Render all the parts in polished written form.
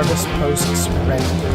Jarvis posts ready.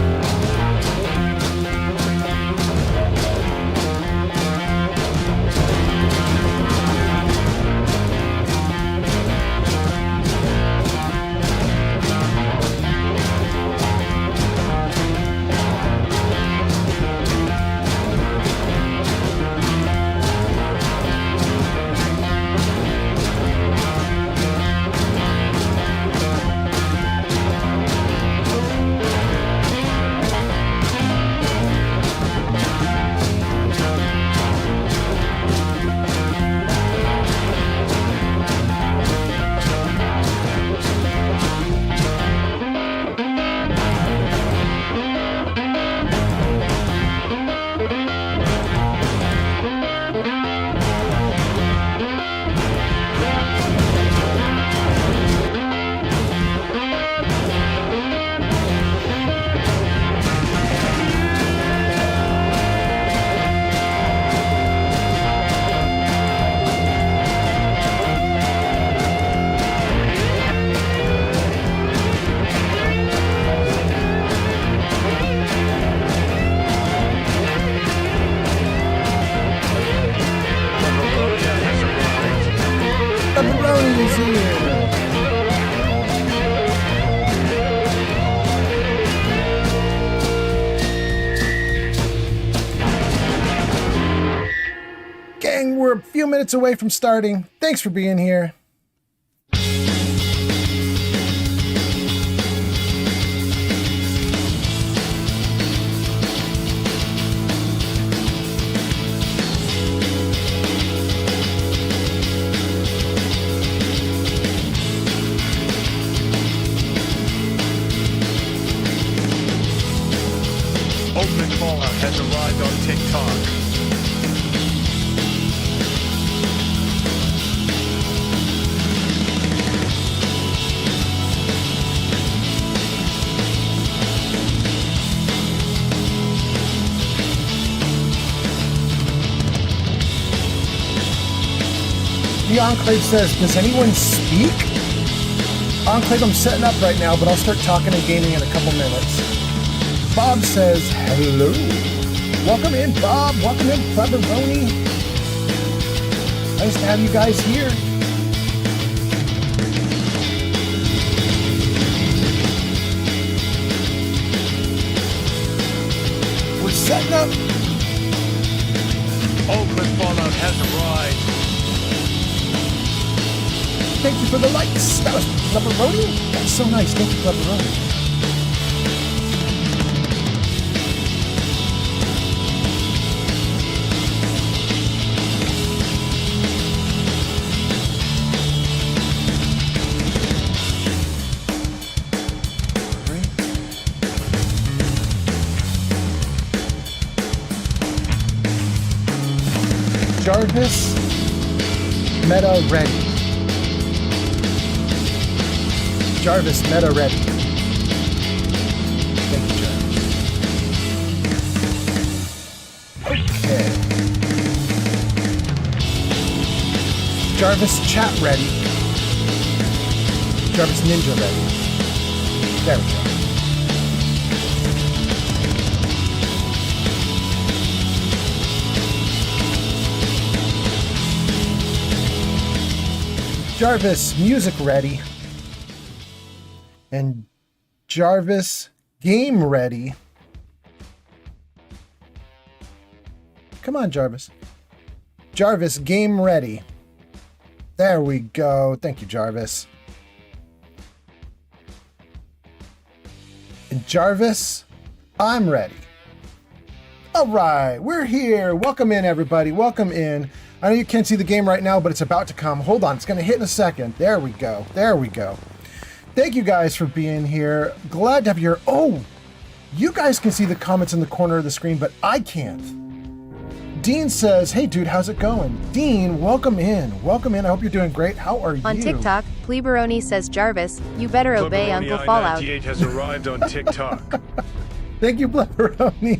We're a few minutes away from starting. Thanks for being here. Ultimate Fallout has arrived on TikTok. The Enclave says, does anyone speak? Enclave, I'm setting up right now, but I'll start talking and gaming in a couple minutes. Bob says, hello. Welcome in, Bob. Welcome in, Cleveroni. Nice to have you guys here. We're setting up. Ultimate Fallout has arrived. Thank you for the likes. That was Cleveroni. That's so nice. Thank you, Cleveroni. Jarvis, meta ready. Jarvis, meta ready. Thank you, Jarvis. Okay. Jarvis, chat ready. Jarvis, ninja ready. There we go. Jarvis, music ready. And Jarvis, game ready. Come on, Jarvis. Jarvis, game ready. There we go. Thank you, Jarvis. And Jarvis, I'm ready. All right, we're here. Welcome in, everybody. Welcome in. I know you can't see the game right now, but it's about to come. Hold on, it's going to hit in a second. There we go. There we go. Thank you guys for being here. Glad to have you here. Oh, you guys can see the comments in the corner of the screen, but I can't. Dean says, hey, dude, how's it going? Dean, welcome in. Welcome in. I hope you're doing great. How are you? On TikTok, Pleberoni says, Jarvis, you better obey Uncle Fallout. I-98 has arrived on TikTok. Thank you, Pleberoni.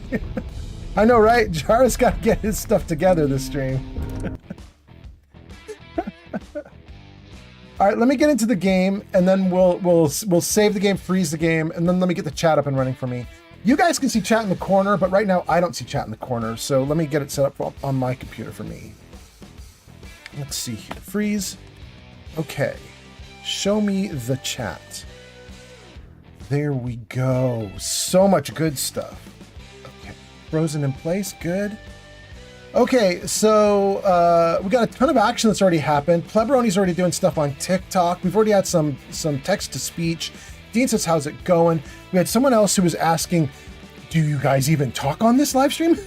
I know, right? Jarvis got to get his stuff together this stream. All right, let me get into the game, and then we'll save the game, freeze the game, and then let me get the chat up and running for me. You guys can see chat in the corner, but right now I don't see chat in the corner, so let me get it set up on my computer for me. Let's see here. Freeze. Okay. Show me the chat. There we go. So much good stuff. Okay. Frozen in place. Good. Okay, so we got a ton of action that's already happened. Pleberoni's already doing stuff on TikTok. We've already had some text-to-speech. Dean says, how's it going? We had someone else who was asking, do you guys even talk on this live stream?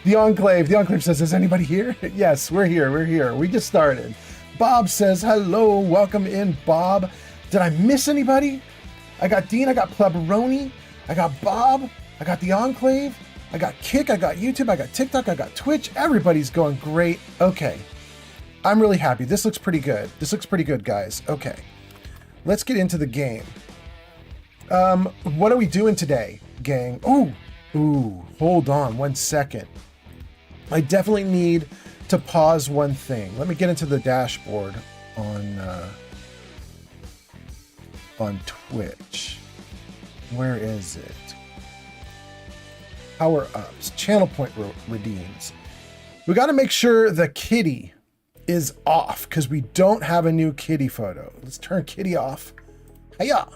The Enclave says, is anybody here? Yes, we're here. We just started. Bob says, hello, welcome in, Bob. Did I miss anybody? I got Dean, I got Pleberoni, I got Bob, I got the Enclave, I got Kick, I got YouTube, I got TikTok, I got Twitch. Everybody's going great. Okay. I'm really happy. This looks pretty good. Guys. Okay. Let's get into the game. What are we doing today, gang? Ooh, hold on 1 second. I definitely need to pause one thing. Let me get into the dashboard on Twitch. Where is it? Power ups, channel point redeems. We got to make sure the kitty is off because we don't have a new kitty photo. Let's turn kitty off. Hiya.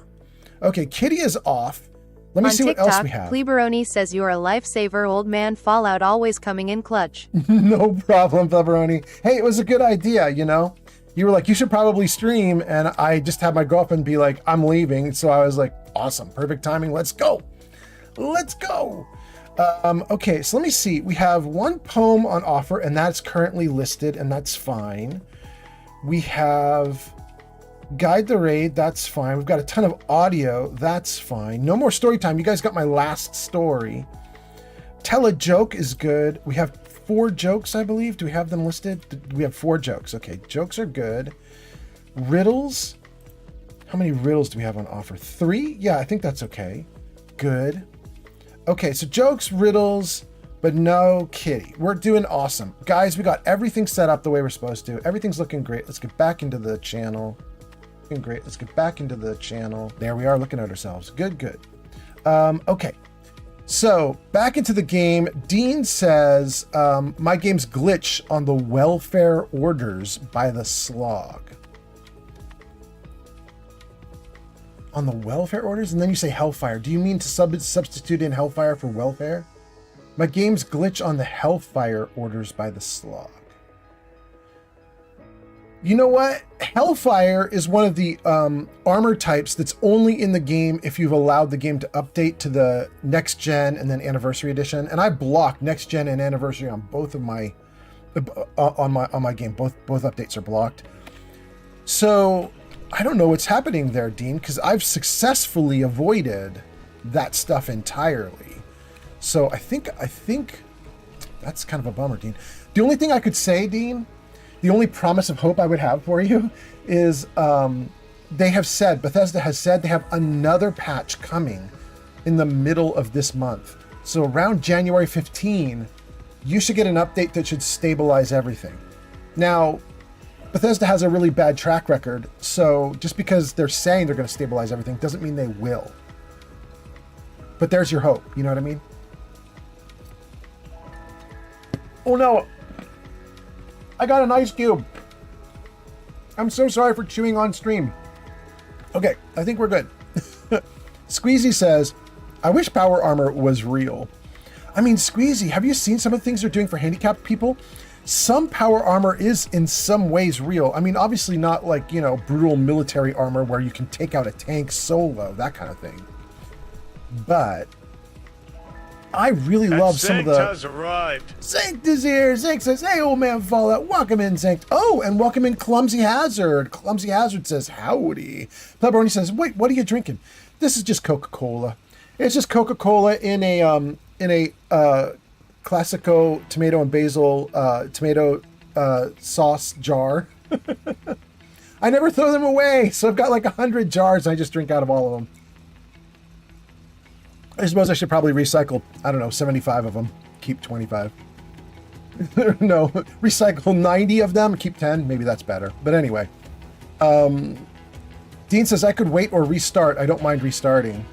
Okay, kitty is off. Let me see TikTok, what else we have. Pleberoni says you're a lifesaver, old man. Fallout always coming in clutch. No problem, Pleberoni. Hey, it was a good idea, you know? You were like, you should probably stream, and I just had my girlfriend be like, I'm leaving. So I was like, awesome, perfect timing. Let's go. Okay, so let me see. We have one poem on offer, and that's currently listed, and that's fine. We have Guide the Raid, that's fine. We've got a ton of audio, that's fine. No more story time. You guys got my last story. Tell a joke is good. We have 4 jokes, I believe. Do we have them listed? We have 4 jokes. Okay, jokes are good. Riddles. How many riddles do we have on offer? 3? Yeah, I think that's okay. Good. Okay, so jokes, riddles, but no kitty. We're doing awesome. Guys, we got everything set up the way we're supposed to. Everything's looking great. Let's get back into the channel. Looking great. Let's get back into the channel. There we are, looking at ourselves. Good. Okay. So, back into the game. Dean says, my game's glitch on the welfare orders by the slog. On the welfare orders? And then you say hellfire. Do you mean to substitute in hellfire for welfare? My game's glitch on the hellfire orders by the slog. You know what? Hellfire is one of the armor types that's only in the game if you've allowed the game to update to the next gen and then anniversary edition. And I blocked next gen and anniversary on both of my on my game. Both updates are blocked. So I don't know what's happening there, Dean, because I've successfully avoided that stuff entirely. So I think that's kind of a bummer, Dean. The only thing I could say, Dean, the only promise of hope I would have for you is Bethesda has said they have another patch coming in the middle of this month. So around January 15, you should get an update that should stabilize everything. Now, Bethesda has a really bad track record, so just because they're saying they're going to stabilize everything doesn't mean they will. But there's your hope, you know what I mean? Oh no! I got an ice cube! I'm so sorry for chewing on stream. Okay, I think we're good. Squeezy says, I wish power armor was real. I mean, Squeezy, have you seen some of the things they're doing for handicapped people? Some power armor is in some ways real. I mean, obviously not like, you know, brutal military armor where you can take out a tank solo, that kind of thing. But I really love some of the... Zanct has arrived. Zanct is here. Zanct says, hey, old man Fallout, welcome in, Zanct. Oh, and welcome in Clumsy Hazard. Clumsy Hazard says, howdy. Pleberoni says, wait, what are you drinking? This is just Coca-Cola. It's just Coca-Cola in a Classico tomato and basil tomato sauce jar. I never throw them away, so I've got like 100 jars. I just drink out of all of them. I suppose I should probably recycle, I don't know, 75 of them. Keep 25. No, recycle 90 of them, keep 10. Maybe that's better. But anyway, Dean says, I could wait or restart. I don't mind restarting.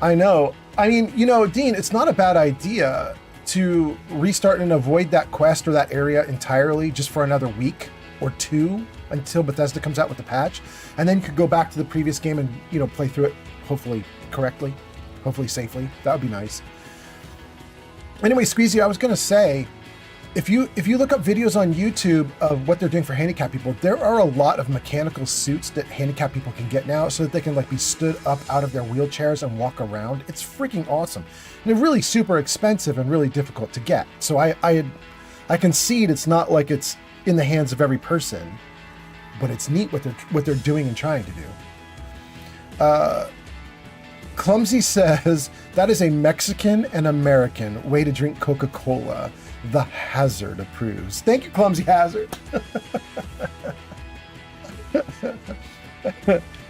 I know. I mean, you know, Dean, it's not a bad idea to restart and avoid that quest or that area entirely just for another week or two until Bethesda comes out with the patch. And then you could go back to the previous game and, you know, play through it, hopefully correctly, hopefully safely. That would be nice. Anyway, Squeezy, I was going to say, if you look up videos on YouTube of what they're doing for handicapped people, there are a lot of mechanical suits that handicapped people can get now so that they can like be stood up out of their wheelchairs and walk around. It's freaking awesome. And they're really super expensive and really difficult to get. So I concede it's not like it's in the hands of every person, but it's neat what they're doing and trying to do. Clumsy says, that is a Mexican and American way to drink Coca-Cola. The Hazard approves. Thank you, Clumsy Hazard.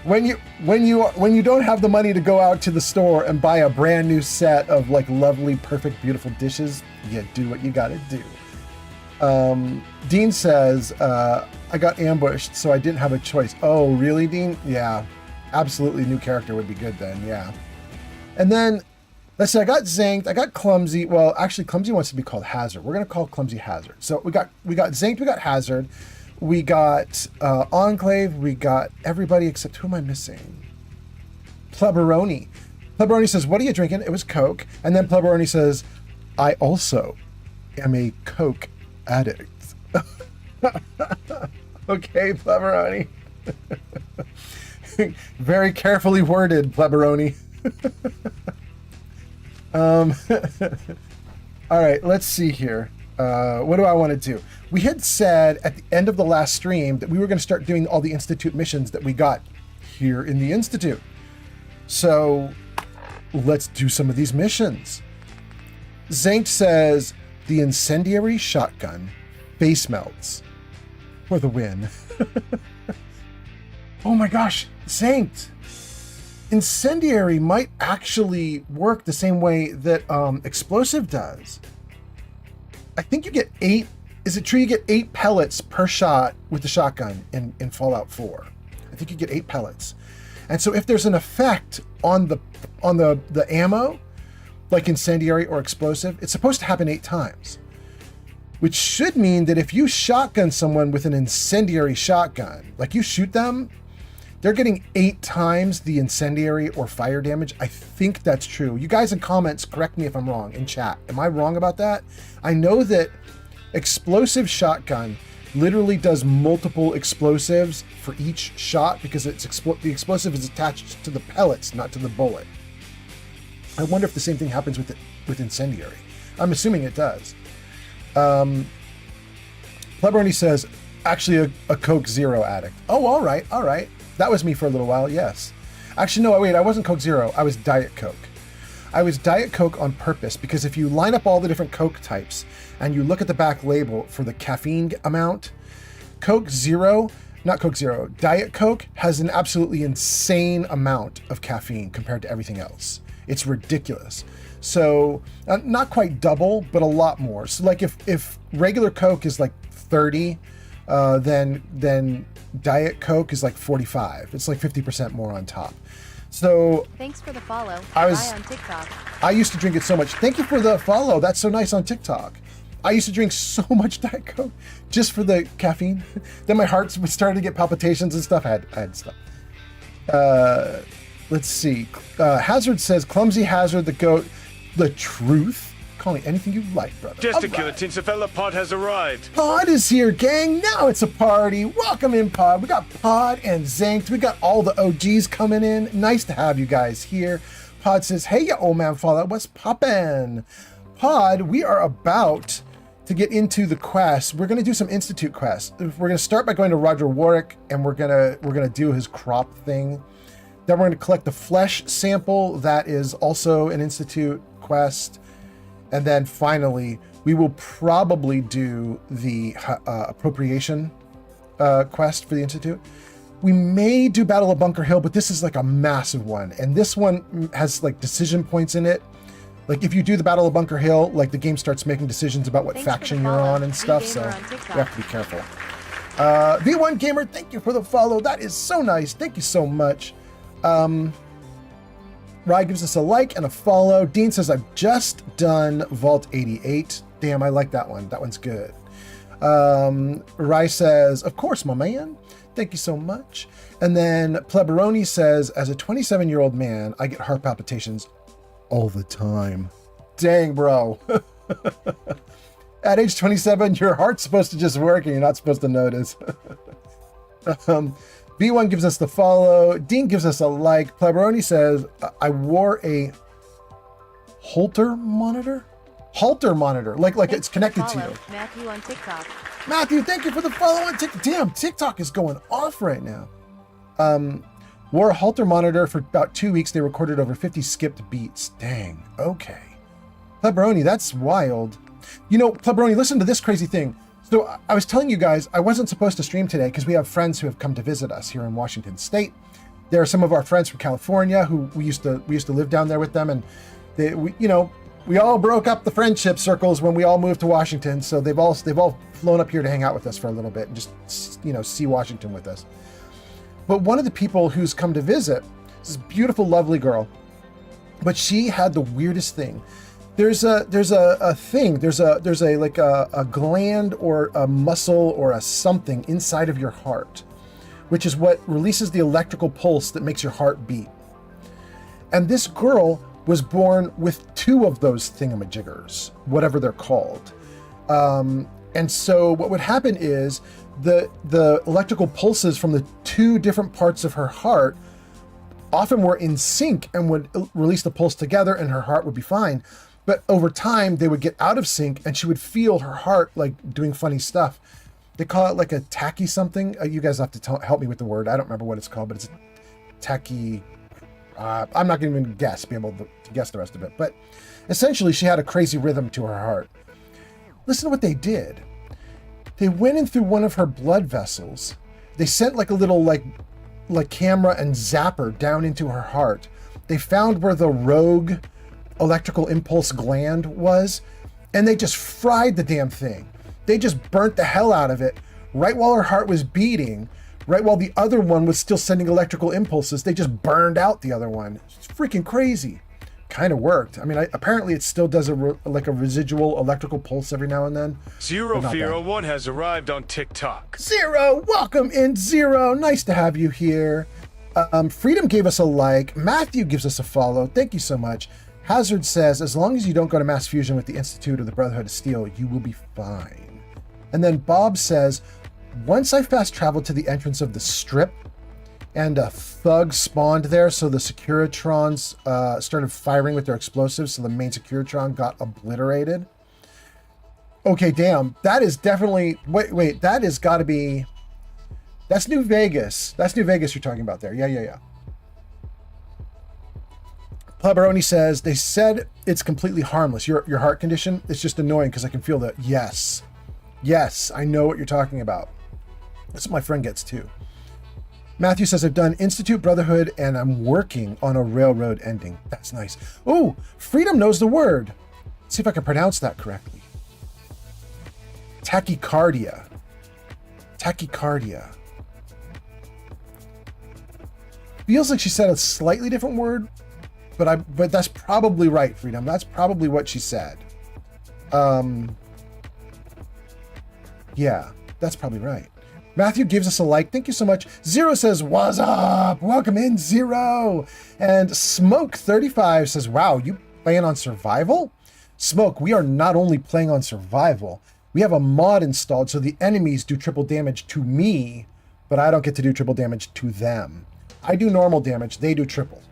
When you don't have the money to go out to the store and buy a brand new set of like lovely, perfect, beautiful dishes, you do what you gotta do. Dean says, I got ambushed, so I didn't have a choice. Oh, really, Dean? Yeah, absolutely. New character would be good then. Yeah. And then let's see, I got Zanked, I got Clumsy. Well, actually, Clumsy wants to be called Hazard. We're gonna call Clumsy Hazard. So we got Zanked, we got Hazard, we got Enclave, we got everybody except, who am I missing? Pleberoni. Pleberoni says, what are you drinking? It was Coke. And then Pleberoni says, I also am a Coke addict. Okay, Pleberoni. Very carefully worded, Pleberoni. All right, let's see here. What do I want to do? We had said at the end of the last stream that we were going to start doing all the Institute missions that we got here in the Institute. So let's do some of these missions. Zank says, the incendiary shotgun face melts for the win. Oh my gosh, Zanked. Incendiary might actually work the same way that explosive does. I think you get 8. Is it true you get 8 pellets per shot with the shotgun in Fallout 4? I think you get 8 pellets. And so if there's an effect on the ammo, like incendiary or explosive, it's supposed to happen 8 times. Which should mean that if you shotgun someone with an incendiary shotgun, like you shoot them, they're getting 8 times the incendiary or fire damage. I think that's true. You guys in comments, correct me if I'm wrong in chat. Am I wrong about that? I know that explosive shotgun literally does multiple explosives for each shot because the explosive is attached to the pellets, not to the bullet. I wonder if the same thing happens with incendiary. I'm assuming it does. Pleberoni says, actually a Coke Zero addict. Oh, all right. That was me for a little while, yes. Actually, no, wait, I wasn't Coke Zero. I was Diet Coke. I was Diet Coke on purpose because if you line up all the different Coke types and you look at the back label for the caffeine amount, Coke Zero, not Coke Zero, Diet Coke has an absolutely insane amount of caffeine compared to everything else. It's ridiculous. So not quite double, but a lot more. So like if regular Coke is like 30, then Diet Coke is like 45. It's like 50% more on top. So thanks for the follow. Bye on TikTok. I used to drink it so much. Thank you for the follow. That's so nice on TikTok. I used to drink so much Diet Coke just for the caffeine. Then my heart started to get palpitations and stuff. I had stuff. Let's see. Hazard says, Clumsy Hazard, the goat, the truth. Call me anything you like, brother. Testicular Tinselfella Pod has arrived. Pod is here, gang. Now it's a party. Welcome in, Pod. We got Pod and Zanked. We got all the OGs coming in. Nice to have you guys here. Pod says, hey, ya old man Fallout, what's poppin'? Pod, we are about to get into the quest. We're going to do some Institute quests. We're going to start by going to Roger Warwick, and we're gonna do his crop thing. Then we're going to collect the flesh sample. That is also an Institute quest. And then finally, we will probably do the appropriation quest for the Institute. We may do Battle of Bunker Hill, but this is like a massive one. And this one has like decision points in it. Like if you do the Battle of Bunker Hill, like the game starts making decisions about what faction you're on and stuff. So you have to be careful. V1 Gamer, thank you for the follow. That is so nice. Thank you so much. Rye gives us a like and a follow. Dean says, I've just done Vault 88. Damn, I like that one. That one's good. Rye says, of course, my man. Thank you so much. And then Pleberoni says, as a 27-year-old man, I get heart palpitations all the time. Dang, bro. At age 27, your heart's supposed to just work and you're not supposed to notice. B1 gives us the follow. Dean gives us a like. Pleberoni says, I wore a Holter monitor? Halter monitor, like it's connected to you. Matthew on TikTok. Matthew, thank you for the follow on TikTok. Damn, TikTok is going off right now. Wore a Halter monitor for about 2 weeks. They recorded over 50 skipped beats. Dang, okay. Pleberoni, that's wild. You know, Pleberoni, listen to this crazy thing. So I was telling you guys, I wasn't supposed to stream today because we have friends who have come to visit us here in Washington State. There are some of our friends from California who we used to live down there with them, and we all broke up the friendship circles when we all moved to Washington. So they've all flown up here to hang out with us for a little bit and just see Washington with us. But one of the people who's come to visit is this beautiful, lovely girl, but she had the weirdest thing. There's a gland or a muscle or a something inside of your heart, which is what releases the electrical pulse that makes your heart beat. And this girl was born with 2 of those thingamajiggers, whatever they're called. And so what would happen is the electrical pulses from the 2 different parts of her heart often were in sync and would release the pulse together and her heart would be fine. But over time, they would get out of sync and she would feel her heart like doing funny stuff. They call it like a tacky something. You guys have to help me with the word. I don't remember what it's called, but it's a tacky. I'm not going to even be able to guess the rest of it. But essentially, she had a crazy rhythm to her heart. Listen to what they did. They went in through one of her blood vessels. They sent like a little like camera and zapper down into her heart. They found where the rogue electrical impulse gland was, and they just fried the damn thing. They just burnt the hell out of it right while her heart was beating, right while the other one was still sending electrical impulses. They just burned out the other one. It's freaking crazy. Kind of worked. I mean, apparently it still does a residual electrical pulse every now and then. Zero Fear 01 has arrived on TikTok. Zero, welcome in, Zero. Nice to have you here. Freedom gave us a like. Matthew gives us a follow. Thank you so much. Hazard says, as long as you don't go to mass fusion with the Institute or the Brotherhood of Steel, you will be fine. And then Bob says, once I fast traveled to the entrance of the strip and a thug spawned there, so the Securitrons started firing with their explosives, so the main Securitron got obliterated. Okay, damn. That is definitely... Wait, that has got to be... That's New Vegas. That's New Vegas you're talking about there. Yeah. Pleberoni says, they said it's completely harmless. Your heart condition, it's just annoying because I can feel that. Yes, I know what you're talking about. That's what my friend gets too. Matthew says, I've done Institute Brotherhood and I'm working on a railroad ending. That's nice. Oh, Freedom knows the word. Let's see if I can pronounce that correctly. Tachycardia. Feels like she said a slightly different word, but that's probably right, Freedom. That's probably what she said. Yeah, that's probably right. Matthew gives us a like. Thank you so much. Zero says, what's up? Welcome in, Zero. And Smoke35 says, wow, you playing on survival? Smoke, we are not only playing on survival, we have a mod installed so the enemies do triple damage to me, but I don't get to do triple damage to them. I do normal damage, they do triple.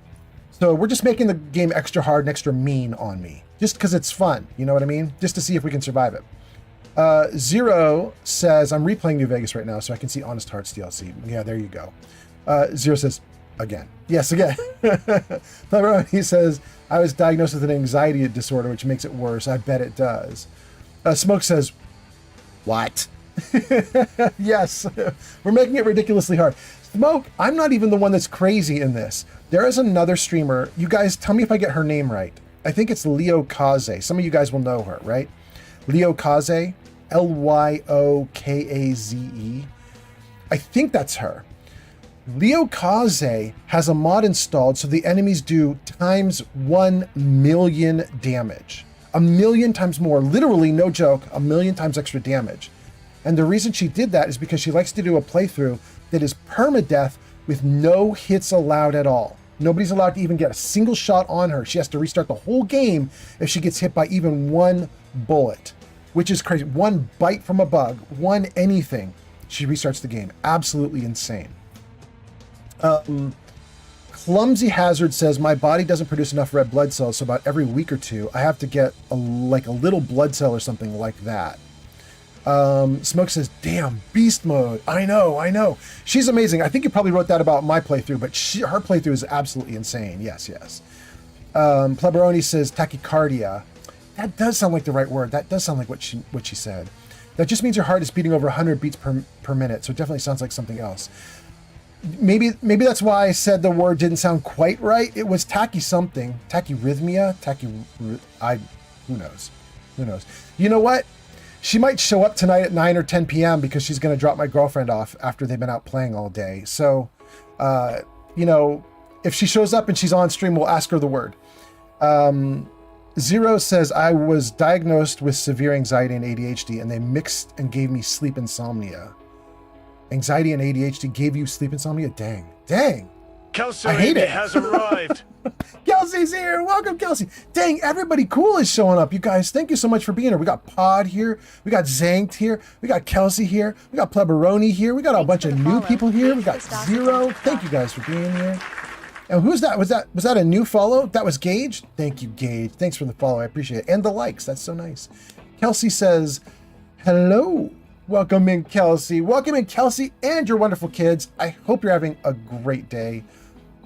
So we're just making the game extra hard and extra mean on me, just because it's fun, you know what I mean? Just to see if we can survive it. Zero says, I'm replaying New Vegas right now so I can see Honest Hearts DLC. Yeah, there you go. Zero says, again. Yes, again. He says, I was diagnosed with an anxiety disorder, which makes it worse. I bet it does. Smoke says, what? Yes, we're making it ridiculously hard. Smoke, I'm not even the one that's crazy in this. There is another streamer. You guys, tell me if I get her name right. I think it's Leo Kaze. Some of you guys will know her, right? Leo Kaze, Lyokaze. I think that's her. Leo Kaze has a mod installed so the enemies do times 1 million damage. 1 million times more, literally no joke, 1 million times extra damage. And the reason she did that is because she likes to do a playthrough that is permadeath with no hits allowed at all. Nobody's allowed to even get a single shot on her. She has to restart the whole game if she gets hit by even one bullet, which is crazy. One bite from a bug, one anything, she restarts the game. Absolutely insane. Clumsy Hazard says, my body doesn't produce enough red blood cells, so about every week or two, I have to get a little blood cell or something like that. Smoke says, damn, beast mode. I know. She's amazing. I think you probably wrote that about my playthrough, but her playthrough is absolutely insane. Yes. Pleberoni says, tachycardia. That does sound like the right word. That does sound like what she said. That just means your heart is beating over 100 beats per minute, so it definitely sounds like something else. Maybe that's why I said the word didn't sound quite right. It was tachy-something. Tachyarrhythmia? Who knows? You know what? She might show up tonight at 9 or 10 p.m. because she's going to drop my girlfriend off after they've been out playing all day. So, if she shows up and she's on stream, we'll ask her the word. Zero says, I was diagnosed with severe anxiety and ADHD, and they mixed and gave me sleep insomnia. Anxiety and ADHD gave you sleep insomnia? Dang. Kelsey I hate it. has arrived. Kelsey's here. Welcome, Kelsey. Dang, everybody cool is showing up. You guys, thank you so much for being here. We got Pod here. We got Zanked here. We got Kelsey here. We got Pleberoni here. We got a bunch of new people here. We got Zero. Thank you guys for being here. And who's that? Was that a new follow? That was Gage? Thank you, Gage. Thanks for the follow. I appreciate it. And the likes. That's so nice. Kelsey says, hello. Welcome in, Kelsey. Welcome in, Kelsey, and your wonderful kids. I hope you're having a great day.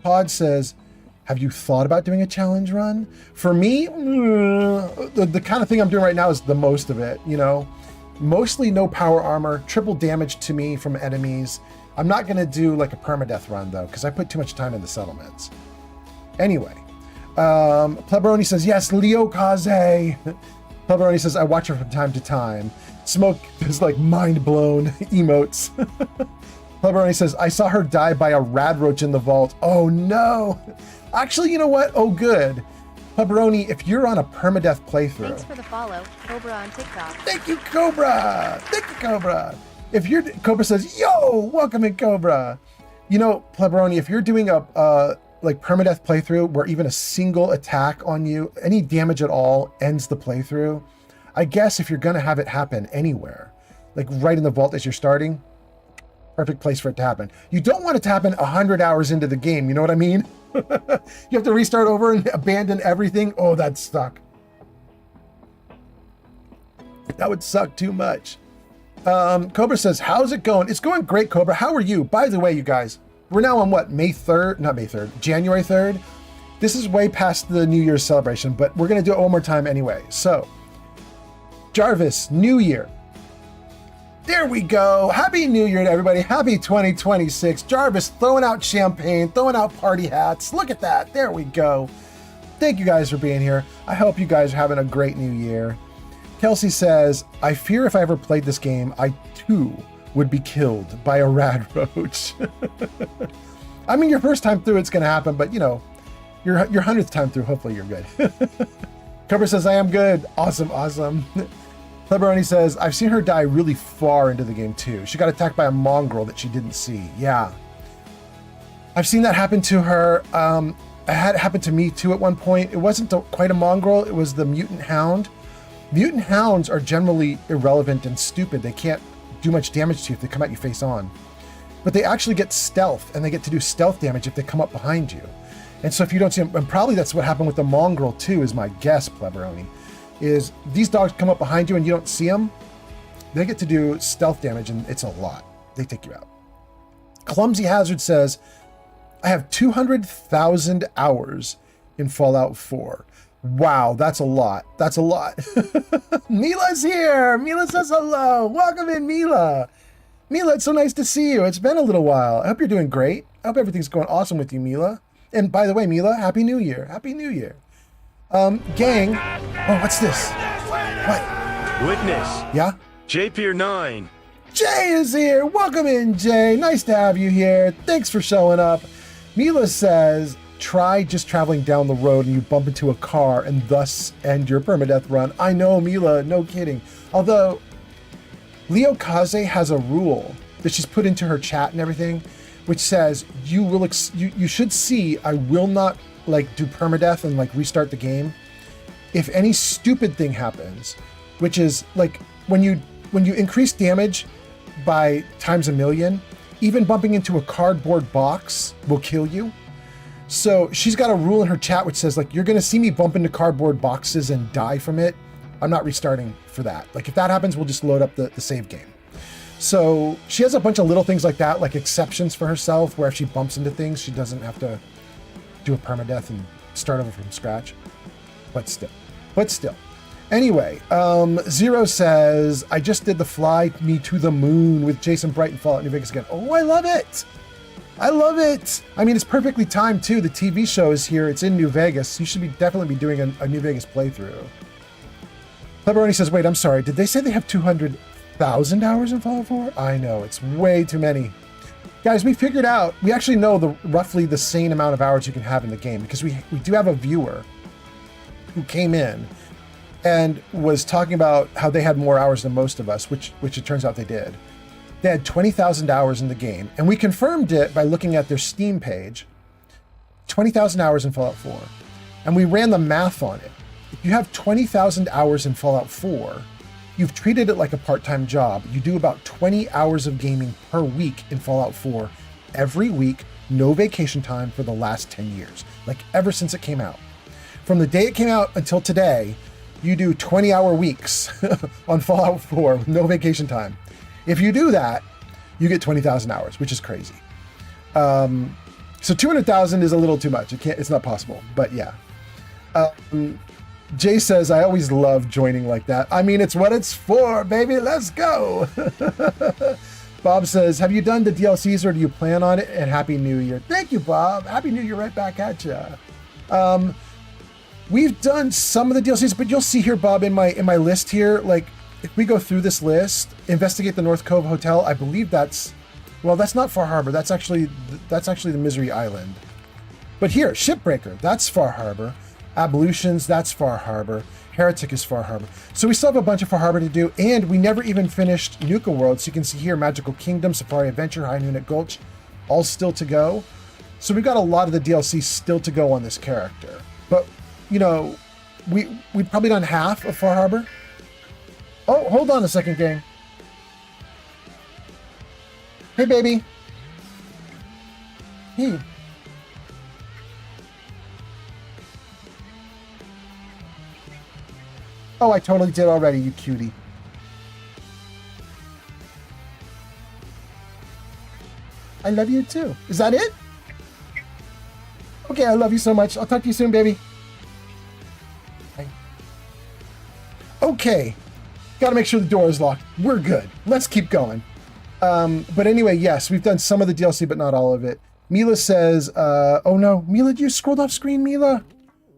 Pod says, have you thought about doing a challenge run? For me, the kind of thing I'm doing right now is the most of it, Mostly no power armor, triple damage to me from enemies. I'm not going to do like a permadeath run, though, because I put too much time into settlements. Anyway, Pleberoni says, yes, Leo Kaze. Pleberoni says, I watch her from time to time. Smoke is like mind-blown emotes. Pleberoni says, I saw her die by a radroach in the vault. Oh, no. Actually, you know what? Oh, good. Pleberoni, if you're on a permadeath playthrough... Thanks for the follow, Cobra on TikTok. Thank you, Cobra. Cobra says, yo, welcome in, Cobra. Pleberoni, if you're doing a permadeath playthrough where even a single attack on you, any damage at all, ends the playthrough, I guess if you're going to have it happen anywhere, like right in the vault as you're starting, perfect place for it to happen. You don't want it to happen 100 hours into the game, you know what I mean? You have to restart over and abandon everything. Oh, that suck. That would suck too much. Cobra says, how's it going? It's going great, Cobra. How are you? By the way, you guys, we're now on what, January 3rd? This is way past the New Year's celebration, but we're going to do it one more time anyway. So, Jarvis, New Year. There we go. Happy New Year to everybody. Happy 2026. Jarvis throwing out champagne, throwing out party hats. Look at that. There we go. Thank you guys for being here. I hope you guys are having a great new year. Kelsey says, I fear if I ever played this game, I too would be killed by a radroach. I mean, your first time through, it's going to happen, but your 100th time through, hopefully you're good. Cobra says, I am good. Awesome. Pleberoni says, I've seen her die really far into the game too. She got attacked by a mongrel that she didn't see. Yeah. I've seen that happen to her. It had happened to me too at one point. It wasn't quite a mongrel. It was the mutant hound. Mutant hounds are generally irrelevant and stupid. They can't do much damage to you if they come at you face on. But they actually get stealth, and they get to do stealth damage if they come up behind you. And so if you don't see them, and probably that's what happened with the mongrel too, is my guess, Pleberoni, is these dogs come up behind you and you don't see them, they get to do stealth damage, and it's a lot. They take you out. Clumsy Hazard says, I have 200,000 hours in Fallout 4. Wow, that's a lot. Mila's here. Mila says hello. Welcome in, Mila. Mila, it's so nice to see you. It's been a little while. I hope you're doing great. I hope everything's going awesome with you, Mila. And by the way, Mila, Happy New Year. Happy New Year. Gang. Oh, what's this? What? Witness. Yeah? JPR 9. Jay is here. Welcome in, Jay. Nice to have you here. Thanks for showing up. Mila says, try just traveling down the road and you bump into a car and thus end your permadeath run. I know, Mila, no kidding. Although, Leo Kaze has a rule that she's put into her chat and everything, which says you should see I will not like do permadeath and like restart the game if any stupid thing happens, which is like when you increase damage by times a million, even bumping into a cardboard box will kill you. So she's got a rule in her chat which says like, you're gonna see me bump into cardboard boxes and die from it. I'm not restarting for that. Like if that happens, we'll just load up the save game. So she has a bunch of little things like that, like exceptions for herself, where if she bumps into things, she doesn't have to do a permadeath and start over from scratch. But still. Anyway, Zero says, I just did the Fly Me to the Moon with Jason Bright and Fallout New Vegas again. Oh, I love it. I love it. I mean, it's perfectly timed too. The TV show is here. It's in New Vegas. You should definitely be doing a New Vegas playthrough. Pepperoni says, wait, I'm sorry. Did they say they have 200,000 hours in Fallout 4? I know, it's way too many. Guys, we figured out, we actually know roughly the same amount of hours you can have in the game, because we do have a viewer who came in and was talking about how they had more hours than most of us, which it turns out they did. They had 20,000 hours in the game, and we confirmed it by looking at their Steam page. 20,000 hours in Fallout 4. And we ran the math on it. If you have 20,000 hours in Fallout 4, you've treated it like a part-time job. You do about 20 hours of gaming per week in Fallout 4 every week, no vacation time for the last 10 years, like ever since it came out. From the day it came out until today, you do 20-hour weeks on Fallout 4 with no vacation time. If you do that, you get 20,000 hours, which is crazy. So 200,000 is a little too much. It's not possible, but yeah. Jay says, I always love joining like that. I mean, it's what it's for, baby. Let's go. Bob says, have you done the DLCs or do you plan on it? And Happy New Year. Thank you, Bob. Happy New Year right back at you. We've done some of the DLCs, but you'll see here, Bob, in my list here, like if we go through this list, investigate the North Cove Hotel, I believe that's not Far Harbor. That's actually the Misery Island. But here, Shipbreaker, that's Far Harbor. Ablutions, that's Far Harbor. Heretic is Far Harbor. So we still have a bunch of Far Harbor to do, and we never even finished Nuka World. So you can see here, Magical Kingdom, Safari Adventure, High Noon at Gulch, all still to go. So we've got a lot of the DLC still to go on this character. But, you know, we've probably done half of Far Harbor. Oh, hold on a second, gang. Hey, baby. Hey. Oh, I totally did already, you cutie. I love you too. Is that it? Okay, I love you so much. I'll talk to you soon, baby. Bye. Okay. Gotta make sure the door is locked. We're good. Let's keep going. But anyway, yes, we've done some of the DLC, but not all of it. Mila says, oh no. Mila, you scrolled off screen, Mila?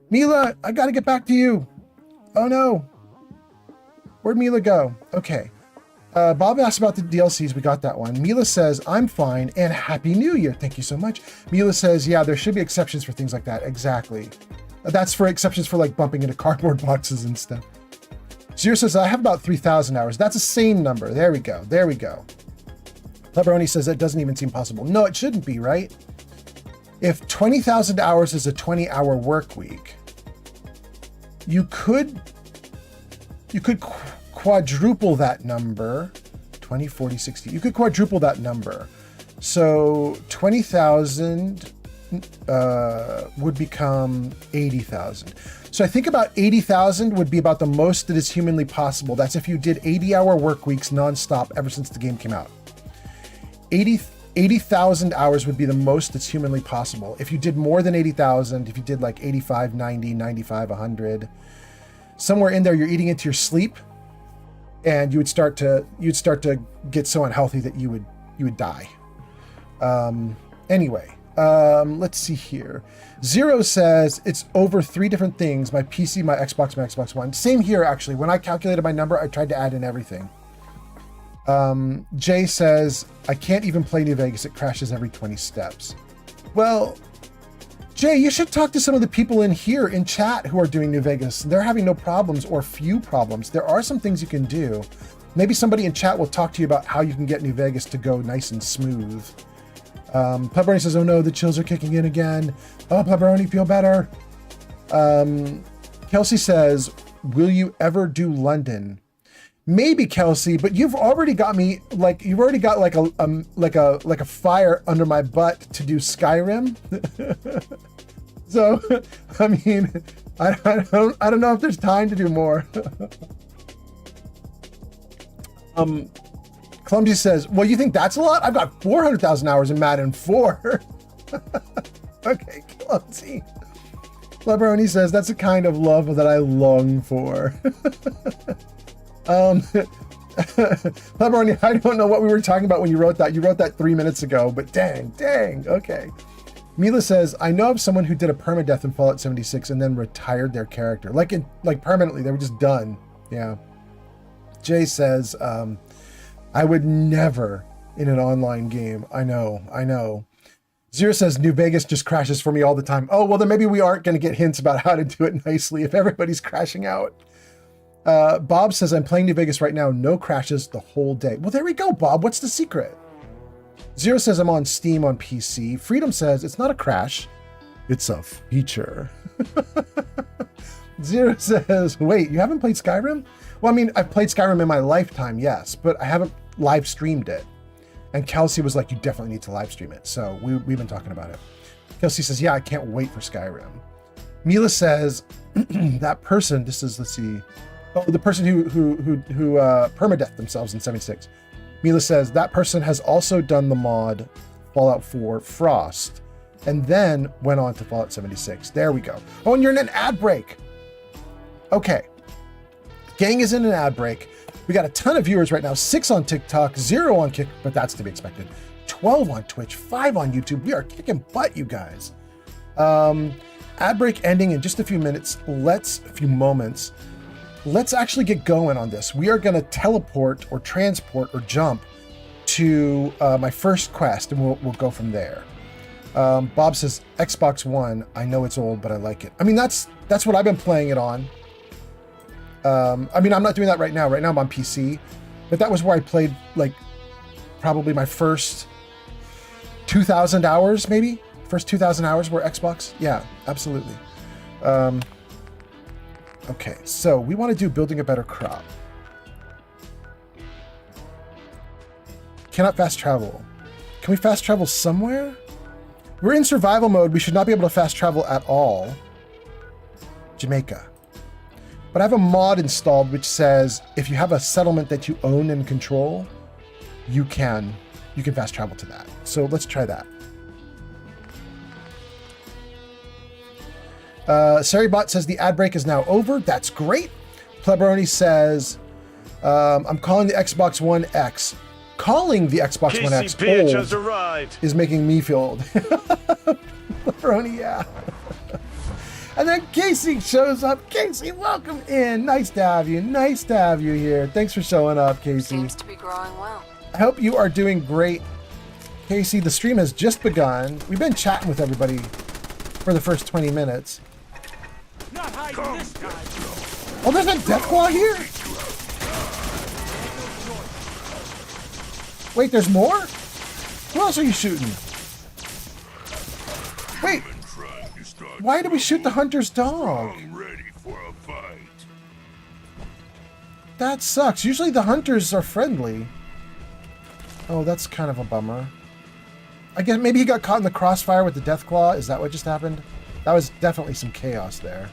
Mila, I gotta get back to you. Oh no. Where'd Mila go? Okay. Bob asked about the DLCs. We got that one. Mila says, I'm fine and Happy New Year. Thank you so much. Mila says, yeah, there should be exceptions for things like that. Exactly. That's for exceptions for like bumping into cardboard boxes and stuff. Zero says, I have about 3,000 hours. That's a sane number. There we go. There we go. Lebroni says, that doesn't even seem possible. No, it shouldn't be, right? If 20,000 hours is a 20-hour work week, you could quadruple that number. 20, 40, 60. You could quadruple that number. So 20,000 would become 80,000. So I think about 80,000 would be about the most that is humanly possible. That's if you did 80-hour work weeks nonstop ever since the game came out. 80,000 hours would be the most that's humanly possible. If you did more than 80,000, if you did like 85, 90, 95, 100, somewhere in there, you're eating into your sleep, and you'd start to get so unhealthy that you would die. Anyway, let's see here. Zero says it's over 3 different things: my PC, my Xbox One. Same here, actually. When I calculated my number, I tried to add in everything. Jay says, I can't even play New Vegas. It crashes every 20 steps. Well, Jay, you should talk to some of the people in here in chat who are doing New Vegas. They're having no problems or few problems. There are some things you can do. Maybe somebody in chat will talk to you about how you can get New Vegas to go nice and smooth. Pepperoni says, oh no, the chills are kicking in again. Oh, Pepperoni, feel better. Kelsey says, will you ever do London? Maybe, Kelsey, but you've already got me you've already got like a fire under my butt to do Skyrim. So, I mean, I don't know if there's time to do more. Clumsy says, well, you think that's a lot? I've got 400,000 hours in Madden 4. Okay, Clumsy. Lebroni says, that's a kind of love that I long for. Lebroni, I don't know what we were talking about when you wrote that. You wrote that 3 minutes ago, but dang, okay. Mila says, I know of someone who did a permadeath in Fallout 76 and then retired their character. Like permanently, they were just done. Yeah. Jay says, I would never in an online game. I know. Zero says, New Vegas just crashes for me all the time. Oh, well, then maybe we aren't going to get hints about how to do it nicely if everybody's crashing out. Bob says, I'm playing New Vegas right now. No crashes the whole day. Well, there we go, Bob. What's the secret? Zero says, I'm on Steam on PC. Freedom says, it's not a crash. It's a feature. Zero says, wait, you haven't played Skyrim? Well, I mean, I've played Skyrim in my lifetime, yes, but I haven't live streamed it. And Kelsey was like, you definitely need to live stream it. So we've been talking about it. Kelsey says, yeah, I can't wait for Skyrim. Mila says, that person, let's see. Oh, the person who permadeathed themselves in 76. Mila says, that person has also done the mod Fallout 4 Frost and then went on to Fallout 76. There we go. Oh, and you're in an ad break. Okay. Gang is in an ad break. We got a ton of viewers right now, 6 on TikTok, 0 on Kick, but that's to be expected. 12 on Twitch, 5 on YouTube. We are kicking butt, you guys. Ad break ending in just a few minutes. Let's actually get going on this. We are going to teleport or transport or jump to my first quest, and we'll go from there. Bob says, Xbox One, I know it's old, but I like it. I mean, that's what I've been playing it on. I mean, I'm not doing that right now. Right now I'm on PC, but that was where I played like probably my first 2,000 hours, maybe. First 2,000 hours were Xbox. Yeah, absolutely. Okay, so we want to do building a better crop. Cannot fast travel. Can we fast travel somewhere? We're in survival mode. We should not be able to fast travel at all. Jamaica. But I have a mod installed which says if you have a settlement that you own and control, you can fast travel to that. So let's try that. Saribot says the ad break is now over. That's great. Plebroni says, I'm calling the Xbox One X. Calling the Xbox One X old has arrived. Is making me feel old. Plebroni, yeah. And then Casey shows up. Casey, welcome in. Nice to have you. Nice to have you here. Thanks for showing up, Casey. Seems to be growing well. I hope you are doing great. Casey, the stream has just begun. We've been chatting with everybody for the first 20 minutes. Not hiding this time. Oh, there's a Deathclaw here? Wait, there's more? Who else are you shooting? Wait. Why did we shoot the hunter's dog? That sucks. Usually the hunters are friendly. Oh, that's kind of a bummer. I guess maybe he got caught in the crossfire with the Deathclaw. Is that what just happened? That was definitely some chaos there.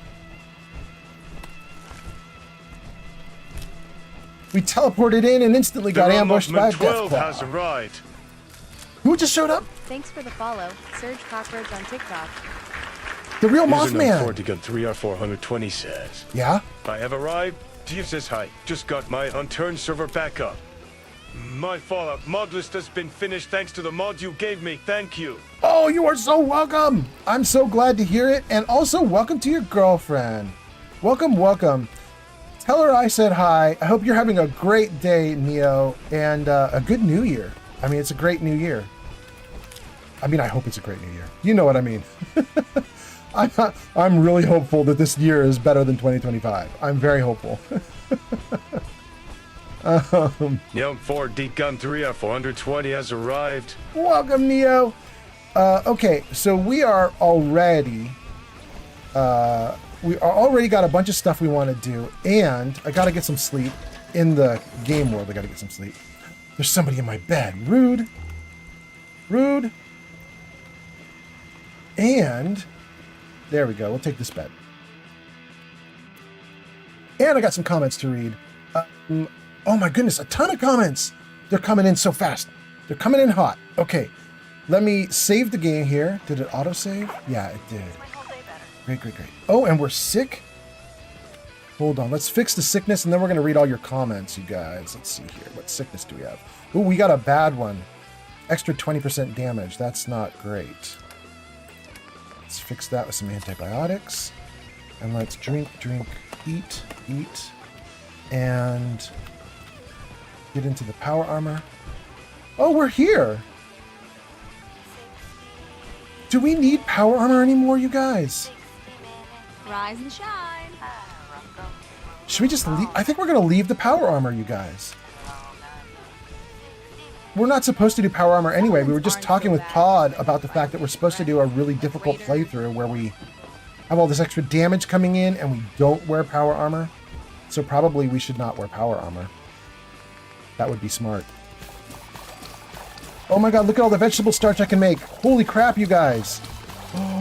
We teleported in and instantly got ambushed by a 12 has Deathclaw. arrived. Who just showed up? Thanks for the follow, Surge Cockroach on TikTok. The real User number Mothman. 40.3R420 says, Yeah? I have arrived. Jeeves says hi. Just got my unturned server back up. My Fallout mod list has been finished thanks to the mod you gave me. Thank you. Oh, you are so welcome. I'm so glad to hear it. And also welcome to your girlfriend. Welcome, welcome. Tell her I said hi. I hope you're having a great day, Neo, and a good new year. I mean, it's a great new year. I mean, I hope it's a great new year. You know what I mean. I'm really hopeful that this year is better than 2025. I'm very hopeful. Young Ford Deacon 3 at 420 has arrived. Welcome, Neo. Okay, so we are already got a bunch of stuff we want to do, and I gotta get some sleep. In the game world, I gotta get some sleep. There's somebody in my bed. Rude. Rude. And there we go. We'll take this bed. And I got some comments to read. Oh my goodness, a ton of comments. They're coming in so fast. They're coming in hot. Okay, let me save the game here. Did it autosave? Yeah, it did. Great, great, great. Oh, and we're sick? Hold on, let's fix the sickness, and then we're going to read all your comments, you guys. Let's see here. What sickness do we have? Oh, we got a bad one. Extra 20% damage. That's not great. Let's fix that with some antibiotics. And let's drink, eat, and get into the power armor. Oh, we're here. Do we need power armor anymore, you guys? Rise and shine. Should we just leave? I think we're going to leave the power armor, you guys. We're not supposed to do power armor anyway. We were just talking with Todd about the fact that we're supposed to do a really difficult playthrough where we have all this extra damage coming in and we don't wear power armor. So probably we should not wear power armor. That would be smart. Oh my god, look at all the vegetable starch I can make. Holy crap, you guys. Oh.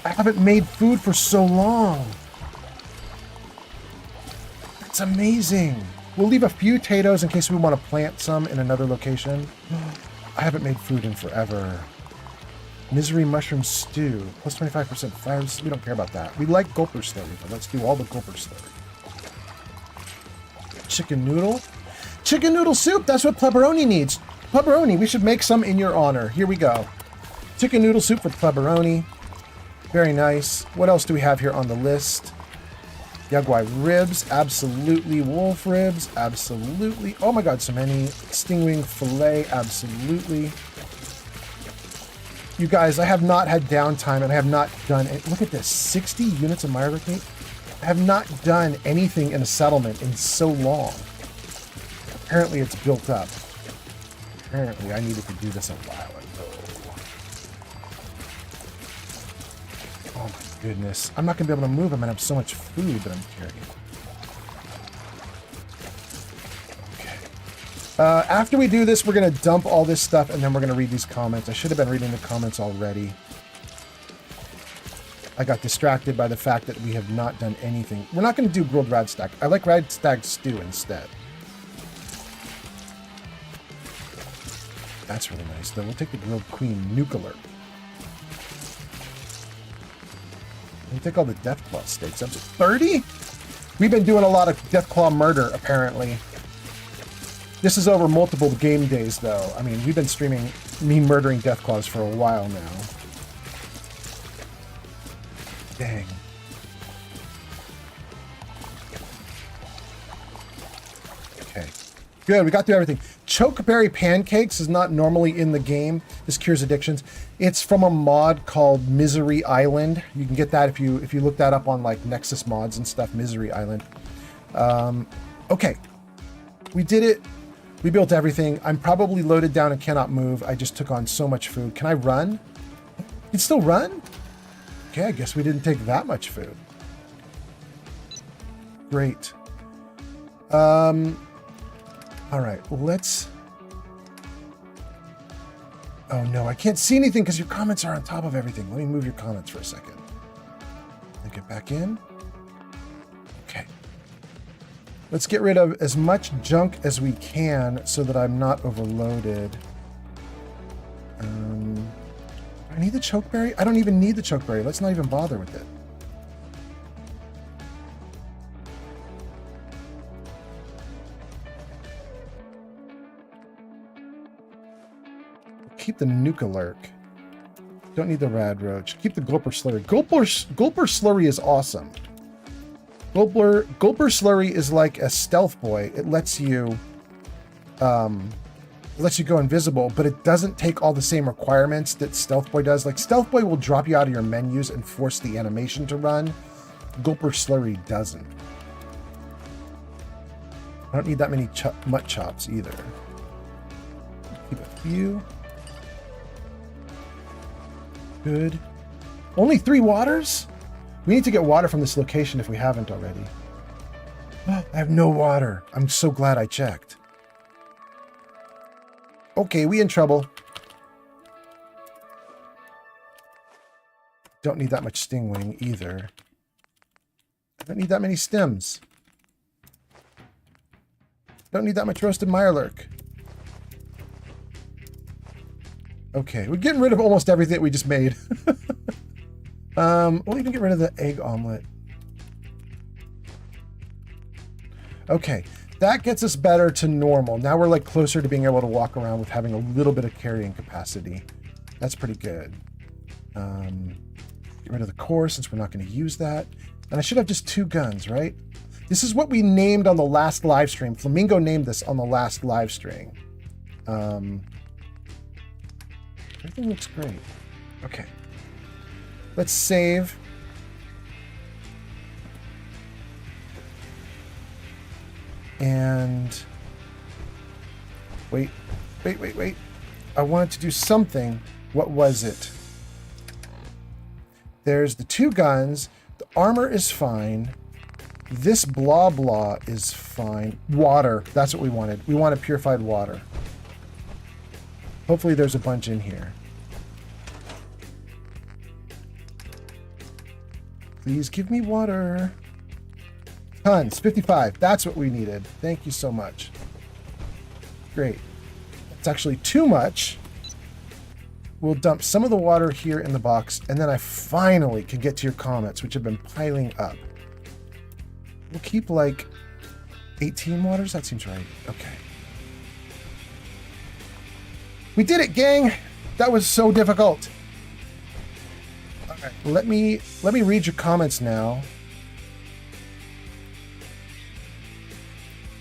I haven't made food for so long. That's amazing. We'll leave a few potatoes in case we want to plant some in another location. I haven't made food in forever. Misery mushroom stew. Plus 25% fire. We don't care about that. We like gulper slurry, but let's do all the gulper slurry. Chicken noodle. Chicken noodle soup. That's what Pleberoni needs. Pleberoni, we should make some in your honor. Here we go. Chicken noodle soup for Pleberoni. Very nice. What else do we have here on the list? Yaguai ribs, absolutely. Wolf ribs, absolutely. Oh my god, so many. Stingwing fillet, absolutely. You guys, I have not had downtime and I have not done it. Look at this, 60 units of Myric meat. I have not done anything in a settlement in so long. Apparently it's built up. Apparently I needed to do this a while ago. Oh my goodness. I'm not going to be able to move. I'm going to have so much food that I'm carrying. Okay. After we do this, we're going to dump all this stuff and then we're going to read these comments. I should have been reading the comments already. I got distracted by the fact that we have not done anything. We're not going to do grilled radstag. I like radstag stew instead. That's really nice, though. We'll take the grilled queen nuke alert. We'll take all the Deathclaw steaks. Up to 30? We've been doing a lot of Deathclaw murder, apparently. This is over multiple game days, though. I mean, we've been streaming me murdering Deathclaws for a while now. Dang. Okay. Good, we got through everything. Chokeberry pancakes is not normally in the game. This cures addictions. It's from a mod called Misery Island. You can get that if you look that up on like Nexus mods and stuff. Misery Island. Okay, we did it. We built everything. I'm probably loaded down and cannot move. I just took on so much food. Can I run? You can still run? Okay, I guess we didn't take that much food. Great. All right, let's... Oh no, I can't see anything because your comments are on top of everything. Let me move your comments for a second. And get back in. Okay. Let's get rid of as much junk as we can so that I'm not overloaded. I need the chokeberry? I don't even need the chokeberry. Let's not even bother with it. Keep the nuke alert. Don't need the rad roach. Keep the gulper slurry. Gulper slurry is awesome. Gulper Slurry is like a stealth boy. It lets you go invisible, but it doesn't take all the same requirements that Stealth Boy does. Like Stealth Boy will drop you out of your menus and force the animation to run. Gulper Slurry doesn't. I don't need that many mutt chops either. Keep a few. Good. Only 3 waters? We need to get water from this location if we haven't already. I have no water. I'm so glad I checked. Okay, we in trouble. Don't need that much stingwing either. Don't need that many stems. Don't need that much roasted mirelurk. Okay, we're getting rid of almost everything that we just made. We'll even get rid of the egg omelet. Okay, that gets us better to normal. Now we're like closer to being able to walk around with having a little bit of carrying capacity. That's pretty good. Get rid of the core since we're not going to use that. And I should have just 2 guns, right? This is what we named on the last live stream. Flamingo named this on the last live stream. Everything looks great. Okay. Let's save. And wait. I wanted to do something. What was it? There's the 2 guns. The armor is fine. This blah blah is fine. Water. That's what we wanted. We wanted purified water. Hopefully there's a bunch in here. Please give me water. Tons. 55. That's what we needed. Thank you so much. Great. It's actually too much. We'll dump some of the water here in the box, and then I finally can get to your comments, which have been piling up. We'll keep like 18 waters. That seems right. Okay. We did it, gang. That was so difficult. All right, let me read your comments now.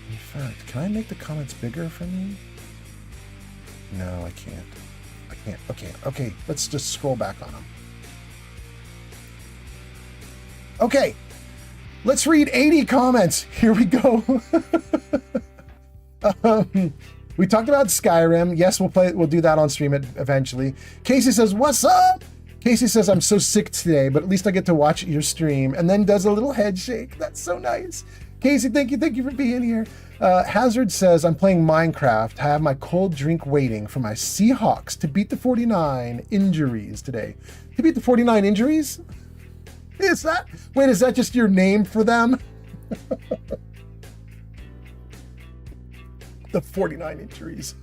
In fact, can I make the comments bigger for me? No, I can't. Okay, let's just scroll back on them. Okay, let's read 80 comments. Here we go. We talked about Skyrim. Yes, we'll do that on stream eventually. Casey says, "What's up?" Casey says, "I'm so sick today, but at least I get to watch your stream," and then does a little head shake. That's so nice. Casey, thank you for being here. Hazard says, "I'm playing Minecraft. I have my cold drink waiting for my Seahawks to beat the 49 injuries today." To beat the 49 injuries? Is that just your name for them? The 49 injuries.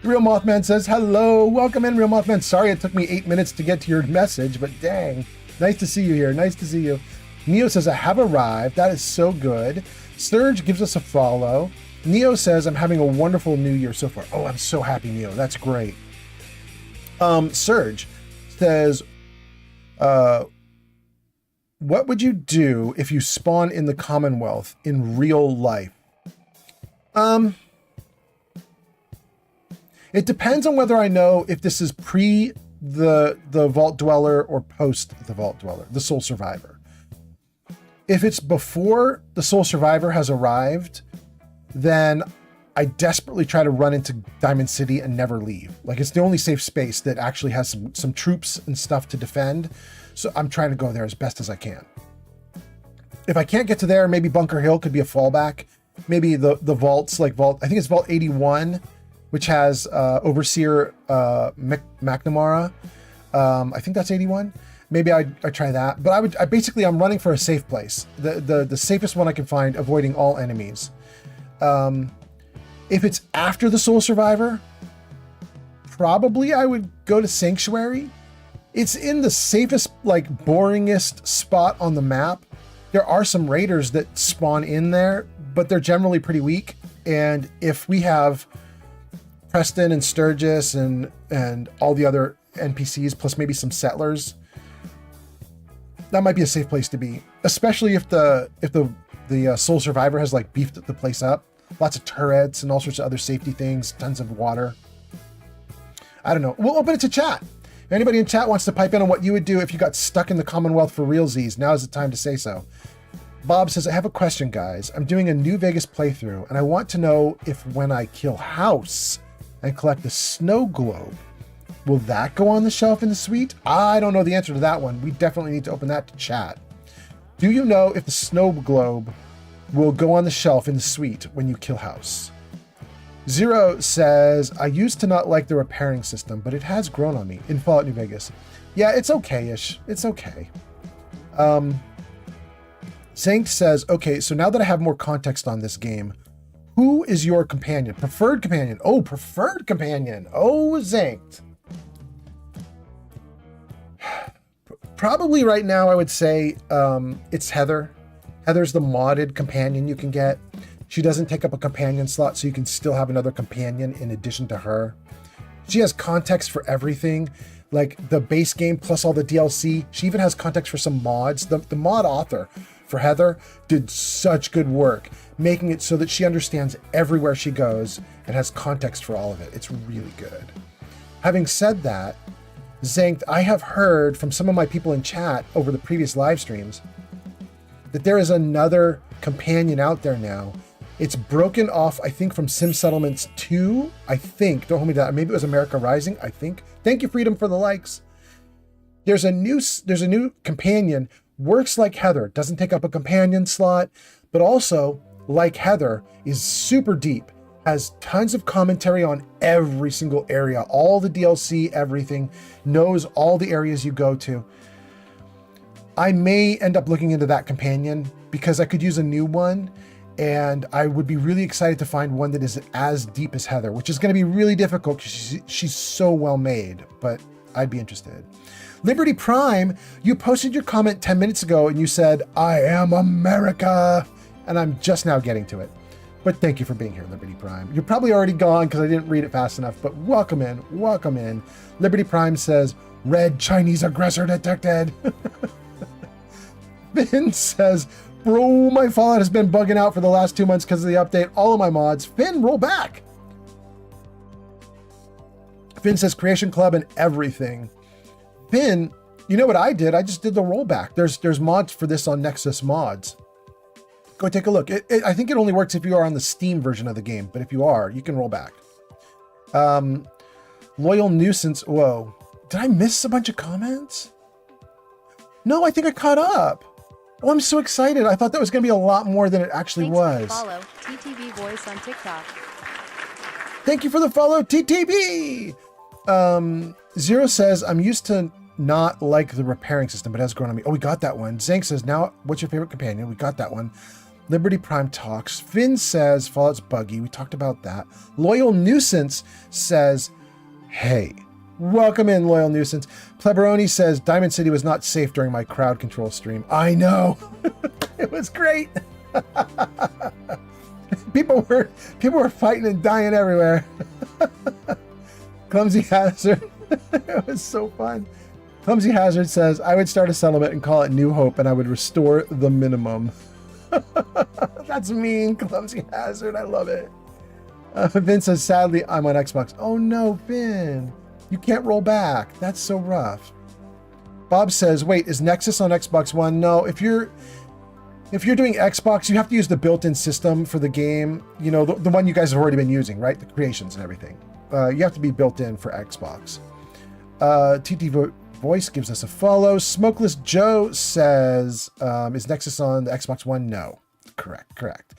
Real Mothman says, "Hello, welcome in, Real Mothman. Sorry it took me 8 minutes to get to your message, but dang, nice to see you here. Nice to see you." Neo says, "I have arrived. That is so good." Surge gives us a follow. Neo says, "I'm having a wonderful new year so far." Oh, I'm so happy, Neo. That's great. Surge says, "What would you do if you spawn in the Commonwealth in real life?" It depends on whether I know if this is pre the Vault Dweller or post the Vault Dweller, the Soul Survivor. If it's before the Soul Survivor has arrived, then I desperately try to run into Diamond City and never leave. Like, it's the only safe space that actually has some troops and stuff to defend. So I'm trying to go there as best as I can. If I can't get to there, maybe Bunker Hill could be a fallback. Maybe the vaults, like I think it's Vault 81, which has Overseer McNamara. I think that's 81. Maybe I try that. But I'm running for a safe place. The safest one I can find, avoiding all enemies. If it's after the Soul Survivor, probably I would go to Sanctuary. It's in the safest, like, boringest spot on the map. There are some raiders that spawn in there, but they're generally pretty weak. And if we have Preston and Sturgis and all the other NPCs, plus maybe some settlers, that might be a safe place to be, especially if the sole survivor has like beefed the place up. Lots of turrets and all sorts of other safety things, tons of water. I don't know. We'll open it to chat. If anybody in chat wants to pipe in on what you would do if you got stuck in the Commonwealth for realsies, now is the time to say so. Bob says, I have a question, guys. I'm doing a New Vegas playthrough, and I want to know if when I kill House and collect the snow globe, will that go on the shelf in the suite? I don't know the answer to that one. We definitely need to open that to chat. Do you know if the snow globe will go on the shelf in the suite when you kill House? Zero says, I used to not like the repairing system, but it has grown on me in Fallout New Vegas. Yeah, it's okay-ish. It's okay. Zank says, okay, so now that I have more context on this game, who is your companion? Preferred companion. Oh, preferred companion. Oh, Zank. Probably right now, I would say it's Heather. Heather's the modded companion you can get. She doesn't take up a companion slot, so you can still have another companion in addition to her. She has context for everything, like the base game plus all the DLC. She even has context for some mods. The mod author for Heather did such good work, making it so that she understands everywhere she goes and has context for all of it. It's really good. Having said that, Zank, I have heard from some of my people in chat over the previous live streams that there is another companion out there now. It's broken off, I think, from Sim Settlements 2, I think. Don't hold me to that. Maybe it was America Rising, I think. Thank you, Freedom, for the likes. There's a new companion, works like Heather, doesn't take up a companion slot, but also, like Heather, is super deep, has tons of commentary on every single area, all the DLC, everything, knows all the areas you go to. I may end up looking into that companion because I could use a new one, and I would be really excited to find one that is as deep as Heather, which is going to be really difficult because she's so well made, but I'd be interested. Liberty Prime, you posted your comment 10 minutes ago and you said, I am America, and I'm just now getting to it. But thank you for being here, Liberty Prime. You're probably already gone because I didn't read it fast enough, but welcome in, welcome in. Liberty Prime says, red Chinese aggressor detected. Finn says, bro, my Fallout has been bugging out for the last 2 months because of the update. All of my mods. Finn, roll back. Finn says Creation Club and everything. Finn, you know what I did? I just did the rollback. There's mods for this on Nexus Mods. Go take a look. I think it only works if you are on the Steam version of the game, but if you are, you can roll back. Loyal Nuisance. Whoa. Did I miss a bunch of comments? No, I think I caught up. Oh, I'm so excited. I thought that was going to be a lot more than it actually was. Follow TTV Voice on TikTok. Thank you for the follow, TTV. Zero says, I'm used to not like the repairing system, but it has grown on me. Oh, we got that one. Zank says, now, what's your favorite companion? We got that one. Liberty Prime talks. Finn says, Fallout's buggy. We talked about that. Loyal Nuisance says, hey. Welcome in, Loyal Nuisance. Pleberoni says, Diamond City was not safe during my crowd control stream. I know. It was great. People were fighting and dying everywhere. Clumsy Hazard. It was so fun. Clumsy Hazard says, I would start a settlement and call it New Hope, and I would restore the minimum. That's mean, Clumsy Hazard. I love it. Vin says, sadly, I'm on Xbox. Oh no, Vin. You can't roll back. That's so rough. Bob says, wait, is Nexus on Xbox One? No, if you're doing Xbox, you have to use the built-in system for the game. You know, the one you guys have already been using, right? The creations and everything. You have to be built in for Xbox. TT Voice gives us a follow. Smokeless Joe says, is Nexus on the Xbox One? No. Correct.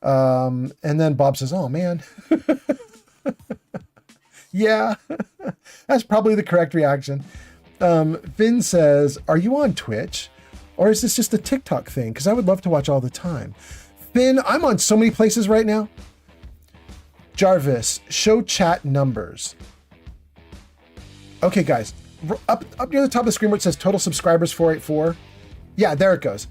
And then Bob says, oh man. Yeah, that's probably the correct reaction. Finn says, are you on Twitch? Or is this just a TikTok thing? Because I would love to watch all the time. Finn, I'm on so many places right now. Jarvis, show chat numbers. Okay, guys. Up near the top of the screen where it says total subscribers 484. Yeah, there it goes.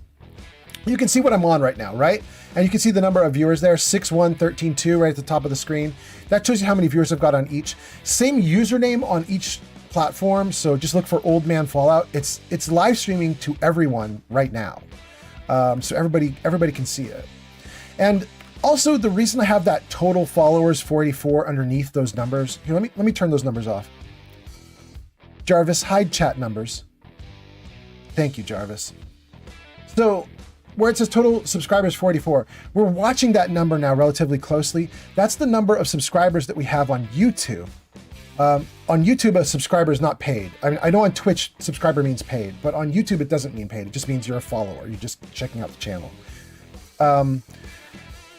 You can see what I'm on right now, right? And you can see the number of viewers there, 61132 right at the top of the screen. That shows you how many viewers I've got on each. Same username on each platform, so just look for Old Man Fallout. It's live streaming to everyone right now, so everybody can see it. And also, the reason I have that total followers 484 underneath those numbers. Here, let me turn those numbers off. Jarvis, hide chat numbers. Thank you, Jarvis. So, where it says total subscribers 44, we're watching that number now relatively closely. That's the number of subscribers that we have on YouTube. On YouTube, a subscriber is not paid. I mean, I know on Twitch, subscriber means paid, but on YouTube, it doesn't mean paid. It just means you're a follower. You're just checking out the channel.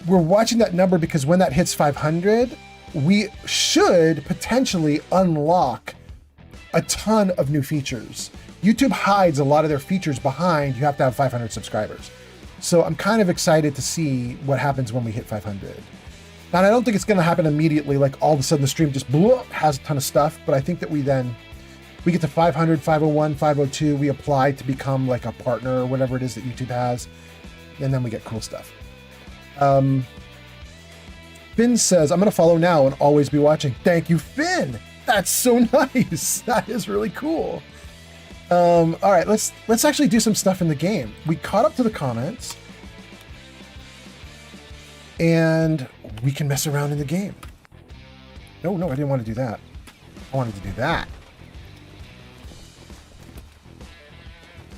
We're watching that number because when that hits 500, we should potentially unlock a ton of new features. YouTube hides a lot of their features behind you have to have 500 subscribers. So I'm kind of excited to see what happens when we hit 500. Now, I don't think it's going to happen immediately, like all of a sudden the stream just blew up, has a ton of stuff, but I think that we get to 500, 501, 502, we apply to become like a partner or whatever it is that YouTube has, and then we get cool stuff. Finn says, I'm going to follow now and always be watching. Thank you, Finn. That's so nice. That is really cool. All right, let's actually do some stuff in the game. We caught up to the comments, and we can mess around in the game. No, I didn't want to do that. I wanted to do that.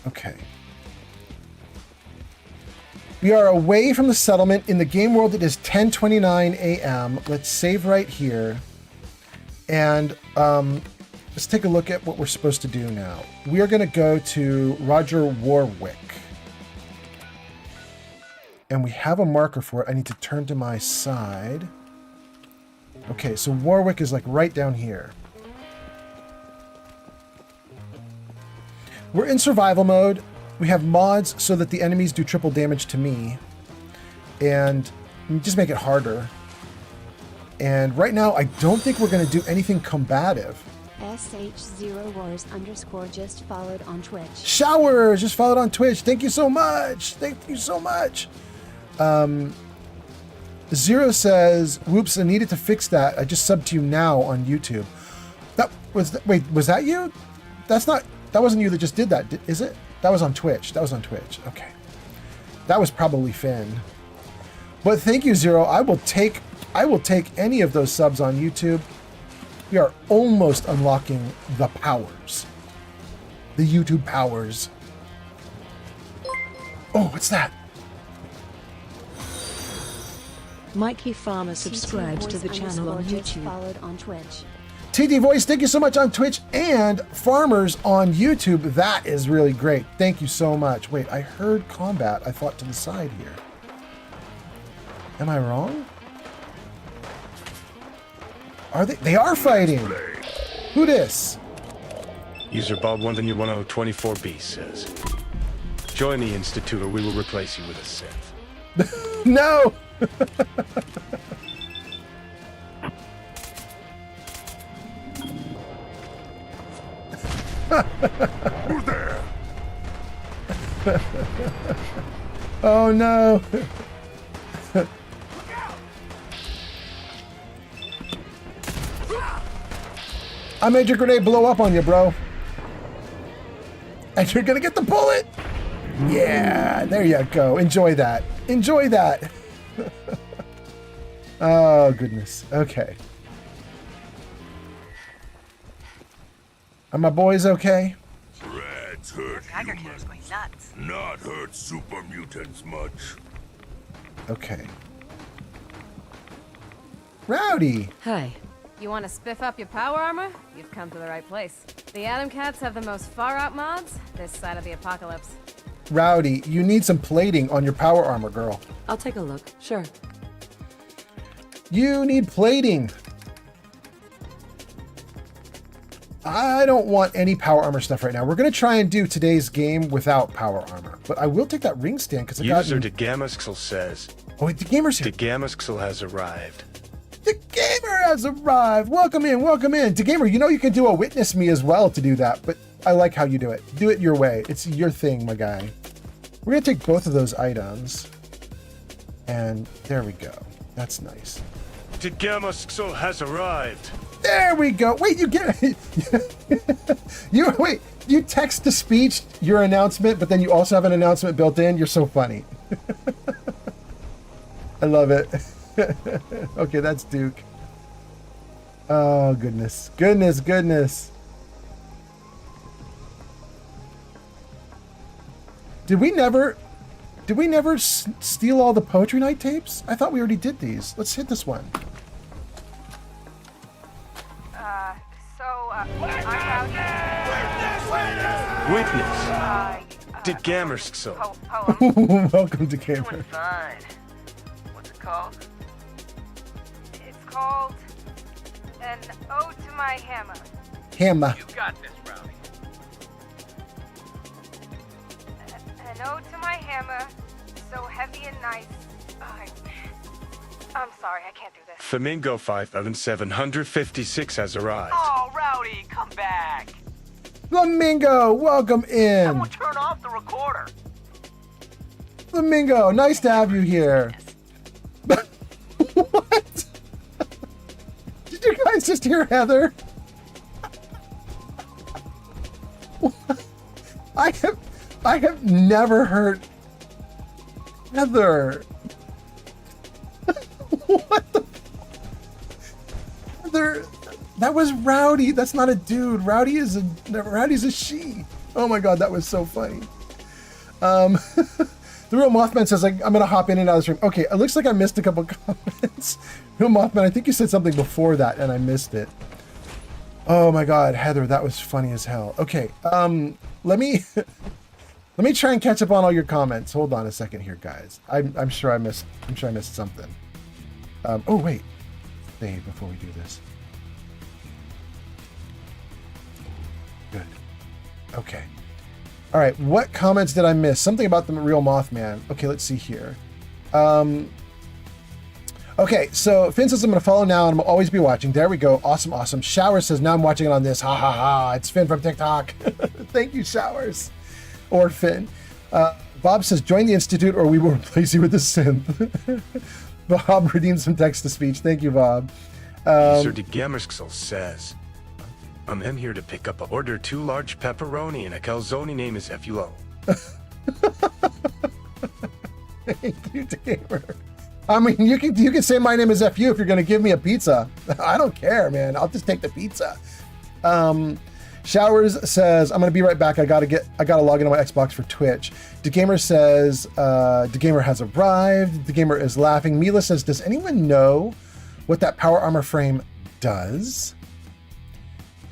Okay. We are away from the settlement. In the game world, it is 10:29 a.m. Let's save right here. And let's take a look at what we're supposed to do now. We are going to go to Roger Warwick. And we have a marker for it. I need to turn to my side. Okay, so Warwick is like right down here. We're in survival mode. We have mods so that the enemies do triple damage to me. And just make it harder. And right now, I don't think we're going to do anything combative. SH0wars_ just followed on Twitch. Showers just followed on Twitch. Thank you so much. Thank you so much. Zero says, whoops, I needed to fix that. I just subbed to you now on YouTube. Wait, was that you? That wasn't you that just did that, is it? That was on Twitch. Okay. That was probably Finn. But thank you, Zero. I will take any of those subs on YouTube. We are almost unlocking the powers. The YouTube powers. Oh, what's that? Mikey Farmer subscribed to the channel on YouTube. Followed on Twitch. TT Voice, thank you so much on Twitch and Farmers on YouTube. That is really great. Thank you so much. Wait, I heard combat. I thought to the side here. Am I wrong? Are they? They are fighting. Who this? User Bob11U1024B says, join the Institute or we will replace you with a Sith. No! Who's there? Oh no! I made your grenade blow up on you, bro. And you're gonna get the bullet! Yeah, there you go. Enjoy that. Enjoy that. Oh, goodness. Okay. Are my boys okay? Rats hurt Geiger counter's going nuts. not hurt super mutants much. Okay. Rowdy! Hi. You want to spiff up your power armor? You've come to the right place. The Atom Cats have the most far-out mods this side of the apocalypse. Rowdy, you need some plating on your power armor, girl. I'll take a look. Sure. You need plating. I don't want any power armor stuff right now. We're going to try and do today's game without power armor. But I will take that ring stand because I got... User DeGamaxel says, Oh, wait, the gamer's here. DeGamaxel has arrived. The gamer has arrived. Welcome in, welcome in. The gamer, you know you can do a witness me as well to do that, but I like how you do it. Do it your way. It's your thing, my guy. We're going to take both of those items. And there we go. That's nice. DeGamaxel has arrived. There we go. Wait, you get you text to speech your announcement, but then you also have an announcement built in. You're so funny. I love it. Okay, that's Duke. Oh, goodness. Goodness, goodness. Did we never steal all the Poetry Night tapes? I thought we already did these. Let's hit this one. Witness. Did Gammersk so? Welcome to Gamer. Doing fine. What's it called? It's called An Ode to My Hammer. Hammer. You got this, Rowdy. An ode to my hammer, so heavy and nice. I'm sorry, I can't do this. Flamingo 5756 has arrived. Oh, Rowdy, come back. Flamingo, welcome in. Someone turn off the recorder. Flamingo, nice to have you here. What? Did you guys just hear Heather? I have never heard Heather. What the? Heather, that was Rowdy. That's not a dude. Rowdy's a she. Oh my god, that was so funny. The Real Mothman says, I'm gonna hop in and out of the stream. Okay, it looks like I missed a couple comments. Real Mothman, I think you said something before that and I missed it. Oh my god, Heather, that was funny as hell. Okay, let me try and catch up on all your comments. Hold on a second here, guys. I'm sure I missed something. Oh wait, save before we do this. Good. Okay. All right, what comments did I miss? Something about the Real Mothman. Okay, let's see here. Okay, so Finn says I'm going to follow now and I'm always be watching. There we go. Awesome, awesome. Showers says now I'm watching it on this. Ha ha ha. It's Finn from TikTok. Thank you, Showers. Or Finn. Bob says join the Institute or we will replace you with the synth. Bob redeemed some text to speech. Thank you, Bob. Sir de Gammerskzel says, I'm here to pick up a order 2 large pepperoni and a calzone name is Fulo. Thank you, Gamer. I mean, you can say my name is FU if you're going to give me a pizza. I don't care, man. I'll just take the pizza. Showers says, I'm going to be right back. I got to log into my Xbox for Twitch. DeGamer says, DeGamer has arrived. DeGamer is laughing. Mila says, does anyone know what that power armor frame does?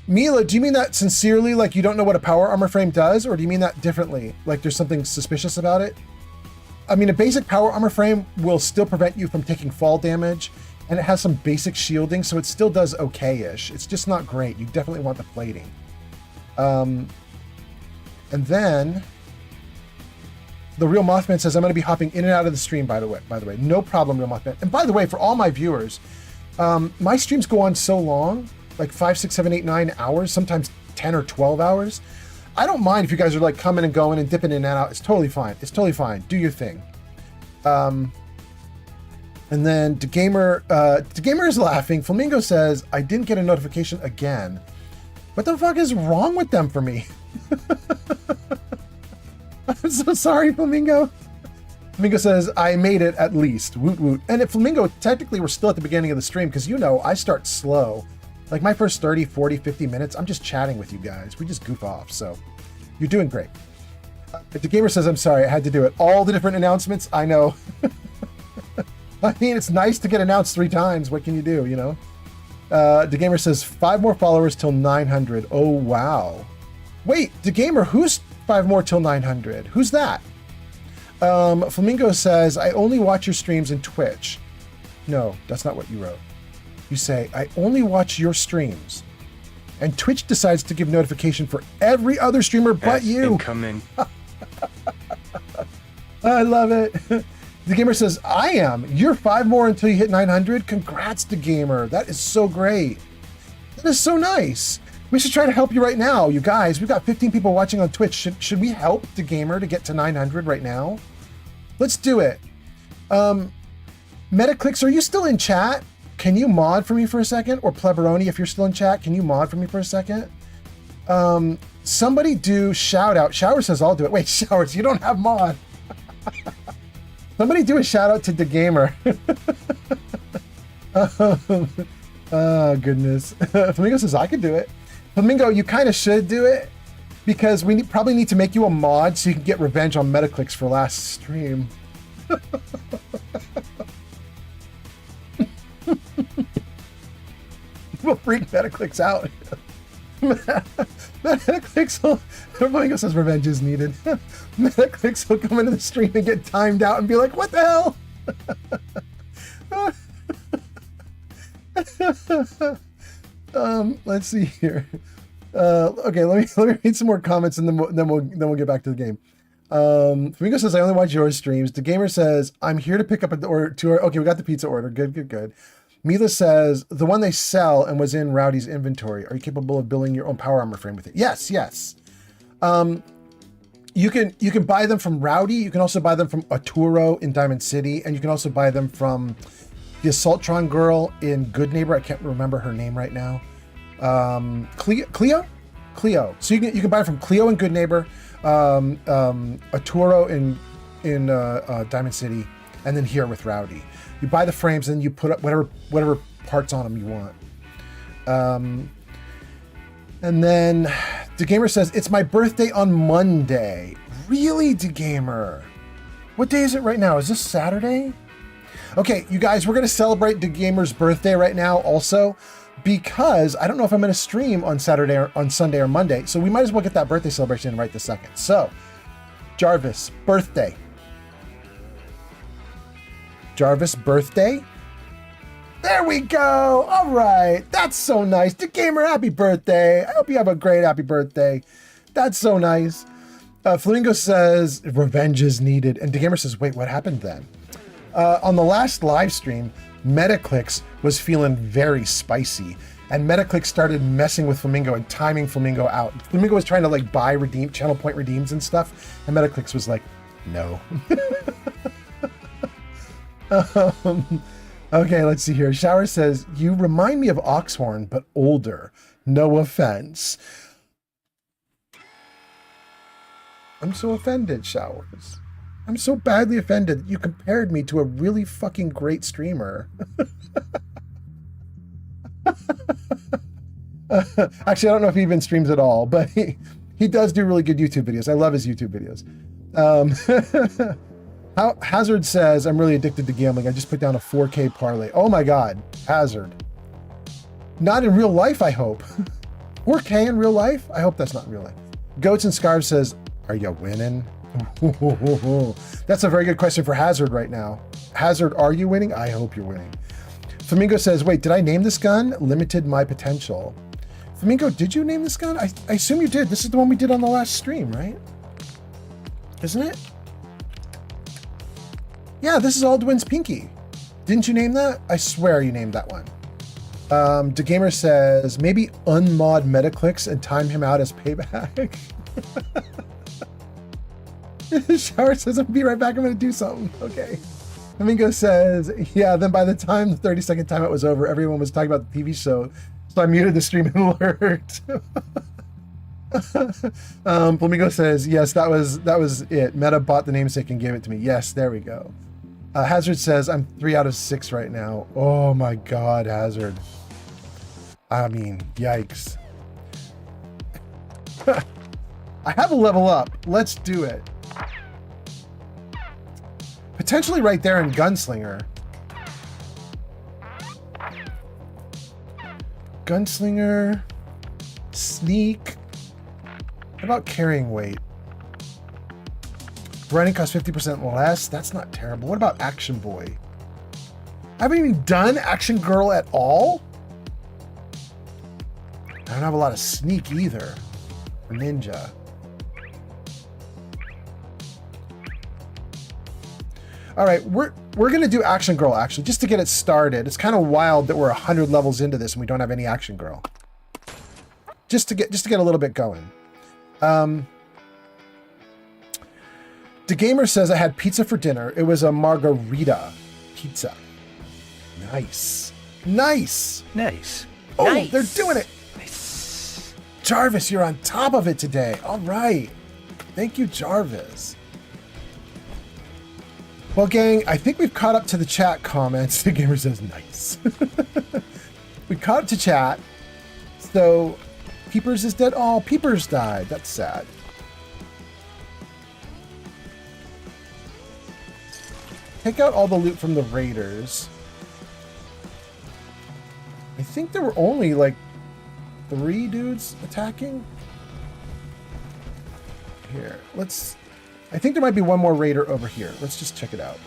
Mila, do you mean that sincerely, like you don't know what a power armor frame does? Or do you mean that differently? Like there's something suspicious about it? I mean, a basic power armor frame will still prevent you from taking fall damage, and it has some basic shielding, so it still does okay-ish. It's just not great. You definitely want the plating. And then the Real Mothman says, I'm going to be hopping in and out of the stream, by the way. No problem, Real Mothman. And by the way, for all my viewers, my streams go on so long, like 5, 6, 7, 8, 9 hours, sometimes 10 or 12 hours. I don't mind if you guys are like coming and going and dipping in and out. It's totally fine. It's totally fine. Do your thing. And then DeGamer is laughing. Flamingo says, I didn't get a notification again. What the fuck is wrong with them for me? I'm so sorry, Flamingo. Flamingo says, I made it at least. Woot woot. And at Flamingo, technically we're still at the beginning of the stream because you know I start slow. Like my first 30, 40, 50 minutes, I'm just chatting with you guys. We just goof off, so you're doing great. The Gamer says, I'm sorry, I had to do it. All the different announcements, I know. I mean, it's nice to get announced 3 times. What can you do, you know? The Gamer says, 5 more followers till 900. Oh, wow. Wait, The Gamer, who's 5 more till 900? Who's that? Flamingo says, I only watch your streams in Twitch. No, that's not what you wrote. You say, I only watch your streams. And Twitch decides to give notification for every other streamer but you. Incoming. I love it. The Gamer says, I am. You're 5 more until you hit 900. Congrats, The Gamer. That is so great. That is so nice. We should try to help you right now, you guys. We've got 15 people watching on Twitch. Should we help The Gamer to get to 900 right now? Let's do it. Metaclicks, are you still in chat? can you mod for me for a second? Or Pleberoni, if you're still in chat, can you mod for me for a second? Somebody do shout out. Shower says I'll do it. Wait, Showers, you don't have mod. Somebody do a shout out to the gamer. Oh, goodness. Flamingo says I could do it. Flamingo, you kind of should do it because we probably need to make you a mod so you can get revenge on Metaclicks for last stream. We'll freak Metaclicks out. Metaclicks will... Flamingo says revenge is needed. Metaclicks will come into the stream and get timed out and be like, what the hell? Let's see here. Okay, let me read some more comments and then we'll get back to the game. Flamingo says I only watch your streams. The gamer says I'm here to pick up an order to our, okay, we got the pizza order. Good. Mila says the one they sell and was in Rowdy's inventory. Are you capable of building your own power armor frame with it? Yes. You can buy them from Rowdy. You can also buy them from Arturo in Diamond City, and you can also buy them from the Assaultron girl in Good Neighbor. I can't remember her name right now. Cleo. So you can buy from Cleo in Good Neighbor, Arturo in Diamond City, and then here with Rowdy. You buy the frames and you put up whatever parts on them you want. And then DeGamer says it's my birthday on Monday. Really, DeGamer? What day is it right now? Is this Saturday? Okay, you guys, we're gonna celebrate DeGamer's birthday right now also, because I don't know if I'm gonna stream on Saturday or on Sunday or Monday, so we might as well get that birthday celebration in right this second. So, Jarvis, birthday. Jarvis, birthday. There we go. All right, that's so nice. DeGamer, happy birthday. I hope you have a great happy birthday. That's so nice. Flamingo says revenge is needed, and DeGamer says, wait, what happened then? On the last live stream, Metaclicks was feeling very spicy, and Metaclicks started messing with Flamingo and timing Flamingo out. Flamingo was trying to like buy channel point redeems and stuff, and Metaclicks was like, no. Okay, let's see here. Shower says, you remind me of Oxhorn, but older. No offense. I'm so offended, Showers. I'm so badly offended that you compared me to a really fucking great streamer. Actually, I don't know if he even streams at all, but he does do really good YouTube videos. I love his YouTube videos. Hazard says, I'm really addicted to gambling. I just put down a 4K parlay. Oh my God, Hazard. Not in real life, I hope. 4K in real life? I hope that's not in real life. Goats and Scarves says, are you winning? That's a very good question for Hazard right now. Hazard, are you winning? I hope you're winning. Flamingo says, wait, did I name this gun? Limited my potential. Flamingo, did you name this gun? I assume you did. This is the one we did on the last stream, right? Isn't it? Yeah, this is Aldwin's Pinky. Didn't you name that? I swear you named that one. DeGamer says, maybe unmod Metaclicks and time him out as payback. Shower says, I'll be right back. I'm going to do something. Okay. Flamingo says, yeah, then by the time the 30-second timeout was over, everyone was talking about the TV show. So I muted the stream and lurked. Flamingo says, yes, that was it. Meta bought the namesake and gave it to me. Yes, there we go. Hazard says, I'm 3 out of 6 right now. Oh my God, Hazard. I mean, yikes. I have a level up. Let's do it. Potentially right there in Gunslinger. Gunslinger. Sneak. What about carrying weight? Running costs 50% less. That's not terrible. What about Action Boy? I haven't even done Action Girl at all. I don't have a lot of sneak either. Or ninja. All right, we're gonna do Action Girl actually, just to get it started. It's kind of wild that we're 100 levels into this and we don't have any Action Girl. Just to get a little bit going. DeGamer says I had pizza for dinner. It was a margarita pizza. Nice. Nice. Nice. Oh, Nice. they're doing it. Nice. Jarvis, you're on top of it today. All right. Thank you, Jarvis. Well, gang, I think we've caught up to the chat comments. The gamer says nice. We caught up to chat. So, Peepers is dead. Oh, Peepers died. That's sad. Take out all the loot from the raiders. I think there were only like 3 dudes attacking. Here, let's... I think there might be one more raider over here. Let's just check it out.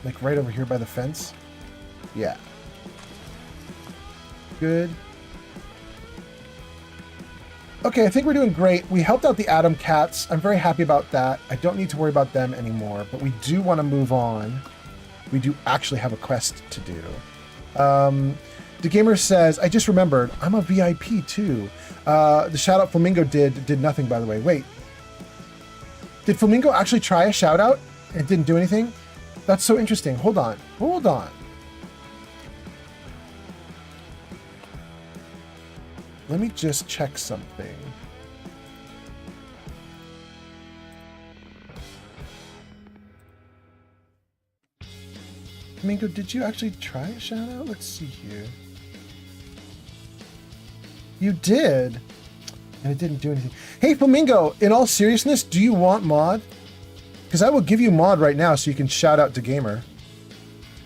Like right over here by the fence? Yeah. Good. Okay, I think we're doing great. We helped out the Atom Cats. I'm very happy about that. I don't need to worry about them anymore, but we do want to move on. We do actually have a quest to do. The gamer says, I just remembered, I'm a VIP too. The shout out Flamingo did nothing, by the way. Wait. Did Flamingo actually try a shout out and didn't do anything? That's so interesting. Hold on. Hold on. Let me just check something. Flamingo, did you actually try a shout out? Let's see here. You did, and it didn't do anything. Hey, Flamingo, in all seriousness, do you want mod? Because I will give you mod right now so you can shout out to Gamer.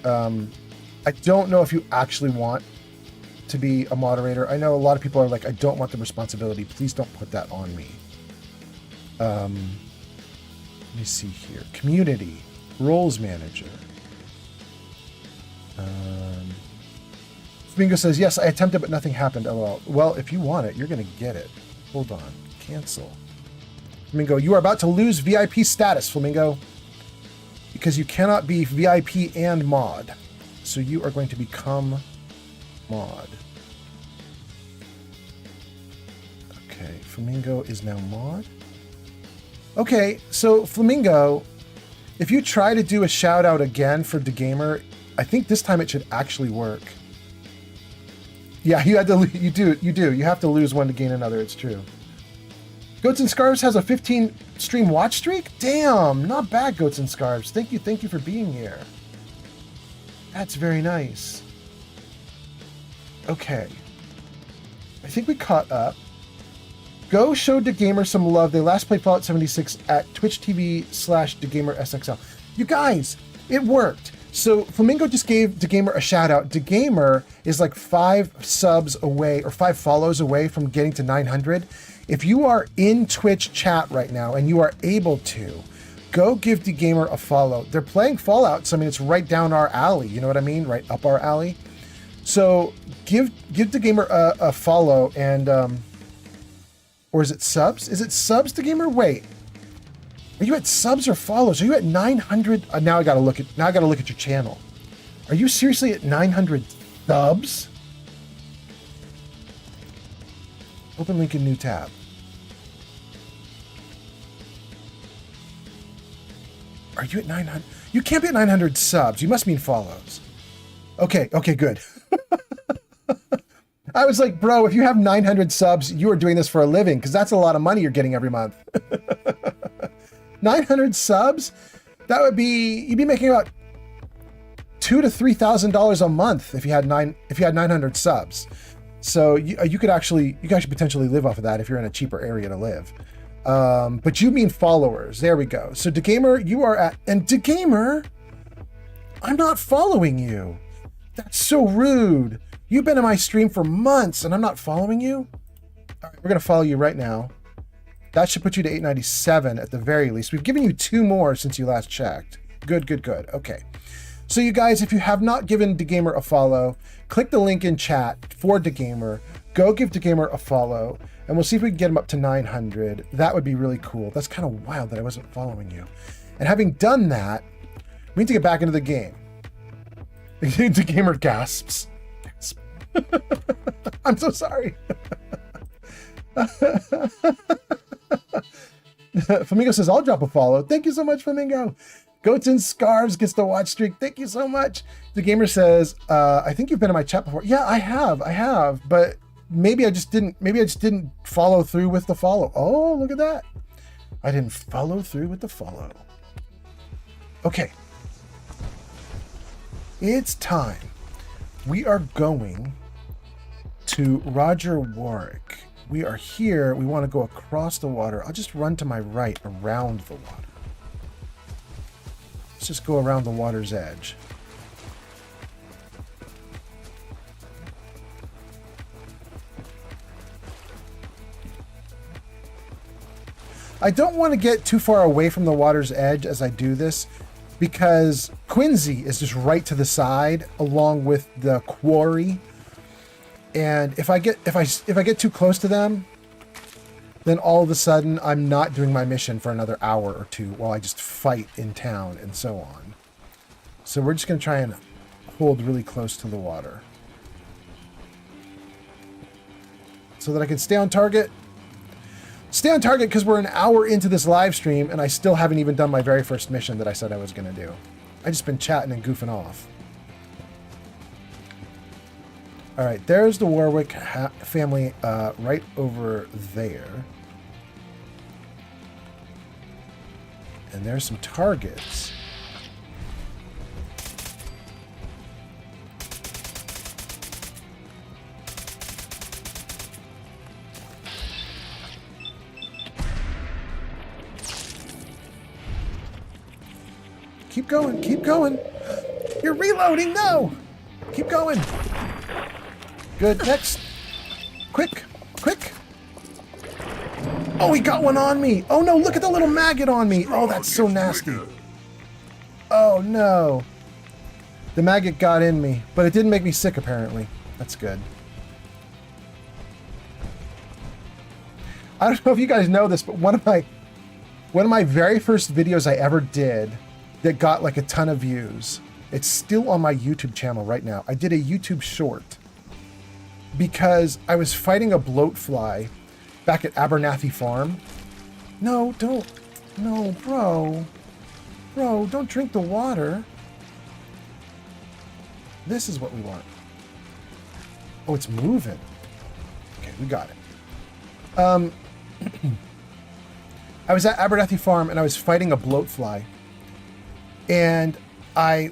I don't know if you actually want to be a moderator. I know a lot of people are like, I don't want the responsibility. Please don't put that on me. Let me see here. Community, roles manager. Flamingo says, yes, I attempted, but nothing happened. LOL. Well, if you want it, you're going to get it. Hold on. Cancel. Flamingo, you are about to lose VIP status, Flamingo. Because you cannot be VIP and mod. So you are going to become mod. Okay, Flamingo is now mod. Okay, so Flamingo, if you try to do a shout out again for the gamer, I think this time it should actually work. Yeah, you had to. You do. You have to lose one to gain another. It's true. Goats and Scarves has a 15 stream watch streak. Damn, not bad, Goats and Scarves. Thank you for being here. That's very nice. Okay, I think we caught up. Go show DeGamer some love. They last played Fallout 76 at Twitch TV/DeGamerSXL. You guys, it worked. So Flamingo just gave DeGamer a shout out. DeGamer is like 5 subs away or 5 follows away from getting to 900. If you are in Twitch chat right now and you are able to, go give DeGamer a follow. They're playing Fallout, so I mean it's right down our alley. You know what I mean? Right up our alley. So give DeGamer a follow and or is it subs? Is it subs, DeGamer? Wait. Are you at subs or follows? Are you at 900? Now I gotta look at your channel. Are you seriously at 900 subs? Open link in new tab. Are you at 900? You can't be at 900 subs. You must mean follows. Okay, good. I was like, bro, if you have 900 subs, you are doing this for a living because that's a lot of money you're getting every month. 900 subs? That would be, you'd be making about $2,000 to $3,000 a month if you had 900 subs. So you could actually, you guys should potentially live off of that if you're in a cheaper area to live. But you mean followers. There we go. So DeGamer, you are at, and DeGamer, I'm not following you. That's so rude. You've been in my stream for months and I'm not following you. All right, we're going to follow you right now. That should put you to 897 at the very least. We've given you 2 more since you last checked. Good. Okay. So you guys, if you have not given DeGamer a follow, click the link in chat for DeGamer. Go give DeGamer a follow, and we'll see if we can get him up to 900. That would be really cool. That's kind of wild that I wasn't following you. And having done that, we need to get back into the game. DeGamer gasps. I'm so sorry. Flamingo says, I'll drop a follow. Thank you so much, Flamingo. Goats and Scarves gets the watch streak. Thank you so much. The Gamer says, I think you've been in my chat before. Yeah, I have, but maybe I just didn't follow through with the follow. Oh, look at that. I didn't follow through with the follow. Okay. It's time. We are going to Roger Warwick. We are here. We want to go across the water. I'll just run to my right around the water. Let's just go around the water's edge. I don't want to get too far away from the water's edge as I do this, because Quincy is just right to the side along with the quarry. And if I get too close to them, then all of a sudden I'm not doing my mission for another hour or two while I just fight in town and so on. So we're just going to try and hold really close to the water so that I can stay on target. Stay on target because we're an hour into this live stream and I still haven't even done my very first mission that I said I was going to do. I just been chatting and goofing off. All right, there's the Warwick family right over there. And there's some targets. Keep going, keep going. You're reloading, no! Keep going. Good, next. Quick, quick. Oh, he got one on me. Oh no, look at the little maggot on me. Oh, that's so nasty. Oh no. The maggot got in me, but it didn't make me sick apparently. That's good. I don't know if you guys know this, but one of my very first videos I ever did that got like a ton of views, it's still on my YouTube channel right now. I did a YouTube short because I was fighting a bloatfly back at Abernathy Farm. No, don't. No, bro. Bro, don't drink the water. This is what we want. Oh, it's moving. Okay, we got it. I was at Abernathy Farm and I was fighting a bloatfly. And I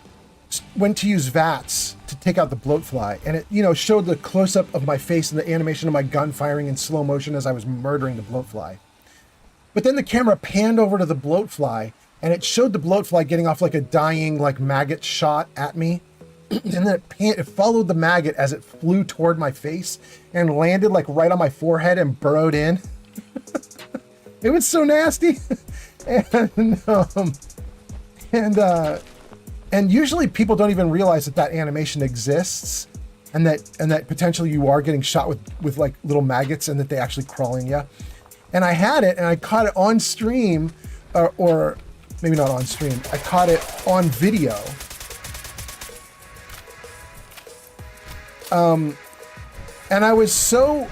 went to use VATS to take out the bloatfly, and it, you know, showed the close-up of my face and the animation of my gun firing in slow motion as I was murdering the bloatfly. But then the camera panned over to the bloatfly, and it showed the bloatfly getting off like a dying, like maggot shot at me, and then it followed the maggot as it flew toward my face and landed like right on my forehead and burrowed in. It was so nasty. And usually people don't even realize that animation exists, and that potentially you are getting shot with like little maggots and that they actually crawling you. And I had it and I caught it on stream, or maybe not on stream. I caught it on video. And I was so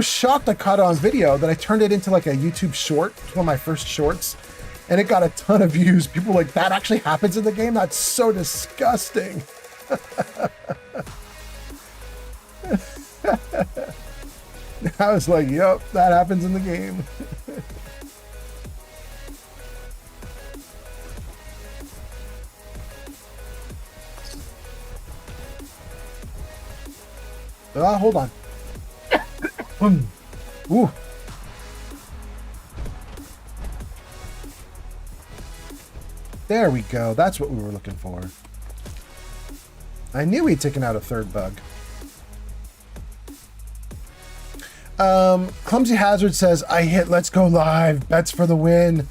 shocked I caught it on video that I turned it into like a YouTube short. It's one of my first shorts. And it got a ton of views. People were like, that actually happens in the game? That's so disgusting. I was like, yep, that happens in the game. Hold on. Ooh. There we go. That's what we were looking for. I knew he'd taken out a third bug. Clumsy Hazard says, I hit let's go live. Bets for the win.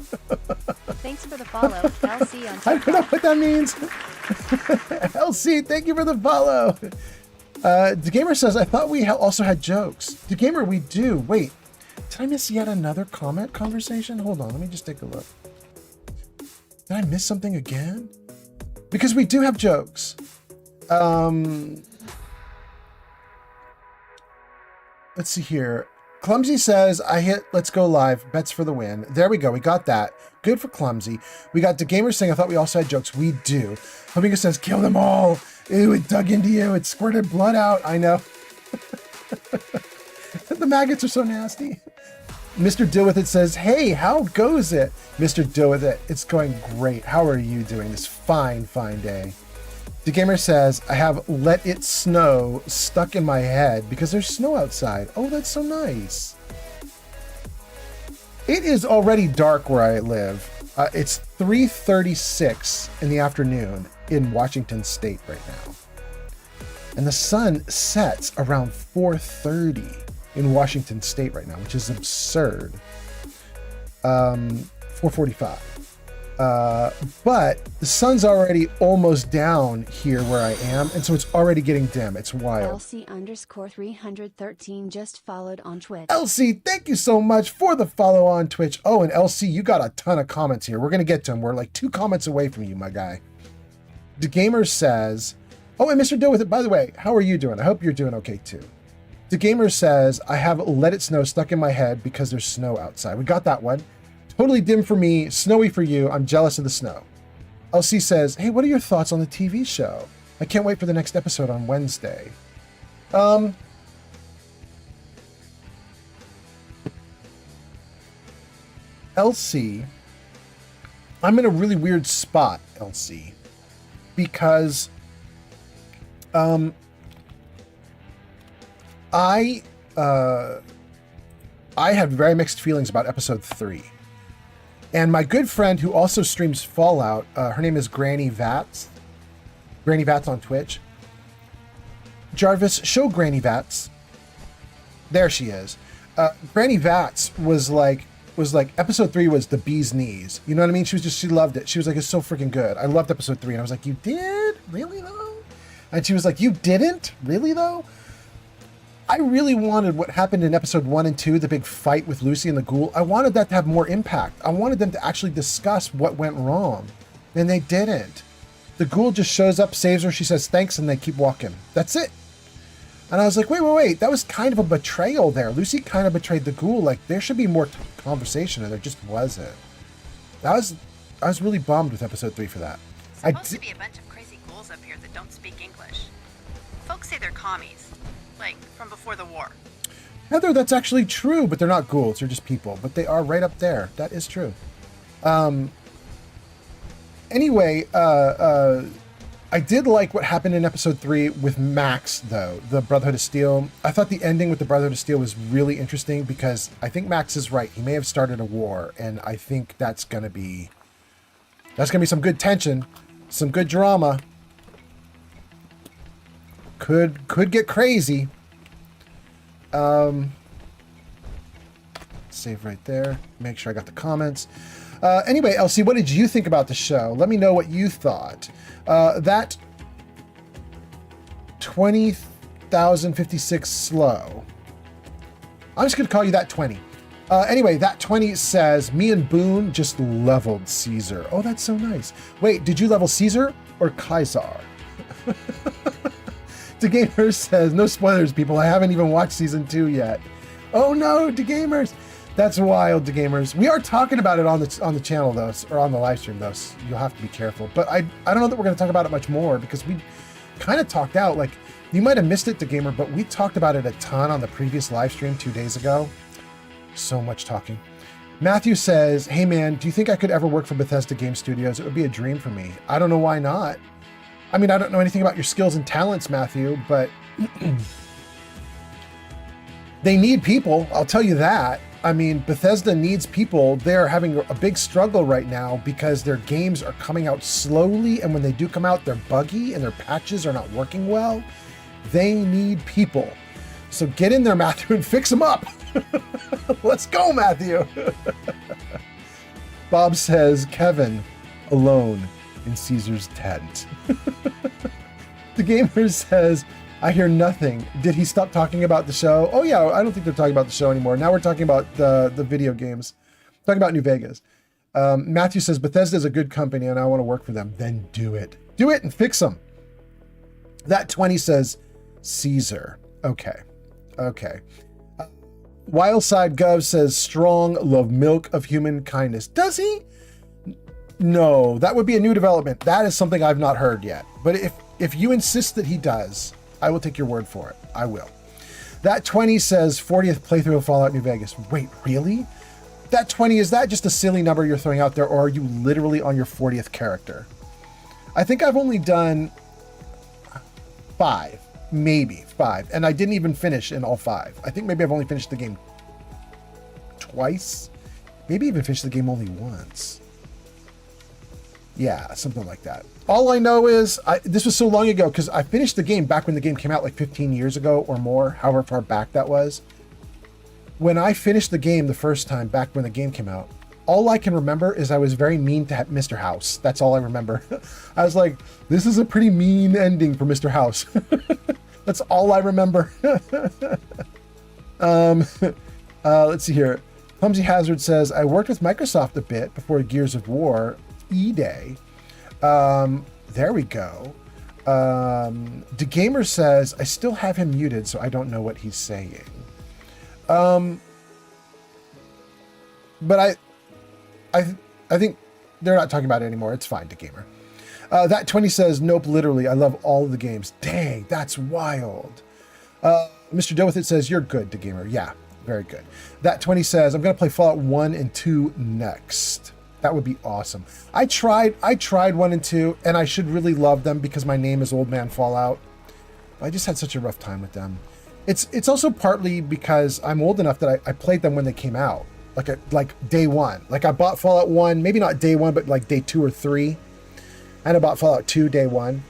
Thanks for the follow, LC on TikTok. I don't know what that means. LC, thank you for the follow. The Gamer says, I thought we also had jokes. The Gamer, we do. Wait, did I miss yet another comment conversation? Hold on, let me just take a look. Did I miss something again? Because we do have jokes. Let's see here. Clumsy says, I hit let's go live, bets for the win. There we go, we got that. Good for Clumsy. We got DeGamer saying, I thought we also had jokes. We do. Amiga says, kill them all. Ew, it dug into you. It squirted blood out. I know. The maggots are so nasty. Mr. Deal With It says, hey, how goes it? Mr. Deal With It, it's going great. How are you doing this fine, fine day? DeGamer says, I have let it snow stuck in my head because there's snow outside. Oh, that's so nice. It is already dark where I live. It's 3:36 in the afternoon in Washington State right now. And the sun sets around 4:30 in Washington State right now, which is absurd. 4:45. But the sun's already almost down here where I am, and so it's already getting dim. It's wild. LC_313 just followed on Twitch. Elsie, thank you so much for the follow on Twitch. Oh, and Elsie, you got a ton of comments here. We're going to get to them. We're like 2 comments away from you, my guy. DeGamer says, oh, and Mr. Deal With It, by the way, how are you doing? I hope you're doing okay too. DeGamer says, I have let it snow stuck in my head because there's snow outside. We got that one. Totally dim for me, snowy for you. I'm jealous of the snow. LC says, hey, what are your thoughts on the TV show? I can't wait for the next episode on Wednesday. LC, I'm in a really weird spot, LC, because I had very mixed feelings about episode 3. And my good friend who also streams Fallout, her name is Granny Vats. Granny Vats on Twitch. Jarvis, show Granny Vats. There she is. Granny Vats was like episode 3 was the bee's knees. You know what I mean? She loved it. She was like, it's so freaking good. I loved episode 3. And I was like, you did? Really though? And she was like, you didn't? Really though? I really wanted what happened in episode 1 and 2, the big fight with Lucy and the ghoul. I wanted that to have more impact. I wanted them to actually discuss what went wrong. And they didn't. The ghoul just shows up, saves her, she says thanks, and they keep walking. That's it. And I was like, wait. That was kind of a betrayal there. Lucy kind of betrayed the ghoul. Like, there should be more conversation, and there just wasn't. I was really bummed with episode 3 for that. Supposed to be a bunch of crazy ghouls up here that don't speak English. Folks say they're commies. Like, from before the war. Heather, that's actually true, but they're not ghouls. They're just people. But they are right up there. That is true. Anyway, I did like what happened in episode 3 with Max, though, the Brotherhood of Steel. I thought the ending with the Brotherhood of Steel was really interesting because I think Max is right. He may have started a war, and I think that's gonna be some good tension, some good drama. Could get crazy. Save right there. Make sure I got the comments. Anyway, Elsie, what did you think about the show? Let me know what you thought. That 20,056 slow. I'm just going to call you that 20. Anyway, that 20 says, me and Boone just leveled Caesar. Oh, that's so nice. Wait, did you level Caesar or Kaiser? DeGamer says, no spoilers, people. I haven't even watched season 2 yet. Oh no, DeGamers. That's wild, DeGamers. We are talking about it on the channel, though, or on the live stream, though, so you'll have to be careful. But I don't know that we're going to talk about it much more because we kind of talked out. Like, you might have missed it, DeGamer, but we talked about it a ton on the previous live stream 2 days ago. So much talking. Matthew says, hey man, do you think I could ever work for Bethesda Game Studios? It would be a dream for me. I don't know why not. I mean, I don't know anything about your skills and talents, Matthew, but they need people. I'll tell you that. I mean, Bethesda needs people. They're having a big struggle right now because their games are coming out slowly, and when they do come out, they're buggy and their patches are not working well. They need people. So get in there, Matthew, and fix them up. Let's go, Matthew. Bob says, Kevin, alone in Caesar's tent. The Gamer says, I hear nothing. Did he stop talking about the show? Oh yeah, I don't think they're talking about the show anymore. Now we're talking about the video games. Talking about New Vegas. Matthew says, Bethesda is a good company and I want to work for them. Then do it. Do it and fix them. That 20 says Caesar. Okay. Wildside Gov says, strong love milk of human kindness. Does he? No, that would be a new development. That is something I've not heard yet. But if you insist that he does, I will take your word for it. I will. That 20 says 40th playthrough of Fallout New Vegas. Wait, really? That 20, is that just a silly number you're throwing out there, or are you literally on your 40th character? I think I've only done 5, maybe 5, and I didn't even finish in all 5. I think maybe I've only finished the game twice, maybe even finished the game only once. Yeah, something like that. All I know is, this was so long ago, because I finished the game back when the game came out like 15 years ago or more, however far back that was. When I finished the game the first time, back when the game came out, all I can remember is I was very mean to Mr. House. That's all I remember. I was like, this is a pretty mean ending for Mr. House. That's all I remember. Let's see here. Clumsy Hazard says, I worked with Microsoft a bit before Gears of War E-Day. There we go. The Gamer says, I still have him muted, so I don't know what he's saying. But I think they're not talking about it anymore. It's fine, DeGamer. That 20 says, nope, literally, I love all of the games. Dang, that's wild. Mr. Deal With It says, you're good, DeGamer. Yeah, very good. That 20 says, I'm going to play Fallout 1 and 2 next. That would be awesome. I tried 1 and 2, and I should really love them because my name is Old Man Fallout. I just had such a rough time with them. It's also partly because I'm old enough that I played them when they came out. Like day one. Like I bought Fallout 1, maybe not day 1, but like day 2 or 3. And I bought Fallout 2 day 1.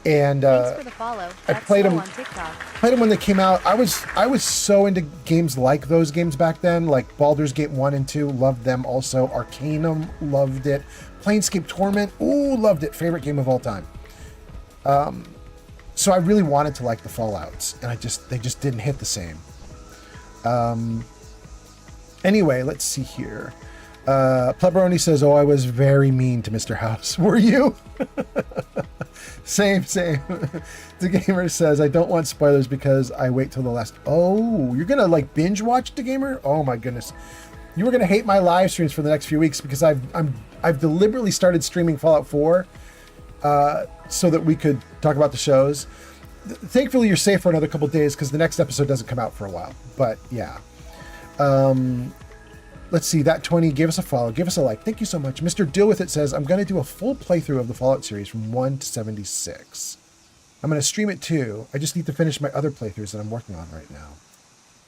And Thanks for the follow. I played them. on TikTok. Played them when they came out. I was so into games like those games back then, like Baldur's Gate 1 and 2. Loved them also. Arcanum, loved it. Planescape Torment, ooh, loved it. Favorite game of all time. So I really wanted to like the Fallouts, and they just didn't hit the same. Anyway, let's see here. Pleberoni says, oh, I was very mean to Mr. House. Were you? Same. The Gamer says, I don't want spoilers because I wait till the last. Oh, you're gonna like binge watch The Gamer? Oh my goodness. You were gonna hate my live streams for the next few weeks because I've deliberately started streaming Fallout 4 so that we could talk about the shows. Thankfully, you're safe for another couple days because the next episode doesn't come out for a while. But yeah. Let's see, that 20 gave us a follow, give us a like. Thank you so much. Mr. Deal With It says, I'm going to do a full playthrough of the Fallout series from 1 to 76. I'm going to stream it too. I just need to finish my other playthroughs that I'm working on right now.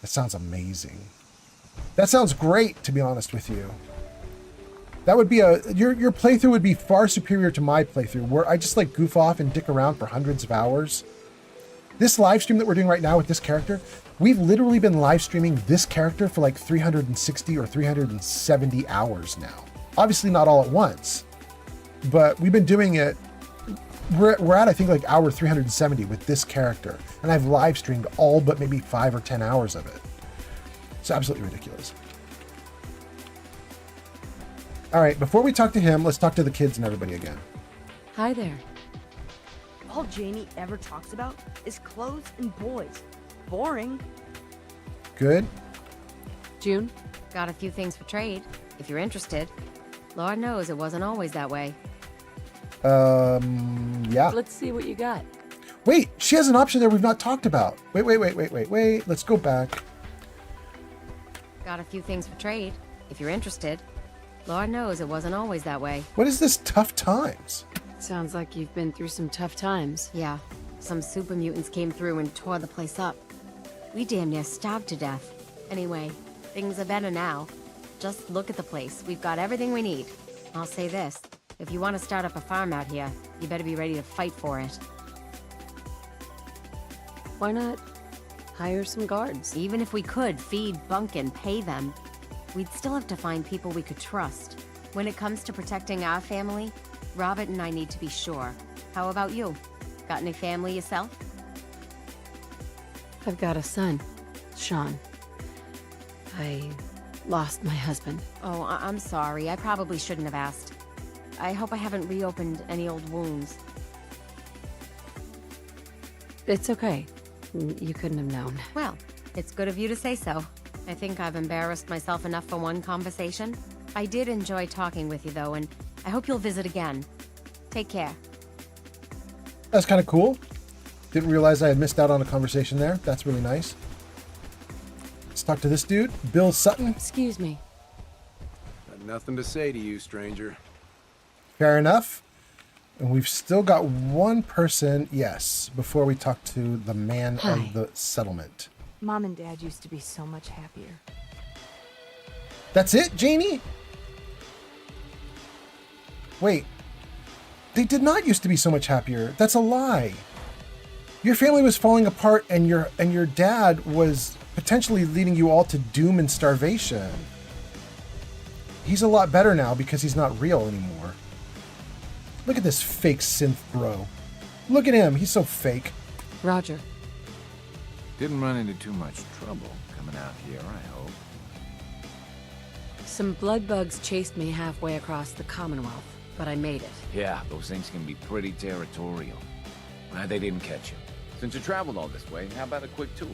That sounds amazing. That sounds great, to be honest with you. That would be your playthrough would be far superior to my playthrough, where I just like goof off and dick around for hundreds of hours. This live stream that we're doing right now with this character, we've literally been live streaming this character for like 360 or 370 hours now. Obviously not all at once, but we've been doing it. We're at, I think, like hour 370 with this character. And I've live streamed all but maybe 5 or 10 hours of it. It's absolutely ridiculous. All right, before we talk to him, let's talk to the kids and everybody again. Hi there. All Janie ever talks about is clothes and boys. Boring. Good. June? Got a few things for trade, if you're interested. Lord knows it wasn't always that way. Yeah. Let's see what you got. Wait, she has an option there we've not talked about. Wait. Let's go back. Got a few things for trade, if you're interested. Lord knows it wasn't always that way. What is this tough times? Sounds like you've been through some tough times. Yeah, some super mutants came through and tore the place up. We damn near starved to death. Anyway, things are better now. Just look at the place. We've got everything we need. I'll say this. If you want to start up a farm out here, you better be ready to fight for it. Why not hire some guards? Even if we could feed, bunk, and pay them, we'd still have to find people we could trust. When it comes to protecting our family, Robert and I need to be sure. How about you? Got any family yourself? I've got a son, Sean. I lost my husband. Oh, I'm sorry. I probably shouldn't have asked. I hope I haven't reopened any old wounds. It's okay. You couldn't have known. Well, it's good of you to say so. I think I've embarrassed myself enough for one conversation. I did enjoy talking with you, though, and I hope you'll visit again. Take care. That's kind of cool. Didn't realize I had missed out on a conversation there. That's really nice. Let's talk to this dude, Bill Sutton. Excuse me. Got nothing to say to you, stranger. Fair enough. And we've still got one person, yes, before we talk to the man of the settlement. Mom and Dad used to be so much happier. That's it, Janie? Wait. They did not used to be so much happier. That's a lie. Your family was falling apart and your dad was potentially leading you all to doom and starvation. He's a lot better now because he's not real anymore. Look at this fake synth bro. Look at him. He's so fake. Roger. Didn't run into too much trouble coming out here, I hope. Some blood bugs chased me halfway across the Commonwealth, but I made it. Yeah, those things can be pretty territorial. Glad they didn't catch you. Since you traveled all this way, how about a quick tour?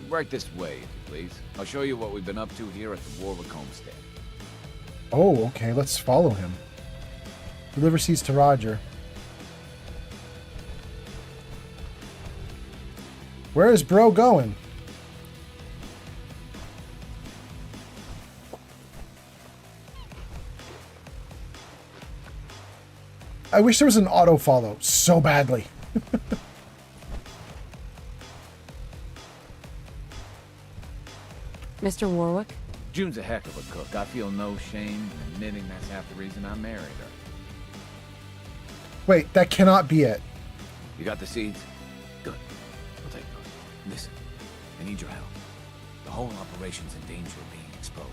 Right this way, if you please. I'll show you what we've been up to here at the Warwick Homestead. Oh, okay. Let's follow him. Deliver seeds to Roger. Where is bro going? I wish there was an auto follow so badly. Mr. Warwick? June's a heck of a cook. I feel no shame in admitting that's half the reason I married her. Wait, that cannot be it. You got the seeds? Good. We'll take those. Listen, I need your help. The whole operation's in danger of being exposed.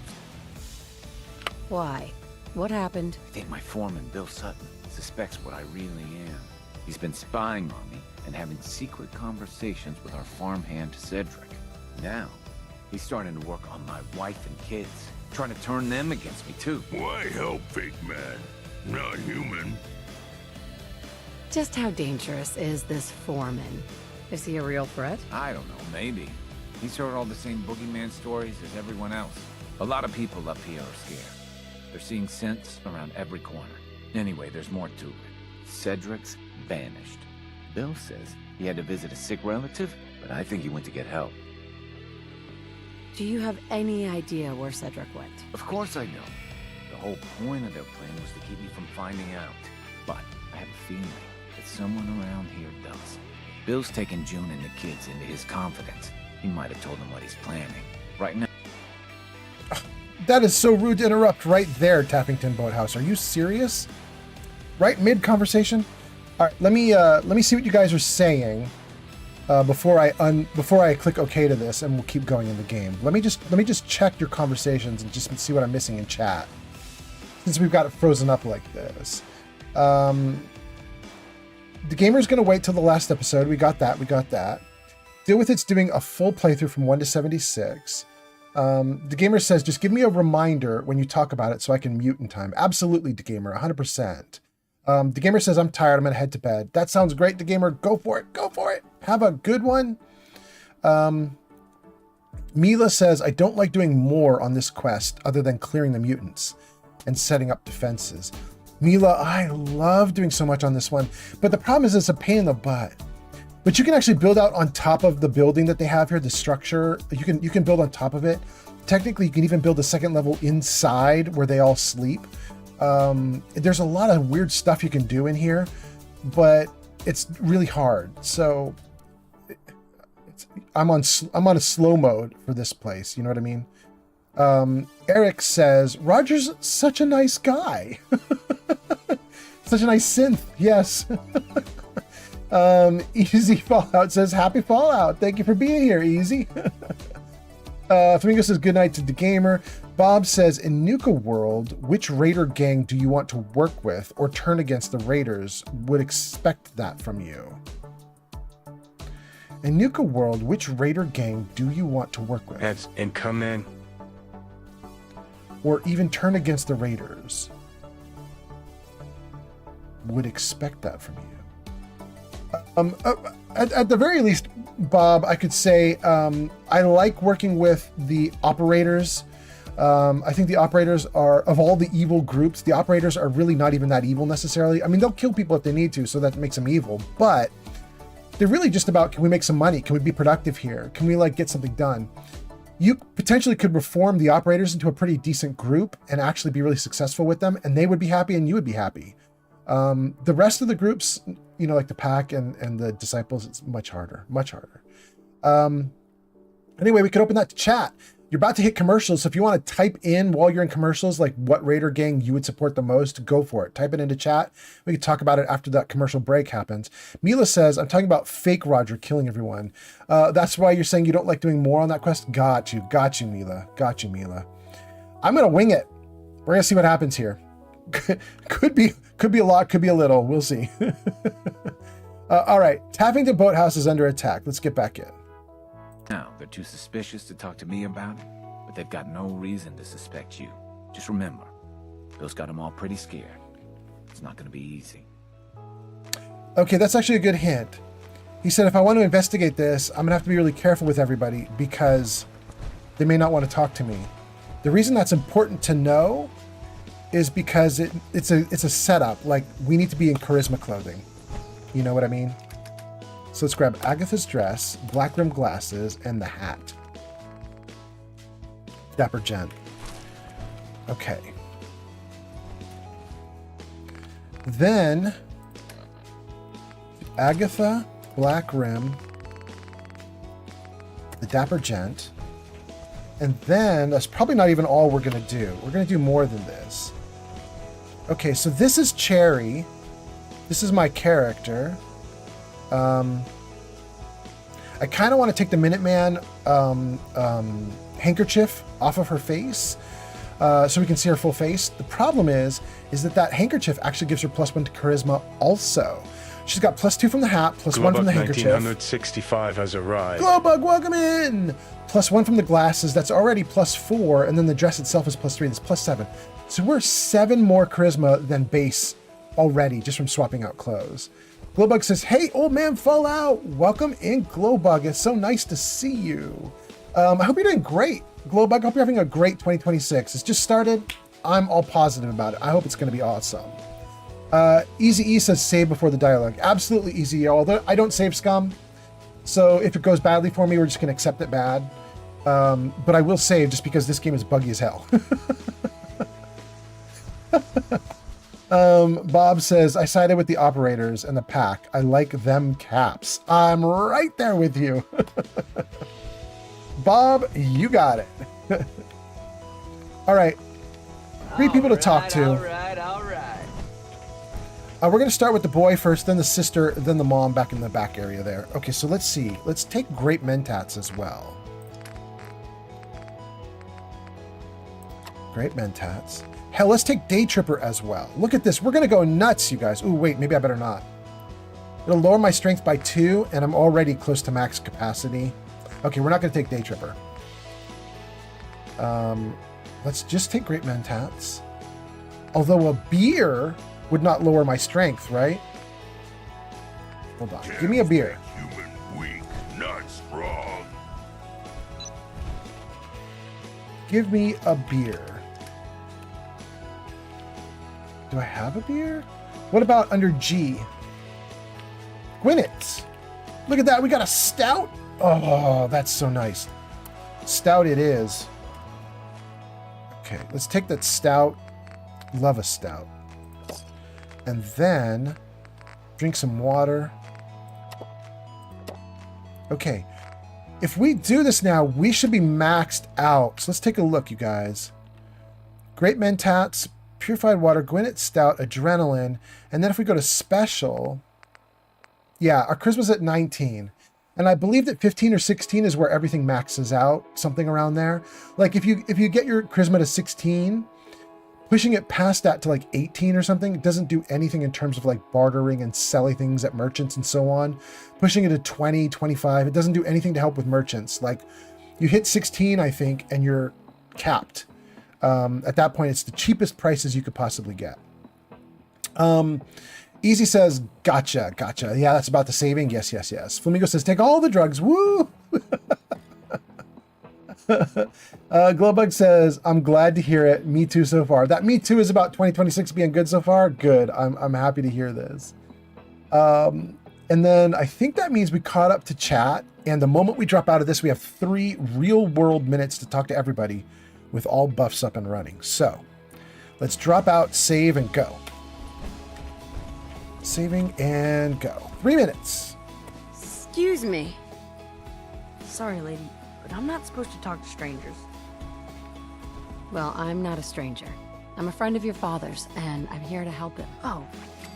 Why? What happened? I think my foreman, Bill Sutton, suspects what I really am. He's been spying on me and having secret conversations with our farmhand Cedric. Now, he's starting to work on my wife and kids, trying to turn them against me too. Why help, fake man? Not human. Just how dangerous is this foreman? Is he a real threat? I don't know, maybe. He's heard all the same boogeyman stories as everyone else. A lot of people up here are scared. They're seeing scents around every corner. Anyway, there's more to it. Cedric's vanished. Bill says he had to visit a sick relative, but I think he went to get help. Do you have any idea where Cedric went? Of course I don't. The whole point of their plan was to keep me from finding out. But I have a feeling that someone around here does. Bill's taken June and the kids into his confidence. He might have told them what he's planning. Right now... That is so rude to interrupt right there, Tappington Boathouse. Are you serious? Right mid-conversation? All right, let me see what you guys are saying before I click OK to this, and we'll keep going in the game. Let me just check your conversations and just see what I'm missing in chat, since we've got it frozen up like this. The gamer's gonna wait till the last episode. We got that. Deal with It's doing a full playthrough from 1 to 76. The gamer says, just give me a reminder when you talk about it so I can mute in time. Absolutely, the gamer, 100%. The gamer says, I'm tired, I'm gonna head to bed. That sounds great, the gamer. Go for it. Have a good one. Mila says, I don't like doing more on this quest other than clearing the mutants and setting up defenses. Mila, I love doing so much on this one, but the problem is it's a pain in the butt. But you can actually build out on top of the building that they have here, the structure. You can build on top of it. Technically, you can even build a second level inside where they all sleep. There's a lot of weird stuff you can do in here, but it's really hard. So I'm on a slow mode for this place. You know what I mean? Eric says, Roger's such a nice guy. Such a nice synth. Yes. Easy Fallout says, happy Fallout. Thank you for being here, Easy. Flamingo says, good night to the gamer. Bob says, in Nuka World, which raider gang do you want to work with or turn against the raiders? Would expect that from you. In Nuka World, which raider gang do you want to work with? That's incoming. Or even turn against the raiders? Would expect that from you. At the very least, Bob, I could say I like working with the operators. I think the operators are, of all the evil groups, the operators are really not even that evil necessarily. I mean, they'll kill people if they need to, so that makes them evil. But they're really just about, can we make some money? Can we be productive here? Can we like get something done? You potentially could reform the operators into a pretty decent group and actually be really successful with them, and they would be happy and you would be happy. The rest of the groups, you know, like the pack and the disciples, it's much harder, much harder. Anyway, we could open that to chat. You're about to hit commercials, so if you want to type in while you're in commercials, like what Raider gang you would support the most, go for it. Type it into chat. We can talk about it after that commercial break happens. Mila says, I'm talking about fake Roger killing everyone. That's why you're saying you don't like doing more on that quest? Got you, Mila. Got you, Mila. I'm going to wing it. We're going to see what happens here. Could be a lot, could be a little. We'll see. All right, Taffington Boathouse is under attack. Let's get back in. Now, they're too suspicious to talk to me about it, but they've got no reason to suspect you. Just remember, Bill's got them all pretty scared. It's not going to be easy. Okay, that's actually a good hint. He said, if I want to investigate this, I'm going to have to be really careful with everybody because they may not want to talk to me. The reason that's important to know is because it's a setup. Like, we need to be in charisma clothing. You know what I mean? So let's grab Agatha's dress, black rimmed glasses, and the hat. Dapper gent. Okay. Then Agatha, black rim, the dapper gent, and then that's probably not even all we're gonna do. We're gonna do more than this. Okay, so this is Cherry. This is my character. I kind of want to take the Minuteman handkerchief off of her face so we can see her full face. The problem is that handkerchief actually gives her +1 to charisma also. She's got +2 from the hat, +1 from the handkerchief. 1965 has arrived. Glowbug, welcome in! +1 from the glasses, that's already +4, and then the dress itself is +3, that's +7. So we're 7 more charisma than base already just from swapping out clothes. Glowbug says, hey, old man Fallout, welcome in, Glowbug. It's so nice to see you. I hope you're doing great, Glowbug. I hope you're having a great 2026. It's just started. I'm all positive about it. I hope it's going to be awesome. Easy E says, save before the dialogue. Absolutely, Easy E. Although I don't save scum, so if it goes badly for me, we're just going to accept it bad. But I will save just because this game is buggy as hell. Bob says, I sided with the operators and the pack. I like them caps. I'm right there with you. Bob, you got it. All right. 3 people to talk to. All right. We're going to start with the boy first, then the sister, then the mom back in the back area there. Okay, so let's see. Let's take Great Mentats as well. Great Mentats. Hell, let's take Day Tripper as well. Look at this. We're going to go nuts, you guys. Ooh, wait, maybe I better not. It'll lower my strength by 2, and I'm already close to max capacity. Okay, we're not going to take Day Tripper. Let's just take Great Mentats. Although a beer would not lower my strength, right? Hold on. Give me a beer. Human weak, not strong. Give me a beer. Do I have a beer? What about under G? Gwyneth. Look at that. We got a stout. Oh, that's so nice. Stout it is. Okay, let's take that stout. Love a stout. And then drink some water. Okay. If we do this now, we should be maxed out. So let's take a look, you guys. Great Mentats, Purified Water, Gwyneth Stout, Adrenaline. And then if we go to Special, yeah, our charisma's at 19. And I believe that 15 or 16 is where everything maxes out, something around there. Like if you get your charisma to 16, pushing it past that to like 18 or something, it doesn't do anything in terms of like bartering and selling things at merchants and so on. Pushing it to 20, 25, it doesn't do anything to help with merchants. Like you hit 16, I think, and you're capped. At that point, it's the cheapest prices you could possibly get. Easy says, gotcha, gotcha. Yeah, that's about the saving. Yes, yes, yes. Flamingo says, take all the drugs. Woo! Glowbug says, I'm glad to hear it. Me too so far. That me too is about 2026 being good so far. Good. I'm happy to hear this. And then I think that means we caught up to chat. And the moment we drop out of this, we have 3 real world minutes to talk to everybody with all buffs up and running. So let's drop out, save, and go. Saving and go. 3 minutes. Excuse me. Sorry, lady, but I'm not supposed to talk to strangers. Well, I'm not a stranger. I'm a friend of your father's, and I'm here to help him. Oh,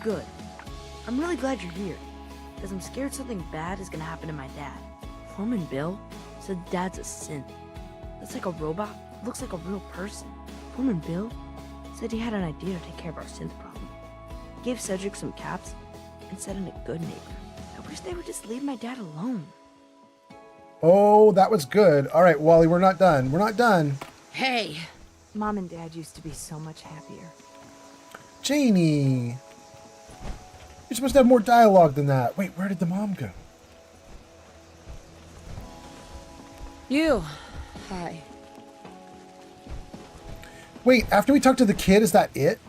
good. I'm really glad you're here, because I'm scared something bad is gonna happen to my dad. Foreman Bill said Dad's a synth. That's like a robot, looks like a real person. Foreman Bill said he had an idea to take care of our synth problem. He gave Cedric some caps and said I'm a good neighbor. I wish they would just leave my dad alone. Oh, that was good. All right, Wally, we're not done. We're not done. Hey! Mom and Dad used to be so much happier. Janie. You're supposed to have more dialogue than that. Wait, where did the mom go? You. Hi. Wait, after we talk to the kid, is that it?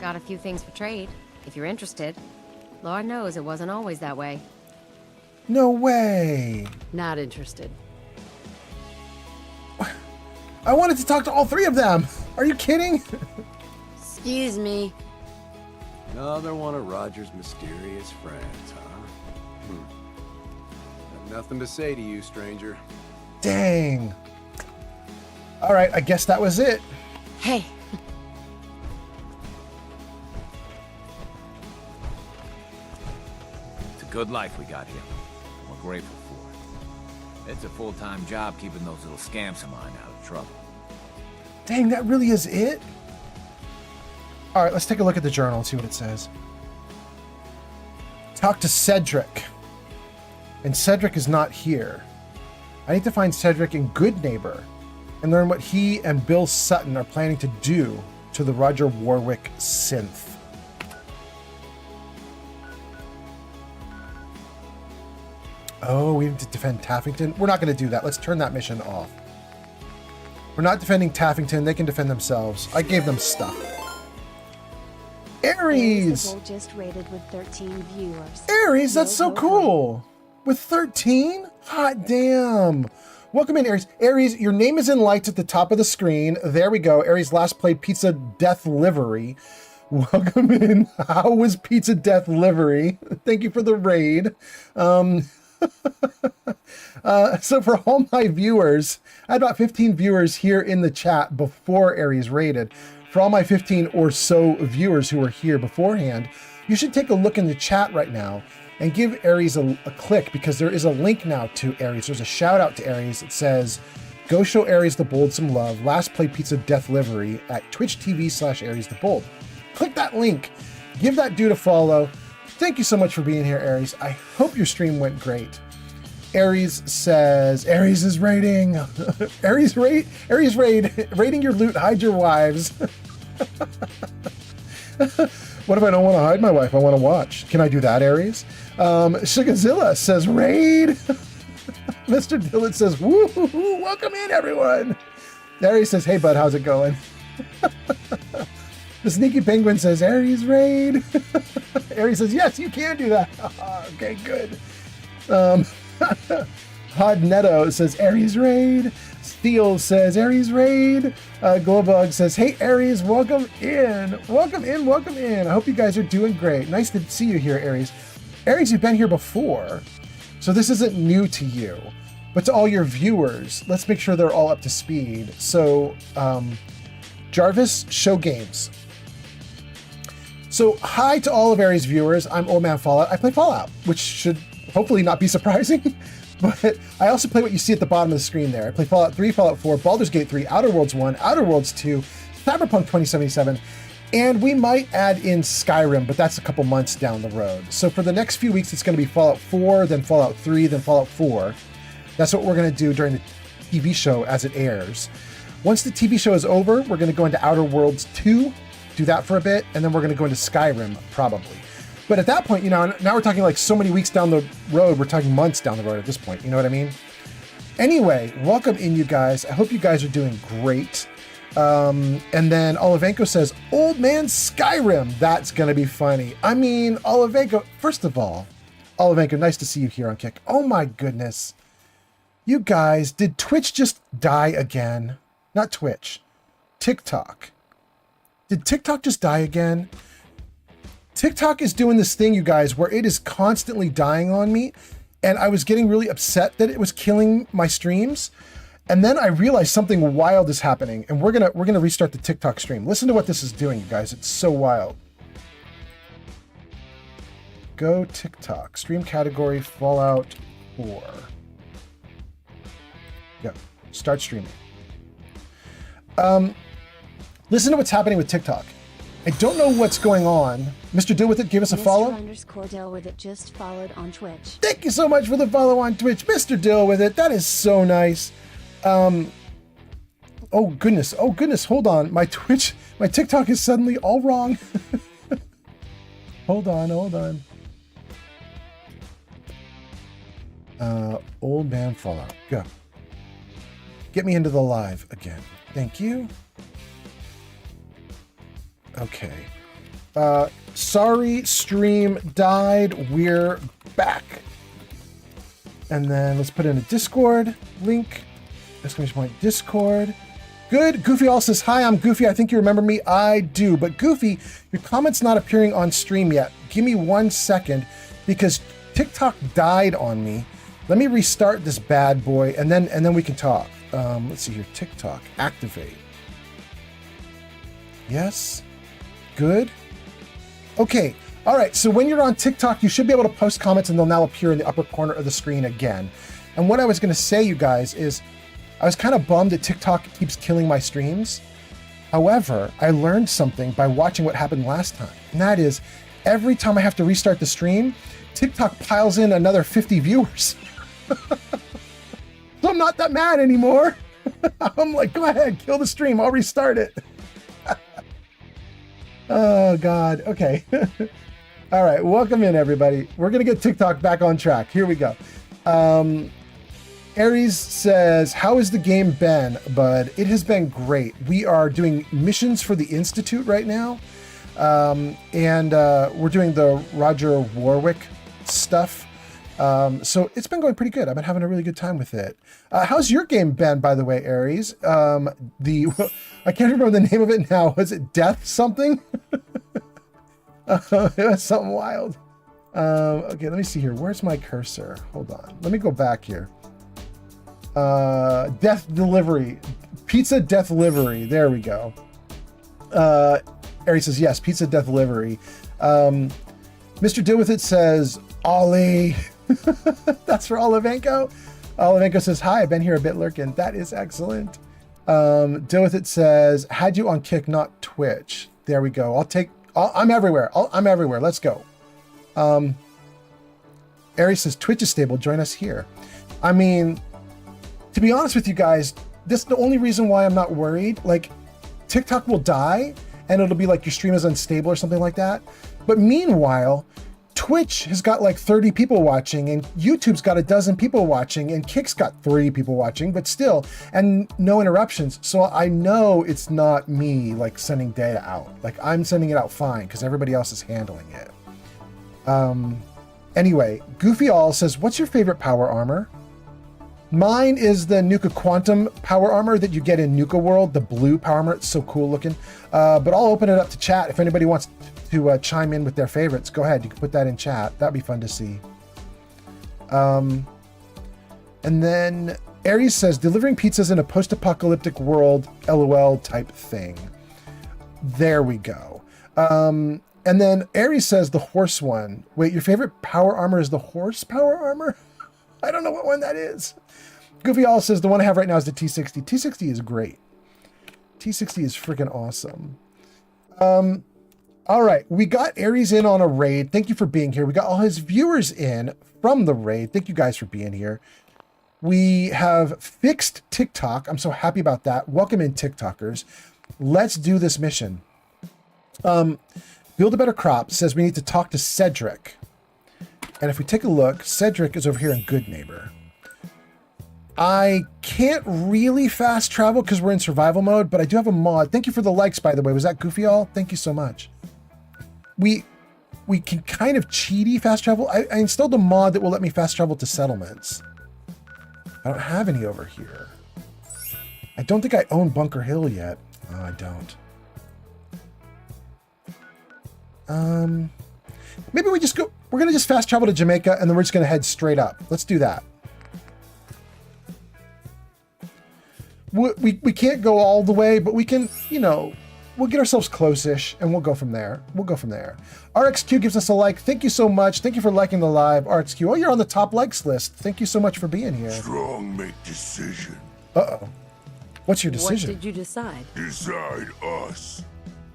Got a few things for trade, if you're interested. Lord knows it wasn't always that way. No way. Not interested. I wanted to talk to all 3 of them. Are you kidding? Excuse me. Another one of Roger's mysterious friends, huh? Got nothing to say to you, stranger. Dang. All right, I guess that was it. Hey. It's a good life we got here. We're grateful for it. It's a full-time job keeping those little scamps of mine out of trouble. Dang, that really is it? All right, let's take a look at the journal and see what it says. Talk to Cedric. And Cedric is not here. I need to find Cedric in Good Neighbor and learn what he and Bill Sutton are planning to do to the Roger Warwick synth. Oh, we need to defend Taffington? We're not going to do that. Let's turn that mission off. We're not defending Taffington. They can defend themselves. I gave them stuff. Aries! Just rated with 13 viewers. Aries, that's so cool. With 13? Hot damn. Welcome in, Aries. Aries, your name is in lights at the top of the screen. There we go. Aries last played Pizza Death Livery. Welcome in. How was Pizza Death Livery? Thank you for the raid. So for all my viewers, I had about 15 viewers here in the chat before Aries raided. For all my 15 or so viewers who were here beforehand, you should take a look in the chat right now and give Aries a click, because there is a link now to Aries. There's a shout out to Aries. It says, go show Aries the Bold some love. Last play Pizza Death Livery at twitch.tv/Aries the Bold. Click that link. Give that dude a follow. Thank you so much for being here, Aries. I hope your stream went great. Aries says, Aries is raiding. Aries raid, raiding your loot, hide your wives. What if I don't want to hide my wife? I want to watch. Can I do that, Aries? Shugazilla says, raid. Mr. Dillon says, woo, welcome in, everyone. Aries says, hey, bud, how's it going? The Sneaky Penguin says, Aries raid. Aries says, yes, you can do that. Okay, good. Hod Netto says, Aries raid. Steel says, Aries raid. Glowbug says, hey, Aries, welcome in. Welcome in, welcome in. I hope you guys are doing great. Nice to see you here, Aries. Aries, you've been here before, so this isn't new to you. But to all your viewers, let's make sure they're all up to speed. So, Jarvis, show games. So, hi to all of Aries viewers. I'm Old Man Fallout. I play Fallout, which should hopefully not be surprising. But I also play what you see at the bottom of the screen there. I play Fallout 3, Fallout 4, Baldur's Gate 3, Outer Worlds 1, Outer Worlds 2, Cyberpunk 2077, and we might add in Skyrim, but that's a couple months down the road. So for the next few weeks, it's going to be Fallout 4, then Fallout 3, then Fallout 4. That's what we're going to do during the TV show as it airs. Once the TV show is over, we're going to go into Outer Worlds 2, do that for a bit, and then we're gonna go into Skyrim, probably. But at that point, you know, now we're talking like so many weeks down the road, we're talking months down the road at this point, you know what I mean? Anyway, welcome in, you guys. I hope you guys are doing great. And then Olivenko says, Old Man Skyrim, that's gonna be funny. I mean, Olivenko, first of all, Olivenko, nice to see you here on Kick. Oh my goodness. You guys, did Twitch just die again? Not Twitch, TikTok. Did TikTok just die again? TikTok is doing this thing, you guys, where it is constantly dying on me, and I was getting really upset that it was killing my streams. And then I realized something wild is happening, and we're gonna restart the TikTok stream. Listen to what this is doing, you guys. It's so wild. Go TikTok. Stream category Fallout 4. Go. Start streaming. Listen to what's happening with TikTok. I don't know what's going on. Mr. Deal With It, give us a follow. Mr. Deal With It just followed on Twitch. Thank you so much for the follow on Twitch. Mr. Deal With It, that is so nice. Oh goodness, hold on. My TikTok is suddenly all wrong. Hold on. Old Man Fallout, go. Get me into the live again. Thank you. Okay. Sorry, stream died. We're back. And then let's put in a Discord link. Exclamation point Discord. Good. Goofy also says, hi, I'm Goofy. I think you remember me. I do. But Goofy, your comment's not appearing on stream yet. Give me 1 second because TikTok died on me. Let me restart this bad boy and then we can talk. Let's see here. TikTok. Activate. Yes. Good. Okay. All right. So when you're on TikTok, you should be able to post comments and they'll now appear in the upper corner of the screen again. And what I was going to say, you guys, is I was kind of bummed that TikTok keeps killing my streams. However, I learned something by watching what happened last time. And that is every time I have to restart the stream, TikTok piles in another 50 viewers. So I'm not that mad anymore. I'm like, go ahead, kill the stream. I'll restart it. Oh, God. Okay. All right. Welcome in, everybody. We're going to get TikTok back on track. Here we go. Aries says, how has the game been, bud? It has been great. We are doing missions for the Institute right now. And we're doing the Roger Warwick stuff. So it's been going pretty good. I've been having a really good time with it. How's your game been, by the way, Aries? I can't remember the name of it now. Was it Death something? It was something wild. Okay, let me see here. Where's my cursor? Hold on. Let me go back here. Death Delivery. Pizza Death Delivery. There we go. Aries says, yes, Pizza Death Delivery. Mr. Deal With It says, Ollie. That's for Olivenko. Olivenko says, hi, I've been here a bit lurking. That is excellent. Deal With It says, had you on Kick, not Twitch. There we go. I'm everywhere. I'm everywhere. Let's go. Aries says, Twitch is stable. Join us here. I mean, to be honest with you guys, this is the only reason why I'm not worried. Like, TikTok will die and it'll be like your stream is unstable or something like that. But meanwhile, Twitch has got like 30 people watching and YouTube's got 12 people watching and Kick's got 3 people watching, but still, and no interruptions. So I know it's not me like sending data out. Like I'm sending it out fine because everybody else is handling it. Anyway, Goofy All says, what's your favorite power armor? Mine is the Nuka Quantum power armor that you get in Nuka World, the blue power armor. It's so cool looking. But I'll open it up to chat. If anybody wants to chime in with their favorites, go ahead. You can put that in chat. That'd be fun to see. And then Aries says, delivering pizzas in a post-apocalyptic world, LOL type thing. There we go. And then Aries says the horse one. Wait, your favorite power armor is the horse power armor? I don't know what one that is. Goofy All says the one I have right now is the T60. T60 is great. T60 is freaking awesome. All right, we got Aries in on a raid. Thank you for being here. We got all his viewers in from the raid. Thank you guys for being here. We have fixed TikTok. I'm so happy about that. Welcome in, TikTokers. Let's do this mission. Build a Better Crop says we need to talk to Cedric. And if we take a look, Cedric is over here in Good Neighbor. I can't really fast travel because we're in survival mode, but I do have a mod. Thank you for the likes, by the way. Was that Goofy all? Thank you so much. We can kind of cheaty fast travel. I installed a mod that will let me fast travel to settlements. I don't have any over here. I don't think I own Bunker Hill yet. Oh, I don't. Maybe we just go, we're going to just fast travel to Jamaica and then we're just going to head straight up. Let's do that. We can't go all the way, but we can, you know, we'll get ourselves close-ish and we'll go from there. We'll go from there. RXQ gives us a like. Thank you so much. Thank you for liking the live, RXQ. Oh, you're on the top likes list. Thank you so much for being here. Strong make decision. Uh-oh. What's your decision? What did you decide? Decide us.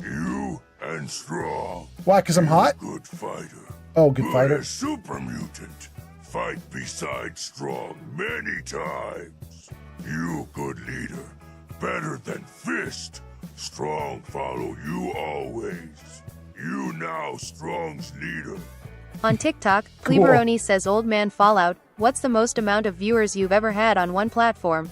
You and Strong. Why? Because I'm hot? Good fighter. Oh, good fighter. A super mutant. Fight beside Strong many times. You good leader. Better than Fist. Strong follow you always. You now Strong's leader. On TikTok, Cool. Cleaveroni says Old Man Fallout, what's the most amount of viewers you've ever had on one platform?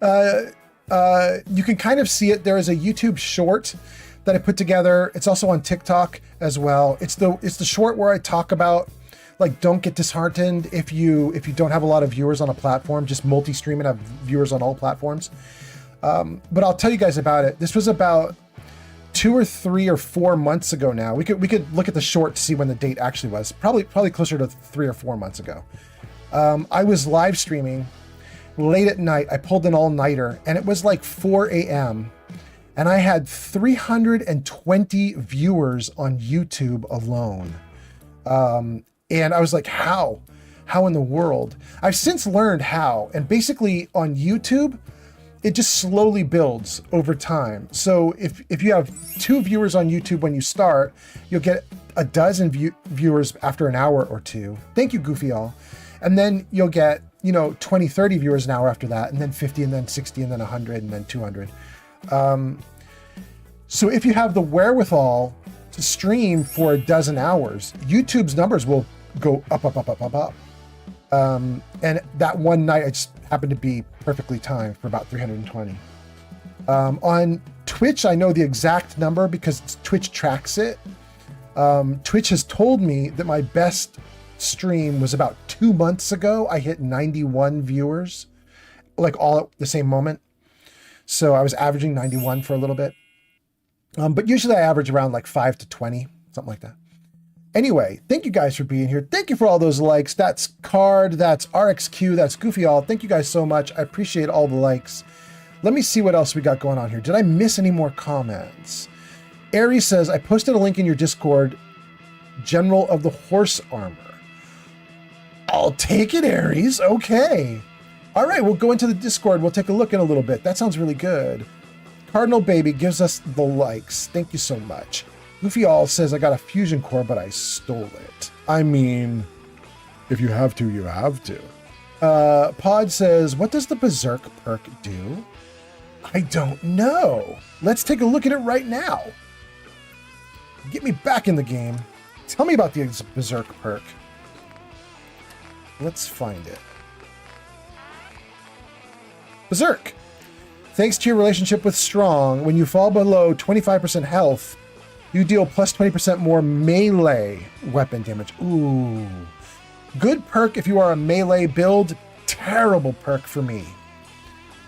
You can kind of see it. There is a YouTube short that I put together. It's also on TikTok as well. It's the short where I talk about, like, don't get disheartened if you don't have a lot of viewers on a platform. Just multi-stream and have viewers on all platforms. But I'll tell you guys about it. This was about 2 or 3 or 4 months ago now. We could look at the short to see when the date actually was. Probably closer to 3 or 4 months ago. I was live streaming late at night. I pulled an all-nighter and it was like 4 a.m. and I had 320 viewers on YouTube alone. And I was like, how? How in the world? I've since learned how. And basically on YouTube, it just slowly builds over time. So if you have 2 viewers on YouTube when you start, you'll get a dozen viewers after an hour or 2. Thank you, Goofy all. And then you'll get, 20, 30 viewers an hour after that, and then 50, and then 60, and then 100, and then 200. So if you have the wherewithal to stream for a dozen hours, YouTube's numbers will go up, up, up, up, up, up. And that one night, I just happened to be perfectly timed for about 320. On Twitch, I know the exact number because Twitch tracks it. Twitch has told me that my best stream was about 2 months ago. I hit 91 viewers, like all at the same moment. So I was averaging 91 for a little bit. But usually I average around like 5 to 20, something like that. Anyway, thank you guys for being here. Thank you for all those likes. That's Card, that's RXQ, that's Goofy all. Thank you guys so much. I appreciate all the likes. Let me see what else we got going on here. Did I miss any more comments? Aries says, I posted a link in your Discord, General of the Horse Armor. I'll take it, Aries. Okay. All right, we'll go into the Discord. We'll take a look in a little bit. That sounds really good. Cardinal Baby gives us the likes. Thank you so much. Goofy all says, I got a fusion core, but I stole it. I mean, if you have to, you have to. Pod says, what does the Berserk perk do? I don't know. Let's take a look at it right now. Get me back in the game. Tell me about the Berserk perk. Let's find it. Berserk. Thanks to your relationship with Strong, when you fall below 25% health, you deal plus 20% more melee weapon damage. Ooh. Good perk if you are a melee build. Terrible perk for me.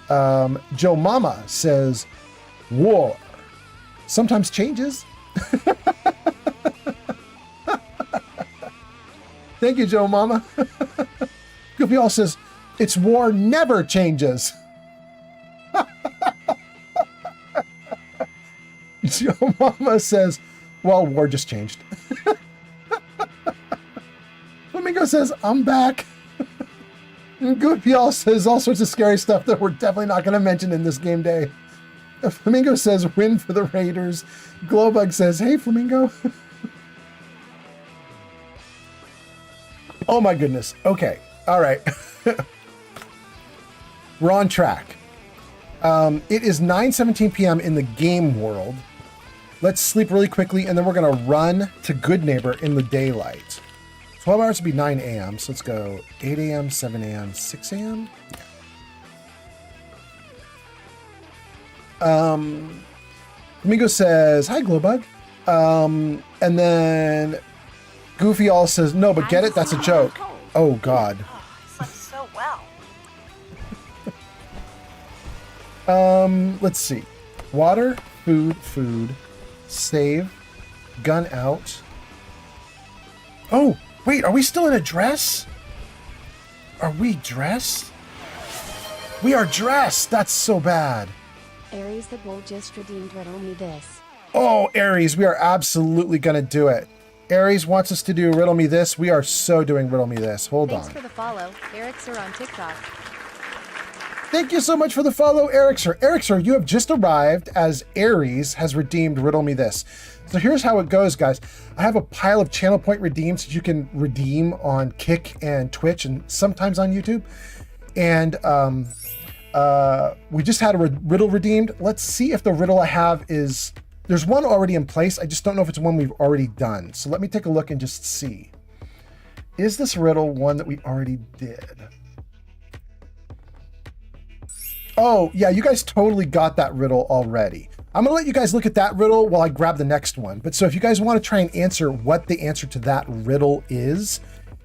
Joe Mama says, war sometimes changes. Thank you, Joe Mama. Goofy all says, it's war never changes. Joe Mama says, well, war just changed. Flamingo says, I'm back. And Goofy all says all sorts of scary stuff that we're definitely not going to mention in this game day. Flamingo says, win for the Raiders. Glowbug says, hey, Flamingo. Oh my goodness. Okay. All right. We're on track. It is 9:17 p.m. in the game world. Let's sleep really quickly, and then we're gonna run to Good Neighbor in the daylight. 12 hours would be 9 a.m. So let's go 8 a.m., 7 a.m., 6 a.m. Domingo says, hi, Glowbug. And then Goofy all says, no, but get it? That's a joke. Oh, God. Slept so well. Let's see. Water, food, save, gun out. Oh, wait, are we still in a dress? Are we dressed? We are dressed. That's so bad. Aries the Bull just redeemed Riddle Me This. Oh, Aries, we are absolutely going to do it. Aries wants us to do Riddle Me This. We are so doing Riddle Me This. Hold on. Thanks for the follow. Eric's on TikTok. Thank you so much for the follow, Ericser. Ericser, you have just arrived as Aries has redeemed Riddle Me This. So here's how it goes, guys. I have a pile of channel point redeems that you can redeem on Kick and Twitch and sometimes on YouTube. And we just had a riddle redeemed. Let's see if the riddle I have is... There's one already in place. I just don't know if it's one we've already done. So let me take a look and just see. Is this riddle one that we already did? Oh, yeah, you guys totally got that riddle already. I'm gonna let you guys look at that riddle while I grab the next one. But so if you guys want to try and answer what the answer to that riddle is,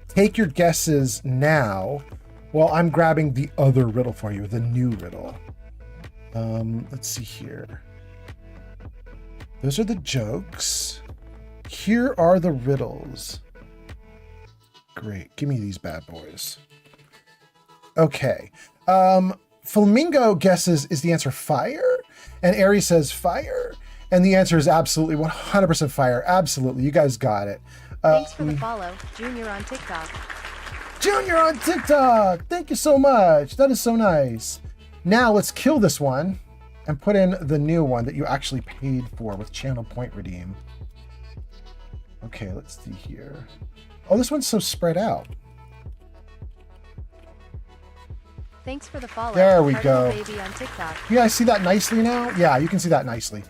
take your guesses now while I'm grabbing the other riddle for you, the new riddle. Let's see here. Those are the jokes. Here are the riddles. Great, give me these bad boys. Okay. Flamingo guesses, is the answer fire? And Aries says fire. And the answer is absolutely 100% fire. Absolutely, you guys got it. Thanks for the follow. Junior on TikTok. Junior on TikTok! Thank you so much. That is so nice. Now let's kill this one and put in the new one that you actually paid for with channel point redeem. Okay, let's see here. Oh, this one's so spread out. Thanks for the follow. There we Cardinal go. Baby on TikTok. You guys see that nicely now? Yeah, you can see that nicely.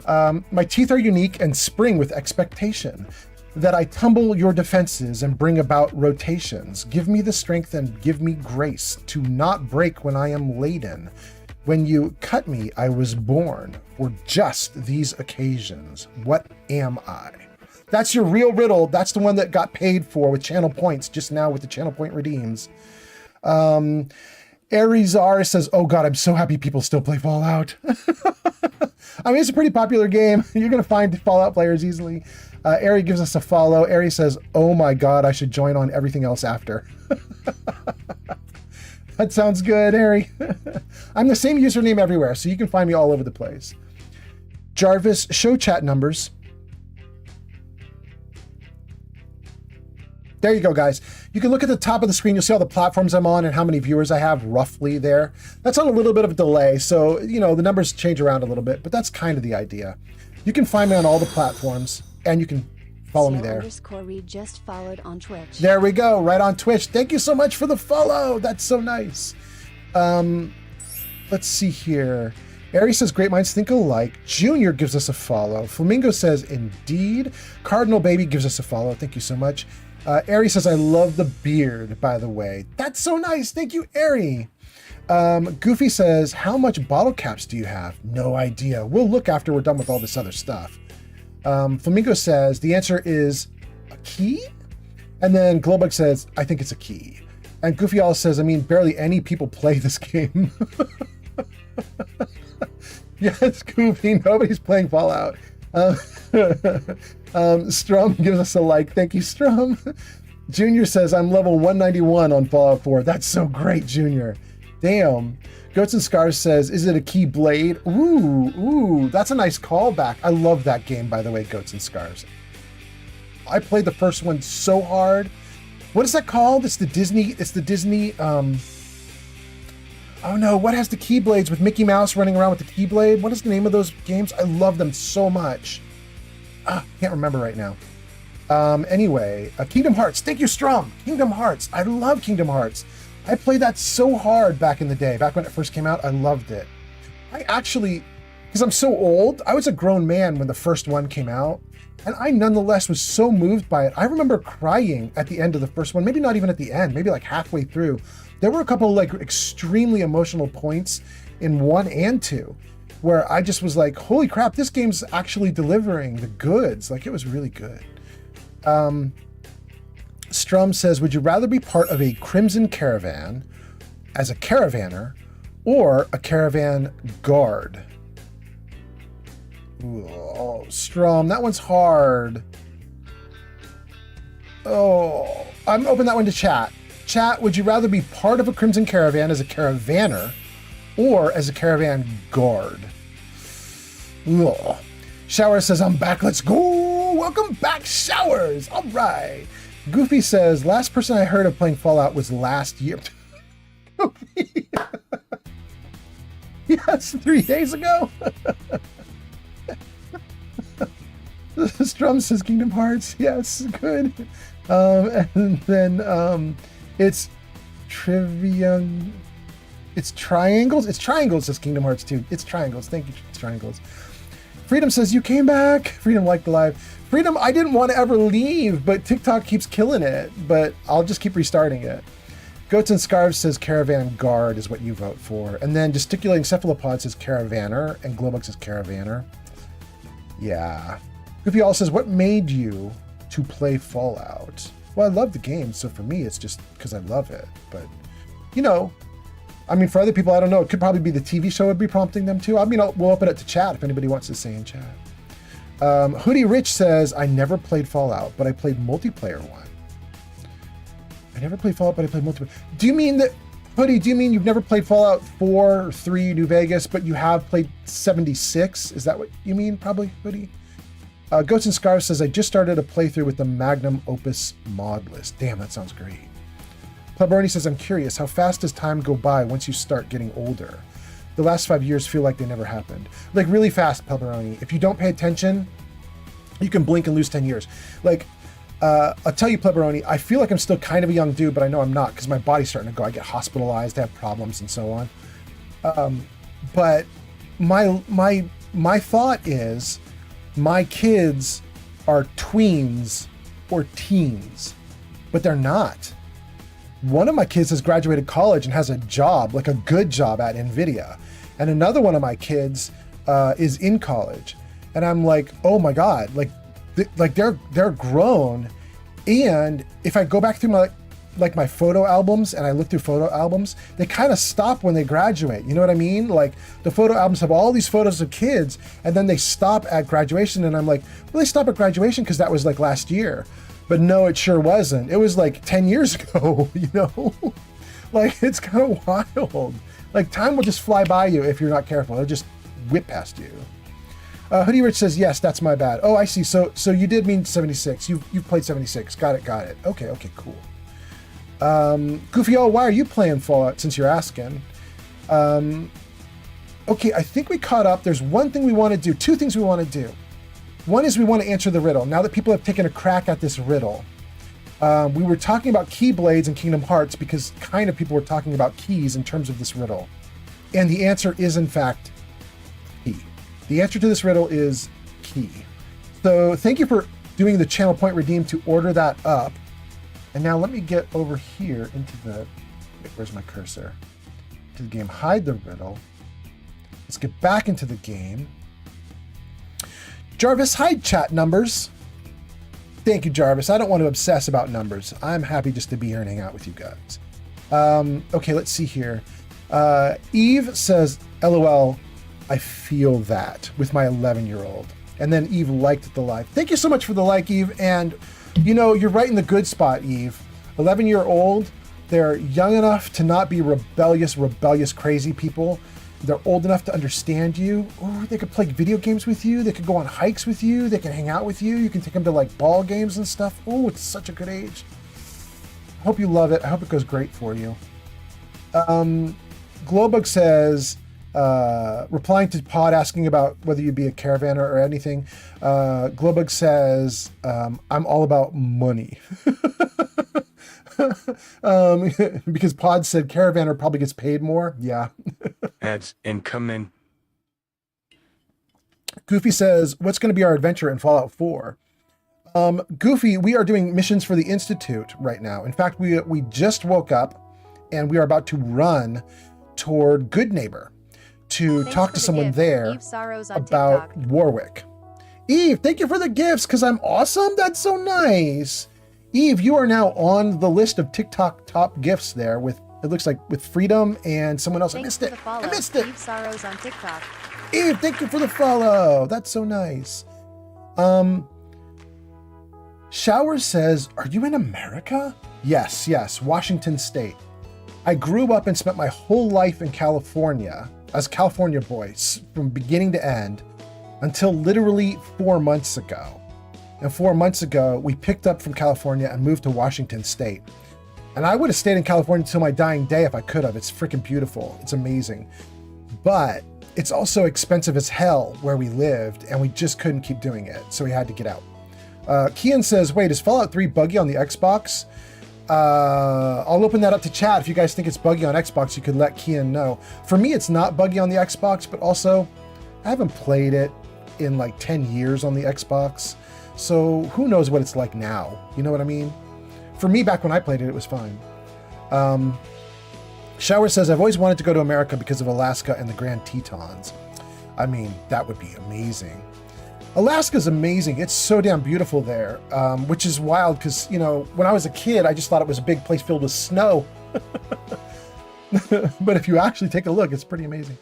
My teeth are unique and spring with expectation, that I tumble your defenses and bring about rotations. Give me the strength and give me grace to not break when I am laden. When you cut me, I was born for just these occasions. What am I? That's your real riddle. That's the one that got paid for with channel points just now with the channel point redeems. Aries R says, oh God, I'm so happy people still play Fallout. I mean, it's a pretty popular game. You're going to find Fallout players easily. Ari gives us a follow. Ari says, oh my God, I should join on everything else after. That sounds good, Ari. I'm the same username everywhere, so you can find me all over the place. Jarvis, show chat numbers. There you go, guys. You can look at the top of the screen. You'll see all the platforms I'm on and how many viewers I have roughly there. That's on a little bit of a delay, so, you know, the numbers change around a little bit, but that's kind of the idea. You can find me on all the platforms, and you can follow me there. _Reed just followed on Twitch. There we go, right on Twitch. Thank you so much for the follow. That's so nice. Let's see here. Ari says, great minds think alike. Junior gives us a follow. Flamingo says, indeed. Cardinal Baby gives us a follow. Thank you so much. Ari says, I love the beard, by the way. That's so nice. Thank you, Ari. Goofy says, how much bottle caps do you have? No idea. We'll look after we're done with all this other stuff. Flamingo says, the answer is a key? And then Glowbug says, I think it's a key. And Goofy all says, I mean, barely any people play this game. Yes, Goofy, nobody's playing Fallout. Strum gives us a like. Thank you, Strum. Junior says, I'm level 191 on Fallout 4. That's so great, Junior. Damn. Goats and Scars says, is it a key blade? Ooh, that's a nice callback. I love that game, by the way, Goats and Scars. I played the first one so hard. What is that called? It's the Disney, oh no, what has the Keyblades with Mickey Mouse running around with the Keyblade? What is the name of those games? I love them so much. Can't remember right now. Anyway, Kingdom Hearts. Thank you, Strum. Kingdom Hearts. I love Kingdom Hearts. I played that so hard back in the day. Back when it first came out, I loved it. I actually because I'm so old. I was a grown man when the first one came out, and I nonetheless was so moved by it. I remember crying at the end of the first one, maybe not even at the end, maybe like halfway through. There were a couple of like extremely emotional points in 1 and 2 where I just was like, holy crap, this game's actually delivering the goods. Like, it was really good. Strum says, would you rather be part of a Crimson Caravan as a caravaner or a caravan guard? Oh, Strum, that one's hard. Oh, I'm open that one to chat. Chat, would you rather be part of a Crimson Caravan as a caravaner or as a caravan guard? Ugh. Shower says, I'm back, let's go. Welcome back, Showers. All right. Goofy says, last person I heard of playing Fallout was last year. Goofy. Yes, 3 days ago. Strum says Kingdom Hearts. Yes, good. And then it's trivia. It's triangles. It's triangles, says Kingdom Hearts 2. It's triangles. Thank you, it's triangles. Freedom says, you came back. Freedom liked the live. Freedom, I didn't want to ever leave, but TikTok keeps killing it. But I'll just keep restarting it. Goats and Scarves says Caravan Guard is what you vote for. And then Gesticulating Cephalopod says Caravaner. And Globug says Caravaner. Yeah. Goofy also says, what made you to play Fallout? Well, I love the game, so for me, it's just because I love it. But, you know, I mean, for other people, I don't know. It could probably be the TV show would be prompting them too. I mean, we'll open it to chat if anybody wants to say in chat. Hoodie Rich says, I never played Fallout, but I played multiplayer one. I never played Fallout, but I played multiplayer. Do you mean that, Hoodie, do you mean you've never played Fallout 4 or 3 New Vegas, but you have played 76? Is that what you mean, probably, Hoodie? Goats and Scarves says, I just started a playthrough with the Magnum Opus mod list. Damn, that sounds great. Pleberoni says, I'm curious, how fast does time go by once you start getting older? The last 5 years feel like they never happened. Like, really fast, Pleberoni. If you don't pay attention, you can blink and lose 10 years. Like, I'll tell you, Pleberoni, I feel like I'm still kind of a young dude, but I know I'm not because my body's starting to go. I get hospitalized, I have problems, and so on. But my thought is, my kids are tweens or teens, but they're not. One of my kids has graduated college and has a job, like a good job at NVIDIA. And another one of my kids is in college. And I'm like, oh my God, like they're grown. And if I go back through my photo albums and I look through photo albums, they kind of stop when they graduate. You know what I mean? Like, the photo albums have all these photos of kids and then they stop at graduation. And I'm like, well, they stop at graduation because that was like last year. But no, it sure wasn't. It was like 10 years ago, you know? Like, it's kind of wild. Like, time will just fly by you if you're not careful. It'll just whip past you. Hoodie Rich says, yes, that's my bad. Oh, I see. So you did mean 76. You've played 76. Got it. Okay, cool. Goofy, why are you playing Fallout since you're asking? Okay, I think we caught up. There's one thing we want to do, two things we want to do. One is we want to answer the riddle. Now that people have taken a crack at this riddle, we were talking about Keyblades and Kingdom Hearts because kind of people were talking about keys in terms of this riddle. And the answer is, in fact, key. The answer to this riddle is key. So thank you for doing the channel point redeem to order that up. And now let me get over here into the, where's my cursor? To the game, hide the riddle. Let's get back into the game. Jarvis, hide chat numbers. Thank you, Jarvis. I don't want to obsess about numbers. I'm happy just to be here and hang out with you guys. Okay, let's see here. Eve says, LOL, I feel that with my 11-year-old. And then Eve liked the live. Thank you so much for the like, Eve. And you know, you're right in the good spot, Eve. 11-year-old, they're young enough to not be rebellious, crazy people. They're old enough to understand you. Or they could play video games with you. They could go on hikes with you. They can hang out with you. You can take them to like ball games and stuff. Oh, it's such a good age. I hope you love it. I hope it goes great for you. Globug says, replying to Pod asking about whether you'd be a caravaner or anything, Globug says, I'm all about money. Because Pod said caravaner probably gets paid more. Yeah. Ads incoming. Goofy says, what's going to be our adventure in Fallout 4? Goofy, we are doing missions for the Institute right now. In fact, we just woke up and we are about to run toward Good Neighbor to talk to someone there about Warwick. Eve, thank you for the gifts because I'm awesome. That's so nice. Eve, you are now on the list of TikTok top gifts there with, it looks like with Freedom and someone else. I missed it. I missed it. Eve Sorrows on TikTok. Eve, thank you for the follow. That's so nice. Showers says, are you in America? Yes, Washington State. I grew up and spent my whole life in California as a California boy from beginning to end until literally 4 months ago. And 4 months ago, we picked up from California and moved to Washington State. And I would have stayed in California until my dying day if I could have. It's freaking beautiful. It's amazing. But it's also expensive as hell where we lived, and we just couldn't keep doing it. So we had to get out. Kian says, wait, is Fallout 3 buggy on the Xbox? I'll open that up to chat. If you guys think it's buggy on Xbox, you could let Kian know. For me, it's not buggy on the Xbox, but also I haven't played it in like 10 years on the Xbox. So who knows what it's like now? You know what I mean? For me, back when I played it, it was fine. Shower says, I've always wanted to go to America because of Alaska and the Grand Tetons. I mean, that would be amazing. Alaska's amazing. It's so damn beautiful there, which is wild because, you know, when I was a kid, I just thought it was a big place filled with snow. But if you actually take a look, it's pretty amazing.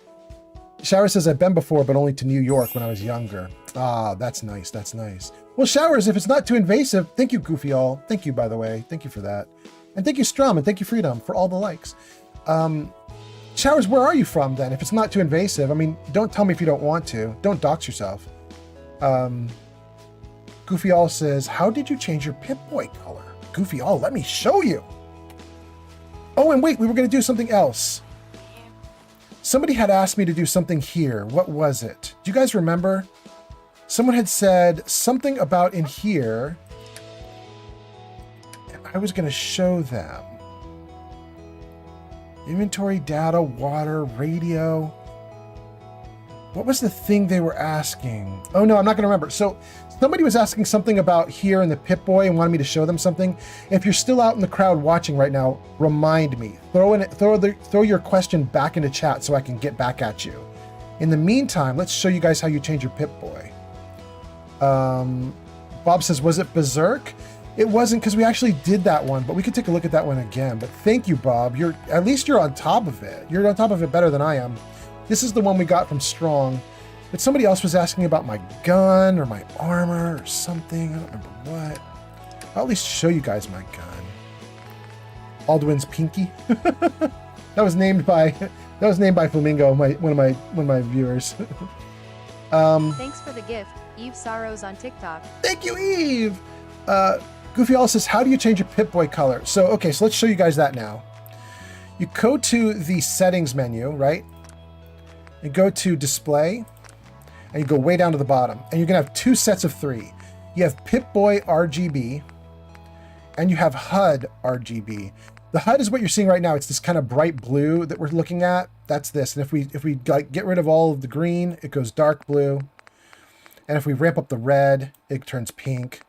Shower says, I've been before, but only to New York when I was younger. Ah, that's nice. That's nice. Well, Showers, if it's not too invasive, thank you, Goofy All. Thank you, by the way. Thank you for that. And thank you, Strum, and thank you, Freedom, for all the likes. Showers, where are you from then? If it's not too invasive, I mean, don't tell me if you don't want to. Don't dox yourself. Goofy All says, how did you change your Pip-Boy color? Goofy All, let me show you. Oh, and wait, we were going to do something else. Somebody had asked me to do something here. What was it? Do you guys remember? Someone had said something about in here, and I was going to show them. Inventory, data, water, radio. What was the thing they were asking? Oh no, I'm not going to remember. So somebody was asking something about here in the Pip-Boy and wanted me to show them something. If you're still out in the crowd watching right now, remind me. Throw your question back into chat so I can get back at you. In the meantime, let's show you guys how you change your Pip-Boy. Bob says, was it Berserk? It wasn't, because we actually did that one, but we could take a look at that one again. But thank you, Bob. At least you're on top of it. You're on top of it better than I am. This is the one we got from Strong. But somebody else was asking about my gun or my armor or something. I don't remember what. I'll at least show you guys my gun. Aldwin's Pinky. That was named by Flamingo, one of my viewers. Thanks for the gift, Eve Sorrows on TikTok. Thank you, Eve. Goofy All says, how do you change your Pip-Boy color? So let's show you guys that now. You go to the settings menu, right? And go to display, and you go way down to the bottom. And you're gonna have two sets of three. You have Pip-Boy RGB, and you have HUD RGB. The HUD is what you're seeing right now. It's this kind of bright blue that we're looking at. That's this. And if we like get rid of all of the green, it goes dark blue. And if we ramp up the red, it turns pink.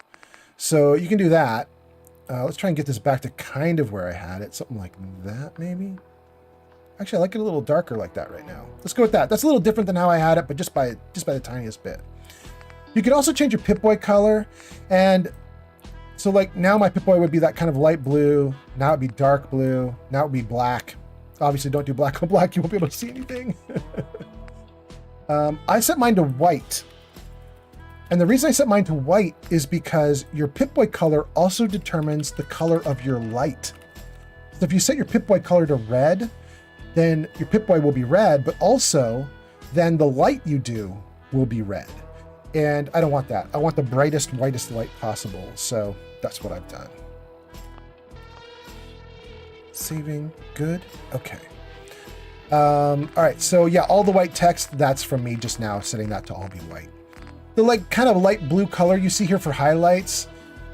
So you can do that. Let's try and get this back to kind of where I had it. Something like that, maybe. Actually, I like it a little darker like that right now. Let's go with that. That's a little different than how I had it, but just by the tiniest bit. You can also change your Pip-Boy color. And so like now my Pip-Boy would be that kind of light blue. Now it'd be dark blue. Now it'd be black. Obviously, don't do black on black. You won't be able to see anything. I set mine to white. And the reason I set mine to white is because your Pip-Boy color also determines the color of your light. So if you set your Pip-Boy color to red, then your Pip-Boy will be red, but also then the light you do will be red. And I don't want that. I want the brightest, whitest light possible. So that's what I've done. Saving, good, okay. All right, so yeah, all the white text, that's from me just now, setting that to all be white. The like kind of light blue color you see here for highlights,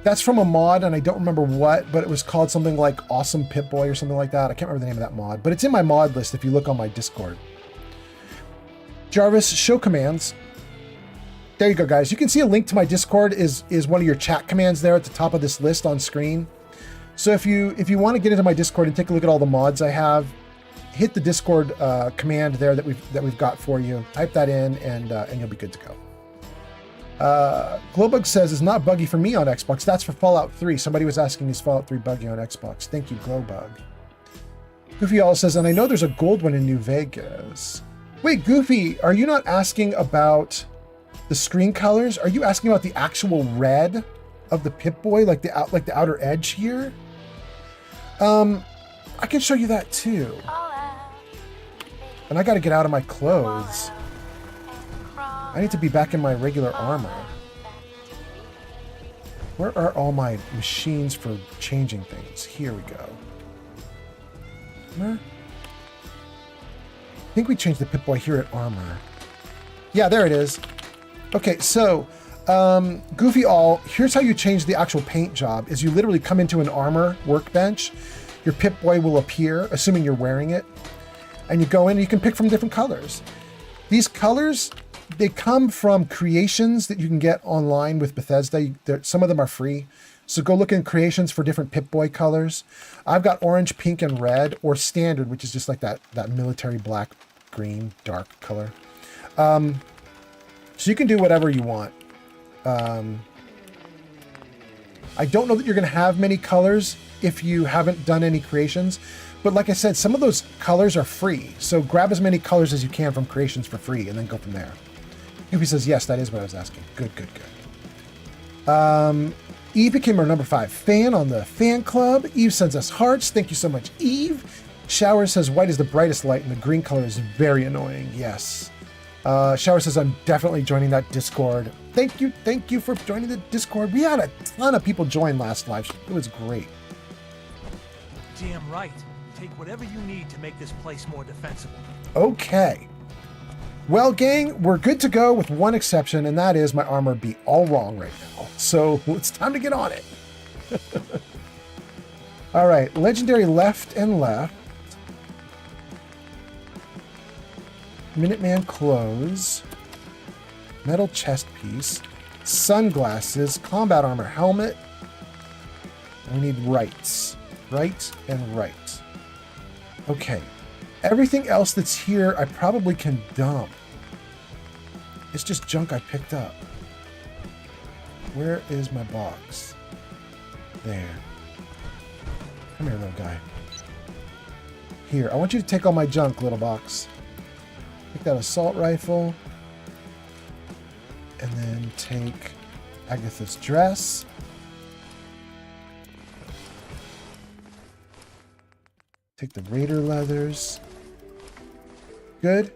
that's from a mod, and I don't remember what, but it was called something like Awesome Pip-Boy or something like that. I can't remember the name of that mod, but it's in my mod list if you look on my Discord. Jarvis, show commands. There you go, guys. You can see a link to my Discord is one of your chat commands there at the top of this list on screen. So if you want to get into my Discord and take a look at all the mods I have, hit the Discord command there that we've got for you. Type that in, and you'll be good to go. Glowbug says it's not buggy for me on Xbox. That's for Fallout 3. Somebody was asking, is Fallout 3 buggy on Xbox? Thank you, Glowbug. Goofy all says, and I know there's a gold one in New Vegas. Wait, Goofy, are you not asking about the screen colors? Are you asking about the actual red of the Pip-Boy, like the outer edge here? I can show you that too. And I got to get out of my clothes. I need to be back in my regular armor. Where are all my machines for changing things? Here we go. Armor? I think we changed the Pip-Boy here at armor. Yeah, there it is. Okay, so Goofy all, here's how you change the actual paint job, is you literally come into an armor workbench. Your Pip-Boy will appear, assuming you're wearing it. And you go in and you can pick from different colors. These colors, they come from creations that you can get online with Bethesda. Some of them are free. So go look in creations for different Pip-Boy colors. I've got orange, pink, and red, or standard, which is just like that military black, green, dark color. So you can do whatever you want. I don't know that you're going to have many colors if you haven't done any creations. But like I said, some of those colors are free. So grab as many colors as you can from creations for free and then go from there. Goofy says, yes, that is what I was asking. Good. Eve became our number 5 fan on the fan club. Eve sends us hearts. Thank you so much, Eve. Shower says, white is the brightest light and the green color is very annoying. Yes. Shower says, I'm definitely joining that Discord. Thank you for joining the Discord. We had a ton of people join last live stream. It was great. Damn right. Take whatever you need to make this place more defensible. Okay. Well, gang, we're good to go with one exception, and that is my armor be all wrong right now. So it's time to get on it. All right, legendary left and left. Minuteman clothes. Metal chest piece. Sunglasses. Combat armor helmet. We need rights. Right and right. Okay. Everything else that's here, I probably can dump. It's just junk I picked up. Where is my box? There. Come here, little guy. Here, I want you to take all my junk, little box. Take that assault rifle. And then take Agatha's dress. Take the Raider leathers. Good.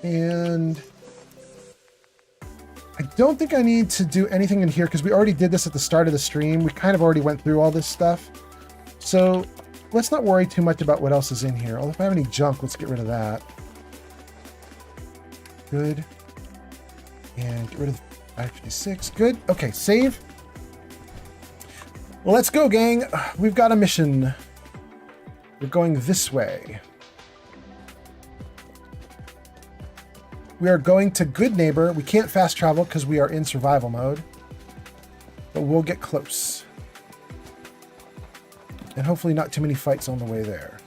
And I don't think I need to do anything in here because we already did this at the start of the stream. We kind of already went through all this stuff. So let's not worry too much about what else is in here. Although if I have any junk, let's get rid of that. Good. And get rid of 556. Good. Okay, save. Well, let's go, gang. We've got a mission. We're going this way. We are going to Good Neighbor. We can't fast travel because we are in survival mode. But we'll get close. And hopefully not too many fights on the way there.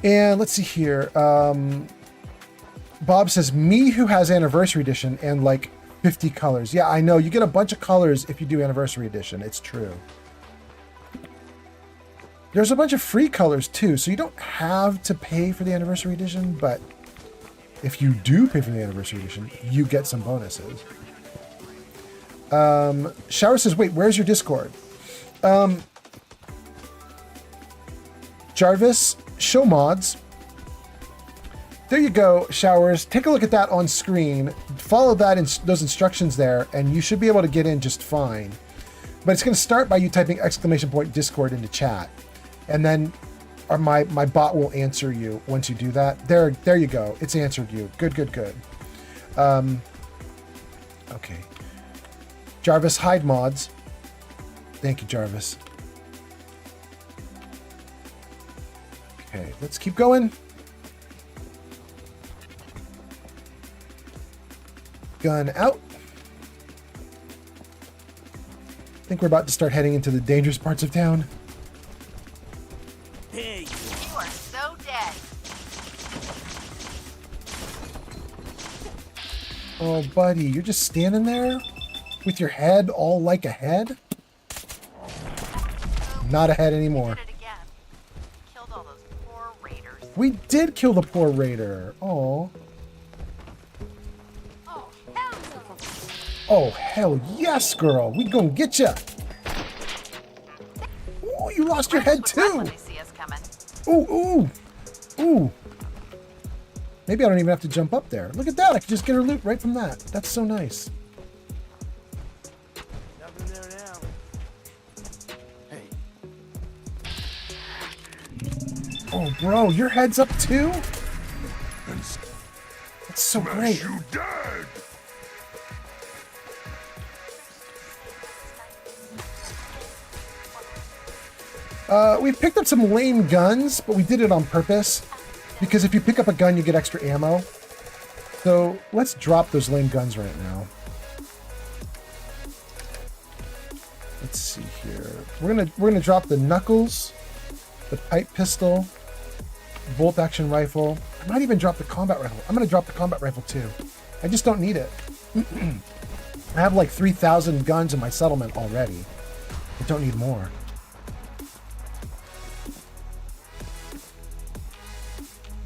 And let's see here. Bob says, me who has Anniversary Edition and like 50 colors. Yeah, I know. You get a bunch of colors if you do Anniversary Edition. It's true. There's a bunch of free colors too, so you don't have to pay for the Anniversary Edition, but if you do pay for the Anniversary Edition, you get some bonuses. Shower says, wait, where's your Discord? Jarvis, show mods. There you go, Showers. Take a look at that on screen. Follow that those instructions there, and you should be able to get in just fine. But it's going to start by you typing !Discord into chat, and then my bot will answer you once you do that. There you go. It's answered you. Good. Okay. Jarvis, hide mods. Thank you, Jarvis. Okay, let's keep going. Gun out. I think we're about to start heading into the dangerous parts of town. Hey, you are so dead. Oh, buddy, you're just standing there with your head all like a head? Not a head anymore. Killed all those poor raiders. We did kill the poor raider. Oh. Oh, hell yes, girl. We gonna get ya. Oh, you lost your head too. Ooh, ooh, ooh. Maybe I don't even have to jump up there. Look at that. I can just get her loot right from that. That's so nice. Nothing there now. Hey. Oh, bro, your head's up too? That's so great. You dead. We picked up some lame guns, but we did it on purpose. Because if you pick up a gun, you get extra ammo. So let's drop those lame guns right now. Let's see here. We're gonna drop the knuckles, the pipe pistol, bolt action rifle. I might even drop the combat rifle. I'm gonna drop the combat rifle too. I just don't need it. I have like 3,000 guns in my settlement already. I don't need more.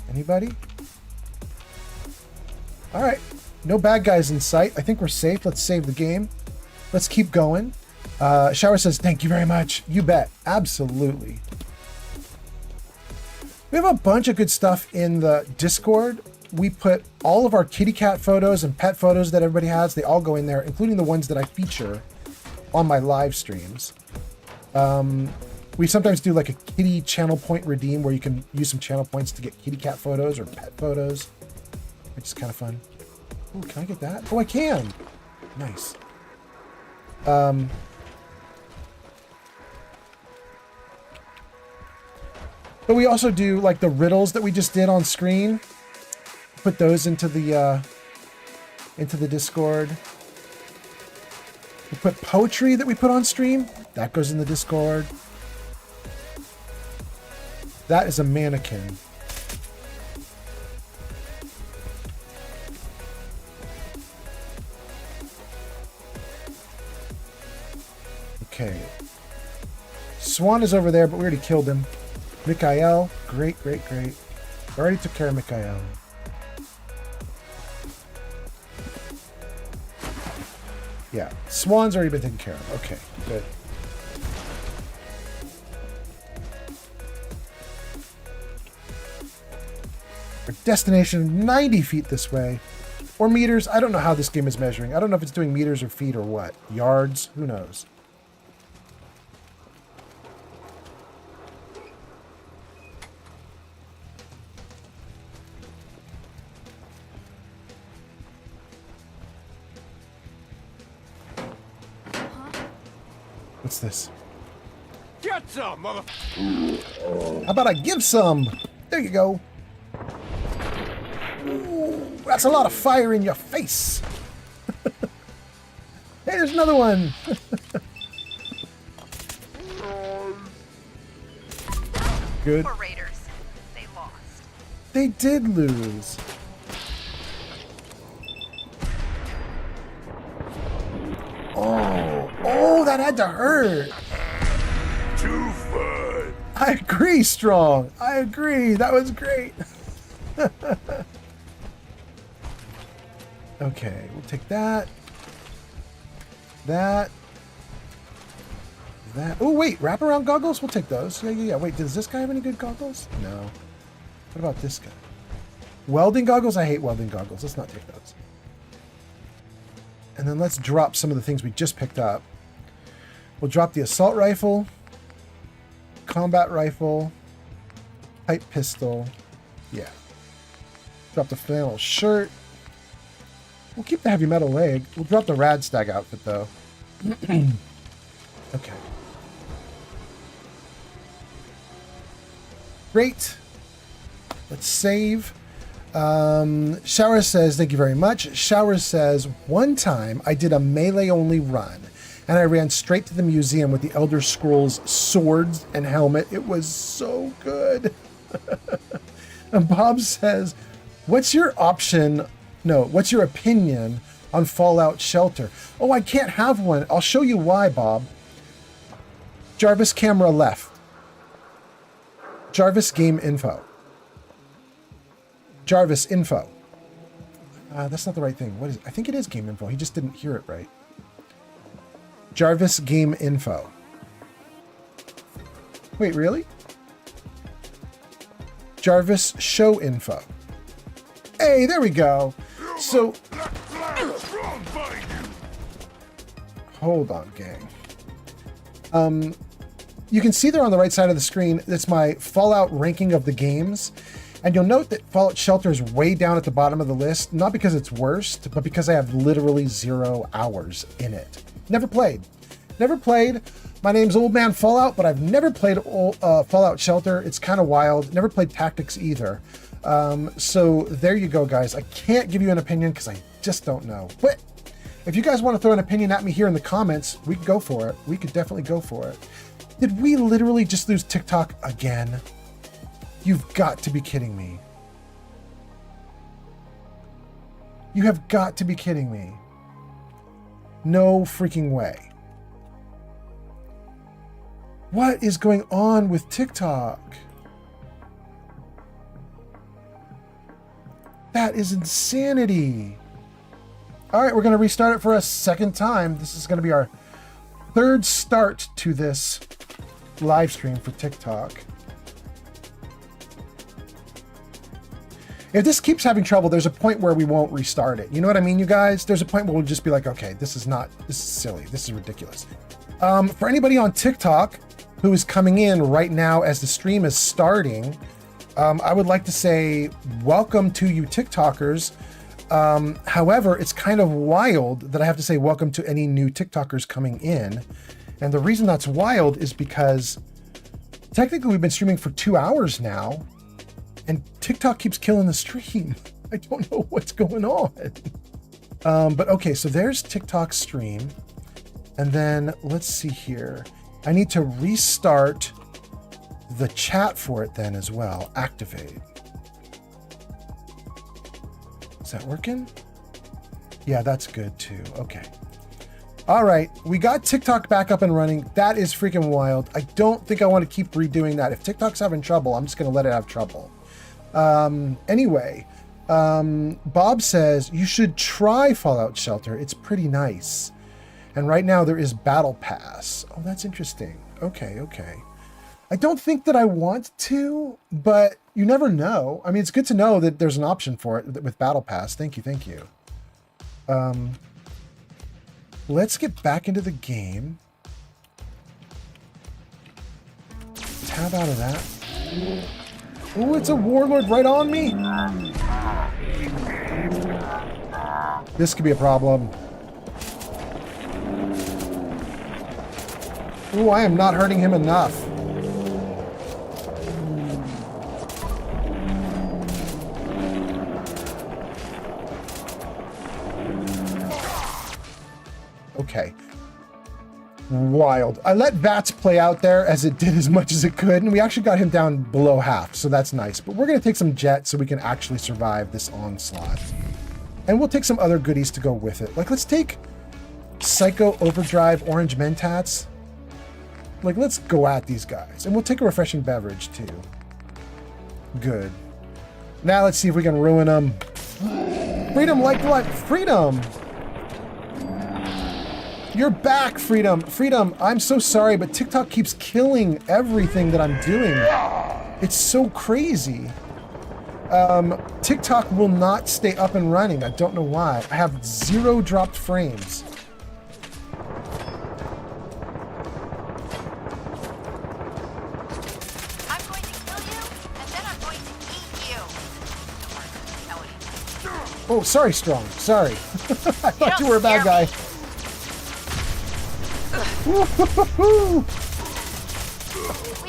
Anybody? All right. No bad guys in sight. I think we're safe. Let's save the game. Let's keep going. Shower says, thank you very much. You bet. Absolutely. We have a bunch of good stuff in the Discord. We put all of our kitty cat photos and pet photos that everybody has. They all go in there, including the ones that I feature on my live streams. We sometimes do like a kitty channel point redeem where you can use some channel points to get kitty cat photos or pet photos, which is kind of fun. Oh, can I get that? Oh, I can. Nice. But we also do like the riddles that we just did on screen. Put those into the Discord. We put poetry that we put on stream. That goes in the Discord. That is a mannequin. Okay. Swan is over there, but we already killed him. Mikhail. Great, great, great. We already took care of Mikhail. Yeah. Swan's already been taken care of. Okay, good. Our destination 90 feet this way. Or meters. I don't know how this game is measuring. I don't know if it's doing meters or feet or what. Yards. Who knows? What's this? Get some, mother. How about I give some? There you go. Ooh, that's a lot of fire in your face. Hey, there's another one. Good. Poor raiders. They lost. They did lose. Oh, that had to hurt. Too fun. I agree, Strong. I agree. That was great. Okay, we'll take that. That. Oh, wait. Wraparound goggles? We'll take those. Yeah. Wait, does this guy have any good goggles? No. What about this guy? Welding goggles? I hate welding goggles. Let's not take those. And then let's drop some of the things we just picked up. We'll drop the assault rifle, combat rifle, pipe pistol. Yeah. Drop the flannel shirt. We'll keep the heavy metal leg. We'll drop the Radstag outfit, though. Okay. Great. Let's save. Shower says, thank you very much. Shower says, one time I did a melee-only run, and I ran straight to the museum with the Elder Scrolls swords and helmet. It was so good. And Bob says, what's your opinion on Fallout Shelter? Oh, I can't have one. I'll show you why, Bob. Jarvis camera left. Jarvis game info. Jarvis info. That's not the right thing. What is it? I think it is game info. He just didn't hear it right. Jarvis game info. Wait, really? Jarvis show info. Hey, there we go. So, hold on, gang. You can see there on the right side of the screen, that's my Fallout ranking of the games. And you'll note that Fallout Shelter is way down at the bottom of the list, not because it's worst, but because I have literally 0 hours in it. Never played. Never played. My name's Old Man Fallout, but I've never played Fallout Shelter. It's kind of wild. Never played Tactics either. So there you go, guys. I can't give you an opinion because I just don't know. But if you guys want to throw an opinion at me here in the comments, we could go for it. We could definitely go for it. Did we literally just lose TikTok again? You've got to be kidding me. You have got to be kidding me. No freaking way. What is going on with TikTok? That is insanity. All right, we're going to restart it for a second time. This is going to be our third start to this live stream for TikTok. If this keeps having trouble, there's a point where we won't restart it. You know what I mean, you guys? There's a point where we'll just be like, okay, this is silly. This is ridiculous. For anybody on TikTok who is coming in right now as the stream is starting, I would like to say welcome to you TikTokers. However, it's kind of wild that I have to say welcome to any new TikTokers coming in. And the reason that's wild is because technically we've been streaming for 2 hours now, and TikTok keeps killing the stream. I don't know what's going on. But okay, so there's TikTok's stream. And then let's see here. I need to restart the chat for it then as well. Activate. Is that working? Yeah, that's good too. Okay. All right, we got TikTok back up and running. That is freaking wild. I don't think I want to keep redoing that. If TikTok's having trouble, I'm just going to let it have trouble. Anyway, Bob says you should try Fallout Shelter. It's pretty nice. And right now there is Battle Pass. Oh, that's interesting. Okay. I don't think that I want to, but you never know. I mean, it's good to know that there's an option for it with Battle Pass. Thank you. Let's get back into the game. Tab out of that. Oh, it's a warlord right on me. This could be a problem. Oh, I am not hurting him enough. Okay. Wild. I let Vats play out there as it did as much as it could, and we actually got him down below half, so that's nice. But we're going to take some jet so we can actually survive this onslaught. And we'll take some other goodies to go with it. Like, let's take Psycho, Overdrive, Orange Mentats. Like, let's go at these guys. And we'll take a refreshing beverage, too. Good. Now let's see if we can ruin them. Freedom like what? Freedom! You're back, Freedom. Freedom, I'm so sorry, but TikTok keeps killing everything that I'm doing. It's so crazy. TikTok will not stay up and running. I don't know why. I have 0 dropped frames. I'm going to kill you, and then I'm going to eat you. Don't worry, Ellie. Oh, sorry, Strong. Sorry. I thought you were a bad guy. We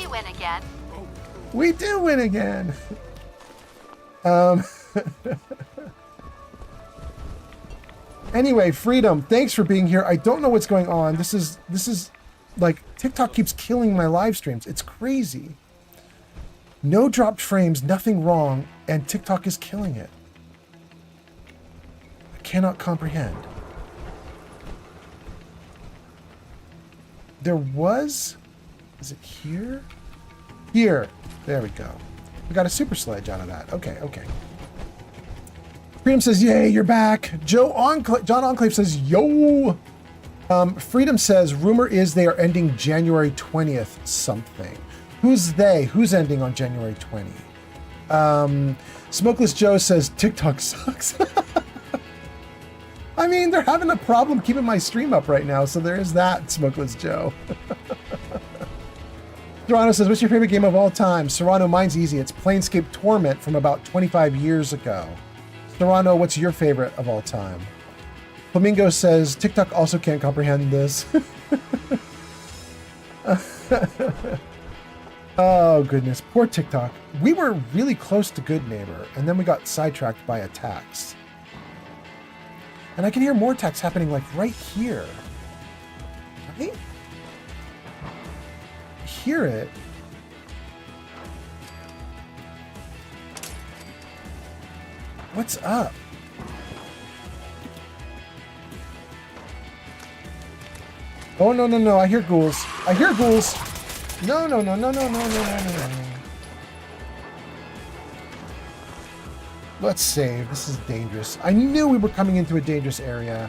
win again. We do win again. Anyway, Freedom, thanks for being here. I don't know what's going on. This is like TikTok keeps killing my live streams. It's crazy. No dropped frames, nothing wrong, and TikTok is killing it. I cannot comprehend. There was, is it here? Here. There we go. We got a super sledge out of that. Okay, okay. Freedom says, yay, you're back. John Enclave says, yo. Freedom says, rumor is they are ending January 20th something. Who's they? Who's ending on January 20? Smokeless Joe says, TikTok sucks. I mean, they're having a problem keeping my stream up right now, so there is that, Smokeless Joe. Serrano says, what's your favorite game of all time? Serrano, mine's easy. It's Planescape Torment from about 25 years ago. Serrano, what's your favorite of all time? Flamingo says, TikTok also can't comprehend this. Oh, goodness. Poor TikTok. We were really close to Good Neighbor, and then we got sidetracked by attacks. And I can hear more attacks happening, like, right here. Right? Hear it. What's up? Oh, no, no, no. I hear ghouls. I hear ghouls. No, no, no, no, no, no, no, no, no. Let's save. This is dangerous. I knew we were coming into a dangerous area.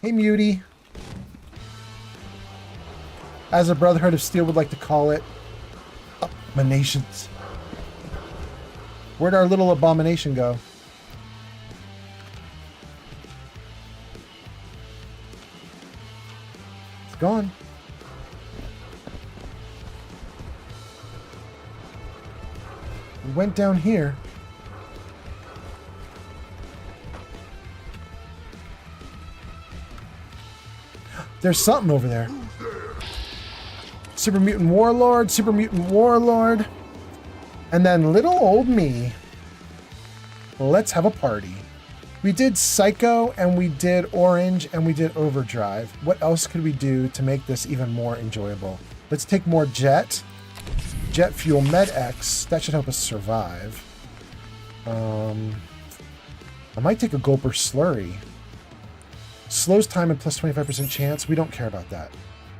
Hey, Muty. As a Brotherhood of Steel would like to call it, abominations. Where'd our little abomination go? It's gone. We went down here. There's something over there. Super Mutant Warlord, Super Mutant Warlord. And then little old me. Let's have a party. We did Psycho, and we did Orange, and we did Overdrive. What else could we do to make this even more enjoyable? Let's take more Jet. Jet Fuel Med X. That should help us survive. I might take a Gulper Slurry. Slows time and plus 25% chance. We don't care about that.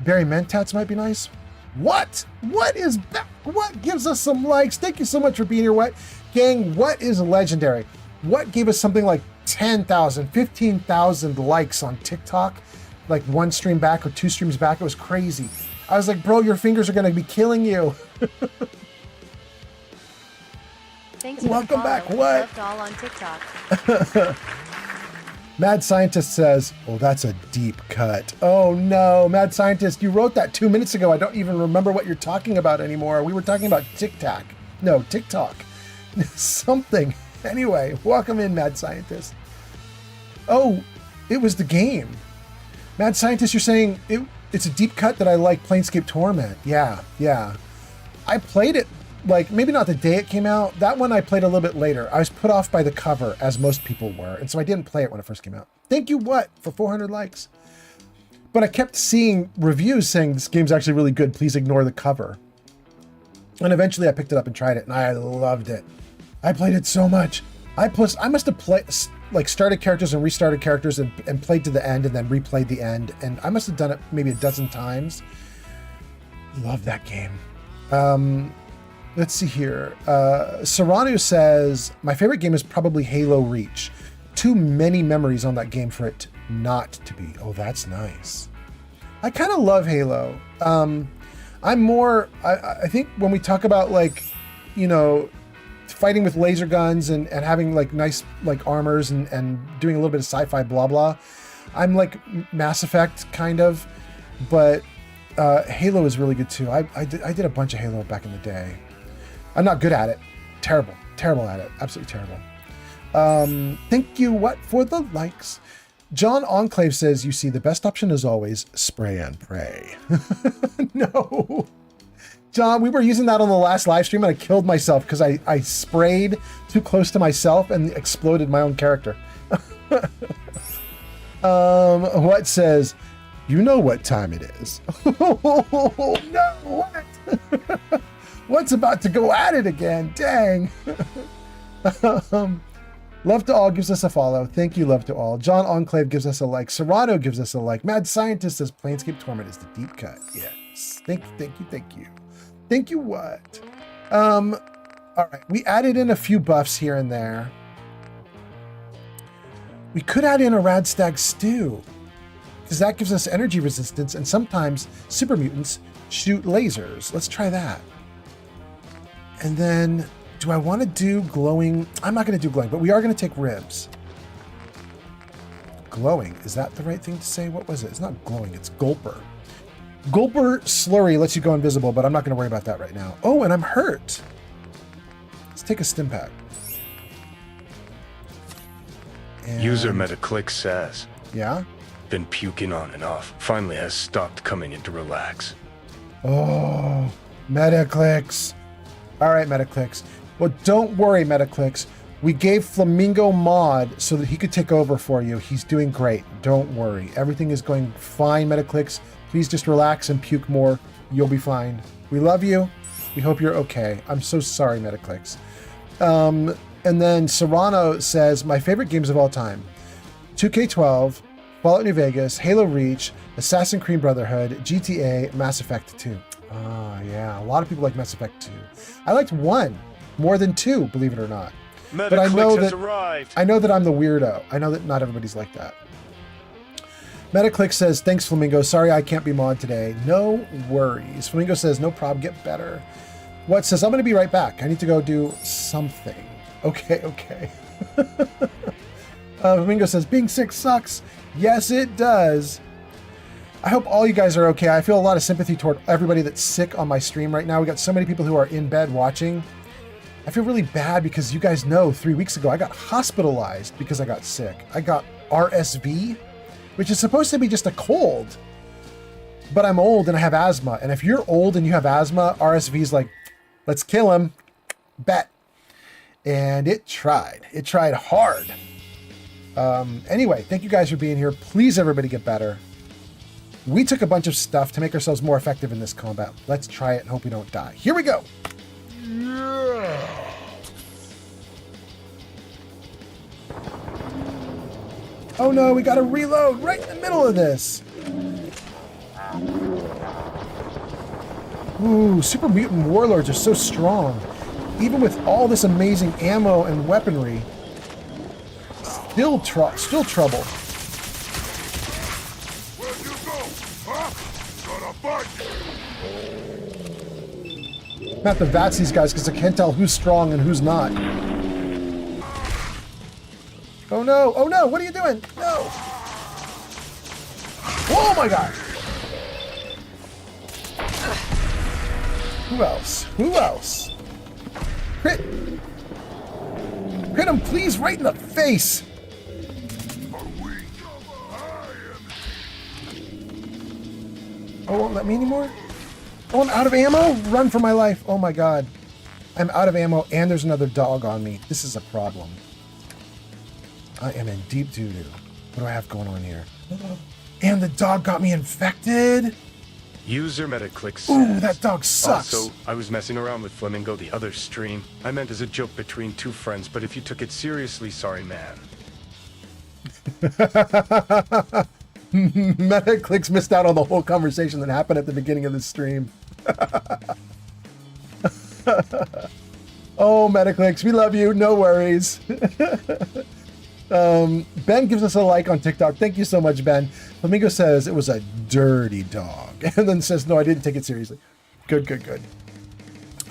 Berry Mentats might be nice. What? What is that? What gives us some likes? Thank you so much for being here, What? Gang, what is legendary? What gave us something like 10,000, 15,000 likes on TikTok? Like one stream back or two streams back. It was crazy. I was like, bro, your fingers are going to be killing you. Thanks for Welcome back, What? Left all on TikTok. Mad Scientist says, oh, that's a deep cut. Oh no, Mad Scientist, you wrote that 2 minutes ago. I don't even remember what you're talking about anymore. We were talking about TikTok. No, TikTok. Something. Anyway, welcome in, Mad Scientist. Oh, it was the game. Mad Scientist, you're saying it's a deep cut that I like Planescape Torment. Yeah, yeah. I played it, like, maybe not the day it came out. That one I played a little bit later. I was put off by the cover, as most people were, and so I didn't play it when it first came out. Thank you, What, for 400 likes. But I kept seeing reviews saying this game's actually really good. Please ignore the cover. And eventually I picked it up and tried it, and I loved it. I played it so much. I must have played, like, started characters and restarted characters and played to the end and then replayed the end. And I must have done it maybe a dozen times. Love that game. Let's see here. Serrano says, my favorite game is probably Halo Reach. Too many memories on that game for it not to be. Oh, that's nice. I kind of love Halo. I'm more, I think when we talk about, like, you know, fighting with laser guns and having like nice like armors and doing a little bit of sci-fi blah blah, I'm like Mass Effect kind of, but Halo is really good too. I did a bunch of Halo back in the day. I'm not good at it. Terrible at it. Absolutely terrible. Thank you, What, for the likes. John Enclave says, you see, the best option is always spray and pray. No. John, we were using that on the last live stream and I killed myself because I sprayed too close to myself and exploded my own character. What says, you know what time it is. No, what? What's about to go at it again? Dang. Love to All gives us a follow. Thank you, Love to All. John Enclave gives us a like. Serrano gives us a like. Mad Scientist says Planescape Torment is the deep cut. Yes. Thank you. Thank you what? All right. We added in a few buffs here and there. We could add in a Radstag Stew, because that gives us energy resistance, and sometimes super mutants shoot lasers. Let's try that. And then, do I want to do glowing? I'm not going to do glowing, but we are going to take ribs. Glowing, is that the right thing to say? What was it? It's not glowing, it's Gulper. Gulper Slurry lets you go invisible, but I'm not going to worry about that right now. Oh, and I'm hurt. Let's take a stim pack. And... User Metaclick says. Yeah? Been puking on and off. Finally has stopped coming in to relax. Oh, Metaclicks. All right, Metaclicks. Well, don't worry, Metaclicks. We gave Flamingo mod so that he could take over for you. He's doing great. Don't worry. Everything is going fine, Metaclicks. Please just relax and puke more. You'll be fine. We love you. We hope you're okay. I'm so sorry, Metaclicks. And then Serrano says, my favorite games of all time. 2K12, Fallout New Vegas, Halo Reach, Assassin's Creed Brotherhood, GTA, Mass Effect 2. Ah, yeah. A lot of people like Mass Effect 2. I liked 1 more than 2, believe it or not. But I know that I'm the weirdo. I know that not everybody's like that. Metaclick says, thanks, Flamingo. Sorry I can't be mod today. No worries. Flamingo says, no problem, get better. What says, I'm going to be right back. I need to go do something. Okay. Flamingo says, being sick sucks. Yes, it does. I hope all you guys are okay. I feel a lot of sympathy toward everybody that's sick on my stream right now. We got so many people who are in bed watching. I feel really bad because you guys know 3 weeks ago I got hospitalized because I got sick. I got RSV, which is supposed to be just a cold. But I'm old and I have asthma. And if you're old and you have asthma, RSV is like, let's kill him. Bet. And it tried. It tried hard. Anyway, thank you guys for being here. Please, everybody get better. We took a bunch of stuff to make ourselves more effective in this combat. Let's try it and hope we don't die. Here we go. Yeah. Oh no, we gotta reload right in the middle of this. Ooh, super mutant warlords are so strong. Even with all this amazing ammo and weaponry, still trouble. Where'd you go? Huh? Gotta fight. I'm gonna have to vats these guys because I can't tell who's strong and who's not. Oh no, what are you doing? No. Oh my god. Who else? Crit him, please, right in the face. Oh, won't let me anymore? Oh, I'm out of ammo? Run for my life. Oh my god. I'm out of ammo and there's another dog on me. This is a problem. I am in deep doo-doo. What do I have going on here? And the dog got me infected? User Metaclick says, ooh, that dog sucks. Also, I was messing around with Flamingo the other stream. I meant as a joke between two friends, but if you took it seriously, sorry, man. Metaclicks missed out on the whole conversation that happened at the beginning of the stream. Oh, Metaclicks, we love you. No worries. Ben gives us a like on TikTok. Thank you so much, Ben. Flamingo says it was a dirty dog. And then says, no, I didn't take it seriously. Good.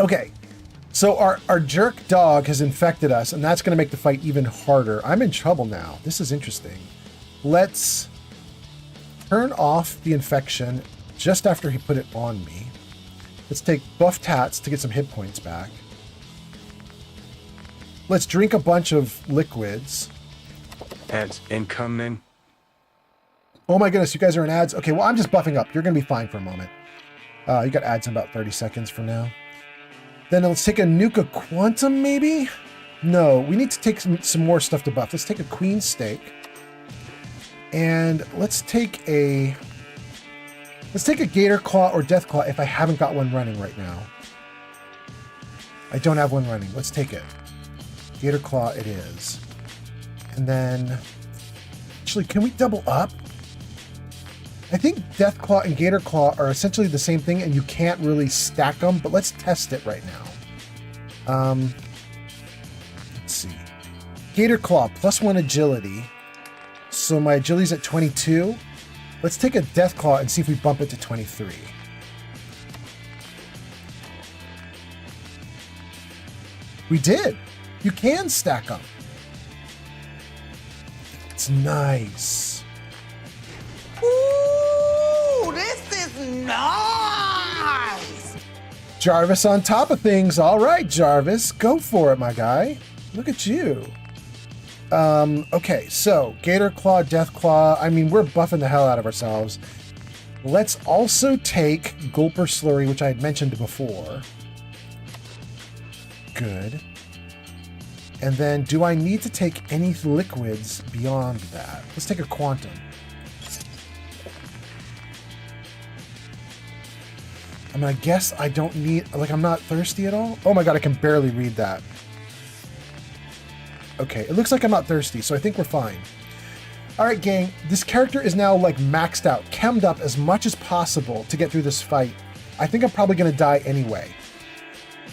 Okay. So our jerk dog has infected us, and that's going to make the fight even harder. I'm in trouble now. This is interesting. Let's turn off the infection just after he put it on me. Let's take buff tats to get some hit points back. Let's drink a bunch of liquids. Hands incoming. Oh my goodness, you guys are in ads? Okay, well, I'm just buffing up. You're going to be fine for a moment. You got ads in about 30 seconds from now. Then let's take a Nuka Quantum, maybe? No, we need to take some more stuff to buff. Let's take a Queen Steak. And let's take a Gator Claw or Death Claw if I haven't got one running right now. I don't have one running. Let's take it. Gator Claw it is. And then, actually, can we double up? I think Death Claw and Gator Claw are essentially the same thing and you can't really stack them, but let's test it right now. Let's see. Gator Claw, +1 agility. So my agility's at 22. Let's take a Death Claw and see if we bump it to 23. We did. You can stack them. It's nice. Ooh, this is nice. Jarvis on top of things. All right, Jarvis, go for it, my guy. Look at you. Okay, so Gator Claw, Death Claw. I mean, we're buffing the hell out of ourselves. Let's also take Gulper Slurry, which I had mentioned before. Good. And then, do I need to take any liquids beyond that? Let's take a Quantum. I mean, I guess I don't need, like, I'm not thirsty at all. Oh my god, I can barely read that. Okay, it looks like I'm not thirsty, so I think we're fine. All right, gang, this character is now, like, maxed out, chemmed up as much as possible to get through this fight. I think I'm probably going to die anyway.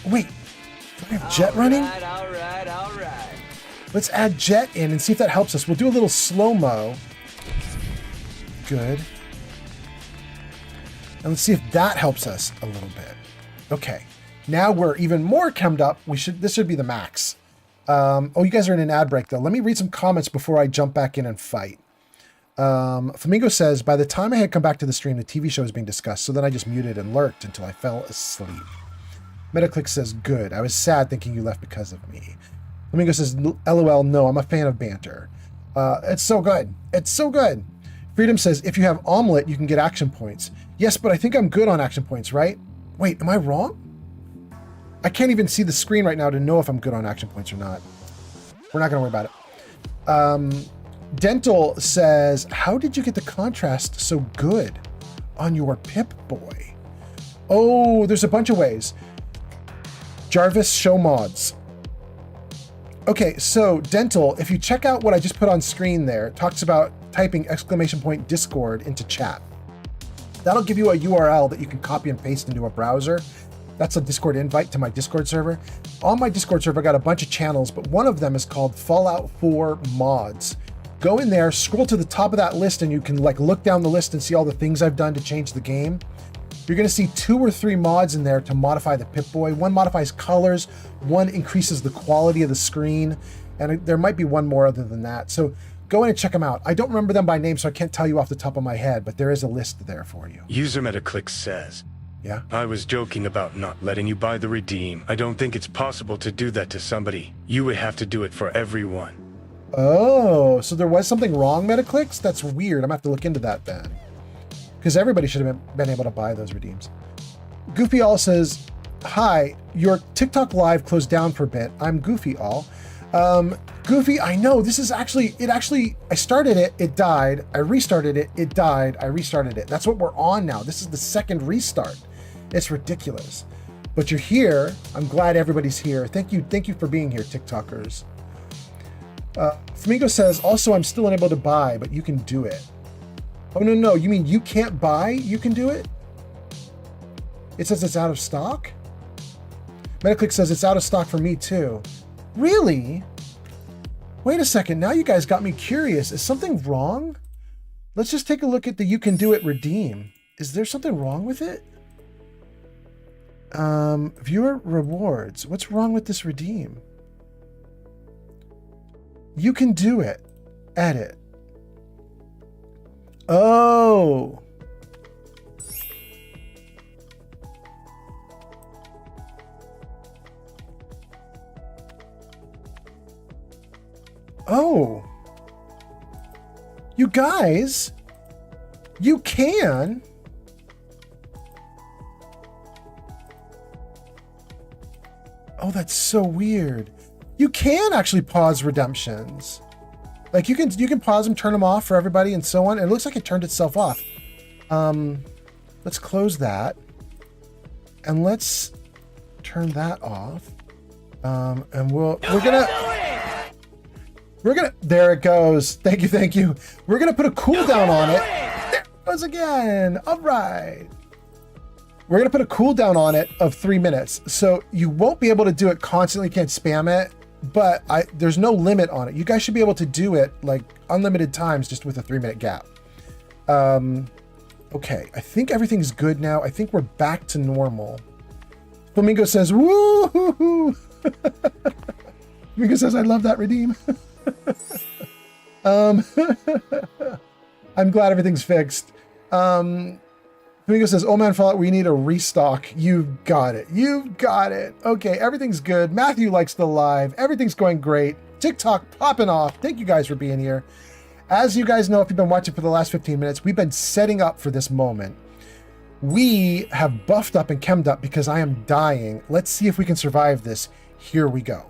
Wait, do I have Jet running? All right. Let's add Jet in and see if that helps us. We'll do a little slow-mo. Good. And let's see if that helps us a little bit. Okay, now we're even more chemmed up. This should be the max. Oh, you guys are in an ad break, though. Let me read some comments before I jump back in and fight. Flamingo says, by the time I had come back to the stream, the TV show was being discussed, so then I just muted and lurked until I fell asleep. Metaclick says, good. I was sad thinking you left because of me. Flamingo says, LOL, no, I'm a fan of banter. It's so good. It's so good. Freedom says, if you have omelet, you can get action points. Yes, but I think I'm good on action points, right? Wait, am I wrong? I can't even see the screen right now to know if I'm good on action points or not. We're not going to worry about it. Dental says, how did you get the contrast so good on your Pip-Boy? Oh, there's a bunch of ways. Jarvis, show mods. Okay, so Dental, if you check out what I just put on screen there, it talks about typing !Discord into chat. That'll give you a URL that you can copy and paste into a browser. That's a Discord invite to my Discord server. On my Discord server, I got a bunch of channels, but one of them is called Fallout 4 Mods. Go in there, scroll to the top of that list, and you can like look down the list and see all the things I've done to change the game. You're gonna see 2 or 3 mods in there to modify the Pip-Boy. One modifies colors, one increases the quality of the screen, and there might be one more other than that. So go in and check them out. I don't remember them by name, so I can't tell you off the top of my head, but there is a list there for you. User Metaclick says, yeah? I was joking about not letting you buy the redeem. I don't think it's possible to do that to somebody. You would have to do it for everyone. Oh, so there was something wrong, Metaclicks? That's weird. I'm gonna have to look into that then. Because everybody should have been able to buy those redeems. Goofy All says, hi, your TikTok live closed down for a bit. I'm Goofy All. Goofy, I know, this is actually, I started it, it died. I restarted it, it died. I restarted it. That's what we're on now. This is the second restart. It's ridiculous. But you're here. I'm glad everybody's here. Thank you for being here, TikTokers. Flamingo says, also, I'm still unable to buy, but you can do it. Oh, no, you mean you can't buy? You can do it? It says it's out of stock? Metaclick says it's out of stock for me too. Really? Wait a second, now you guys got me curious. Is something wrong? Let's just take a look at the you can do it redeem. Is there something wrong with it? Viewer rewards. What's wrong with this redeem? You can do it. Edit. Oh. Oh. You guys, You can. Oh, that's so weird. You can actually pause redemptions. Like you can pause them, turn them off for everybody and so on. And it looks like it turned itself off. Let's close that. And let's turn that off. And we're gonna, there it goes. Thank you. We're gonna put a cooldown on it. There it goes again. All right. We're gonna put a cooldown on it of 3 minutes. So you won't be able to do it constantly, you can't spam it, but there's no limit on it. You guys should be able to do it like unlimited times just with a 3-minute gap. Okay, I think everything's good now. I think we're back to normal. Flamingo says, woo! Flamingo says, I love that redeem. I'm glad everything's fixed. Flamingo says, oh man, Fallout, we need a restock. You've got it. Okay, everything's good. Matthew likes the live. Everything's going great. TikTok popping off. Thank you guys for being here. As you guys know, if you've been watching for the last 15 minutes, we've been setting up for this moment. We have buffed up and chemmed up because I am dying. Let's see if we can survive this. Here we go.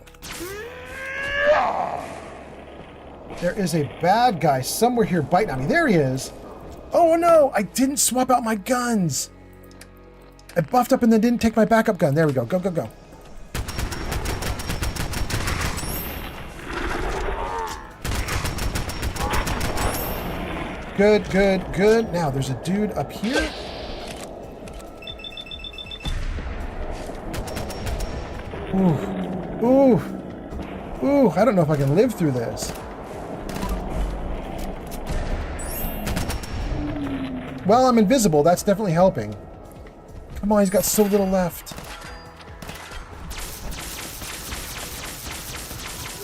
There is a bad guy somewhere here biting on me. There he is. Oh no, I didn't swap out my guns. I buffed up and then didn't take my backup gun. There we go. Go. Good. Now there's a dude up here. Ooh, I don't know if I can live through this. Well, I'm invisible. That's definitely helping. Come on, he's got so little left.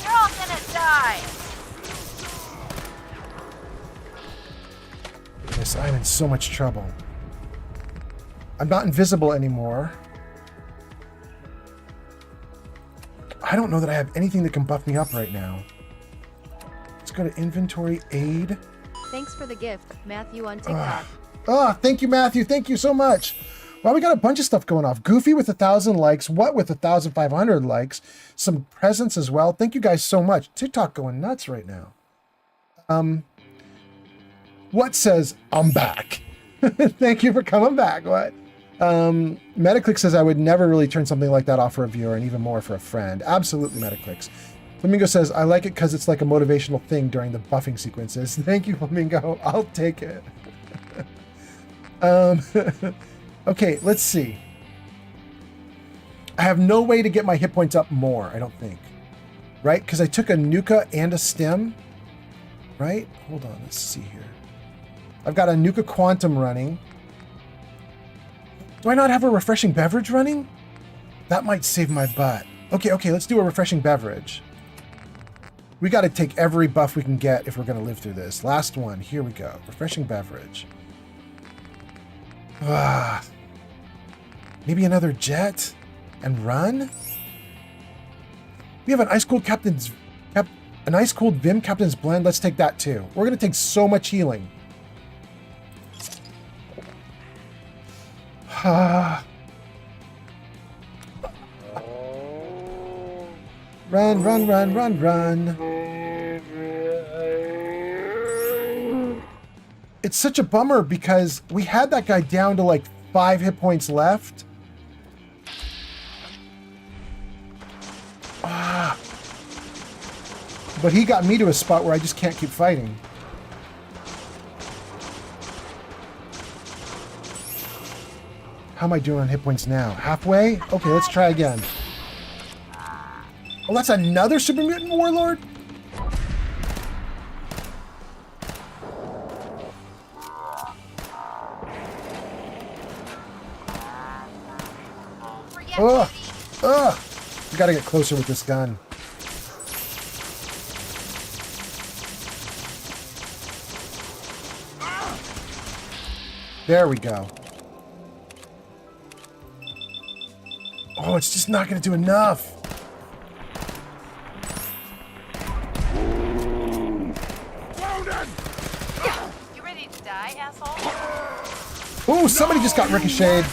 You're all gonna die. Yes, I'm in so much trouble. I'm not invisible anymore. I don't know that I have anything that can buff me up right now. Let's go to inventory, aid. Thanks for the gift, Matthew on TikTok. Thank you, Matthew. Thank you so much. Well, we got a bunch of stuff going off. Goofy with 1,000 likes. What with 1,500 likes. Some presents as well. Thank you guys so much. TikTok going nuts right now. What says, I'm back. Thank you for coming back. What? Metaclick says, I would never really turn something like that off for a viewer and even more for a friend. Absolutely, Metaclicks. Flamingo says, I like it because it's like a motivational thing during the buffing sequences. Thank you, Flamingo. I'll take it. Okay, let's see. I have no way to get my hit points up more, I don't think. Right? Because I took a Nuka and a Stim. Right? Hold on, let's see here. I've got a Nuka Quantum running. Do I not have a refreshing beverage running? That might save my butt. Okay, let's do a refreshing beverage. We got to take every buff we can get if we're going to live through this. Last one. Here we go. Refreshing beverage. Maybe another jet and run? We have an ice cold Vim Captain's Blend. Let's take that too. We're going to take so much healing. Run. It's such a bummer because we had that guy down to like 5 hit points left. But he got me to a spot where I just can't keep fighting. How am I doing on hit points now? Halfway? Okay, let's try again. Oh, that's another Super Mutant Warlord? Ugh! We gotta get closer with this gun. There we go. Oh, it's just not gonna do enough. You ready to die? die, asshole? Ooh, somebody just got ricocheted.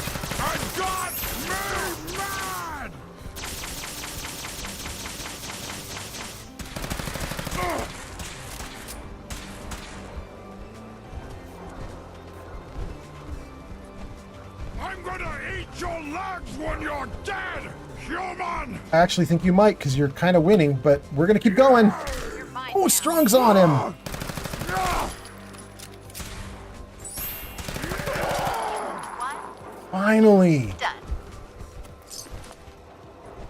I'm gonna eat your legs when you're dead, human! I actually think you might, because you're kind of winning, but we're going to keep going. Oh, Strong's on him. Finally. Done.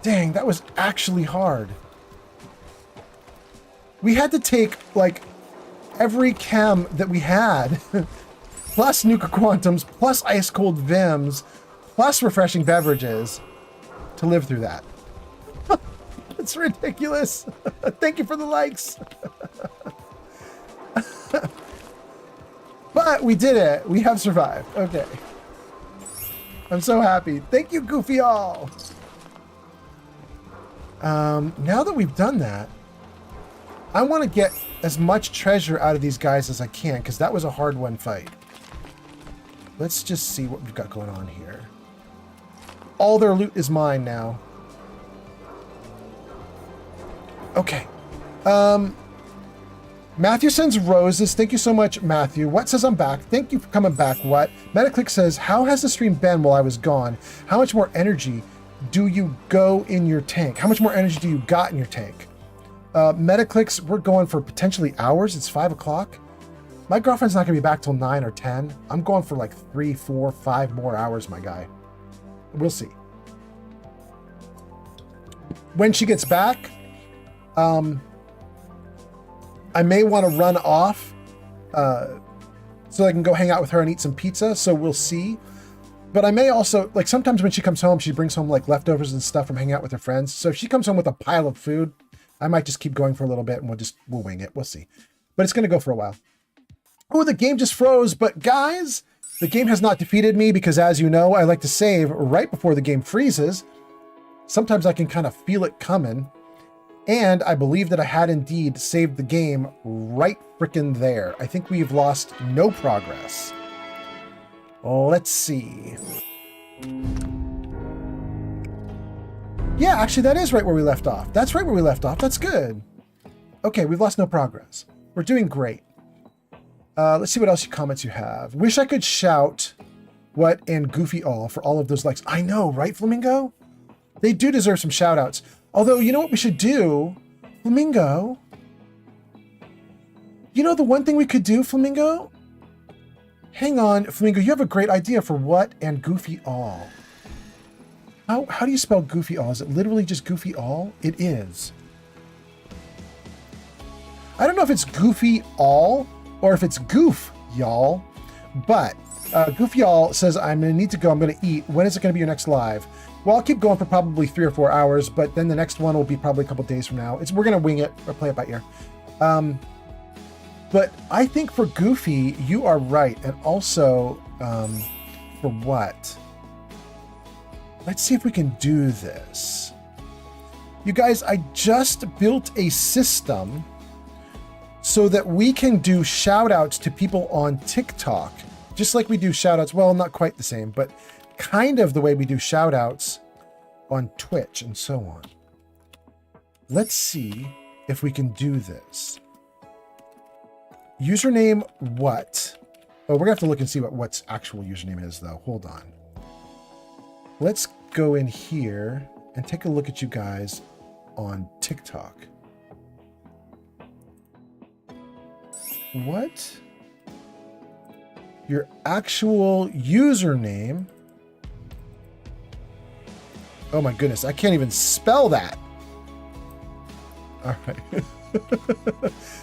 Dang, that was actually hard. We had to take, like, every chem that we had, plus nuka quantums, plus ice cold vims, plus refreshing beverages to live through that. It's ridiculous. Thank you for the likes. But we did it. We have survived. Okay. I'm so happy. Thank you, Goofy all. Now that we've done that, I want to get as much treasure out of these guys as I can, because that was a hard one fight. Let's just see what we've got going on here. All their loot is mine now. Okay. Matthew sends roses. Thank you so much, Matthew. What says I'm back? Thank you for coming back, What? Metaclick says, how has the stream been while I was gone? How much more energy do you go in your tank? How much more energy do you got in your tank? Metaclicks, we're going for potentially hours. It's 5 o'clock. My girlfriend's not going to be back till 9 or 10. I'm going for like 3, 4, 5 more hours, my guy. We'll see. When she gets back, I may want to run off so I can go hang out with her and eat some pizza, so we'll see. But I may also, like, sometimes when she comes home, she brings home like leftovers and stuff from hanging out with her friends. So if she comes home with a pile of food, I might just keep going for a little bit and we'll wing it. We'll see. But it's going to go for a while. Oh, the game just froze. But guys, the game has not defeated me because, as you know, I like to save right before the game freezes. Sometimes I can kind of feel it coming. And I believe that I had indeed saved the game right frickin' there. I think we've lost no progress. Let's see. Yeah, actually, that is right where we left off. That's right where we left off. That's good. Okay, we've lost no progress. We're doing great. Let's see what else comments you have. Wish I could shout What and Goofy all for all of those likes. I know, right, Flamingo? They do deserve some shout outs. Although, you know what we should do? Flamingo? You know the one thing we could do, Flamingo? Hang on, Flamingo, you have a great idea for What and Goofy all. How do you spell Goofy all? Is it literally just Goofy all? It is. I don't know if it's Goofy all or if it's Goof y'all, but Goofy y'all says, I'm going to need to go. I'm going to eat. When is it going to be your next live? Well, I'll keep going for probably 3 or 4 hours, but then the next one will be probably a couple days from now. We're going to wing it or play it by ear. But I think for Goofy, you are right. And also, for What? Let's see if we can do this. You guys, I just built a system so that we can do shout outs to people on TikTok, just like we do shout outs. Well, not quite the same, but kind of the way we do shout outs on Twitch and so on. Let's see if we can do this. Username What? Oh, we're gonna have to look and see what What's actual username is though. Hold on. Let's go in here and take a look at you guys on TikTok. What? Your actual username? Oh my goodness, I can't even spell that. All right.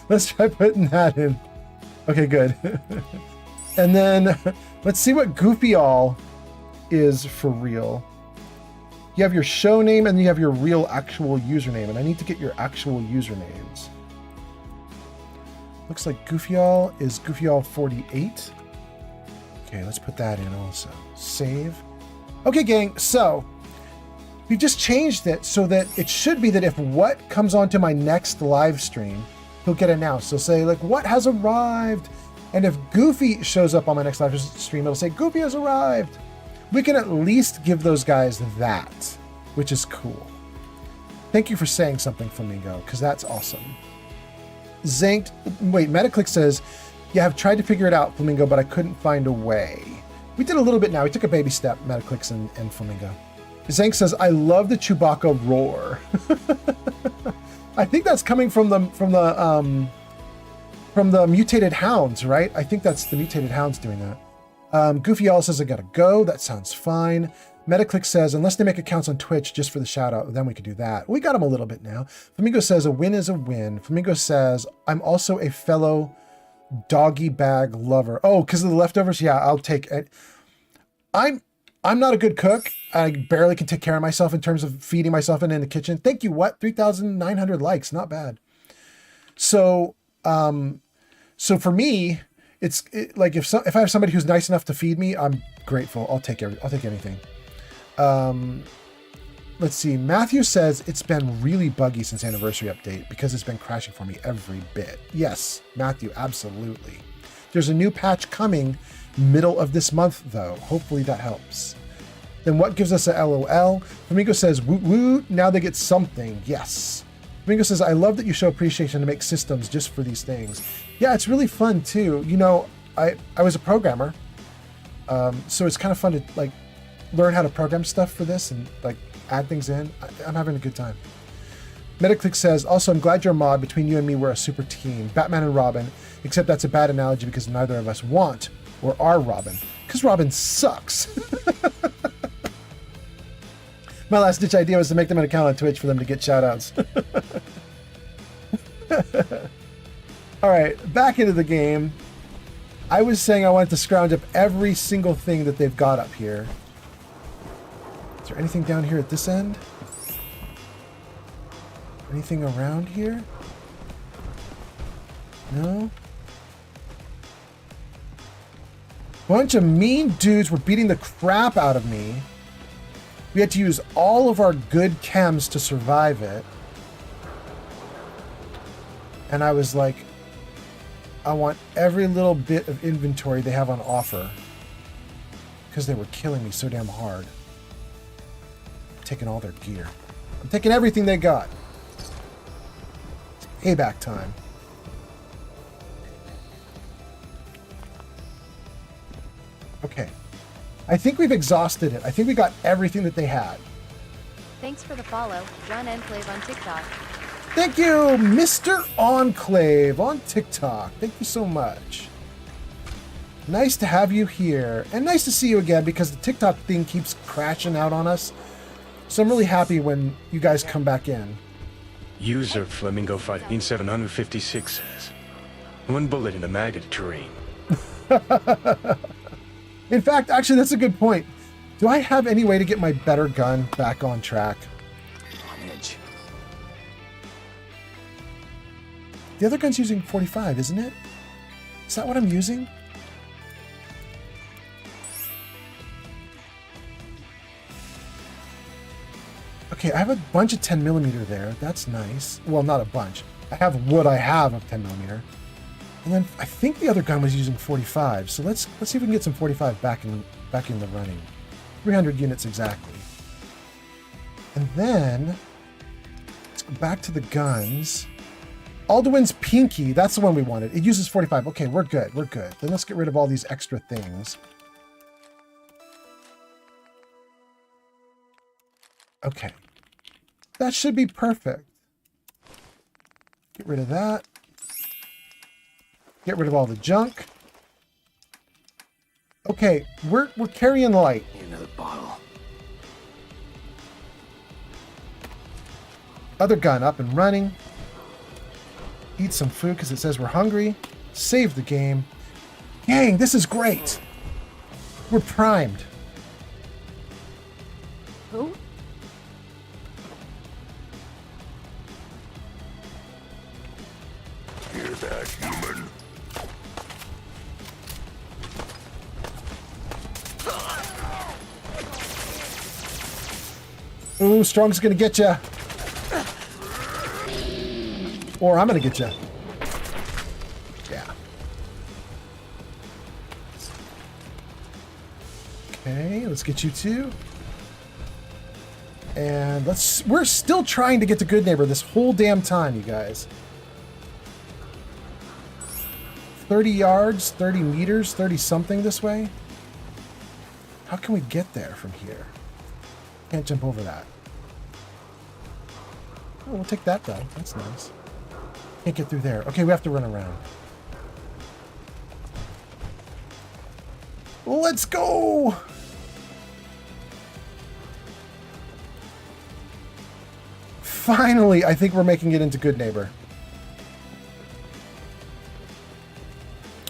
Let's try putting that in. Okay, good. And then let's see what Goofy all is for real. You have your show name and you have your real actual username, and I need to get your actual usernames. Looks like Goofy all is Goofy all 48. Okay, let's put that in also. Save. Okay, gang, so we've just changed it so that it should be that if What comes onto my next live stream, he'll get announced. So say like, What has arrived? And if Goofy shows up on my next live stream, it'll say, Goofy has arrived. We can at least give those guys that, which is cool. Thank you for saying something, Flamingo, because that's awesome. Metaclick says, yeah, I've tried to figure it out, Flamingo, but I couldn't find a way. We did a little bit now. We took a baby step, Metaclicks and Flamingo. Zank says, I love the Chewbacca roar. I think that's coming from the mutated hounds, right? I think that's the mutated hounds doing that. Goofy All says, I gotta go. That sounds fine. Metaclick says, unless they make accounts on Twitch just for the shout out, then we could do that. We got him a little bit now. Flamingo says, a win is a win. Flamingo says, I'm also a fellow doggy bag lover. Oh, because of the leftovers? Yeah, I'll take it. I'm not a good cook. I barely can take care of myself in terms of feeding myself in the kitchen. Thank you. What? 3,900 likes. Not bad. So for me, it's like if I have somebody who's nice enough to feed me, I'm grateful. I'll take anything. Let's see. Matthew says it's been really buggy since anniversary update because it's been crashing for me every bit. Yes, Matthew, absolutely. There's a new patch coming middle of this month though. Hopefully that helps. Then what gives us a LOL? Flamingo says, woot woot, now they get something. Yes. Flamingo says, I love that you show appreciation to make systems just for these things. Yeah, it's really fun too. You know, I was a programmer. So it's kind of fun to like learn how to program stuff for this and like add things in. I'm having a good time. Metaclick says, also, I'm glad you're a mod. Between you and me, we're a super team. Batman and Robin, except that's a bad analogy because neither of us want or are Robin. Because Robin sucks. My last ditch idea was to make them an account on Twitch for them to get shout outs. All right, back into the game. I was saying I wanted to scrounge up every single thing that they've got up here. Is there anything down here at this end? Anything around here? No? Bunch of mean dudes were beating the crap out of me. We had to use all of our good chems to survive it. And I was like, I want every little bit of inventory they have on offer. Because they were killing me so damn hard. I'm taking all their gear. I'm taking everything they got. It's payback time. Okay. I think we've exhausted it. I think we got everything that they had. Thanks for the follow, John Enclave on TikTok. Thank you, Mr. Enclave on TikTok. Thank you so much. Nice to have you here. And nice to see you again because the TikTok thing keeps crashing out on us. So I'm really happy when you guys come back in. User Flamingo 15756 says, one bullet in the maggot terrain. In fact, actually, that's a good point. Do I have any way to get my better gun back on track? On edge. The other gun's using 45, isn't it? Is that what I'm using? Okay, I have a bunch of 10mm there. That's nice. Well, not a bunch. I have what I have of 10mm. And then I think the other gun was using 45. So let's see if we can get some 45 back in the running. 300 units exactly. And then let's go back to the guns. Alduin's Pinky, that's the one we wanted. It uses 45. Okay, we're good. We're good. Then let's get rid of all these extra things. Okay. That should be perfect. Get rid of that. Get rid of all the junk. Okay, we're carrying light. Need another bottle. Other gun up and running. Eat some food because it says we're hungry. Save the game. Gang, this is great. We're primed. Who? Hear that, human? Ooh, Strong's gonna get ya. Or I'm gonna get ya. Yeah. Okay, let's get you two. And we're still trying to get to Good Neighbor this whole damn time, you guys. 30 yards, 30 meters, 30 something this way. How can we get there from here? Can't jump over that. Oh, we'll take that though. That's nice. Can't get through there. Okay, we have to run around. Let's go! Finally, I think we're making it into Good Neighbor.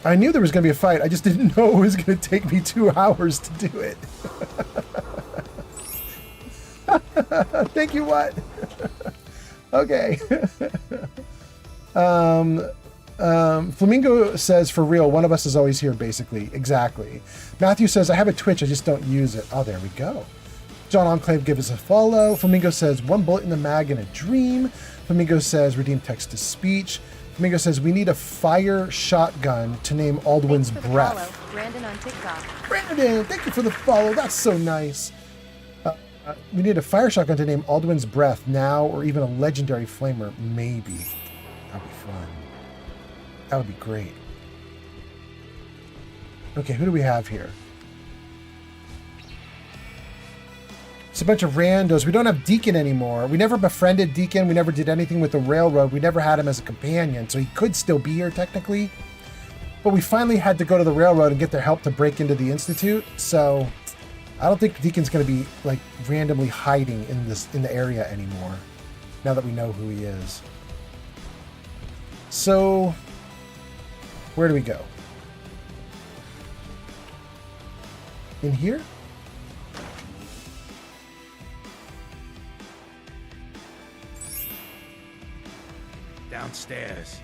I knew there was going to be a fight. I just didn't know it was going to take me 2 hours to do it. Thank you, what? Okay. Flamingo says, for real, one of us is always here, basically. Exactly. Matthew says, I have a Twitch, I just don't use it. Oh, there we go. John Enclave gives us a follow. Flamingo says, 1 bullet in the mag in a dream. Flamingo says, redeem text to speech. Flamingo says, we need a fire shotgun to name Aldwin's breath. Follow. Brandon on TikTok. Brandon, thank you for the follow. That's so nice. We need a fire shotgun to name Aldwin's breath now, or even a legendary flamer, maybe. That'd be fun. That would be great. Okay, who do we have here? It's a bunch of randos. We don't have Deacon anymore. We never befriended Deacon. We never did anything with the railroad. We never had him as a companion, so he could still be here technically. But we finally had to go to the railroad and get their help to break into the Institute, so I don't think Deacon's going to be like randomly hiding in the area anymore, now that we know who he is. So, where do we go? In here? Downstairs.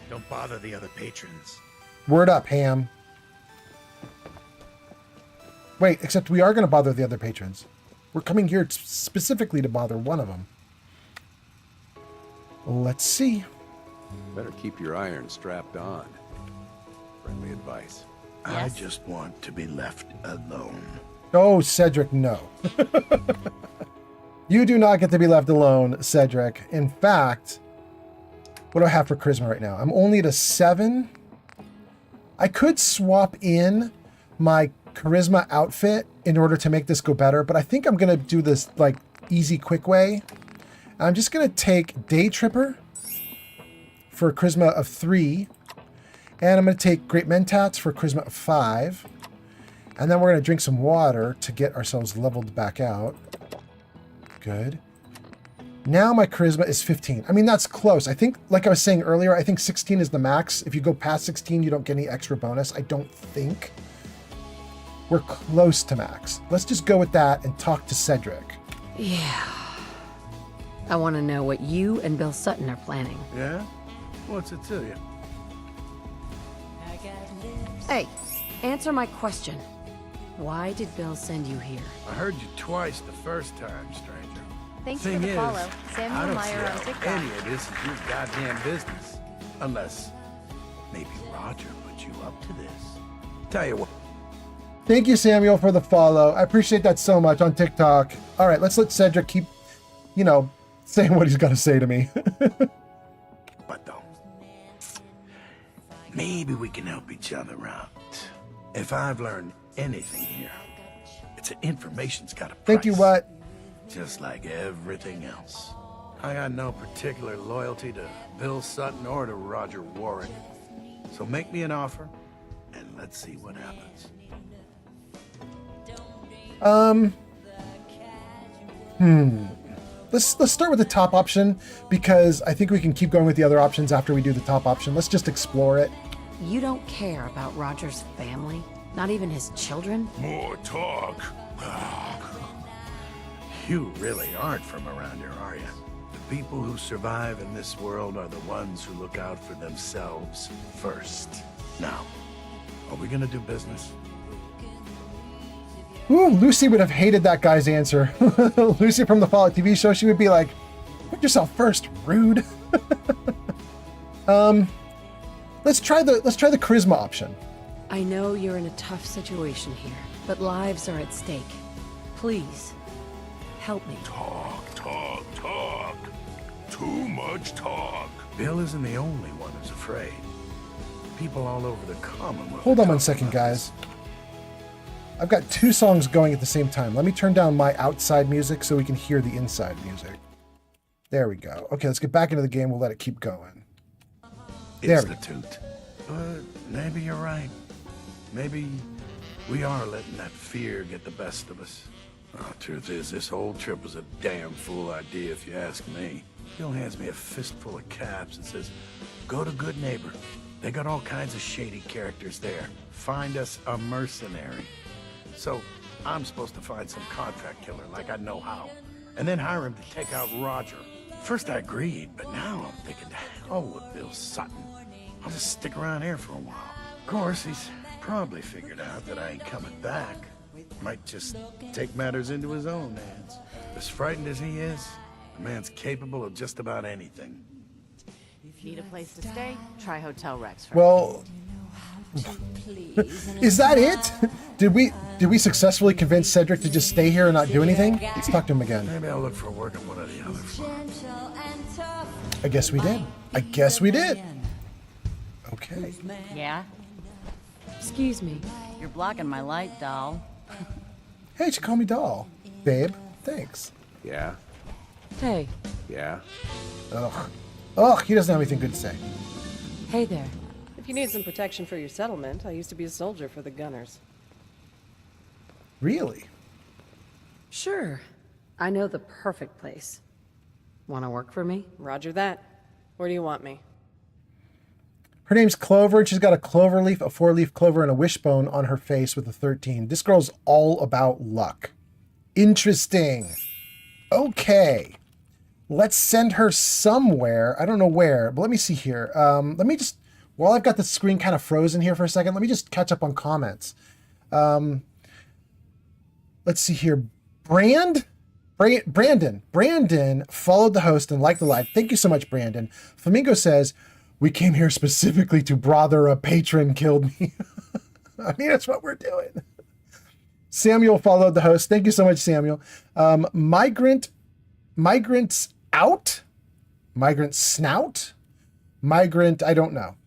Don't bother the other patrons. Word up, Ham. Wait, except we are going to bother the other patrons. We're coming here specifically to bother one of them. Let's see. Better keep your iron strapped on. Friendly advice. I just want to be left alone. Oh, Cedric, no. You do not get to be left alone, Cedric. In fact, what do I have for charisma right now? I'm only at a 7. I could swap in my charisma outfit in order to make this go better, but I think I'm going to do this like easy, quick way. I'm just going to take Day Tripper for charisma of 3, and I'm going to take Great Mentats for charisma of 5, and then we're going to drink some water to get ourselves leveled back out. Good. Now my charisma is 15. I mean, that's close. I think, like I was saying earlier, I think 16 is the max. If you go past 16, you don't get any extra bonus. I don't think. We're close to max. Let's just go with that and talk to Cedric. Yeah. I want to know what you and Bill Sutton are planning. Yeah? What's it to you? Hey, answer my question. Why did Bill send you here? I heard you twice the first time, stranger. Thanks Thing for the is, follow. I Samuel don't Meyer see on how TikTok. any of this is your goddamn business. Unless maybe Roger put you up to this. Tell you what. Thank you, Samuel, for the follow. I appreciate that so much on TikTok. All right, let's let Cedric keep, saying what he's got to say to me. But though, maybe we can help each other out. If I've learned anything here, it's that information's got a price. Thank you, what? Just like everything else. I got no particular loyalty to Bill Sutton or to Roger Warwick. So make me an offer, and let's see what happens. Let's start with the top option, because I think we can keep going with the other options after we do the top option. Let's just explore it. You don't care about Roger's family? Not even his children? More talk. You really aren't from around here, are you? The people who survive in this world are the ones who look out for themselves first. Now, are we gonna do business? Ooh, Lucy would have hated that guy's answer. Lucy from the Fallout TV show, she would be like, put yourself first, rude. Let's try the charisma option. I know you're in a tough situation here, but lives are at stake. Please, help me. Talk. Too much talk. Bill isn't the only one who's afraid. People all over the Commonwealth. Hold on one second, guys. I've got two songs going at the same time. Let me turn down my outside music so we can hear the inside music. There we go. Okay, let's get back into the game. We'll let it keep going. There we go. Institute. But maybe you're right. Maybe we are letting that fear get the best of us. Oh, truth is, this whole trip was a damn fool idea if you ask me. Bill hands me a fistful of caps and says, go to Good Neighbor. They got all kinds of shady characters there. Find us a mercenary. So I'm supposed to find some contract killer like I know how, and then hire him to take out Roger. First I agreed, but now I'm thinking, to hell with Bill Sutton. I'll just stick around here for a while. Of course, he's probably figured out that I ain't coming back. Might just take matters into his own hands. As frightened as he is, the man's capable of just about anything. Need a place to stay? Try Hotel Rex first. Well, is that it? Did we successfully convince Cedric to just stay here and not do anything? Let's talk to him again. Maybe I'll look for work at one of the other farms. I guess we did. Okay. Yeah? Excuse me. You're blocking my light, doll. Hey, she called me doll. Babe, thanks. Yeah? Hey. Yeah? Ugh, he doesn't have anything good to say. Hey there. If you need some protection for your settlement, I used to be a soldier for the Gunners. Really? Sure. I know the perfect place. Want to work for me? Roger that. Where do you want me? Her name's Clover, and she's got a clover leaf, a 4-leaf clover, and a wishbone on her face with a 13. This girl's all about luck. Interesting. Okay. Let's send her somewhere. I don't know where, but let me see here. Let me just, while I've got the screen kind of frozen here for a second, let me just catch up on comments. Let's see here. Brandon followed the host and liked the live. Thank you so much, Brandon. Flamingo says, we came here specifically to brother a patron killed me. I mean, that's what we're doing. Samuel followed the host. Thank you so much, Samuel. Migrants out? Migrant snout? Migrant, I don't know.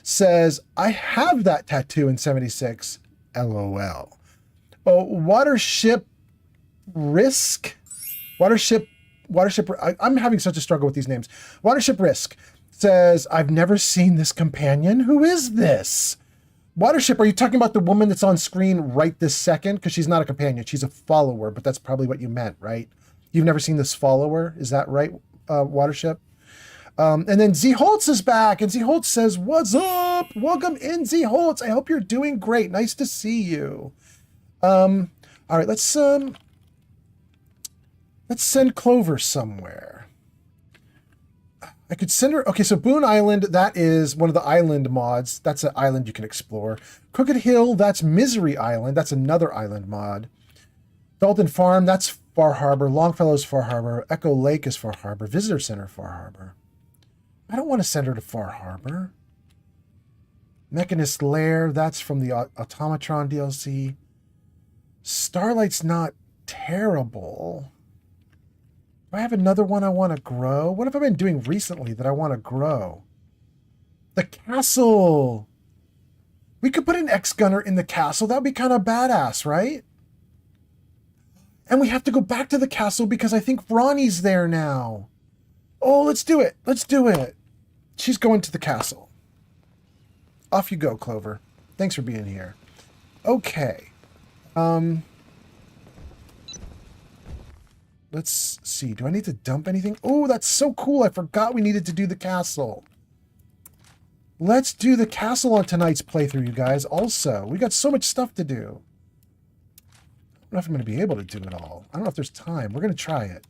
Says, I have that tattoo in 76. LOL. Oh, Watership Risk? Watership, I'm having such a struggle with these names. Watership Risk says, I've never seen this companion. Who is this? Watership, are you talking about the woman that's on screen right this second? Because she's not a companion, she's a follower, but that's probably what you meant, right? You've never seen this follower, is that right, Watership? And then Z Holtz is back, and Z Holtz says, what's up? Welcome in, Z Holtz. I hope you're doing great. Nice to see you. All right, let's send Clover somewhere. I could send her, okay, so Boone Island, that is one of the island mods. That's an island you can explore. Crooked Hill, that's Misery Island. That's another island mod. Dalton Farm, that's Far Harbor. Longfellow's Far Harbor. Echo Lake is Far Harbor. Visitor Center, Far Harbor. I don't want to send her to Far Harbor. Mechanist Lair, that's from the Automatron DLC. Starlight's not terrible. Do I have another one I want to grow? What have I been doing recently that I want to grow? The castle. We could put an X-Gunner in the castle. That would be kind of badass, right? And we have to go back to the castle because I think Ronnie's there now. Oh, let's do it. Let's do it. She's going to the castle. Off you go, Clover. Thanks for being here. Okay. Let's see. Do I need to dump anything? Oh, that's so cool. I forgot we needed to do the castle. Let's do the castle on tonight's playthrough, you guys. Also, we got so much stuff to do. I don't know if I'm going to be able to do it all. I don't know if there's time. We're going to try it.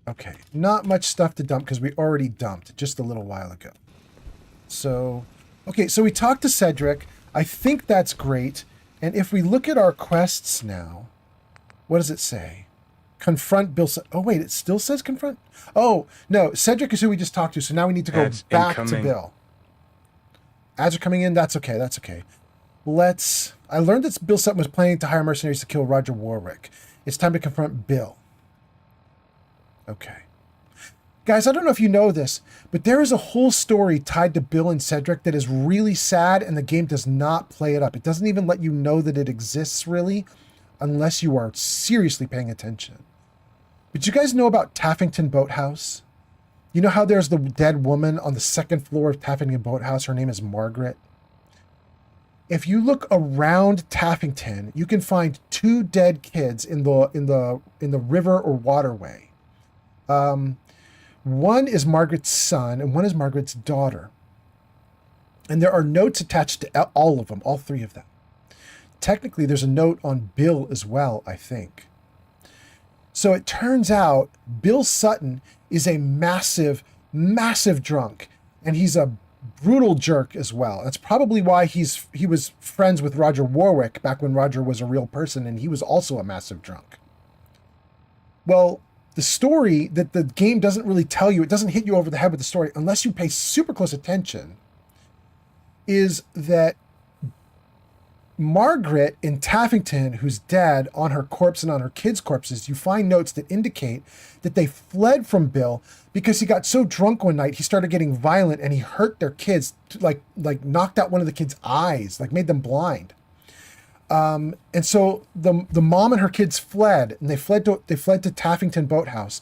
Okay. Not much stuff to dump because we already dumped just a little while ago. So, okay. So we talked to Cedric. I think that's great. And if we look at our quests now, what does it say? confront Bill. Oh, wait, it still says confront? Oh, no, Cedric is who we just talked to, so now we need to go Ads back incoming. to Bill. Ads are coming in? That's okay, that's okay. I learned that Bill Sutton was planning to hire mercenaries to kill Roger Warwick. It's time to confront Bill. Okay. Guys, I don't know if you know this, but there is a whole story tied to Bill and Cedric that is really sad, and the game does not play it up. It doesn't even let you know that it exists, really, unless you are seriously paying attention. But you guys know about Taffington Boathouse? You know how there's the dead woman on the second floor of Taffington Boathouse? Her name is Margaret. If you look around Taffington, you can find 2 dead kids in the river or waterway. One is Margaret's son, and one is Margaret's daughter. And there are notes attached to all of them, all 3 of them. Technically, there's a note on Bill as well, I think. So it turns out Bill Sutton is a massive, massive drunk, and he's a brutal jerk as well. That's probably why he was friends with Roger Warwick back when Roger was a real person, and he was also a massive drunk. Well, the story that the game doesn't really tell you, it doesn't hit you over the head with the story unless you pay super close attention, is that Margaret in Taffington, who's dead, on her corpse and on her kids' corpses, you find notes that indicate that they fled from Bill because he got so drunk one night, he started getting violent and he hurt their kids, like knocked out one of the kids' eyes, like made them blind. And so the mom and her kids fled, and they fled to Taffington Boathouse.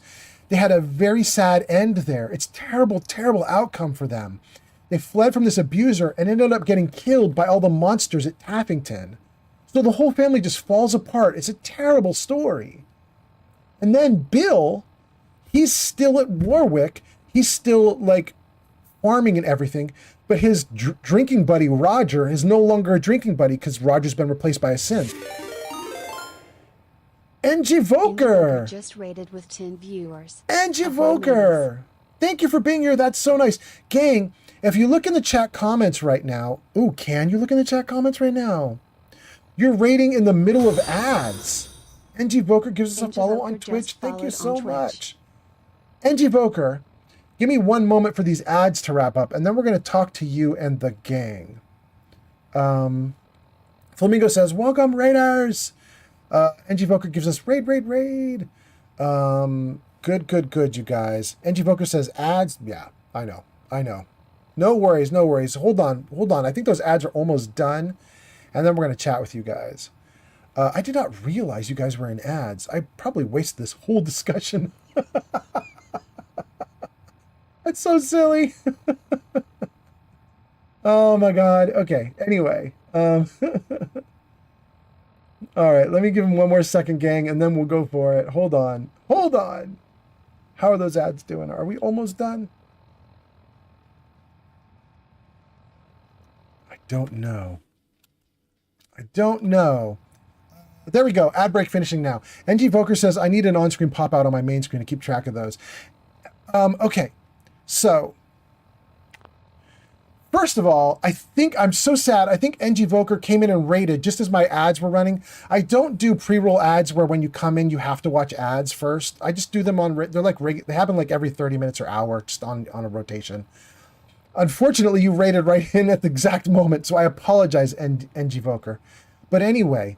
They had a very sad end there. It's terrible, terrible outcome for them. They fled from this abuser and ended up getting killed by all the monsters at Taffington. So the whole family just falls apart. It's a terrible story. And then Bill, he's still at Warwick. He's still like farming and everything. But his drinking buddy, Roger, is no longer a drinking buddy because Roger's been replaced by a synth. Angie Voker! Just rated with 10 viewers. Angie Voker! Thank you for being here. That's so nice. Gang, if you look in the chat comments right now... Ooh, can you look in the chat comments right now? You're rating in the middle of ads. Angie Voker gives us a follow on Twitch. Thank you so much. Angie Voker, give me one moment for these ads to wrap up, and then we're going to talk to you and the gang. Flamingo says, welcome, Raiders. Angie Voker gives us raid. Good, you guys. Angie Voker says ads. Yeah, I know. No worries. Hold on. I think those ads are almost done, and then we're going to chat with you guys. I did not realize you guys were in ads. I probably wasted this whole discussion. That's so silly. Oh my God. Okay. Anyway. All right. Let me give him one more second, gang, and then we'll go for it. Hold on. How are those ads doing? Are we almost done? I don't know. There we go. Ad break finishing now. NG Voker says, I need an on-screen pop-out on my main screen to keep track of those. Okay. So, first of all, I'm so sad. I think NG Voker came in and rated just as my ads were running. I don't do pre-roll ads where when you come in, you have to watch ads first. I just do them they happen like every 30 minutes or hour, just on a rotation. Unfortunately, you rated right in at the exact moment, so I apologize, NG Voker. But anyway,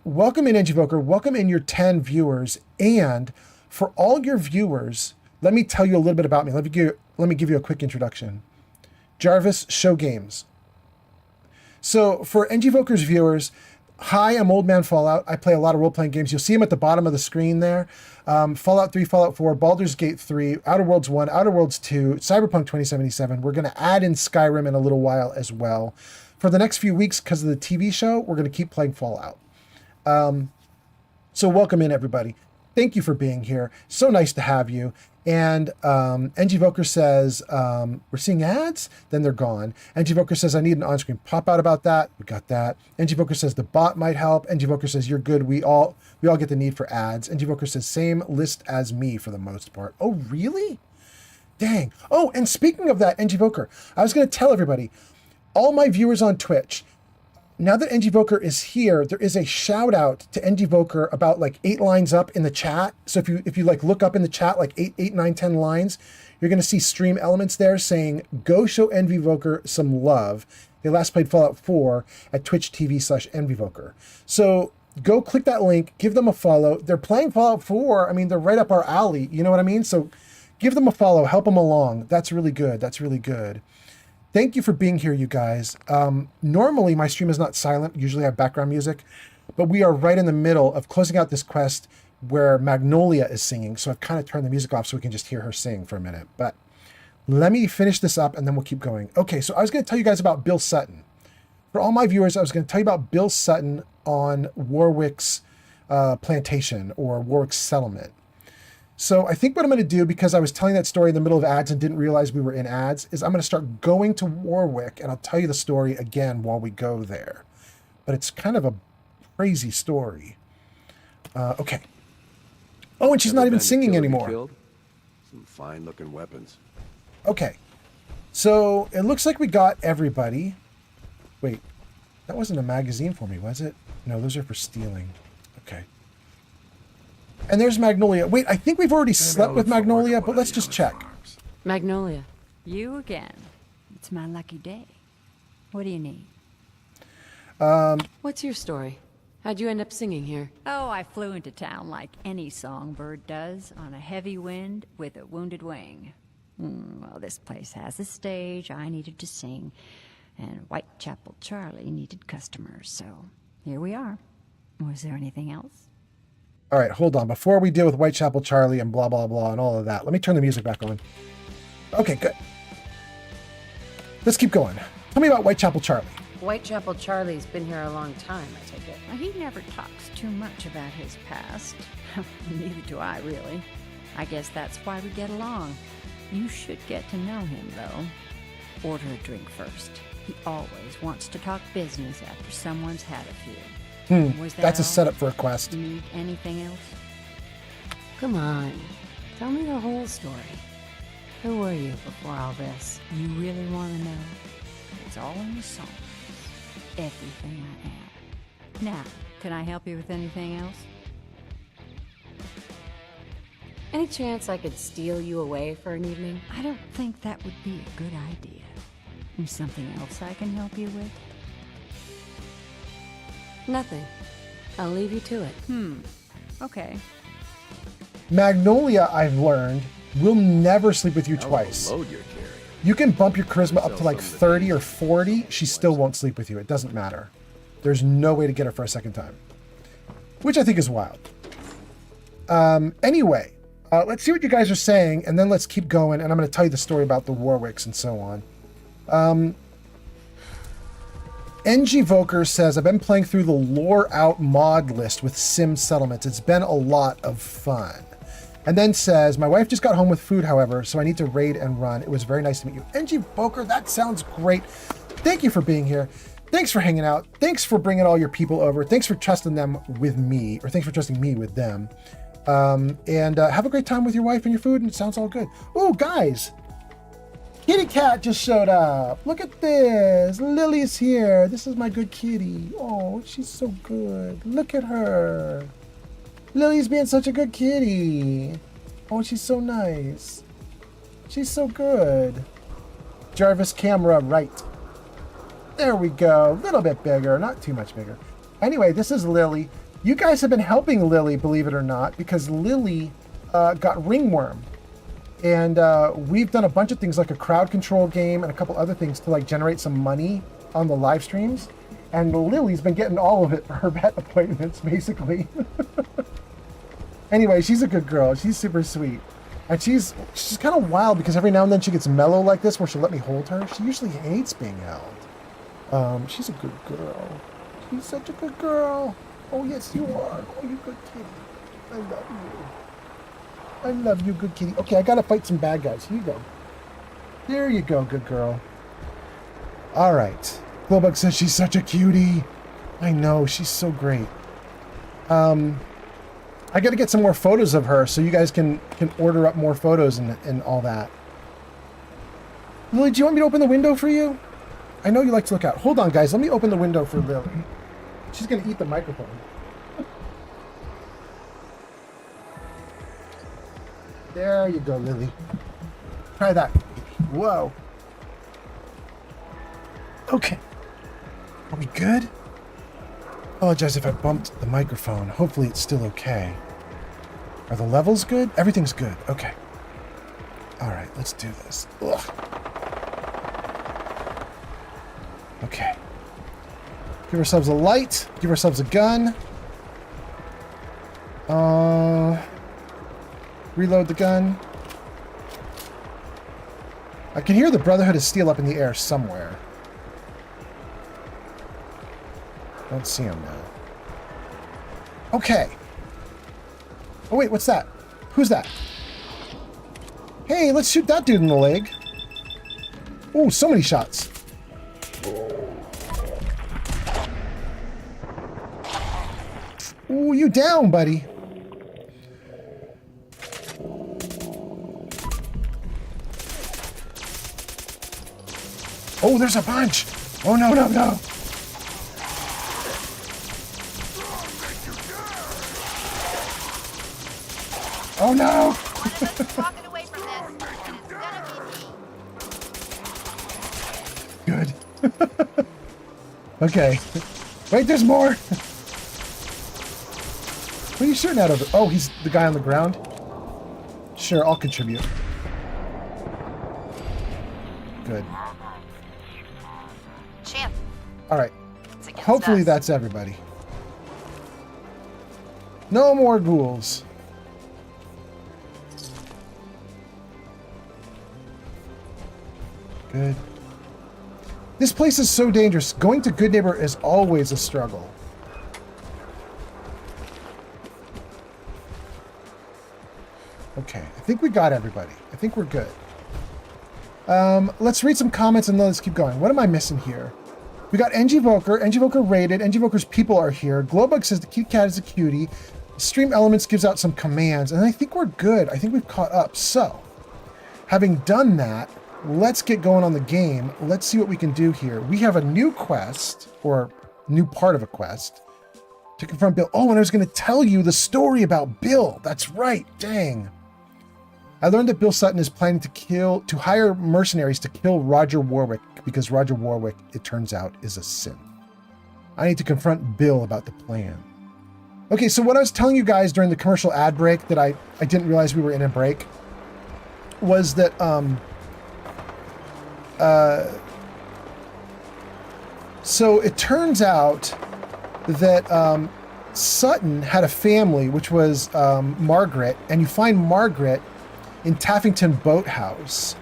welcome in, NG Voker. Welcome in your 10 viewers. And for all your viewers, let me tell you a little bit about me. Let me give you a quick introduction. Jarvis, Show Games. So for NG Voker's viewers, hi, I'm Old Man Fallout. I play a lot of role-playing games. You'll see them at the bottom of the screen there. Fallout 3, Fallout 4, Baldur's Gate 3, Outer Worlds 1, Outer Worlds 2, Cyberpunk 2077. We're going to add in Skyrim in a little while as well. For the next few weeks, because of the TV show, we're going to keep playing Fallout. So welcome in, everybody. Thank you for being here. So nice to have you. And NG Voker says, we're seeing ads? Then they're gone. NG Voker says, I need an on-screen pop-out about that. We got that. NG Voker says, the bot might help. NG Voker says, you're good. We all get the need for ads. NG Voker says, same list as me for the most part. Oh, really? Dang. Oh, and speaking of that, NG Voker, I was going to tell everybody, all my viewers on Twitch, now that NGVoker is here, there is a shout out to NGVoker about like 8 lines up in the chat. So if you like look up in the chat, like 8, 9, 10 lines, you're going to see stream elements there saying, go show NGVoker some love. They last played Fallout 4 at Twitch TV/NGVoker. So go click that link, give them a follow. They're playing Fallout 4. I mean, they're right up our alley. You know what I mean? So give them a follow, help them along. That's really good. That's really good. Thank you for being here, you guys. Normally my stream is not silent. Usually I have background music, but we are right in the middle of closing out this quest where Magnolia is singing. So I've kind of turned the music off so we can just hear her sing for a minute. But let me finish this up and then we'll keep going. Okay, so I was going to tell you guys about Bill Sutton. For all my viewers, I was going to tell you about Bill Sutton on Warwick's plantation or Warwick's settlement. So I think what I'm going to do, because I was telling that story in the middle of ads and didn't realize we were in ads, is I'm going to start going to Warwick and I'll tell you the story again while we go there. But it's kind of a crazy story. Okay. Oh, and she's not even singing anymore. Some fine-looking weapons. Okay. So it looks like we got everybody. Wait, that wasn't a magazine for me, was it? No, those are for stealing. Okay. And there's Magnolia. Wait, I think we've already slept with Magnolia, but let's just check. Magnolia. You again. It's my lucky day. What do you need? What's your story? How'd you end up singing here? Oh, I flew into town like any songbird does, on a heavy wind with a wounded wing. Well, this place has a stage. I needed to sing. And Whitechapel Charlie needed customers, so here we are. Was there anything else? All right, hold on. Before we deal with Whitechapel Charlie and blah, blah, blah and all of that, let me turn the music back on. Okay, good. Let's keep going. Tell me about Whitechapel Charlie. Whitechapel Charlie's been here a long time, I take it. Well, he never talks too much about his past. Neither do I, really. I guess that's why we get along. You should get to know him, though. Order a drink first. He always wants to talk business after someone's had a few. That's a setup for a quest. Need anything else? Come on. Tell me the whole story. Who were you before all this? You really want to know? It's all in the songs. Everything I am. Now, can I help you with anything else? Any chance I could steal you away for an evening? I don't think that would be a good idea. Is something else I can help you with? Nothing. I'll leave you to it. Okay. Magnolia, I've learned, will never sleep with you twice. Load you're carrying. You can bump your charisma up to like 30 or 40. She still won't sleep with you. It doesn't matter. There's no way to get her for a second time. Which I think is wild. Anyway, let's see what you guys are saying, and then let's keep going, and I'm going to tell you the story about the Warwicks and so on. NGVoker says, I've been playing through the lore out mod list with sim settlements. It's been a lot of fun. And then says, my wife just got home with food, however, so I need to raid and run. It was very nice to meet you. NGVoker, that sounds great. Thank you for being here. Thanks for hanging out. Thanks for bringing all your people over. Thanks for trusting them with me, or thanks for trusting me with them. And have a great time with your wife and your food, and it sounds all good. Oh, guys. Kitty Cat just showed up. Look at this. Lily's here. This is my good kitty. Oh, she's so good. Look at her. Lily's being such a good kitty. Oh, she's so nice. She's so good. Jarvis, camera right. There we go. A little bit bigger, not too much bigger. Anyway, this is Lily. You guys have been helping Lily, believe it or not, because Lily got ringworm. And we've done a bunch of things like a crowd control game and a couple other things to like generate some money on the live streams. And Lily's been getting all of it for her vet appointments, basically. Anyway, she's a good girl. She's super sweet. And she's kind of wild because every now and then she gets mellow like this where she'll let me hold her. She usually hates being held. She's a good girl. She's such a good girl. Oh, yes, you are. Oh, you good kitty. I love you. I love you, good kitty. Okay, I gotta fight some bad guys. Here you go. There you go, good girl. All right. Glowbug says she's such a cutie. I know, she's so great. I gotta get some more photos of her so you guys can order up more photos and all that. Lily, do you want me to open the window for you? I know you like to look out. Hold on, guys. Let me open the window for Lily. She's going to eat the microphone. There you go, Lily. Try that. Whoa. Okay. Are we good? Apologize if I bumped the microphone. Hopefully it's still okay. Are the levels good? Everything's good. Okay. All right, let's do this. Ugh. Okay. Give ourselves a light. Give ourselves a gun. Reload the gun. I can hear the Brotherhood of Steel up in the air somewhere. Don't see him now. Okay. Oh wait, what's that? Who's that? Hey, let's shoot that dude in the leg. Oh, so many shots. Ooh, you down, buddy. Oh, there's a bunch. Oh, no, no, no. Oh, no. Good. Okay. Wait, there's more. What are you shooting at over? Oh, he's the guy on the ground? Sure, I'll contribute. Good. Champ. All right. Hopefully that's everybody. No more ghouls. Good. This place is so dangerous. Going to Good Neighbor is always a struggle. Okay, I think we got everybody. I think we're good. Let's read some comments and let's keep going. What am I missing here? We got NG Voker. NG Voker rated. NG Voker's people are here. Glowbug says the cute cat is a cutie. Stream Elements gives out some commands. And I think we're good. I think we've caught up. So, having done that, let's get going on the game. Let's see what we can do here. We have a new quest, or new part of a quest, to confront Bill. Oh, and I was going to tell you the story about Bill. That's right. Dang. I learned that Bill Sutton is planning to hire mercenaries to kill Roger Warwick because Roger Warwick, it turns out, is a synth. I need to confront Bill about the plan. Okay, so what I was telling you guys during the commercial ad break that I didn't realize we were in a break was that so it turns out that Sutton had a family, which was Margaret, and you find Margaret in Taffington Boathouse.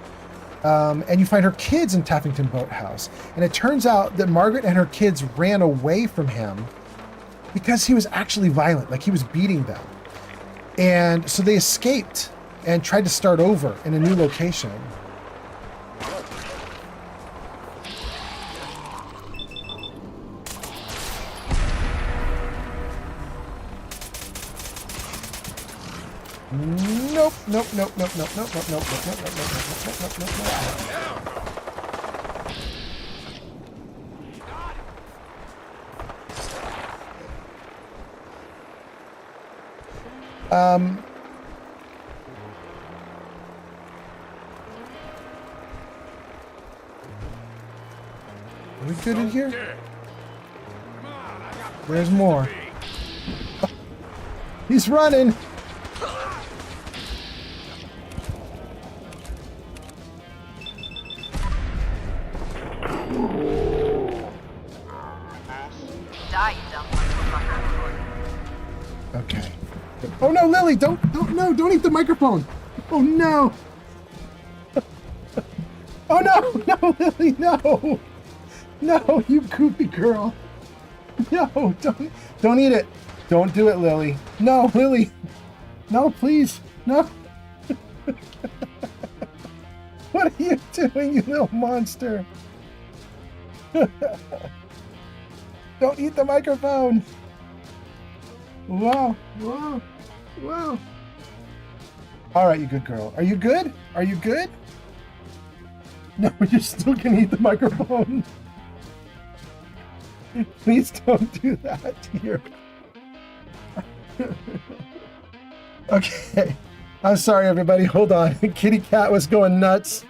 And you find her kids in Taffington Boathouse. And it turns out that Margaret and her kids ran away from him because he was actually violent, like he was beating them. And so they escaped and tried to start over in a new location. Nope, nope, nope, nope, nope, nope, nope, nope, nope, nope, nope, nope, nope, nope, Are we good in here? There's more. He's running. Okay. Oh no, Lily, don't eat the microphone. Oh no. Oh no, no, Lily, no. No, you goofy girl. No, don't eat it. Don't do it, Lily. No, Lily. No, please. No. What are you doing, you little monster? Don't eat the microphone. Wow, wow, wow. All right, you good girl. Are you good? Are you good? No, you're still gonna eat the microphone. Please don't do that here. Okay. I'm sorry, everybody. Hold on. Kitty cat was going nuts.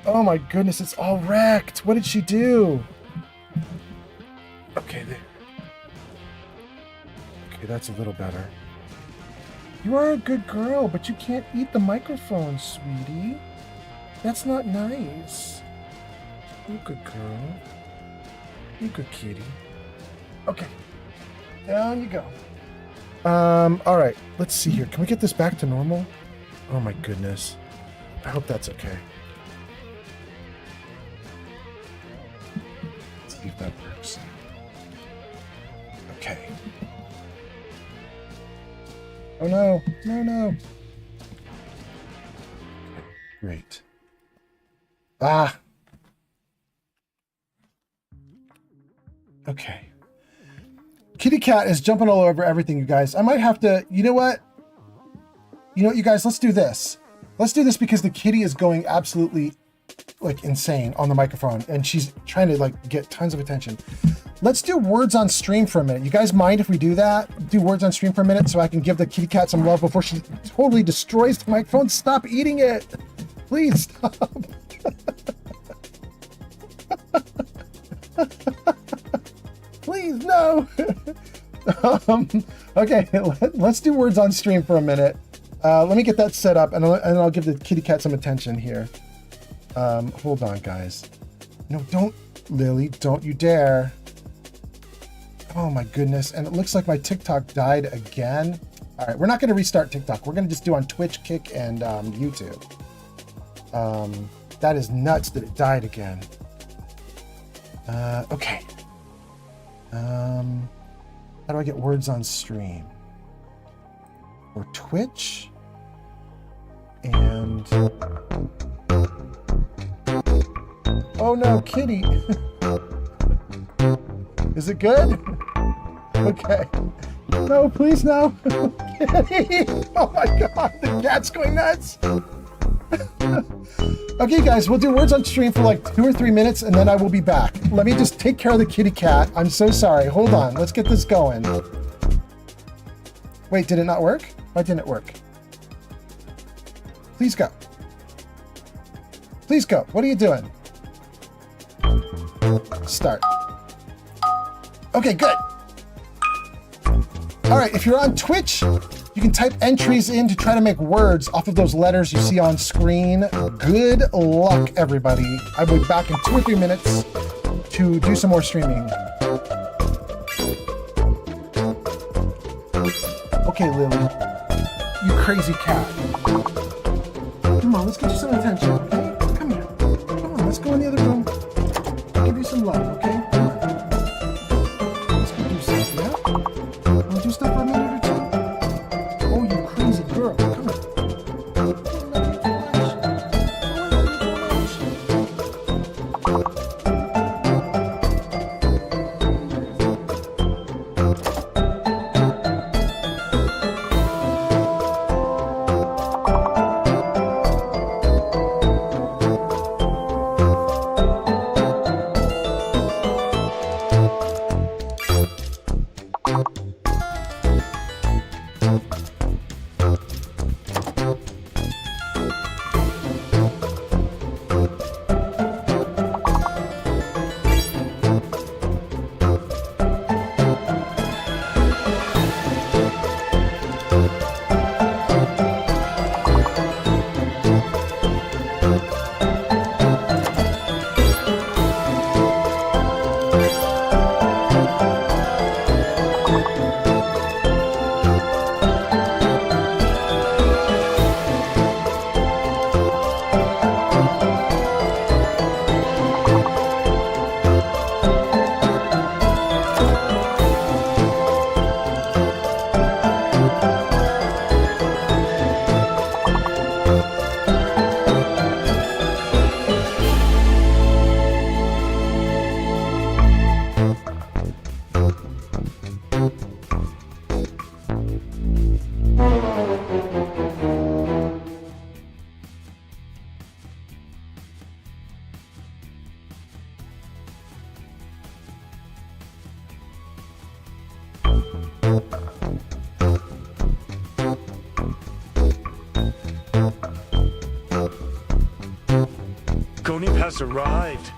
Oh my goodness, it's all wrecked. What did she do? Okay, there. Okay, that's a little better. You are a good girl, but you can't eat the microphone, sweetie. That's not nice. You good girl. You good kitty. Okay. Down you go. All right. Let's see here. Can we get this back to normal? Oh my goodness. I hope that's okay. Let's see if that works. Okay. Oh no. No, no. Okay, great. Ah. Okay. Kitty cat is jumping all over everything, you guys. I might have to, you know what? You know what, you guys, let's do this. Let's do this because the kitty is going absolutely like insane on the microphone and she's trying to like get tons of attention. Let's do words on stream for a minute. You guys mind if we do that? Do words on stream for a minute so I can give the kitty cat some love before she totally destroys the microphone. Stop eating it. Please stop. Please, no. Okay, let's do words on stream for a minute. Let me get that set up and I'll give the kitty cat some attention here. Hold on, guys. No, don't, Lily, don't you dare. Oh my goodness, and it looks like my TikTok died again. All right, we're not gonna restart TikTok. We're gonna just do on Twitch, Kick, and YouTube. That is nuts that it died again. Okay. How do I get words on stream? Or Twitch? And... Oh no, kitty! Is it good? Okay. No, please no! Kitty! Oh my god, the cat's going nuts! Okay guys, we'll do words on stream for like 2 or 3 minutes and then I will be back. Let me just take care of the kitty cat. I'm so sorry. Hold on. Let's get this going. Wait, did it not work? Why didn't it work? Please go. Please go. What are you doing? Start. Okay, good. All right, if you're on Twitch, you can type entries in to try to make words off of those letters you see on screen. Good luck, everybody. I will be back in 2 or 3 minutes to do some more streaming. Okay, Lily. You crazy cat. Come on, let's get you some attention, okay? Come here. Come on, let's go in the other room. I'll give you some love, okay? Come on. Let's go do stuff, yeah? Wanna do stuff for a minute or two? Oh, you crazy girl. Come on. Goni has arrived.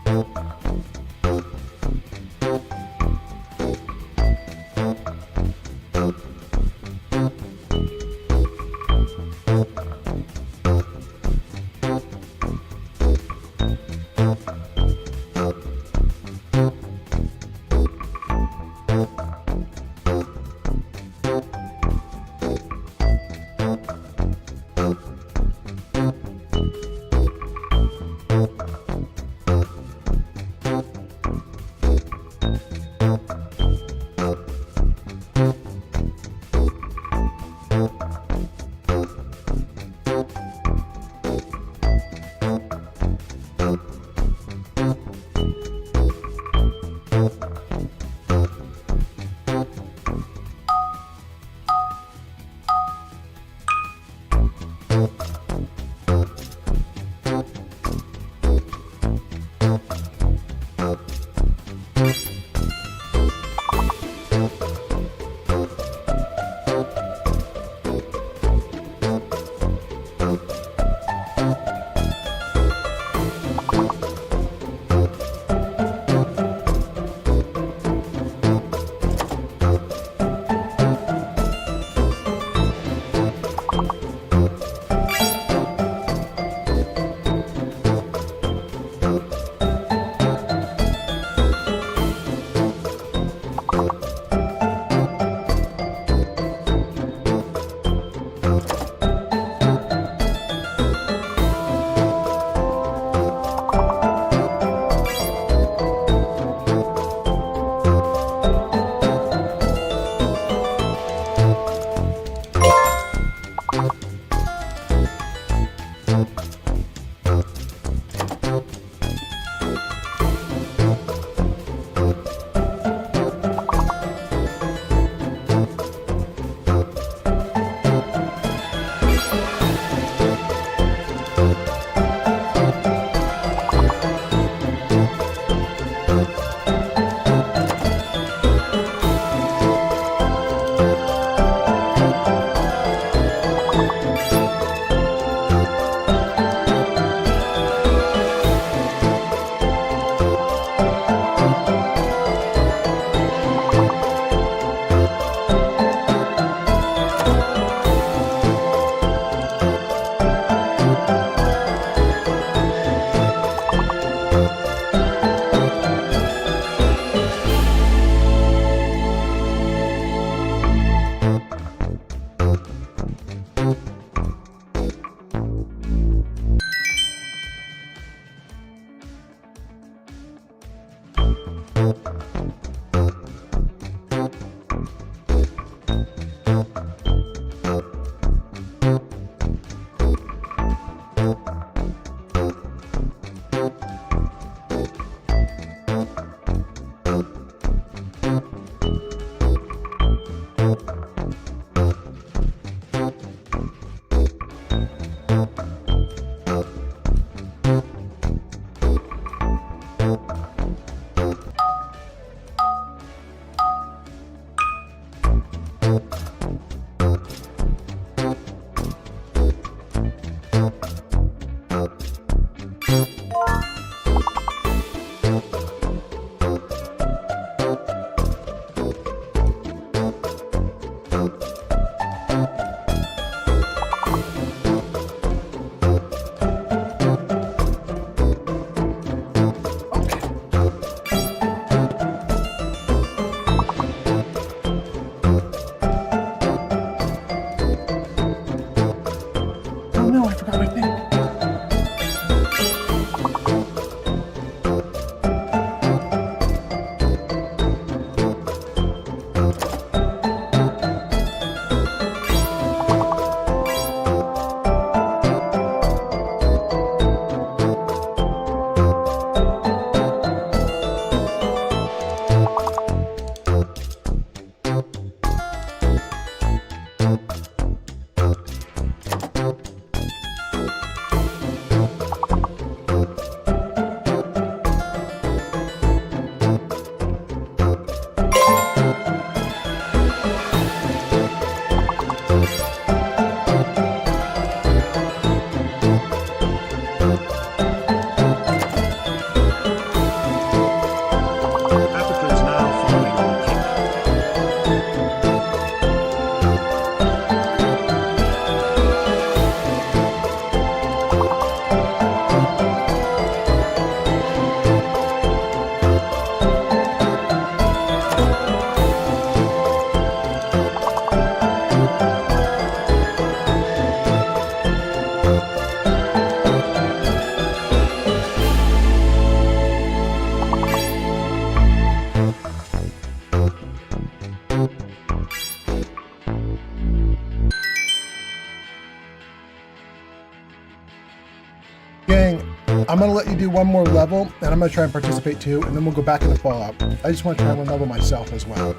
I'm gonna let you do one more level, and I'm gonna try and participate too, and then we'll go back into Fallout. I just want to try one level myself as well.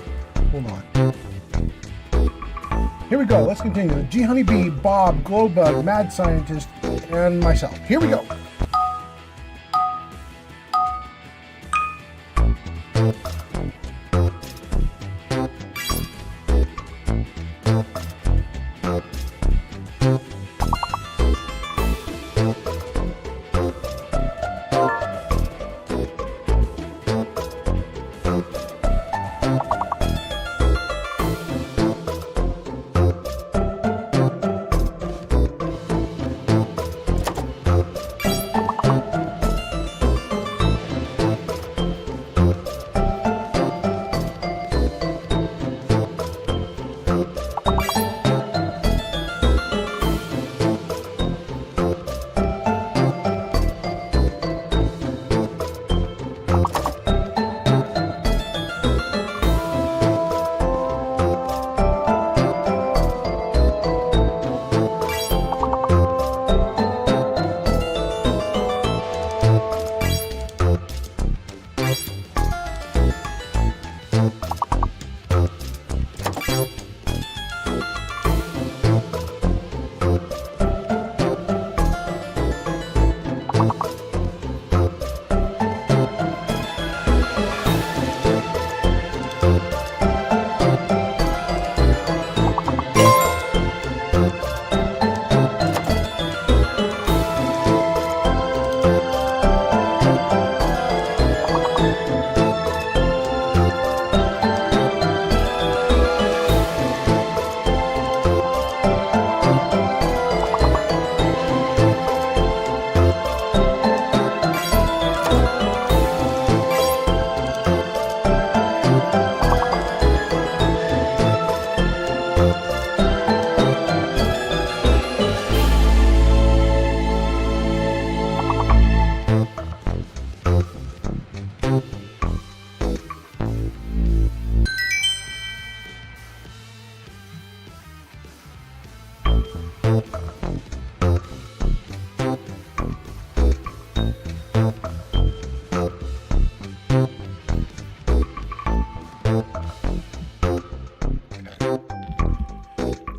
Hold on. Here we go. Let's continue. G Honeybee, Bob, Glowbug, Mad Scientist, and myself. Here we go.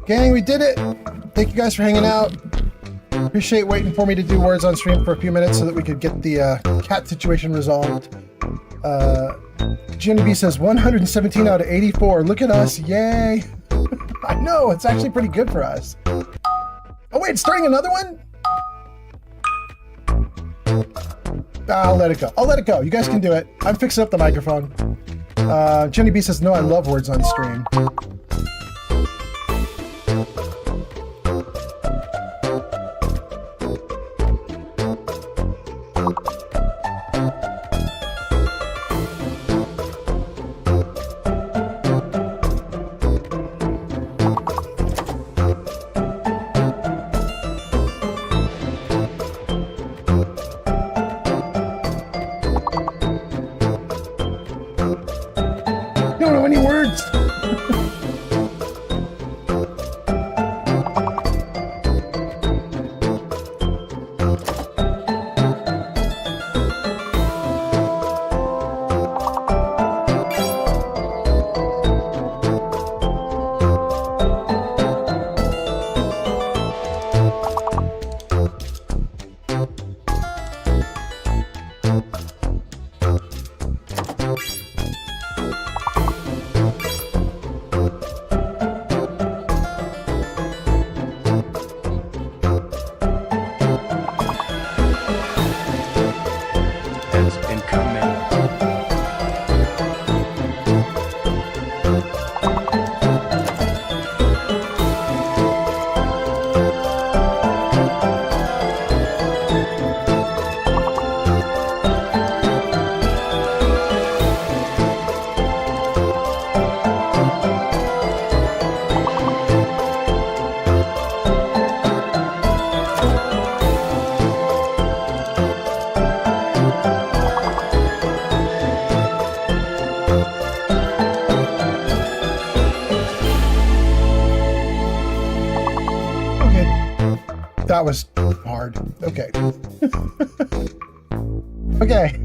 Gang, we did it. Thank you guys for hanging out. Appreciate waiting for me to do words on stream for a few minutes so that we could get the cat situation resolved. Jenny B says 117 out of 84. Look at us. Yay. I know. It's actually pretty good for us. Oh, wait. It's starting another one? I'll let it go. I'll let it go. You guys can do it. I'm fixing up the microphone. Jenny B says, no, I love words on stream. That was hard. Okay. Okay.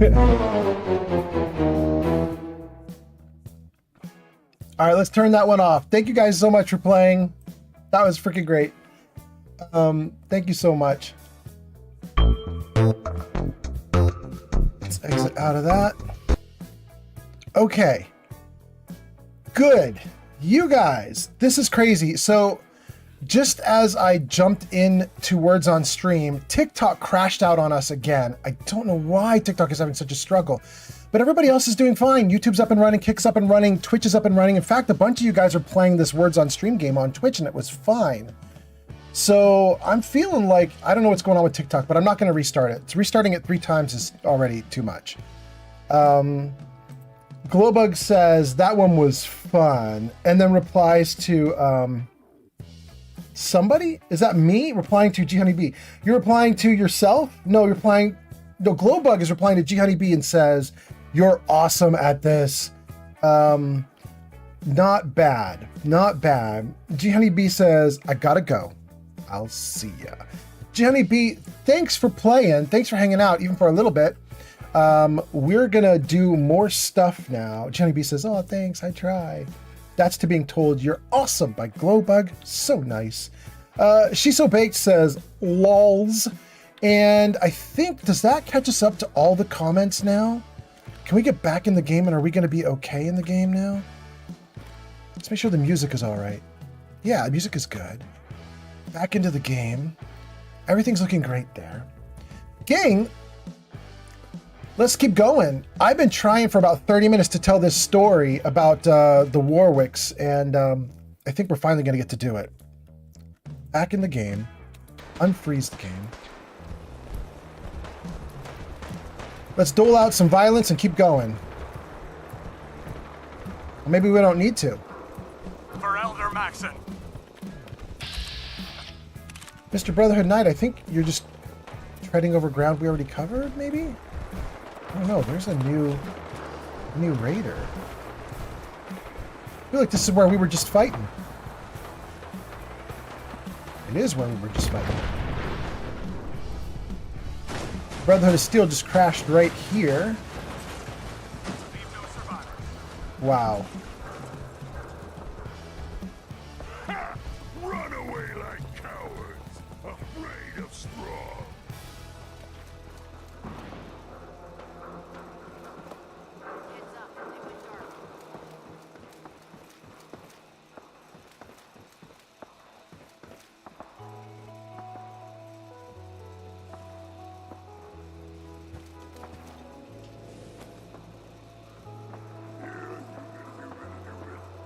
All right, let's turn that one off. Thank you guys so much for playing. That was freaking great. Thank you so much. Let's exit out of that. Okay. Good. You guys, this is crazy. So just as I jumped in to words on stream, TikTok crashed out on us again. I don't know why TikTok is having such a struggle, but everybody else is doing fine. YouTube's up and running, Kick's up and running, Twitch is up and running. In fact, a bunch of you guys are playing this words on stream game on Twitch and it was fine. So I'm feeling like, I don't know what's going on with TikTok, but I'm not going to restart it. Restarting it 3 times is already too much. Glowbug says that one was fun, and then replies to somebody. Is that me replying to G Honeybee? You're replying to yourself? No, you're replying. No, Glowbug is replying to G Honeybee and says, "You're awesome at this." Not bad, not bad. G Honeybee says, "I gotta go. I'll see ya." G Honeybee, thanks for playing. Thanks for hanging out, even for a little bit. We're gonna do more stuff now. Jenny B says, "Oh, thanks, I tried." That's to being told you're awesome by Glowbug. So nice. She's So Baked says, "Lols." And I think, does that catch us up to all the comments now? Can we get back in the game and are we gonna be okay in the game now? Let's make sure the music is all right. Yeah, the music is good. Back into the game. Everything's looking great there. Gang, let's keep going. I've been trying for about 30 minutes to tell this story about the Warwicks, and I think we're finally going to get to do it. Back in the game. Unfreeze the game. Let's dole out some violence and keep going. Or maybe we don't need to. For Elder Maxon. Mr. Brotherhood Knight, I think you're just treading over ground we already covered, maybe? I don't know, there's a new raider. I feel like this is where we were just fighting. It is where we were just fighting. Brotherhood of Steel just crashed right here. Wow. Run away like cowards, afraid of strong.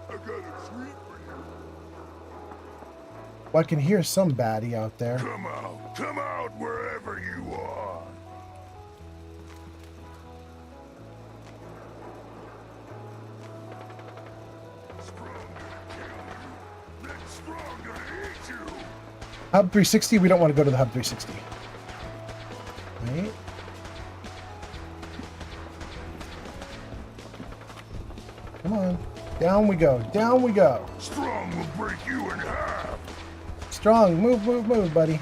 I got a treat for you. Well, I can hear some baddie out there. Come out wherever you are. Stronger to kill you, then stronger to eat you. Hub 360, we don't want to go to the Hub 360. Right? Come on. Down we go. Down we go. Strong will break you in half. Strong. Move, move, move, buddy.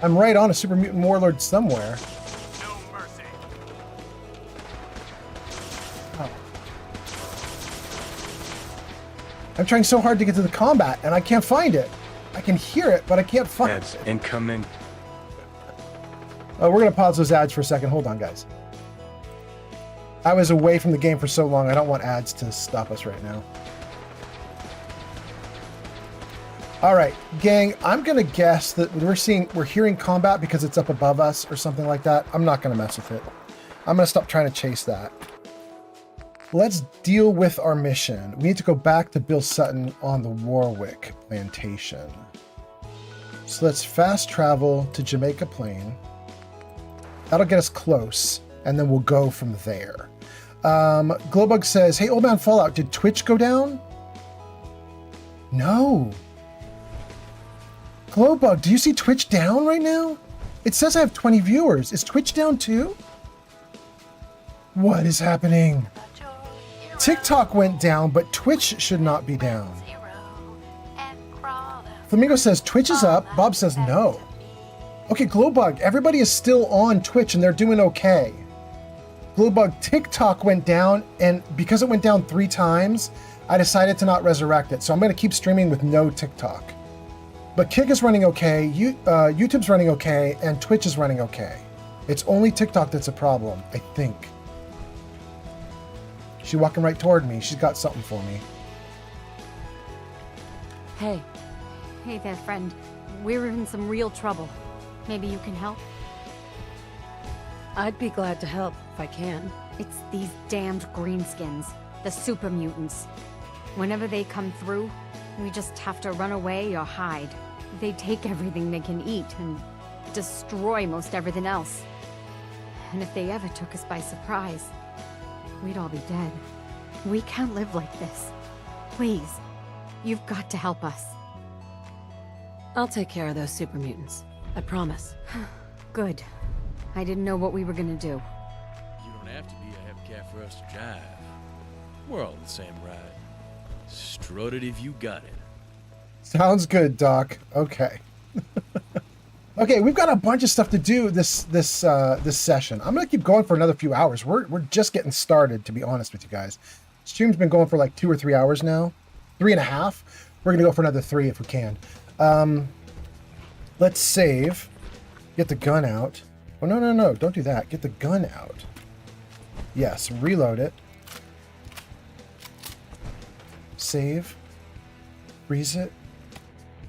I'm right on a super mutant warlord somewhere. Oh. I'm trying so hard to get to the combat and I can't find it. I can hear it, but I can't find Ads it. incoming. Oh, we're gonna pause those ads for a second. Hold on, guys. I was away from the game for so long. I don't want ads to stop us right now. All right, gang, I'm gonna guess that we're hearing combat because it's up above us or something like that. I'm not gonna mess with it. I'm gonna stop trying to chase that. Let's deal with our mission. We need to go back to Bill Sutton on the Warwick plantation. So let's fast travel to Jamaica Plain. That'll get us close, and then we'll go from there. Glowbug says, "Hey, Old Man Fallout, did Twitch go down?" No. Glowbug, do you see Twitch down right now? It says I have 20 viewers. Is Twitch down too? What is happening? TikTok went down, but Twitch should not be down. Flamingo says Twitch is up. Bob says no. Okay, Glowbug, everybody is still on Twitch and they're doing okay. Glowbug, TikTok went down, and because it went down 3 times, I decided to not resurrect it. So I'm going to keep streaming with no TikTok. But Kick is running okay, YouTube's running okay, and Twitch is running okay. It's only TikTok that's a problem, I think. She's walking right toward me. She's got something for me. Hey. Hey there, friend. We're in some real trouble. Maybe you can help? I'd be glad to help if I can. It's these damned greenskins, the super mutants. Whenever they come through, we just have to run away or hide. They take everything they can eat and destroy most everything else. And if they ever took us by surprise, we'd all be dead. We can't live like this. Please, you've got to help us. I'll take care of those super mutants. I promise. Good. I didn't know what we were gonna do. You don't have to be a hepcat for us to jive. We're all on the same ride. Strut it if you got it. Sounds good, Doc. Okay. Okay, we've got a bunch of stuff to do this session. I'm gonna keep going for another few hours. We're just getting started, to be honest with you guys. Stream's been going for like 2 or 3 hours now, 3.5. We're gonna go for another 3 if we can. Let's save. Get the gun out. Oh no! Don't do that. Get the gun out. Yes, reload it. Save. Freeze it.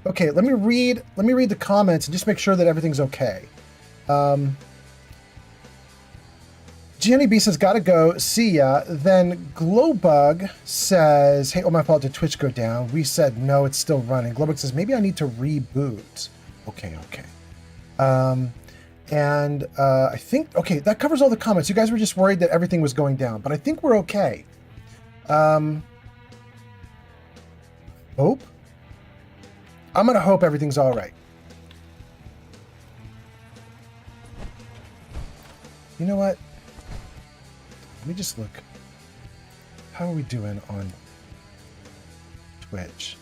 Okay, let me read the comments and just make sure that everything's okay. Gianni B says, gotta go, see ya. Then Glowbug says, hey, oh, my fault, did Twitch go down? We said, no, it's still running. Glowbug says, maybe I need to reboot. Okay. I think, okay, that covers all the comments. You guys were just worried that everything was going down, but I think we're okay. Hope? I'm gonna hope everything's all right. You know what? Let me just look. How are we doing on Twitch?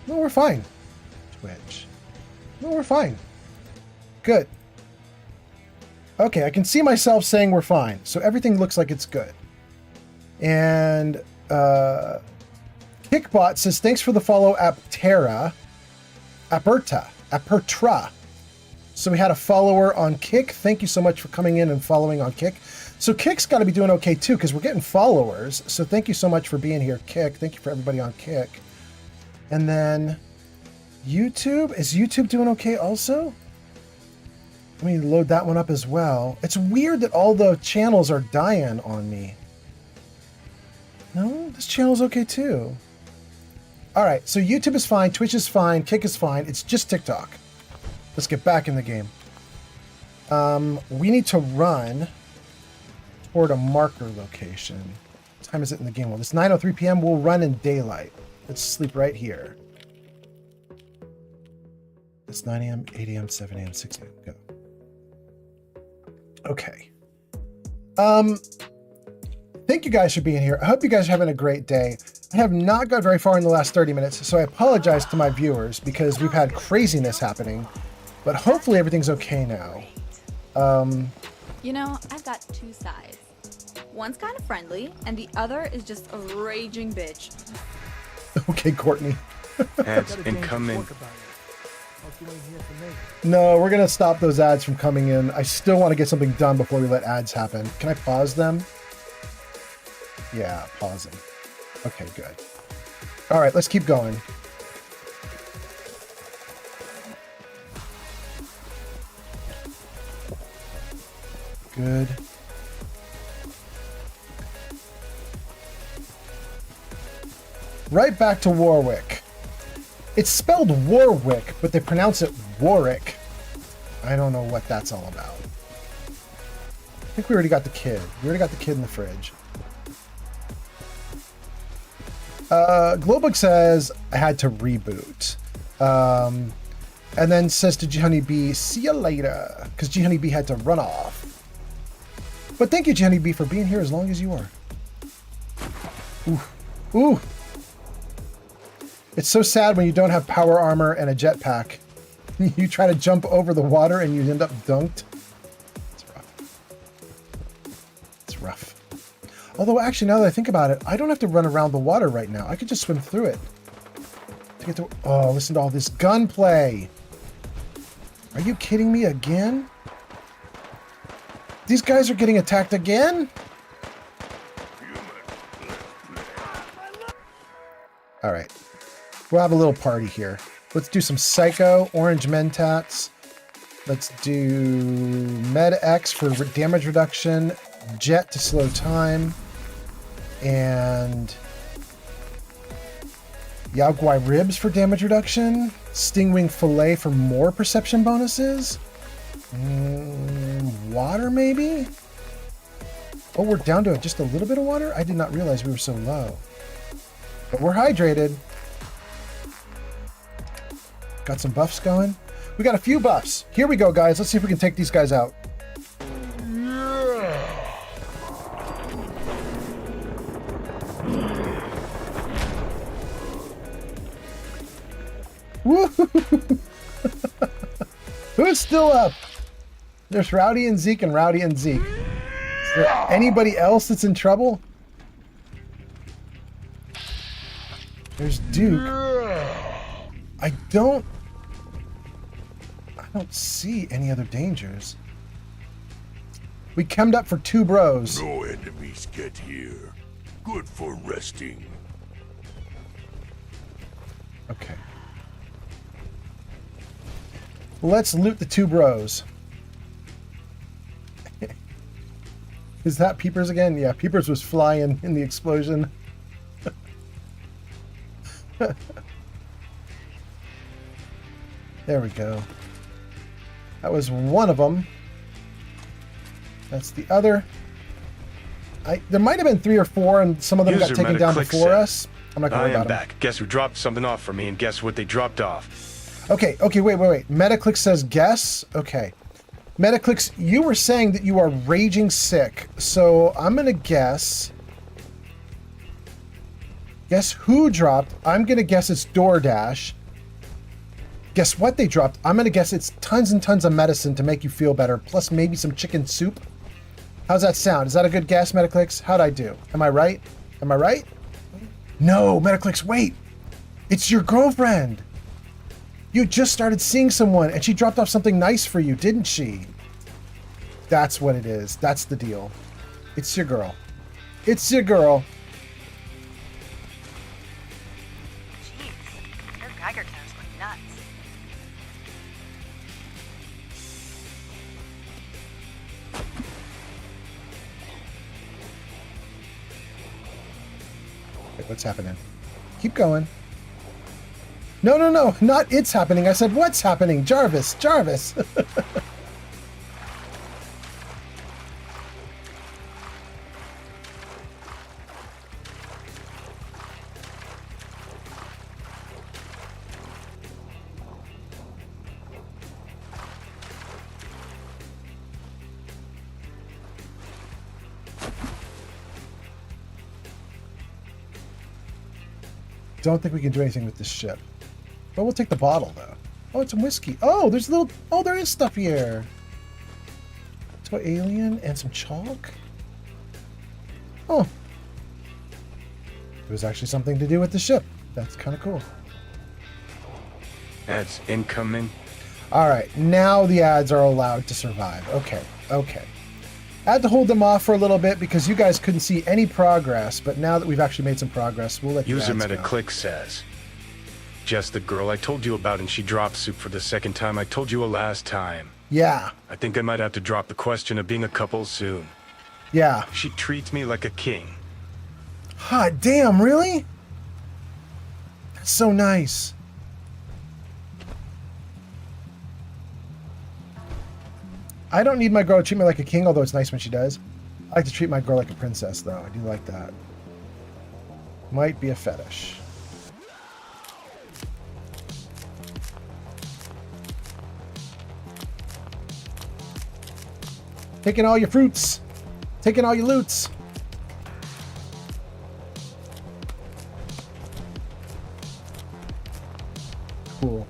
No, we're fine. Twitch. No, we're fine. Good. Okay, I can see myself saying we're fine. So everything looks like it's good. And Kickbot says, thanks for the follow, Apertra. So we had a follower on Kick. Thank you so much for coming in and following on Kick. So Kick's got to be doing okay too, because we're getting followers. So thank you so much for being here, Kick. Thank you for everybody on Kick. And then YouTube. Is YouTube doing okay also? Let me load that one up as well. It's weird that all the channels are dying on me. No, this channel's okay too. All right, so YouTube is fine, Twitch is fine, Kick is fine. It's just TikTok. Let's get back in the game. We need to run toward a marker location. What time is it in the game? Well, it's 9:03 p.m. We'll run in daylight. Let's sleep right here. It's 9 a.m., 8 a.m., 7 a.m., 6 a.m. Go. Okay. Thank you guys for being here. I hope you guys are having a great day. I have not got very far in the last 30 minutes, so I apologize to my viewers because we've had craziness happening, but hopefully everything's okay now. You know, I've got 2 sides. One's kind of friendly, and the other is just a raging bitch. Okay, Courtney. Ads incoming. No, we're going to stop those ads from coming in. I still want to get something done before we let ads happen. Can I pause them? Yeah, pausing. Okay, good. All right, let's keep going. Good. Right back to Warwick. It's spelled Warwick, but they pronounce it Warwick. I don't know what that's all about. I think we already got the kid. We already got the kid in the fridge. Glowbug says I had to reboot. And then says to G Honeybee, see you later, because G Honeybee had to run off. But thank you, G Honeybee, for being here as long as you are. Ooh. Ooh. It's so sad when you don't have power armor and a jetpack. You try to jump over the water and you end up dunked. It's rough. It's rough. Although, actually, now that I think about it, I don't have to run around the water right now. I could just swim through it. To get to... Oh, listen to all this gunplay. Are you kidding me again? These guys are getting attacked again? All right. We'll have a little party here. Let's do some Psycho, Orange Mentats. Let's do Med X for damage reduction, Jet to slow time, and Yao Guai Ribs for damage reduction, Stingwing Fillet for more perception bonuses, water maybe? Oh, we're down to just a little bit of water? I did not realize we were so low. But we're hydrated. Got some buffs going. We got a few buffs. Here we go, guys. Let's see if we can take these guys out. Woo! Who's still up? There's Rowdy and Zeke and Rowdy and Zeke. Is there anybody else that's in trouble? There's Duke. I don't see any other dangers. We chemmed up for 2 bros. No enemies get here. Good for resting. Okay. Let's loot the 2 bros. Is that Peepers again? Yeah, Peepers was flying in the explosion. There we go. That was one of them. That's the other. There might have been 3 or 4, and some of them got taken down before us. I'm not gonna worry about them. I am back. Guess who dropped something off for me, and guess what they dropped off? Okay, wait. Metaclick says guess. Okay. Metaclicks, you were saying that you are raging sick, so I'm gonna guess. Guess who dropped? I'm gonna guess it's DoorDash. Guess what they dropped? I'm gonna guess it's tons and tons of medicine to make you feel better, plus maybe some chicken soup. How's that sound? Is that a good guess, Metaclicks? How'd I do? Am I right? Am I right? No, Metaclicks, wait! It's your girlfriend! You just started seeing someone, and she dropped off something nice for you, didn't she? That's what it is. That's the deal. It's your girl. It's your girl. Jeez, your Geiger counters look nuts. Okay, what's happening? Keep going. No, not it's happening. I said, what's happening? Jarvis. Don't think we can do anything with this ship. But we'll take the bottle, though. Oh, it's some whiskey. Oh, there's a little... Oh, there is stuff here. So alien and some chalk? Oh. There was actually something to do with the ship. That's kind of cool. Ads incoming. All right, now the ads are allowed to survive. Okay. I had to hold them off for a little bit because you guys couldn't see any progress, but now that we've actually made some progress, we'll let you User Metaclick says, just the girl I told you about, and she dropped soup for the second time. I told you last time. Yeah. I think I might have to drop the question of being a couple soon. Yeah. She treats me like a king. Hot damn, really? That's so nice. I don't need my girl to treat me like a king, although it's nice when she does. I like to treat my girl like a princess, though. I do like that. Might be a fetish. Taking all your fruits. Taking all your loots. Cool.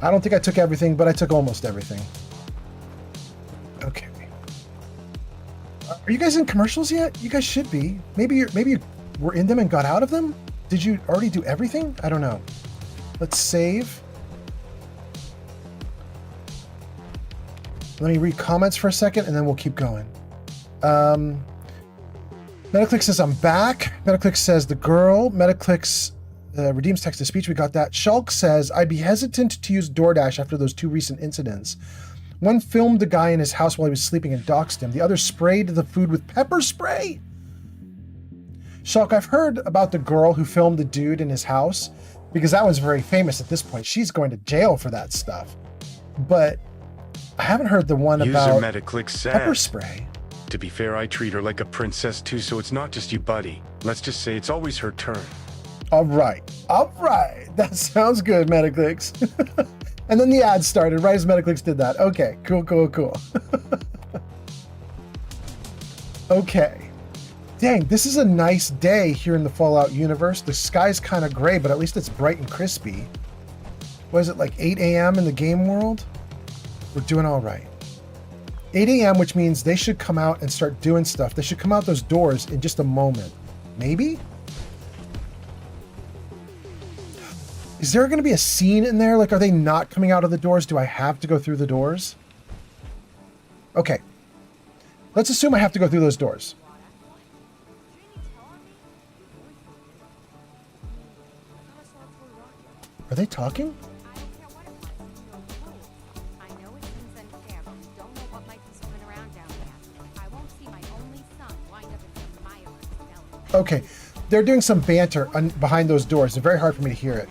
I don't think I took everything, but I took almost everything. Okay. Are you guys in commercials yet? You guys should be. Maybe you were in them and got out of them? Did you already do everything? I don't know. Let's save. Let me read comments for a second and then we'll keep going. Metaclick says, I'm back. Metaclick says, the girl. Metaclick's redeems text to speech. We got that. Shulk says, I'd be hesitant to use DoorDash after those 2 recent incidents. One filmed the guy in his house while he was sleeping and doxed him. The other sprayed the food with pepper spray. Shulk, I've heard about the girl who filmed the dude in his house because that was very famous at this point. She's going to jail for that stuff. But I haven't heard the one about pepper spray. To be fair, I treat her like a princess too, so it's not just you, buddy. Let's just say it's always her turn. All right. That sounds good, Metaclicks. And then the ad started right as Metaclicks did that. Okay, cool. Okay. Dang, this is a nice day here in the Fallout universe. The sky's kind of gray, but at least it's bright and crispy. What is it, like 8 a.m. in the game world? We're doing all right. 8 a.m., which means they should come out and start doing stuff. They should come out those doors in just a moment. Maybe? Is there going to be a scene in there? Like, are they not coming out of the doors? Do I have to go through the doors? Okay. Let's assume I have to go through those doors. Are they talking? Okay, they're doing some banter behind those doors. It's very hard for me to hear it.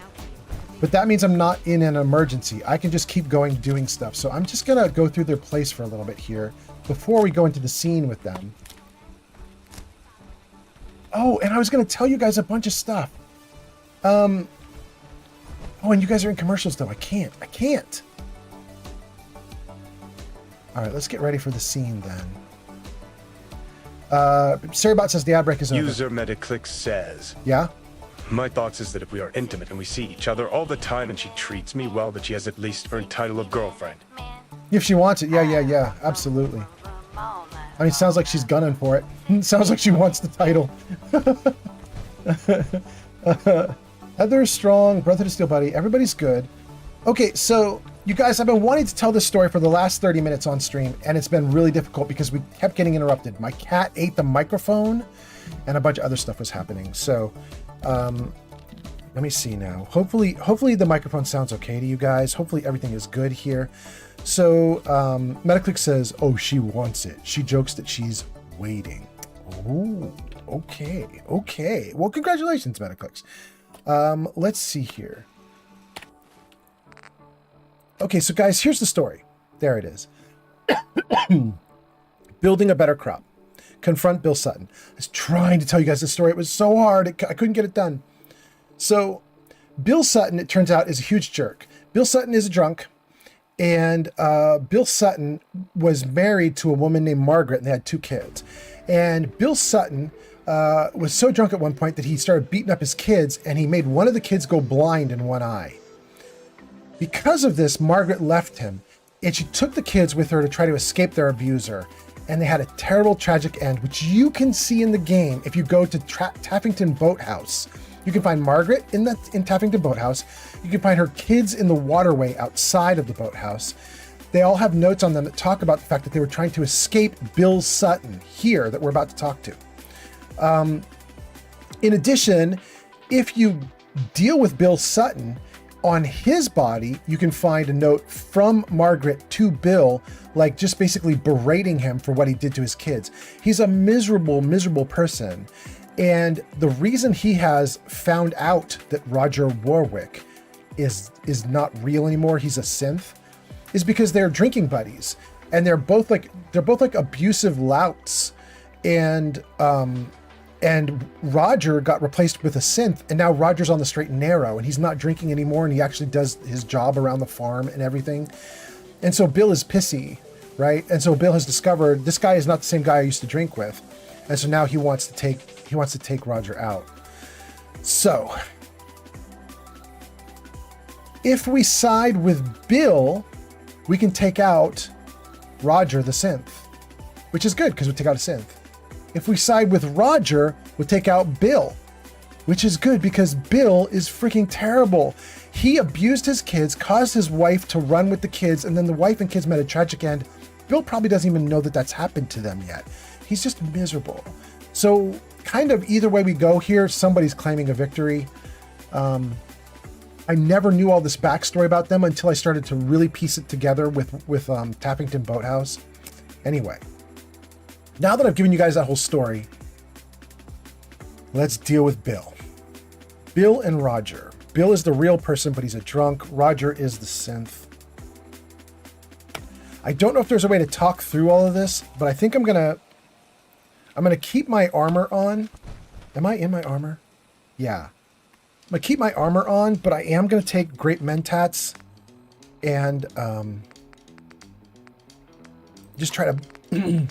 But that means I'm not in an emergency. I can just keep going doing stuff. So I'm just gonna go through their place for a little bit here before we go into the scene with them. Oh, and I was gonna tell you guys a bunch of stuff. Oh, and you guys are in commercials though. I can't. All right, let's get ready for the scene then. Sarabot says the ad break is over. User Metaclick says. Yeah? My thoughts is that if we are intimate and we see each other all the time and she treats me well, that she has at least earned title of girlfriend. If she wants it, yeah, absolutely. I mean, it sounds like she's gunning for it. It sounds like she wants the title. Heather is strong, Brother to Steel Buddy, everybody's good. Okay, so you guys, I've been wanting to tell this story for the last 30 minutes on stream, and it's been really difficult because we kept getting interrupted. My cat ate the microphone, and a bunch of other stuff was happening. So, let me see now. Hopefully the microphone sounds okay to you guys. Hopefully everything is good here. So, Metaclick says, oh, she wants it. She jokes that she's waiting. Oh, okay. Well, congratulations, Metaclicks. Let's see here. Okay, so guys, here's the story. There it is. Building a better crop. Confront Bill Sutton. I was trying to tell you guys this story. It was so hard. I couldn't get it done. So Bill Sutton, it turns out, is a huge jerk. Bill Sutton is a drunk. And Bill Sutton was married to a woman named Margaret, and they had 2 kids. And Bill Sutton was so drunk at one point that he started beating up his kids, and he made one of the kids go blind in one eye. Because of this, Margaret left him, and she took the kids with her to try to escape their abuser. And they had a terrible, tragic end, which you can see in the game if you go to Taffington Boathouse. You can find Margaret in Taffington Boathouse. You can find her kids in the waterway outside of the boathouse. They all have notes on them that talk about the fact that they were trying to escape Bill Sutton here that we're about to talk to. In addition, if you deal with Bill Sutton, on his body, you can find a note from Margaret to Bill, like just basically berating him for what he did to his kids. He's a miserable, miserable person. And the reason he has found out that Roger Warwick is not real anymore, he's a synth, is because they're drinking buddies. And they're both like abusive louts. And And Roger got replaced with a synth, and now Roger's on the straight and narrow, and he's not drinking anymore, and he actually does his job around the farm and everything. And so Bill is pissy, right? And so Bill has discovered this guy is not the same guy I used to drink with. And so now he wants to take Roger out. So if we side with Bill, we can take out Roger the synth, which is good because we take out a synth. If we side with Roger, we'll take out Bill, which is good because Bill is freaking terrible. He abused his kids, caused his wife to run with the kids, and then the wife and kids met a tragic end. Bill probably doesn't even know that that's happened to them yet. He's just miserable. So kind of either way we go here, somebody's claiming a victory. I never knew all this backstory about them until I started to really piece it together with Tappington Boathouse. Anyway, now that I've given you guys that whole story, let's deal with Bill. Bill and Roger. Bill is the real person, but he's a drunk. Roger is the synth. I don't know if there's a way to talk through all of this, but I think I'm gonna keep my armor on. Am I in my armor? Yeah. I'm gonna keep my armor on, but I am gonna take Great Mentats and just try to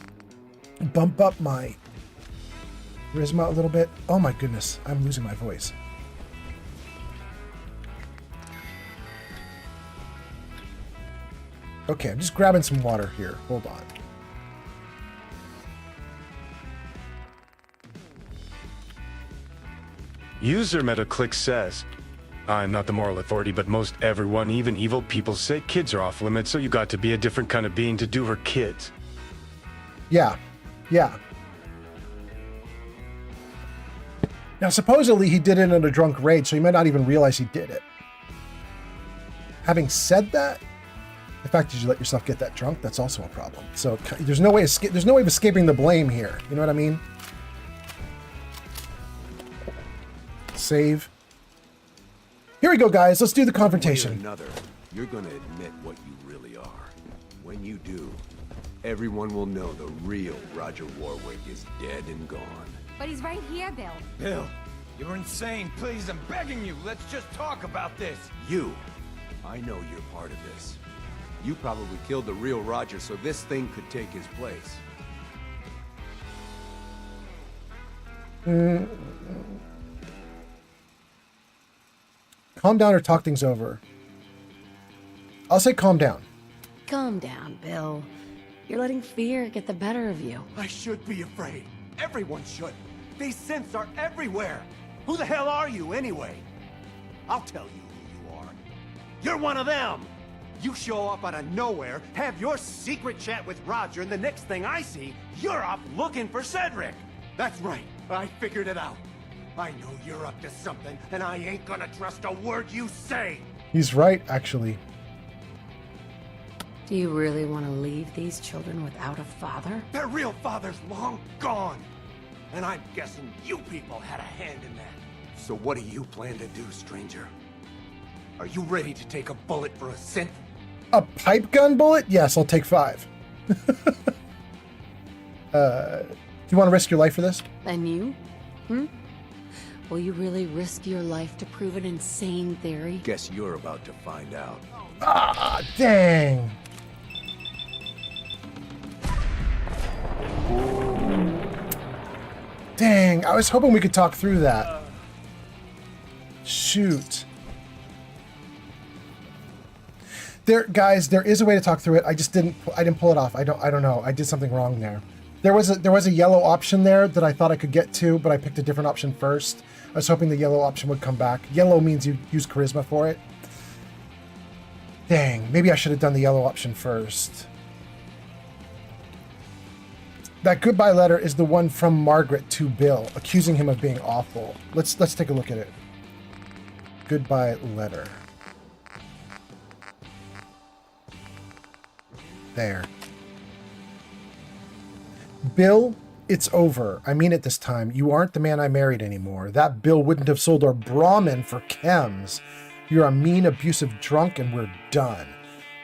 bump up my charisma a little bit. Oh my goodness, I'm losing my voice. Okay, I'm just grabbing some water here. Hold on. User MetaClick says, I'm not the moral authority, but most everyone, even evil people, say kids are off limits, so you got to be a different kind of being to do for kids. Yeah. Yeah. Now, supposedly he did it in a drunk rage, so he might not even realize he did it. Having said that, the fact that you let yourself get that drunk, that's also a problem. So there's no way of escaping the blame here. You know what I mean? Save. Here we go, guys. Let's do the confrontation. Another, you're going to admit what you really are. When you do, everyone will know the real Roger Warwick is dead and gone. But he's right here, Bill. Bill, you're insane. Please, I'm begging you. Let's just talk about this. You, I know you're part of this. You probably killed the real Roger so this thing could take his place. Calm down or talk things over. I'll say calm down. Calm down, Bill. You're letting fear get the better of you. I should be afraid. Everyone should. These synths are everywhere. Who the hell are you, anyway? I'll tell you who you are. You're one of them! You show up out of nowhere, have your secret chat with Roger, and the next thing I see, you're off looking for Cedric! That's right, I figured it out. I know you're up to something, and I ain't gonna trust a word you say! He's right, actually. Do you really want to leave these children without a father? Their real father's long gone! And I'm guessing you people had a hand in that. So what do you plan to do, stranger? Are you ready to take a bullet for a synth? A pipe gun bullet? Yes, I'll take 5. Do you want to risk your life for this? And you? Will you really risk your life to prove an insane theory? Guess you're about to find out. Ah, dang. Dang, I was hoping we could talk through that. Shoot. Guys, there is a way to talk through it. I didn't pull it off. I don't know. I did something wrong there. There was a yellow option there that I thought I could get to, but I picked a different option first. I was hoping the yellow option would come back. Yellow means you use charisma for it. Dang, maybe I should have done the yellow option first. That goodbye letter is the one from Margaret to Bill, accusing him of being awful. Let's take a look at it. Goodbye letter. There. Bill, it's over. I mean it this time. You aren't the man I married anymore. That Bill wouldn't have sold our Brahmin for chems. You're a mean, abusive drunk, and we're done.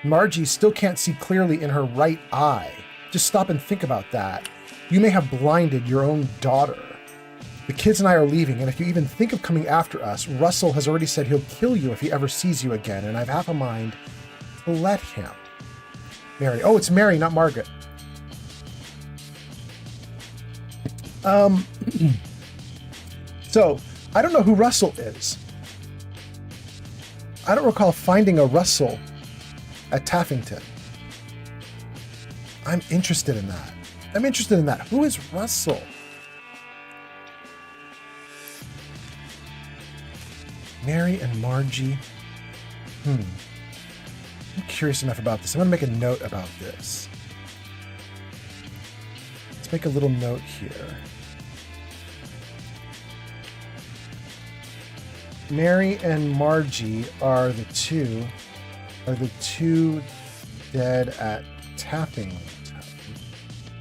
Margie still can't see clearly in her right eye. Just stop and think about that. You may have blinded your own daughter. The kids and I are leaving, and if you even think of coming after us, Russell has already said he'll kill you if he ever sees you again, and I've half a mind to let him. Mary. Oh, it's Mary, not Margaret. So, I don't know who Russell is. I don't recall finding a Russell at Taffington. I'm interested in that. Who is Russell? Mary and Margie. I'm curious enough about this. I'm going to make a note about this. Let's make a little note here. Mary and Margie are the two dead at Tappington.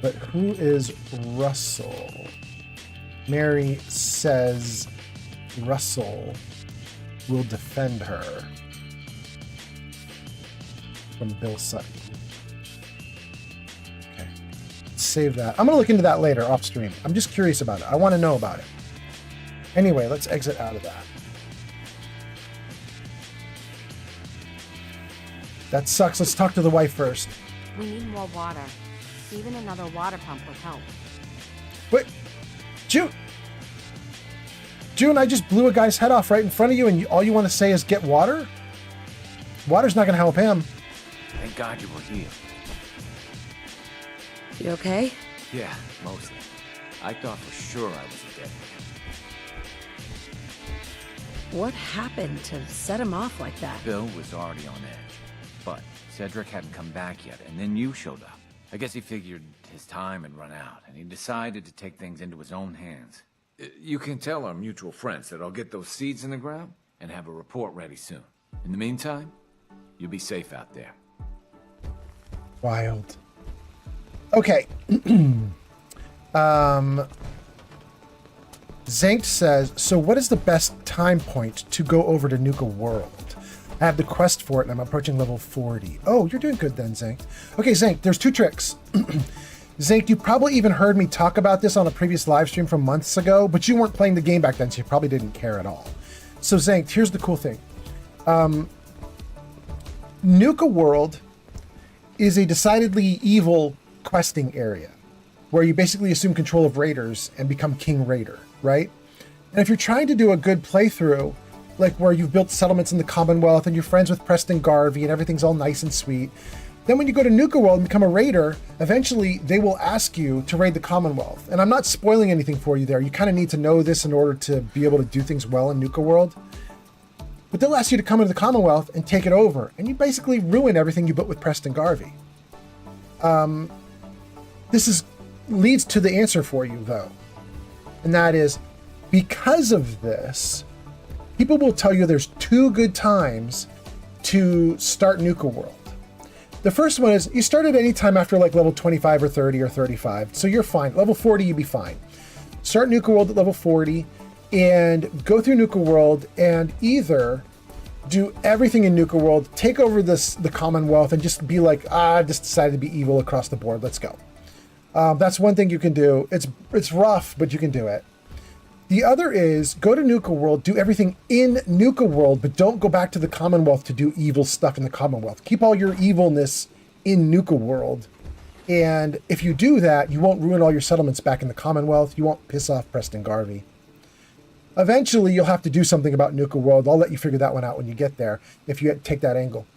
But who is Russell? Mary says Russell will defend her from Bill Sutton. Okay, let's save that. I'm gonna look into that later off stream. I'm just curious about it. I want to know about it. Anyway, let's exit out of that. That sucks. Let's talk to the wife first. We need more water. Even another water pump would help. Wait, June, I just blew a guy's head off right in front of you, and all you want to say is get water? Water's not going to help him. Thank God you were here. You okay? Yeah, mostly. I thought for sure I was a dead man. What happened to set him off like that? Bill was already on edge, but Cedric hadn't come back yet, and then you showed up. I guess he figured his time had run out, and he decided to take things into his own hands. You can tell our mutual friends that I'll get those seeds in the ground and have a report ready soon. In the meantime, you'll be safe out there. Wild. Okay. Zankt says, so what is the best time point to go over to Nuka World? I have the quest for it and I'm approaching level 40. Oh, you're doing good then, Zankt. Okay, Zankt, there's two tricks. Zankt, you probably even heard me talk about this on a previous live stream from months ago, but you weren't playing the game back then, so you probably didn't care at all. So Zankt, here's the cool thing. Nuka World is a decidedly evil questing area where you basically assume control of raiders and become King Raider, right? And if you're trying to do a good playthrough, like where you've built settlements in the Commonwealth and you're friends with Preston Garvey and everything's all nice and sweet, then when you go to Nuka World and become a raider, eventually they will ask you to raid the Commonwealth. And I'm not spoiling anything for you there. You kind of need to know this in order to be able to do things well in Nuka World. But they'll ask you to come into the Commonwealth and take it over. And you basically ruin everything you built with Preston Garvey. This leads to the answer for you, though. And that is, because of this, people will tell you there's two good times to start Nuka World. The first one is you start at any time after like level 25 or 30 or 35. So you're fine. Level 40, you'd be fine. Start Nuka World at level 40 and go through Nuka World and either do everything in Nuka World, take over the Commonwealth and just be like, I just decided to be evil across the board. Let's go. That's one thing you can do. It's rough, but you can do it. The other is go to Nuka World, do everything in Nuka World, but don't go back to the Commonwealth to do evil stuff in the Commonwealth. Keep all your evilness in Nuka World. And if you do that, you won't ruin all your settlements back in the Commonwealth. You won't piss off Preston Garvey. Eventually, you'll have to do something about Nuka World. I'll let you figure that one out when you get there, if you take that angle.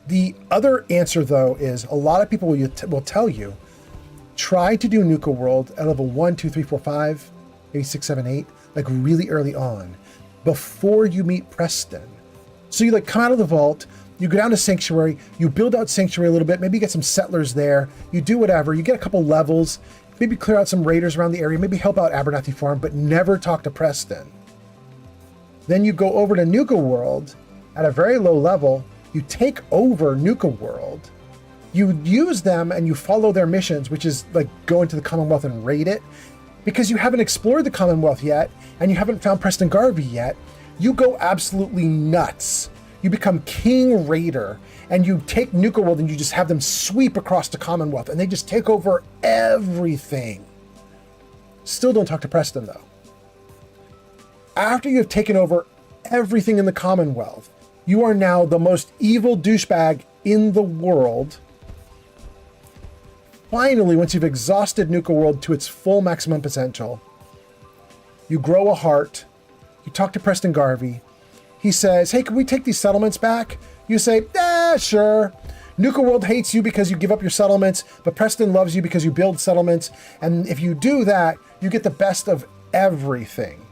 The other answer, though, is a lot of people will tell you, try to do Nuka World at level 1, 2, 3, 4, 5, maybe 6, 7, 8, like really early on, before you meet Preston. So you like come out of the vault, you go down to Sanctuary, you build out Sanctuary a little bit, maybe get some settlers there, you do whatever, you get a couple levels, maybe clear out some raiders around the area, maybe help out Abernathy Farm, but never talk to Preston. Then you go over to Nuka World at a very low level, you take over Nuka World, you use them and you follow their missions, which is like go into the Commonwealth and raid it. Because you haven't explored the Commonwealth yet, and you haven't found Preston Garvey yet, you go absolutely nuts. You become King Raider, and you take Nuka World and you just have them sweep across the Commonwealth, and they just take over everything. Still don't talk to Preston, though. after you have taken over everything in the Commonwealth, you are now the most evil douchebag in the world. Finally, once you've exhausted Nuka World to its full maximum potential, you grow a heart. You talk to Preston Garvey. He says, hey, can we take these settlements back? You say, sure. Nuka World hates you because you give up your settlements, but Preston loves you because you build settlements. And if you do that, you get the best of everything.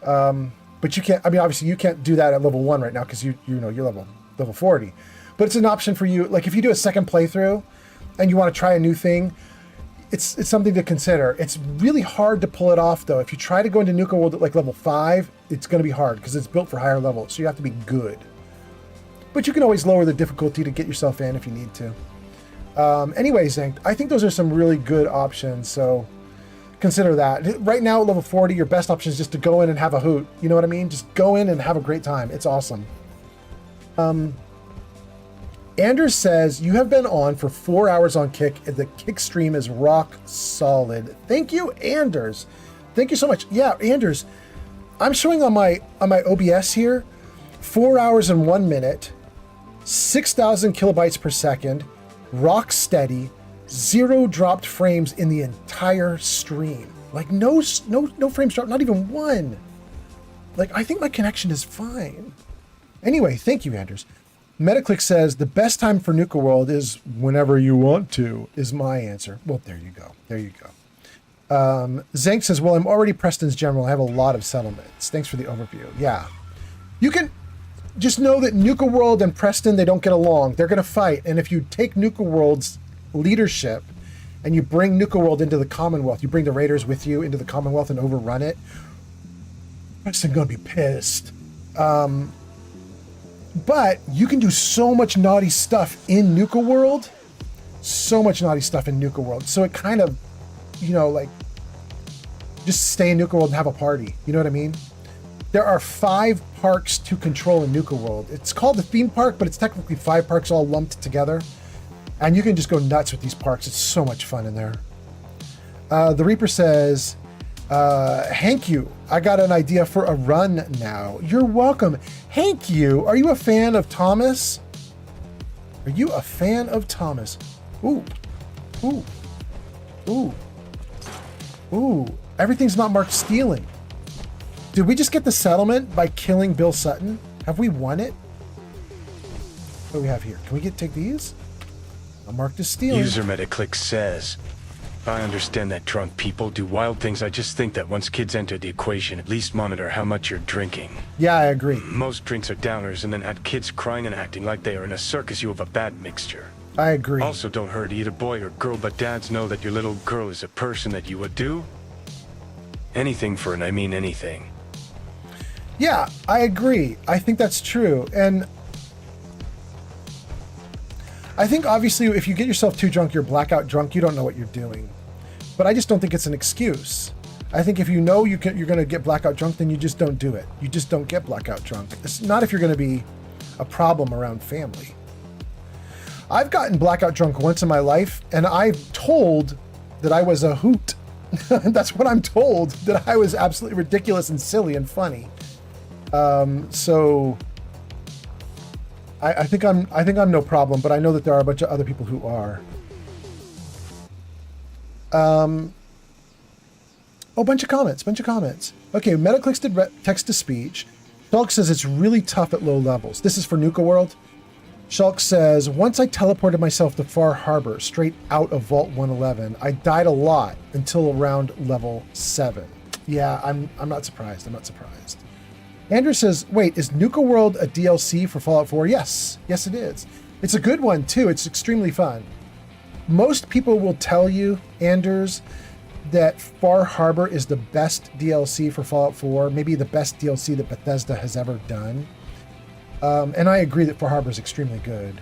But you can't, I mean, obviously you can't do that at level 1 right now because you're level 40. But it's an option for you. Like if you do a second playthrough and you want to try a new thing, it's something to consider. It's really hard to pull it off though. If you try to go into Nuka World at like level 5, it's going to be hard because it's built for higher levels. So you have to be good. But you can always lower the difficulty to get yourself in if you need to. Anyway, Zank, I think those are some really good options. So consider that. Right now at level 40, your best option is just to go in and have a hoot. You know what I mean? Just go in and have a great time. It's awesome. Anders says, you have been on for 4 hours on Kick, and the Kick stream is rock solid. Thank you, Anders. Thank you so much. Yeah, Anders, I'm showing on my OBS here, 4 hours and 1 minute, 6,000 kilobytes per second, rock steady, 0 dropped frames in the entire stream. Like no frames dropped, not even one. Like I think my connection is fine. Anyway, thank you, Anders. Metaclick says the best time for Nuka World is whenever you want to, is my answer. Well, there you go. There you go. Zank says, well, I'm already Preston's general. I have a lot of settlements. Thanks for the overview. Yeah. You can just know that Nuka World and Preston, they don't get along. They're going to fight. And if you take Nuka World's leadership and you bring Nuka World into the Commonwealth, you bring the Raiders with you into the Commonwealth and overrun it, Preston's going to be pissed. But you can do so much naughty stuff in Nuka World. So much naughty stuff in Nuka World. So it kind of, like, just stay in Nuka World and have a party. You know what I mean? There are 5 parks to control in Nuka World. It's called the theme park, but it's technically 5 parks all lumped together. And you can just go nuts with these parks. It's so much fun in there. The Reaper says, Hank you, I got an idea for a run now. You're welcome. Hank you, are you a fan of Thomas? Are you a fan of Thomas? Ooh. Ooh. Ooh. Ooh. Everything's not marked stealing. Did we just get the settlement by killing Bill Sutton? Have we won it? What do we have here? Can we take these? I'm marked as stealing. User Metaclick says, I understand that drunk people do wild things. I just think that once kids enter the equation, at least monitor how much you're drinking. Yeah, I agree. Most drinks are downers, and then add kids crying and acting like they are in a circus. You have a bad mixture. I agree. Also, don't hurt either boy or girl, but dads know that your little girl is a person that you would do anything for, and I mean anything. Yeah, I agree. I think that's true. And I think obviously if you get yourself too drunk, you're blackout drunk, you don't know what you're doing. But I just don't think it's an excuse. I think if you know you're going to get blackout drunk, then you just don't do it. You just don't get blackout drunk. It's not if you're going to be a problem around family. I've gotten blackout drunk once in my life, and I've told that I was a hoot. That's what I'm told, that I was absolutely ridiculous and silly and funny. So I think I'm no problem, but I know that there are a bunch of other people who are. Bunch of comments. Okay, Metaclicks did text-to-speech. Shulk says it's really tough at low levels. This is for Nuka World. Shulk says, once I teleported myself to Far Harbor, straight out of Vault 111, I died a lot until around level 7. Yeah, I'm not surprised. Andrew says, wait, is Nuka World a DLC for Fallout 4? Yes, it is. It's a good one, too. It's extremely fun. Most people will tell you, Anders, that Far Harbor is the best DLC for Fallout 4, maybe the best DLC that Bethesda has ever done. And I agree that Far Harbor is extremely good.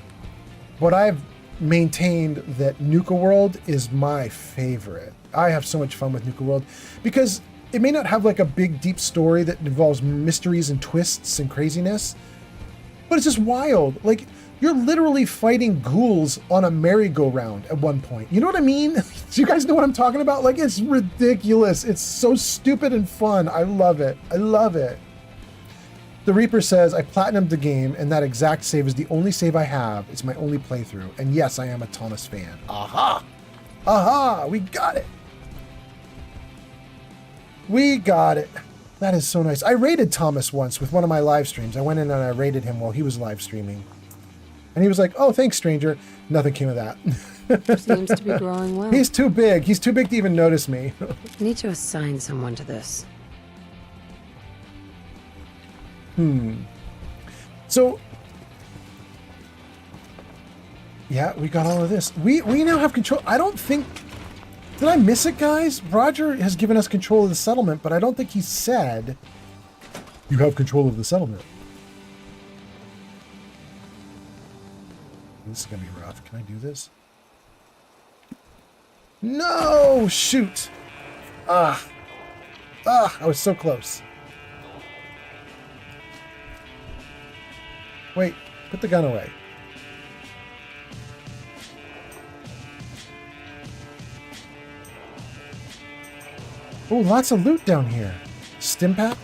But I've maintained that Nuka World is my favorite. I have so much fun with Nuka World because it may not have like a big, deep story that involves mysteries and twists and craziness, But it's just wild. Like, you're literally fighting ghouls on a merry-go-round at one point. You know what I mean? Do you guys know what I'm talking about? Like, it's ridiculous. It's so stupid and fun. I love it. I love it. The Reaper says, I platinumed the game, and that exact save is the only save I have. It's my only playthrough. And yes, I am a Thomas fan. Aha! Aha! We got it! We got it. That is so nice. I raided Thomas once with one of my live streams. I went in and I raided him while he was live streaming. And he was like, oh, thanks, stranger. Nothing came of that. Seems to be growing well. He's too big. He's too big to even notice me. I need to assign someone to this. So, yeah, we got all of this. We now have control. I don't think... Did I miss it, guys? Roger has given us control of the settlement, but I don't think he said, you have control of the settlement. This is going to be rough. Can I do this? No! Shoot! I was so close. Wait, put the gun away. Oh, lots of loot down here. Stim pack?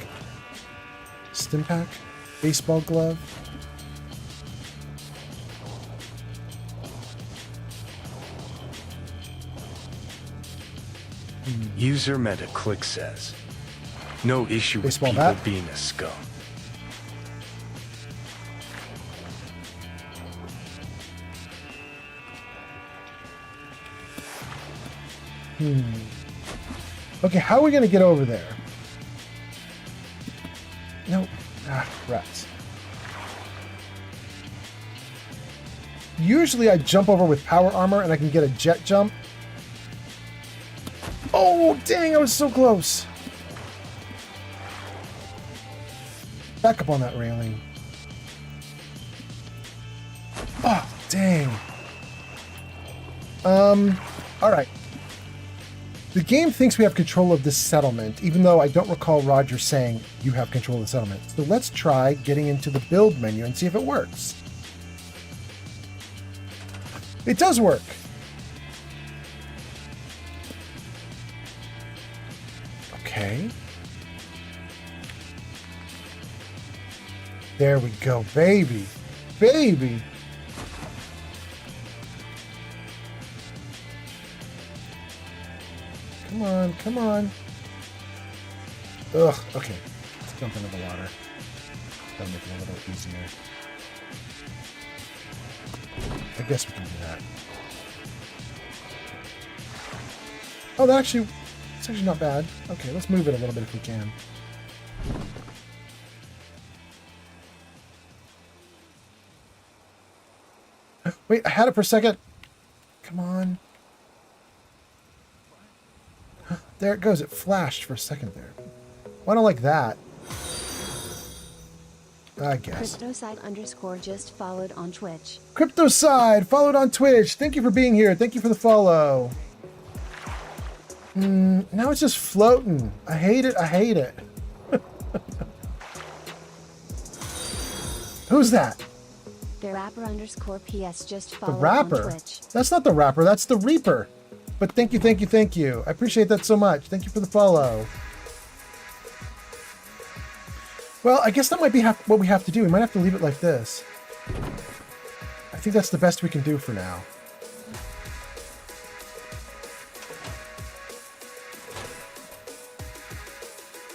Stim pack? Baseball glove? User Metaclick says, no issue with Baseball people bat? being a scum. Okay, how are we going to get over there? No. Rats. Usually I jump over with power armor and I can get a jet jump. Oh, dang, I was so close. Back up on that railing. Oh, dang. All right. The game thinks we have control of this settlement, even though I don't recall Roger saying you have control of the settlement. So let's try getting into the build menu and see if it works. It does work. Okay. There we go, baby. Baby. Come on, come on. Ugh, okay. Let's jump into the water. That'll make it a little easier. I guess we can do that. Oh, that actually... It's actually not bad. Okay, let's move it a little bit if we can. Wait, I had it for a second. Come on. There it goes. It flashed for a second there. Well, I don't like that. I guess. CryptoSide_ just followed on Twitch. CryptoSide followed on Twitch. Thank you for being here. Thank you for the follow. Now it's just floating. I hate it. I hate it. Who's that? The rapper _PS just The followed on rapper? Twitch. That's not the rapper. That's the Reaper. But thank you, thank you, thank you. I appreciate that so much. Thank you for the follow. Well, I guess that might be what we have to do. We might have to leave it like this. I think that's the best we can do for now.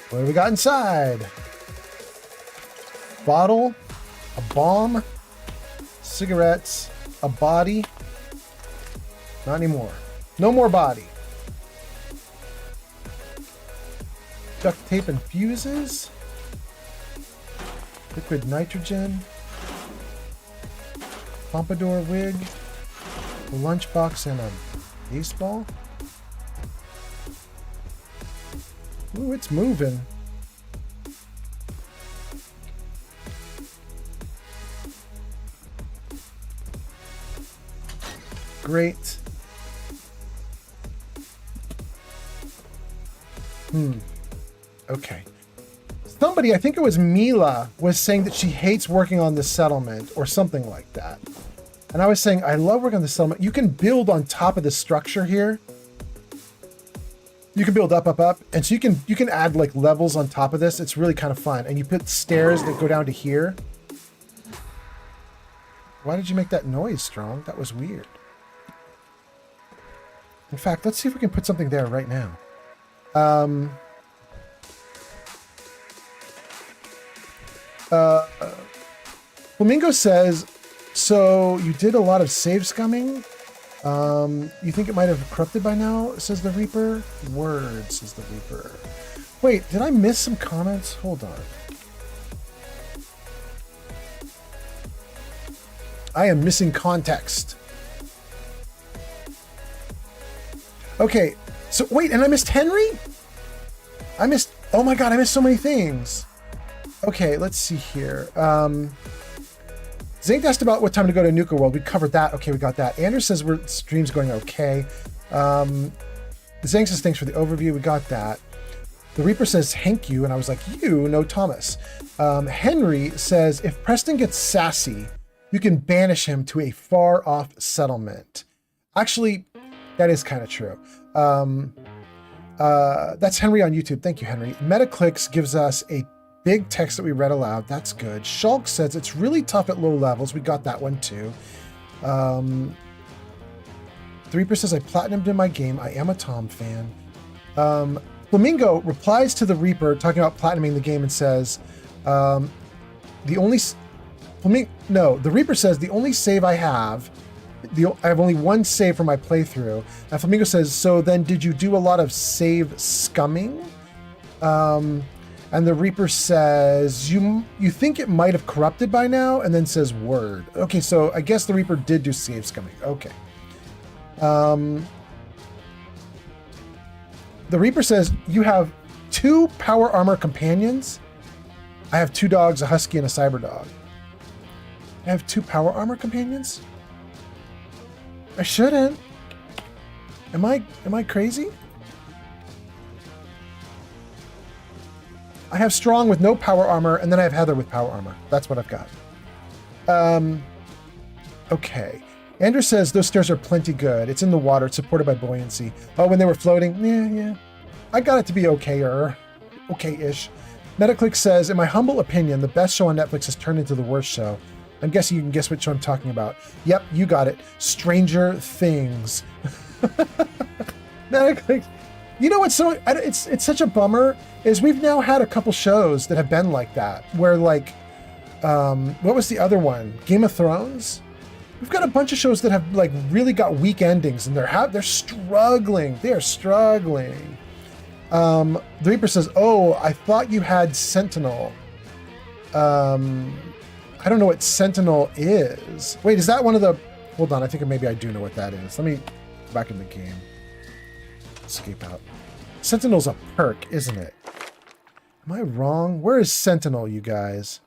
What do we got inside? Bottle, a bomb, cigarettes, a body. Not anymore. No more body. Duct tape and fuses. Liquid nitrogen. Pompadour wig. A lunchbox and a baseball. Ooh, it's moving. Great. Okay. somebody, I think it was Mila, was saying that she hates working on the settlement or something like that. And I was saying, I love working on the settlement. You can build on top of the structure here. You can build up, up, up. And so you can add like levels on top of this. It's really kind of fun. And you put stairs that go down to here. Why did you make that noise, Strong? That was weird. In fact, let's see if we can put something there right now. Flamingo says, so you did a lot of save scumming? You think it might have corrupted by now, says the Reaper? Word, says the Reaper. Wait, did I miss some comments? Hold on. I am missing context. Okay, so wait, and I missed Henry? Oh my god, I missed so many things. Okay, let's see here. Zink asked about what time to go to Nuka World. We covered that. Okay, we got that. Anders says stream's going okay. Zink says thanks for the overview. We got that. The Reaper says thank you, and I was like, you, no Thomas. Henry says if Preston gets sassy, you can banish him to a far-off settlement. Actually, that is kind of true. That's Henry on YouTube. Thank you, Henry. Metaclicks gives us a big text that we read aloud. That's good. Shulk says it's really tough at low levels. We got that one too. The Reaper says I platinumed in my game. I am a Tom fan. Flamingo replies to the Reaper talking about platinuming the game and says, the Reaper says the only save I have, I have only one save for my playthrough. And Flamingo says, so then did you do a lot of save scumming? And the Reaper says, you think it might have corrupted by now? And then says, word. Okay, so I guess the Reaper did do save scumming. Okay. The Reaper says, you have 2 power armor companions? I have 2 dogs, a husky and a cyber dog. I have 2 power armor companions? I shouldn't. Am I crazy? I have Strong with no power armor, and then I have Heather with power armor. That's what I've got. Okay. Andrew says those stairs are plenty good. It's in the water. It's supported by buoyancy. Oh, when they were floating? Yeah. I got it to be okay-ish. Metaclick says, in my humble opinion, the best show on Netflix has turned into the worst show. I'm guessing you can guess what show I'm talking about. Yep, you got it. Stranger Things. Metaclick. You know what's so, it's such a bummer is we've now had a couple shows that have been like that, where like, what was the other one? Game of Thrones? We've got a bunch of shows that have like really got weak endings and they're struggling. They are struggling. The Reaper says, oh, I thought you had Sentinel. I don't know what Sentinel is. Wait, is that one of the, hold on, I think maybe I do know what that is. Let me go back in the game. Escape out. Sentinel's a perk, isn't it? Am I wrong? Where is Sentinel, you guys?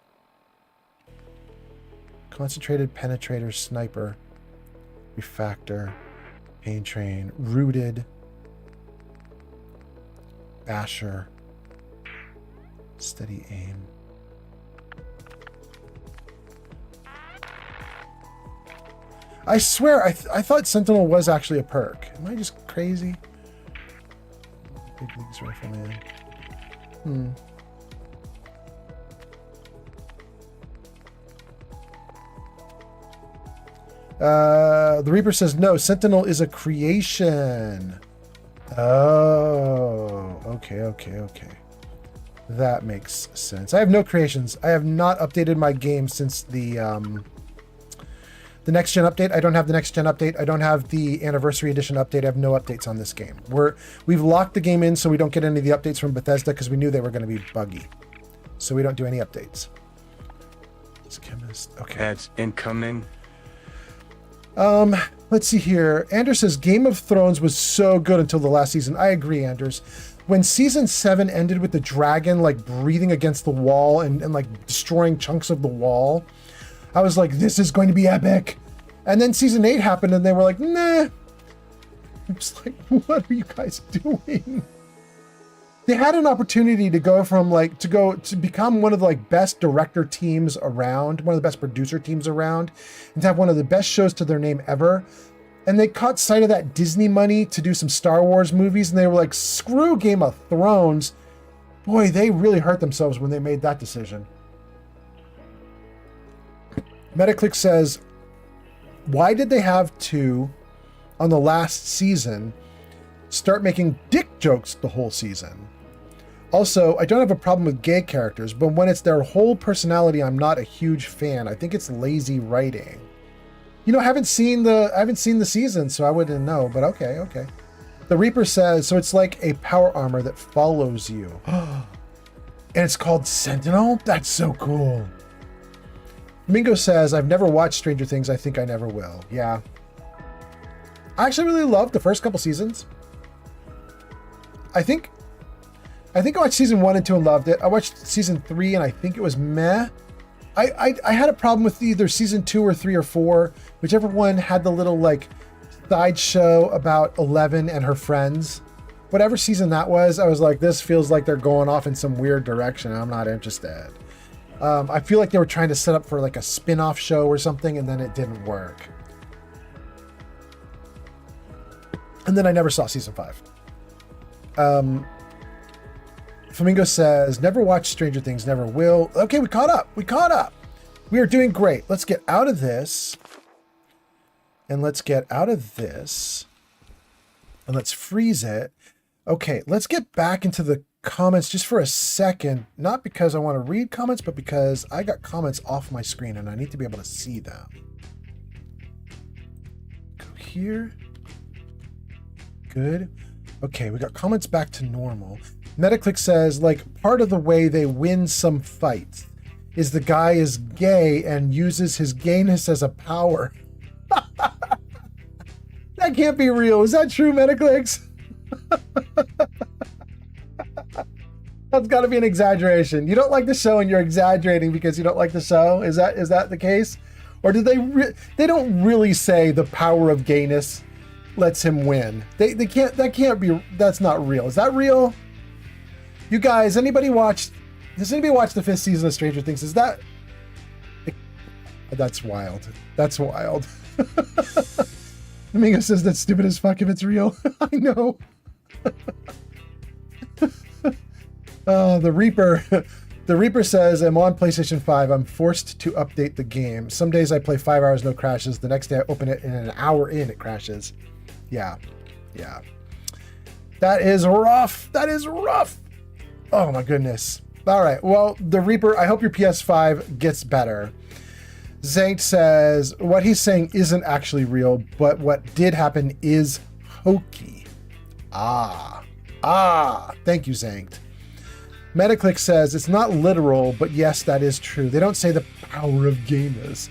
Concentrated Penetrator, Sniper, Refactor, Pain Train, Rooted, Basher, Steady Aim. I swear, I thought Sentinel was actually a perk. Am I just crazy? Big Leagues Rifleman. The Reaper says, no, Sentinel is a creation. Oh, okay. That makes sense. I have no creations. I have not updated my game since the next gen update. I don't have the next gen update. I don't have the anniversary edition update. I have no updates on this game. We've locked the game in so we don't get any of the updates from Bethesda because we knew they were going to be buggy. So we don't do any updates. It's Chemist. Okay. Ads incoming. Let's see here. Anders says Game of Thrones was so good until the last season. I agree, Anders. When season 7 ended with the dragon like breathing against the wall and like destroying chunks of the wall, I was like, this is going to be epic. And then season 8 happened and they were like, nah. I'm just like, what are you guys doing? They had an opportunity to go from like to become one of the like best director teams around, one of the best producer teams around, and to have one of the best shows to their name ever. And they caught sight of that Disney money to do some Star Wars movies, and they were like, screw Game of Thrones. Boy, they really hurt themselves when they made that decision. Metaclick says, why did they have to, on the last season, start making dick jokes the whole season? Also, I don't have a problem with gay characters, but when it's their whole personality, I'm not a huge fan. I think it's lazy writing. You know, I haven't seen the season, so I wouldn't know, but okay. The Reaper says, so it's like a power armor that follows you. And it's called Sentinel? That's so cool. Mingo says, I've never watched Stranger Things. I think I never will. Yeah. I actually really loved the first couple seasons. I think I watched season 1 and 2 and loved it. I watched season 3 and I think it was meh. I had a problem with either season 2 or 3 or 4, whichever one had the little like sideshow about Eleven and her friends. Whatever season that was, I was like, this feels like they're going off in some weird direction. I'm not interested. I feel like they were trying to set up for like a spin-off show or something, and then it didn't work. And then I never saw season 5. Flamingo says, never watched Stranger Things, never will. Okay, we caught up. We are doing great. Let's get out of this. And let's get out of this. And let's freeze it. Okay, let's get back into the comments just for a second. Not because I want to read comments, but because I got comments off my screen and I need to be able to see them. Go here. Good. Okay, we got comments back to normal. Metaclick says, like, part of the way they win some fights is the guy is gay and uses his gayness as a power. That can't be real. Is that true, Metaclicks? That's got to be an exaggeration. You don't like the show and you're exaggerating because you don't like the show? Is that the case? Or do they don't really say the power of gayness lets him win? They can't, that's not real. Is that real? You guys, does anybody watch the 5th season of Stranger Things? That's wild. That's wild. Domingo says that's stupid as fuck if it's real. I know. The Reaper says, I'm on PlayStation 5. I'm forced to update the game. Some days I play 5 hours, no crashes. The next day I open it and an hour in it crashes. Yeah. That is rough. Oh my goodness. All right. Well, the Reaper, I hope your PS5 gets better. Zank says, what he's saying isn't actually real, but what did happen is hokey. Ah. Thank you, Zank. Metaclick says, it's not literal, but yes, that is true. They don't say the power of gayness,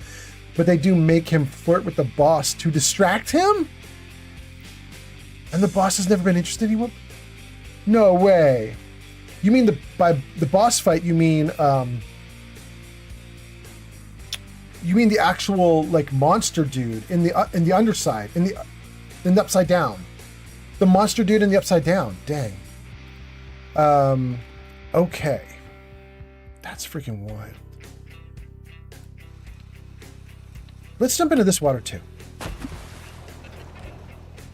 but they do make him flirt with the boss to distract him? And the boss has never been interested in anyone? No way. You mean by the boss fight, you mean the actual like monster dude in the underside, in the upside down. The monster dude in the upside down. Dang. Okay. That's freaking wild. Let's jump into this water too.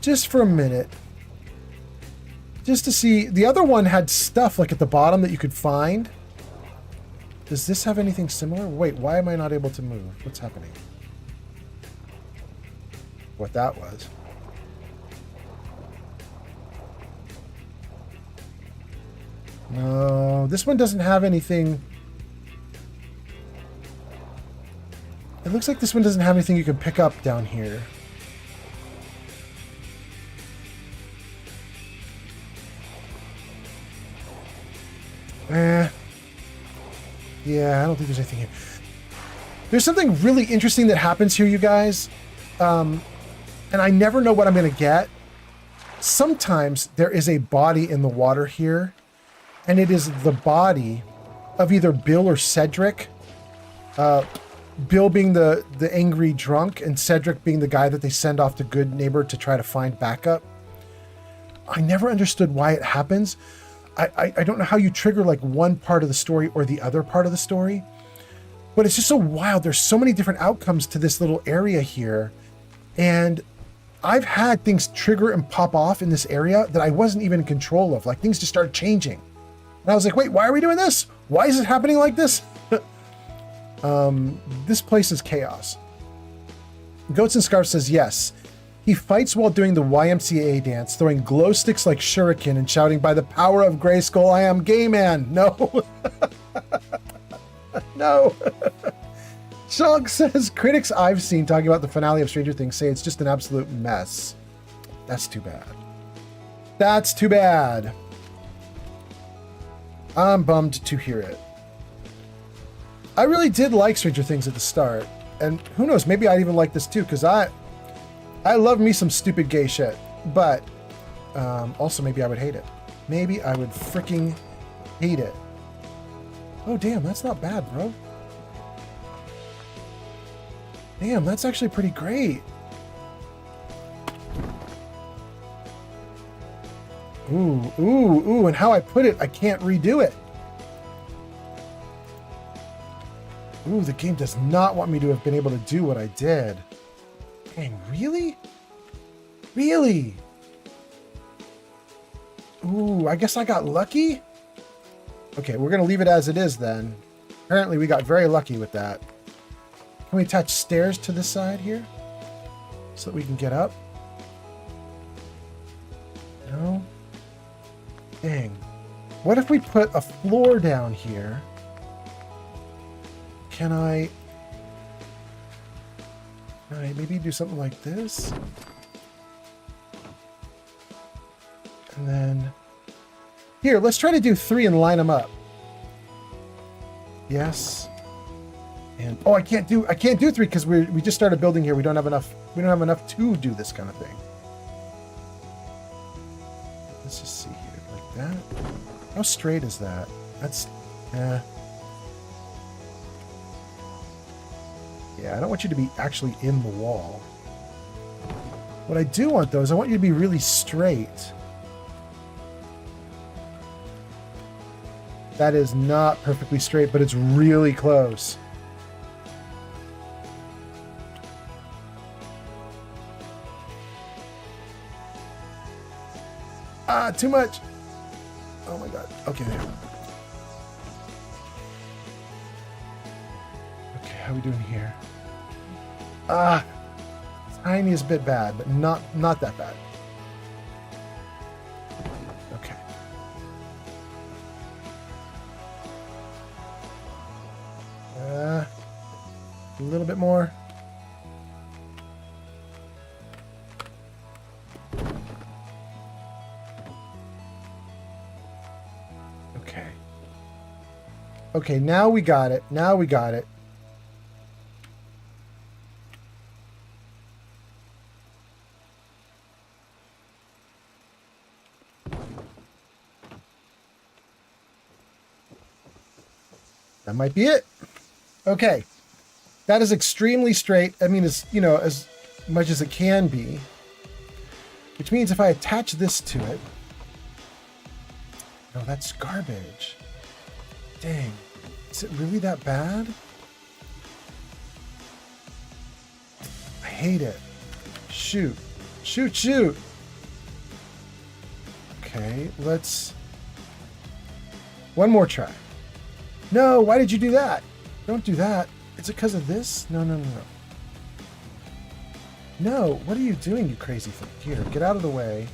Just for a minute. Just to see, the other one had stuff like at the bottom that you could find. Does this have anything similar? Wait, why am I not able to move? What's happening? What that was. No, this one doesn't have anything. It looks like this one doesn't have anything you can pick up down here. Yeah, I don't think there's anything here. There's something really interesting that happens here, you guys. And I never know what I'm going to get. Sometimes there is a body in the water here. And it is the body of either Bill or Cedric. Bill being the angry drunk and Cedric being the guy that they send off to Good Neighbor to try to find backup. I never understood why it happens. I don't know how you trigger like one part of the story or the other part of the story, but it's just so wild. There's so many different outcomes to this little area here. And I've had things trigger and pop off in this area that I wasn't even in control of. Like things just started changing. And I was like, wait, why are we doing this? Why is it happening like this? This place is chaos. Goats and Scarf says yes. He fights while doing the YMCA dance, throwing glow sticks like shuriken and shouting, "By the power of Grayskull, I am gay man." No. No. Shulk says, critics I've seen talking about the finale of Stranger Things say it's just an absolute mess. That's too bad. That's too bad. I'm bummed to hear it. I really did like Stranger Things at the start. And who knows, maybe I'd even like this too, because I love me some stupid gay shit. But also maybe I would hate it. Maybe I would freaking hate it. Oh damn, that's not bad, bro. Damn, that's actually pretty great. Ooh, and how I put it, I can't redo it. Ooh, the game does not want me to have been able to do what I did. Dang, really? Really? Ooh, I guess I got lucky? Okay, we're gonna leave it as it is then. Apparently we got very lucky with that. Can we attach stairs to this side here? So that we can get up? No? Dang. What if we put a floor down here? Can I maybe do something like this? And then here, let's try to do 3 and line them up. Yes. And oh, I can't do 3 because we just started building here. We don't have enough to do this kind of thing. Let's just see here, like that. How straight is that? That's yeah, I don't want you to be actually in the wall. What I do want, though, is I want you to be really straight. That is not perfectly straight, but it's really close. Ah, too much. Oh my god. Okay, there. Okay, how are we doing here? Ah, tiniest bit bad, but not that bad. Okay. A little bit more. Okay. Okay, now we got it. Now we got it. That might be it. Okay. That is extremely straight. I mean, as, you know, as much as it can be. Which means if I attach this to it... No, that's garbage. Dang. Is it really that bad? I hate it. Shoot. Shoot, shoot. Okay, let's... One more try. No, why did you do that? Don't do that. Is it because of this? No, no, no, no. No, what are you doing, you crazy thing? Here, get out of the way.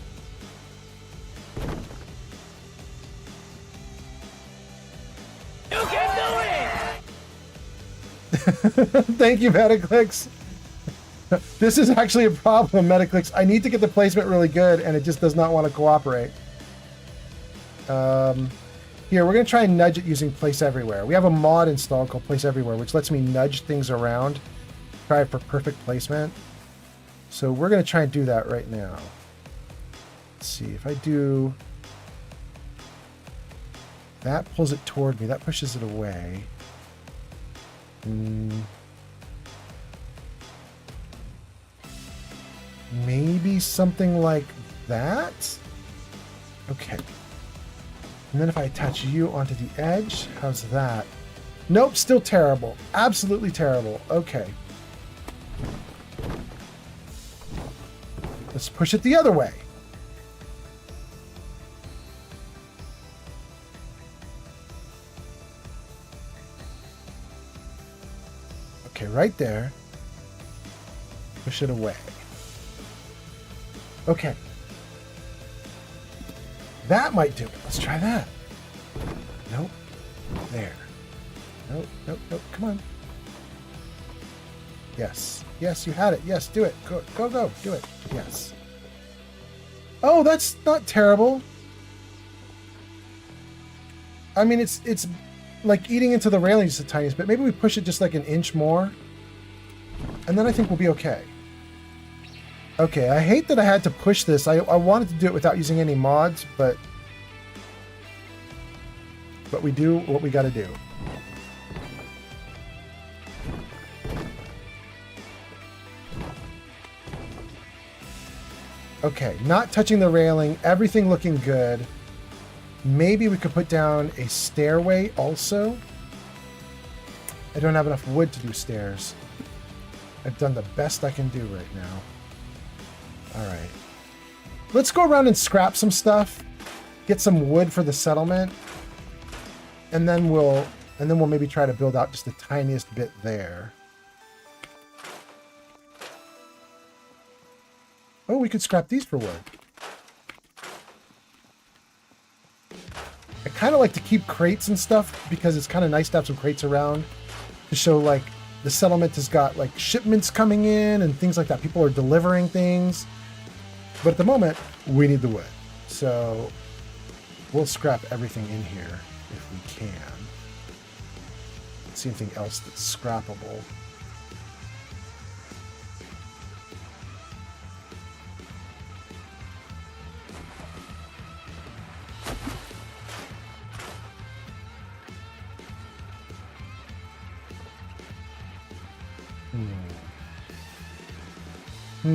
You can do it! Thank you, Metaclicks. This is actually a problem, Metaclicks. I need to get the placement really good, and it just does not want to cooperate. Here, we're going to try and nudge it using Place Everywhere. We have a mod installed called Place Everywhere, which lets me nudge things around, try for perfect placement. So we're going to try and do that right now. Let's see, if I do... That pulls it toward me. That pushes it away. Maybe something like that? Okay. And then if I attach you onto the edge, how's that? Nope, still terrible. Absolutely terrible. Okay. Let's push it the other way. Okay, right there. Push it away. Okay. That might do it. Let's try that. Nope. There. Nope, nope, nope. Come on. Yes. Yes, you had it. Yes, do it. Go, go, go. Do it. Yes. Oh, that's not terrible. I mean, it's like eating into the railing just the tiniest bit. Maybe we push it just like an inch more. And then I think we'll be okay. Okay, I hate that I had to push this. I wanted to do it without using any mods, but we do what we got to do. Okay, not touching the railing, everything looking good. Maybe we could put down a stairway also. I don't have enough wood to do stairs. I've done the best I can do right now. All right. Let's go around and scrap some stuff. Get some wood for the settlement. And then we'll maybe try to build out just the tiniest bit there. Oh, we could scrap these for wood. I kind of like to keep crates and stuff because it's kind of nice to have some crates around to show like the settlement has got like shipments coming in and things like that. People are delivering things. But at the moment, we need the wood. So we'll scrap everything in here if we can. Let's see anything else that's scrappable. I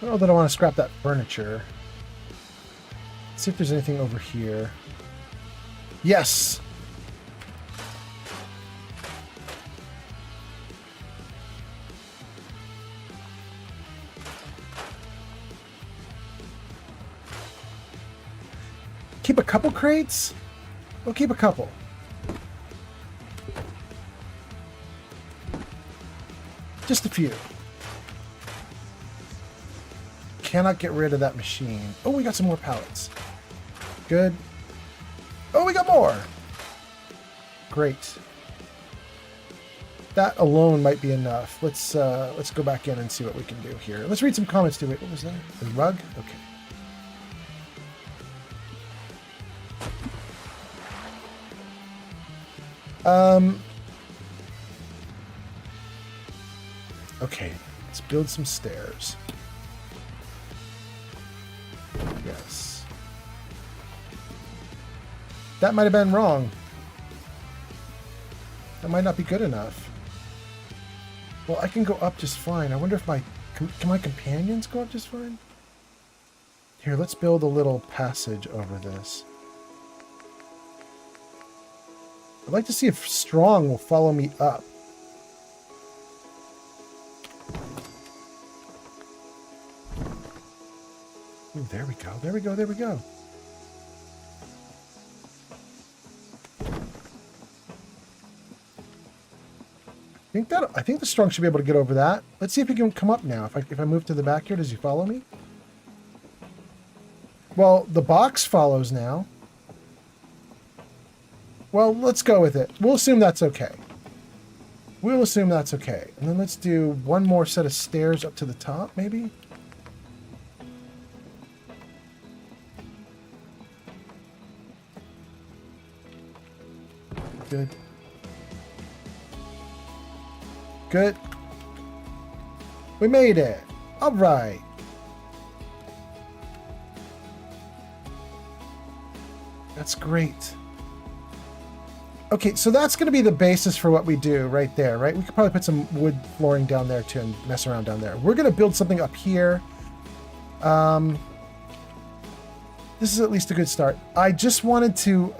don't know that I want to scrap that furniture. Let's see if there's anything over here. Yes! Keep a couple crates? We'll keep a couple. Just a few. Cannot get rid of that machine. Oh, we got some more pallets. Good. Oh, we got more. Great. That alone might be enough. Let's go back in and see what we can do here. Let's read some comments too. Wait, what was that? The rug? Okay. Okay, let's build some stairs. Yes. That might have been wrong. That might not be good enough. Well, I can go up just fine. I wonder if can my companions go up just fine? Here, let's build a little passage over this. I'd like to see if Strong will follow me up. Ooh, there we go, there we go, there we go. I think the Strong should be able to get over that. Let's see if he can come up now. If I move to the back here, does he follow me? Well, the box follows now. Well, let's go with it. We'll assume that's okay. We'll assume that's okay. And then let's do one more set of stairs up to the top, maybe? Good. Good. We made it. All right. That's great. Okay, so that's going to be the basis for what we do right there, right? We could probably put some wood flooring down there too and mess around down there. We're going to build something up here. This is at least a good start. I just wanted to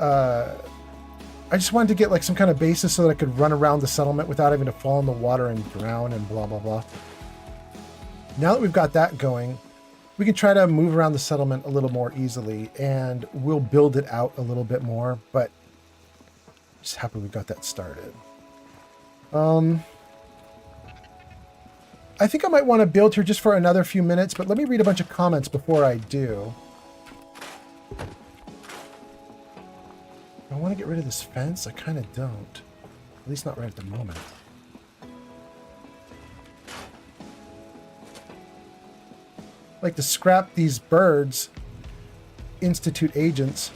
get like some kind of basis so that I could run around the settlement without having to fall in the water and drown and blah, blah, blah. Now that we've got that going, we can try to move around the settlement a little more easily, and we'll build it out a little bit more, but I'm just happy we got that started. I think I might want to build here just for another few minutes, but let me read a bunch of comments before I do. I want to get rid of this fence. I kind of don't. At least not right at the moment. I'd like to scrap these birds. Institute agents.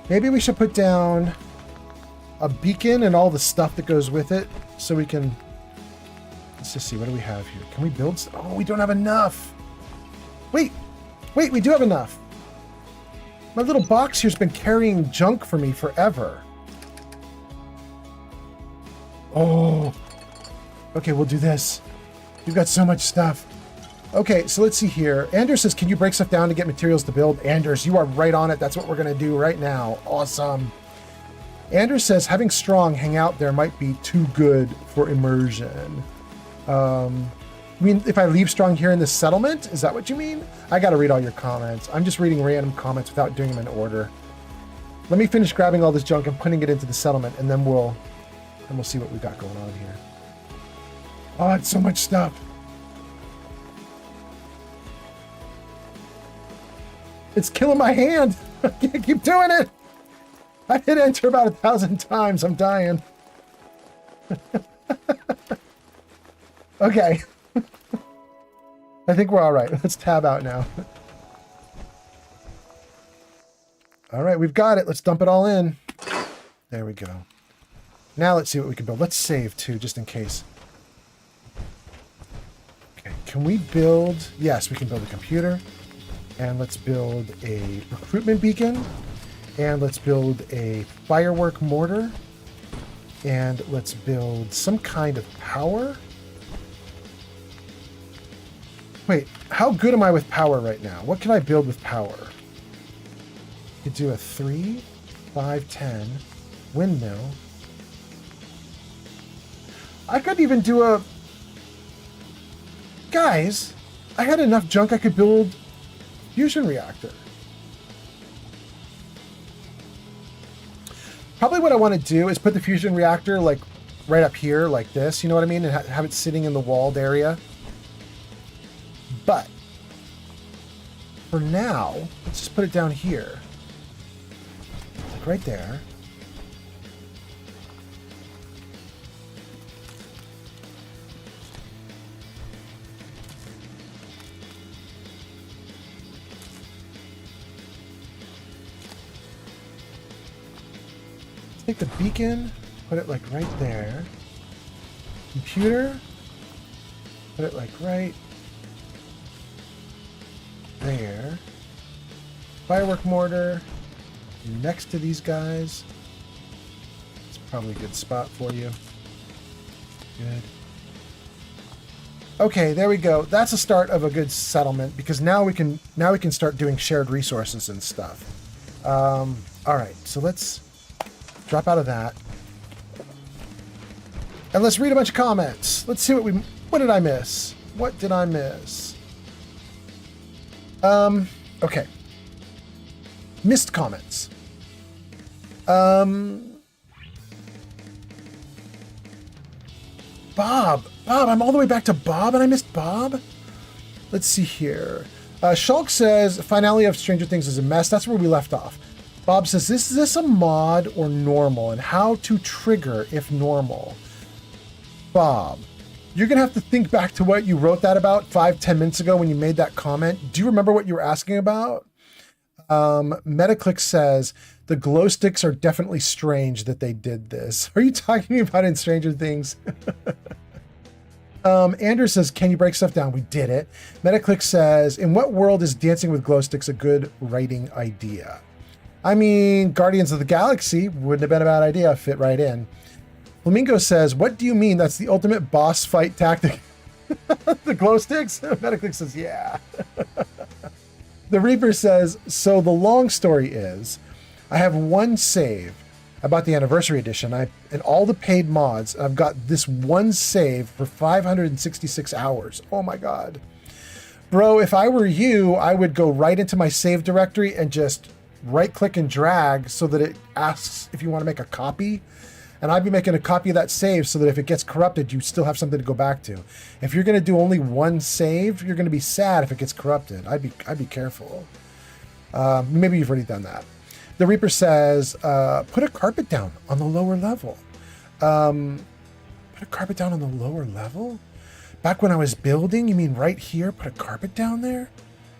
Maybe we should put down a beacon and all the stuff that goes with it so we can... Let's just see, what do we have here? Can we build... Oh, we don't have enough. Wait, we do have enough. My little box here's been carrying junk for me forever. Oh. Okay, we'll do this. We've got so much stuff. Okay, so let's see here. Anders says, can you break stuff down to get materials to build? Anders, you are right on it. That's what we're going to do right now. Awesome. Anders says, having Strong hang out there might be too good for immersion. I mean, if I leave Strong here in this settlement, is that what you mean? I got to read all your comments. I'm just reading random comments without doing them in order. Let me finish grabbing all this junk and putting it into the settlement, and then we'll see what we got going on here. Oh, it's so much stuff. It's killing my hand. I can't keep doing it. I hit enter about 1,000 times. I'm dying. Okay. I think we're all right. Let's tab out now. All right, we've got it. Let's dump it all in. There we go. Now let's see what we can build. Let's save too, just in case. Okay, can we build... Yes, we can build a computer. And let's build a recruitment beacon. And let's build a firework mortar. And let's build some kind of power. Wait, how good am I with power right now? What can I build with power? I could do a 3, 5, 10 windmill. I could even do a... Guys, I had enough junk I could build fusion reactor. Probably what I want to do is put the fusion reactor like right up here like this, you know what I mean? And have it sitting in the walled area. But for now, let's just put it down here. Like right there. Take the beacon, put it like right there. Computer, put it like right there. Firework mortar next to these guys. It's probably a good spot for you. Good. Okay, there we go. That's the start of a good settlement because now we can start doing shared resources and stuff. All right, so let's drop out of that. And let's read a bunch of comments. Let's see what did I miss? What did I miss? Okay. Missed comments. Bob, I'm all the way back to Bob and I missed Bob? Let's see here. Shulk says, finale of Stranger Things is a mess. That's where we left off. Bob says, is this a mod or normal? And how to trigger if normal? Bob, you're going to have to think back to what you wrote that about 5-10 minutes ago when you made that comment. Do you remember what you were asking about? Metaclick says, the glow sticks are definitely strange that they did this. Are you talking about in Stranger Things? Andrew says, can you break stuff down? We did it. Metaclick says, in what world is Dancing with Glow Sticks a good writing idea? I mean, Guardians of the Galaxy wouldn't have been a bad idea. Fit right in. Flamingo says, what do you mean that's the ultimate boss fight tactic? The glow sticks? Metaclick says, yeah. The Reaper says, so the long story is, I have one save. I bought the Anniversary Edition and all the paid mods. I've got this one save for 566 hours. Oh my God. Bro, if I were you, I would go right into my save directory and just right click and drag so that it asks if you want to make a copy. And I'd be making a copy of that save so that if it gets corrupted, you still have something to go back to. If you're going to do only one save, you're going to be sad if it gets corrupted. I'd be careful. Maybe you've already done that. The Reaper says, put a carpet down on the lower level. Put a carpet down on the lower level? Back when I was building, you mean right here, put a carpet down there?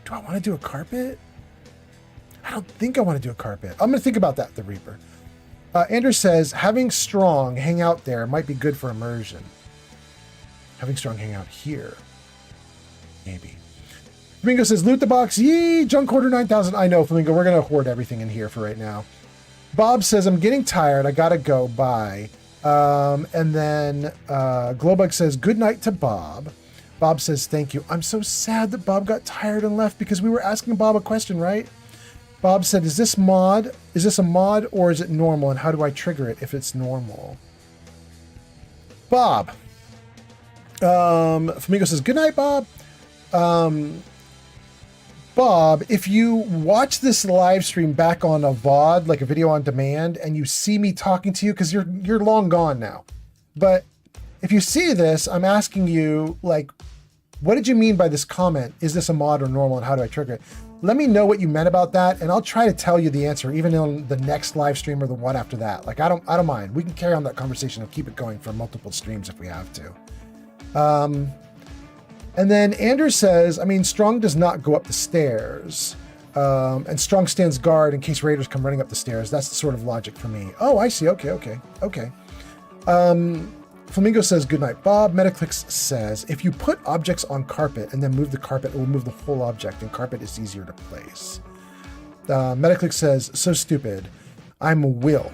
Do I want to do a carpet? I don't think I want to do a carpet. I'm going to think about that, the Reaper. Andrew says, having Strong hang out there might be good for immersion. Having Strong hang out here. Maybe. Flamingo says, loot the box. Yee! Junk Hoarder 9000. I know, Flamingo. We're going to hoard everything in here for right now. Bob says, I'm getting tired. I got to go. Bye. And then Glowbug says, good night to Bob. Bob says, thank you. I'm so sad that Bob got tired and left because we were asking Bob a question, right? Bob said, is this a mod or is it normal? And how do I trigger it if it's normal? Bob. Flamingo says, good night, Bob. Bob, if you watch this live stream back on a VOD, like a video on demand, and you see me talking to you, because you're long gone now. But if you see this, I'm asking you, like, what did you mean by this comment? Is this a mod or normal, and how do I trigger it? Let me know what you meant about that, and I'll try to tell you the answer, even on the next live stream or the one after that. Like, I don't mind. We can carry on that conversation and keep it going for multiple streams if we have to. And then Andrew says, I mean, Strong does not go up the stairs. And Strong stands guard in case raiders come running up the stairs. That's the sort of logic for me. Oh, I see. Okay. Flamingo says, good night, Bob. Metaclix says, if you put objects on carpet and then move the carpet, it will move the whole object, and carpet is easier to place. Metaclix says, so stupid. I'm Will,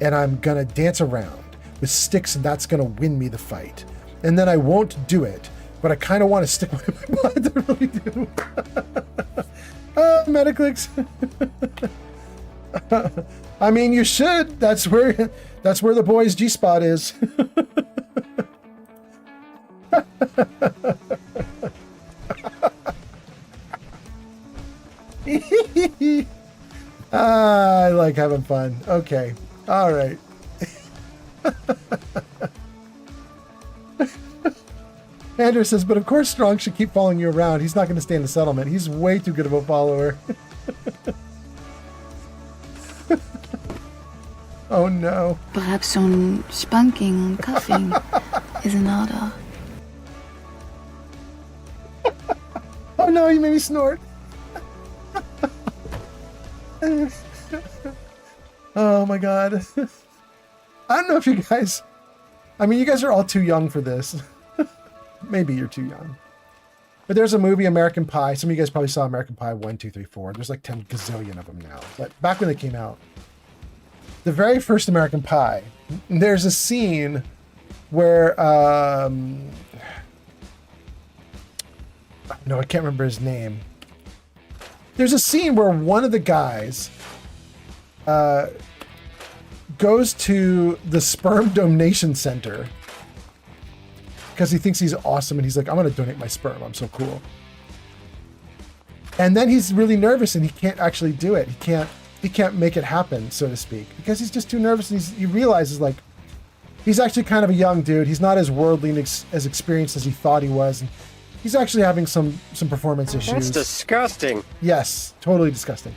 and I'm gonna dance around with sticks, and that's gonna win me the fight. And then I won't do it, but I kind of want to stick with my blood. I really do. Metaclix. I mean, you should. That's where the boys' G-spot is. I like having fun. Okay. All right. Andrew says, but of course Strong should keep following you around. He's not going to stay in the settlement. He's way too good of a follower. Oh no. Perhaps some spanking and cuffing is in order. Oh no, you made me snort. Oh my god. I don't know if you guys... I mean, you guys are all too young for this. Maybe you're too young. But there's a movie, American Pie. Some of you guys probably saw American Pie 1, 2, 3, 4. There's like 10 gazillion of them now. But back when they came out, the very first American Pie, there's a scene where... no, I can't remember his name. There's a scene where one of the guys goes to the sperm donation center because he thinks he's awesome, and he's like, I'm going to donate my sperm. I'm so cool. And then he's really nervous, and he can't actually do it. He can't make it happen, so to speak, because he's just too nervous, and he realizes, like, he's actually kind of a young dude. He's not as worldly and as experienced as he thought he was. And he's actually having some performance issues. That's disgusting. Yes, totally disgusting.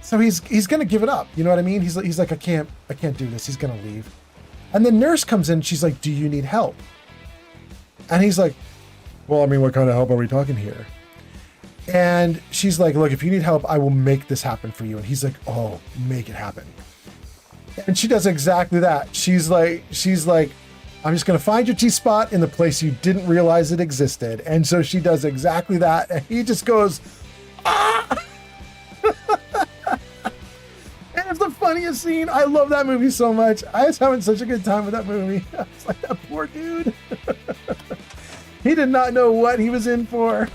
So he's gonna give it up. You know what I mean? He's like, I can't do this. He's gonna leave. And the nurse comes in. She's like, do you need help? And he's like, well, I mean, what kind of help are we talking here? And she's like, look, if you need help, I will make this happen for you. And he's like, oh, make it happen. And she does exactly that. She's like, I'm just going to find your G-spot in the place you didn't realize it existed. And so she does exactly that. And he just goes, ah! funniest scene. I love that movie so much. I was having such a good time with that movie. I was like, that poor dude. He did not know what he was in for.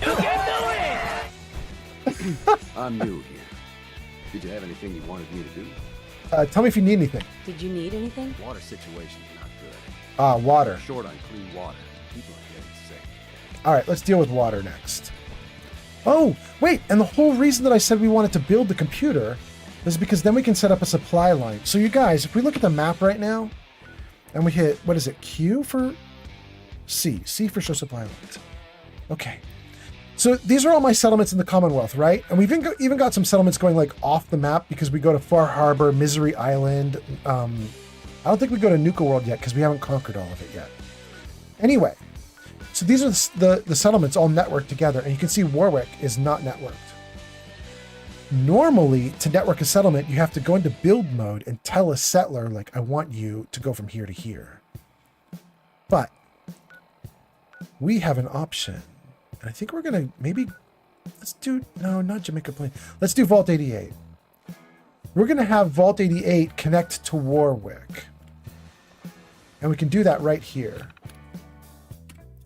I'm new here. Did you have anything you wanted me to do? Tell me if you need anything. Did you need anything? Water situation's not good. Water. We're short on clean water. People are getting sick. All right, let's deal with water next. Oh, wait, and the whole reason that I said we wanted to build the computer is because then we can set up a supply line. So you guys, if we look at the map right now, and we hit, what is it, Q for C? C for show supply lines. Okay. So these are all my settlements in the Commonwealth, right? And we've even got some settlements going like off the map because we go to Far Harbor, Misery Island. I don't think we go to Nuka World yet because we haven't conquered all of it yet. Anyway, so these are the settlements all networked together, and you can see Warwick is not networked. Normally, to network a settlement, you have to go into build mode and tell a settler, like, I want you to go from here to here. But we have an option. And I think we're going to maybe, let's do, no, not Jamaica Plain. Let's do Vault 88. We're going to have Vault 88 connect to Warwick. And we can do that right here.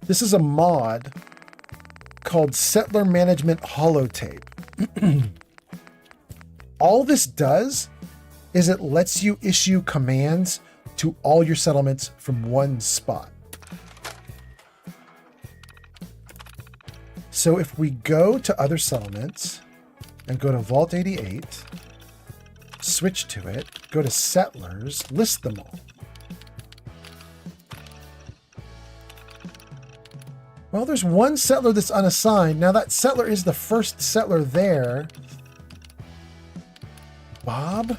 This is a mod called Settler Management Holotape. All this does is it lets you issue commands to all your settlements from one spot. So if we go to other settlements and go to Vault 88, switch to it, go to settlers, list them all. Well, there's one settler that's unassigned. Now that settler is the first settler there. Bob?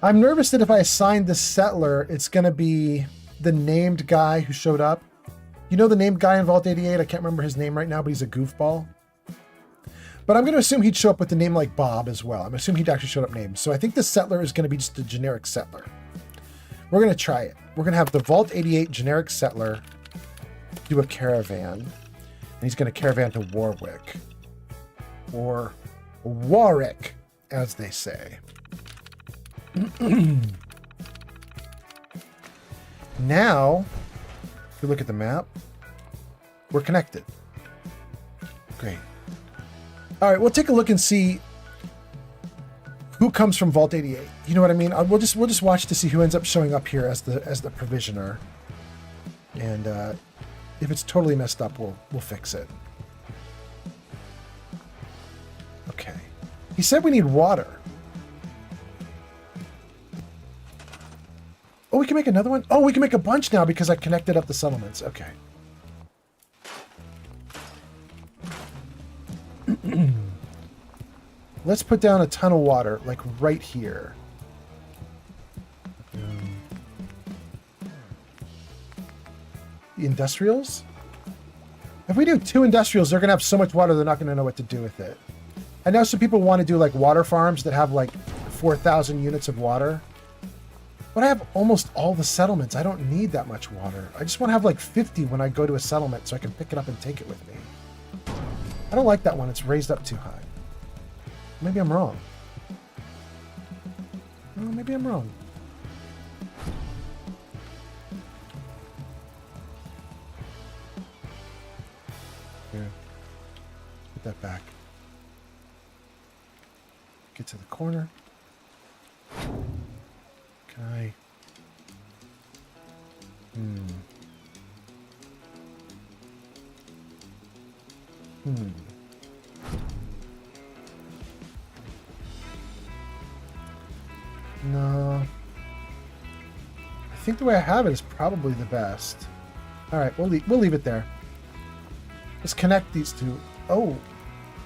I'm nervous that if I assign this settler, it's going to be the named guy who showed up. You know the named guy in Vault 88? I can't remember his name right now, but he's a goofball. But I'm going to assume he'd show up with the name like Bob as well. I'm assuming he'd actually show up named. So I think this settler is going to be just a generic settler. We're going to try it. We're going to have the Vault 88 generic settler do a caravan. And he's going to caravan to Warwick. Or Warwick, as they say. Now, if you look at the map, we're connected. Great. All right, we'll take a look and see who comes from Vault 88. You know what I mean? We'll just watch to see who ends up showing up here as the provisioner. And if it's totally messed up, we'll fix it. Okay. He said we need water. Oh, we can make another one? Oh, we can make a bunch now because I connected up the settlements. Okay. Let's put down a ton of water, like right here. The industrials? If we do 2 industrials, they're going to have so much water, they're not going to know what to do with it. I know some people want to do like water farms that have like 4,000 units of water. But I have almost all the settlements. I don't need that much water. I just want to have like 50 when I go to a settlement so I can pick it up and take it with me. I don't like that one. It's raised up too high. Maybe I'm wrong. Oh, maybe I'm wrong. Here. Put that back. Get to the corner. Okay. No. I think the way I have it is probably the best. All right, we'll leave it there. Let's connect these two. Oh,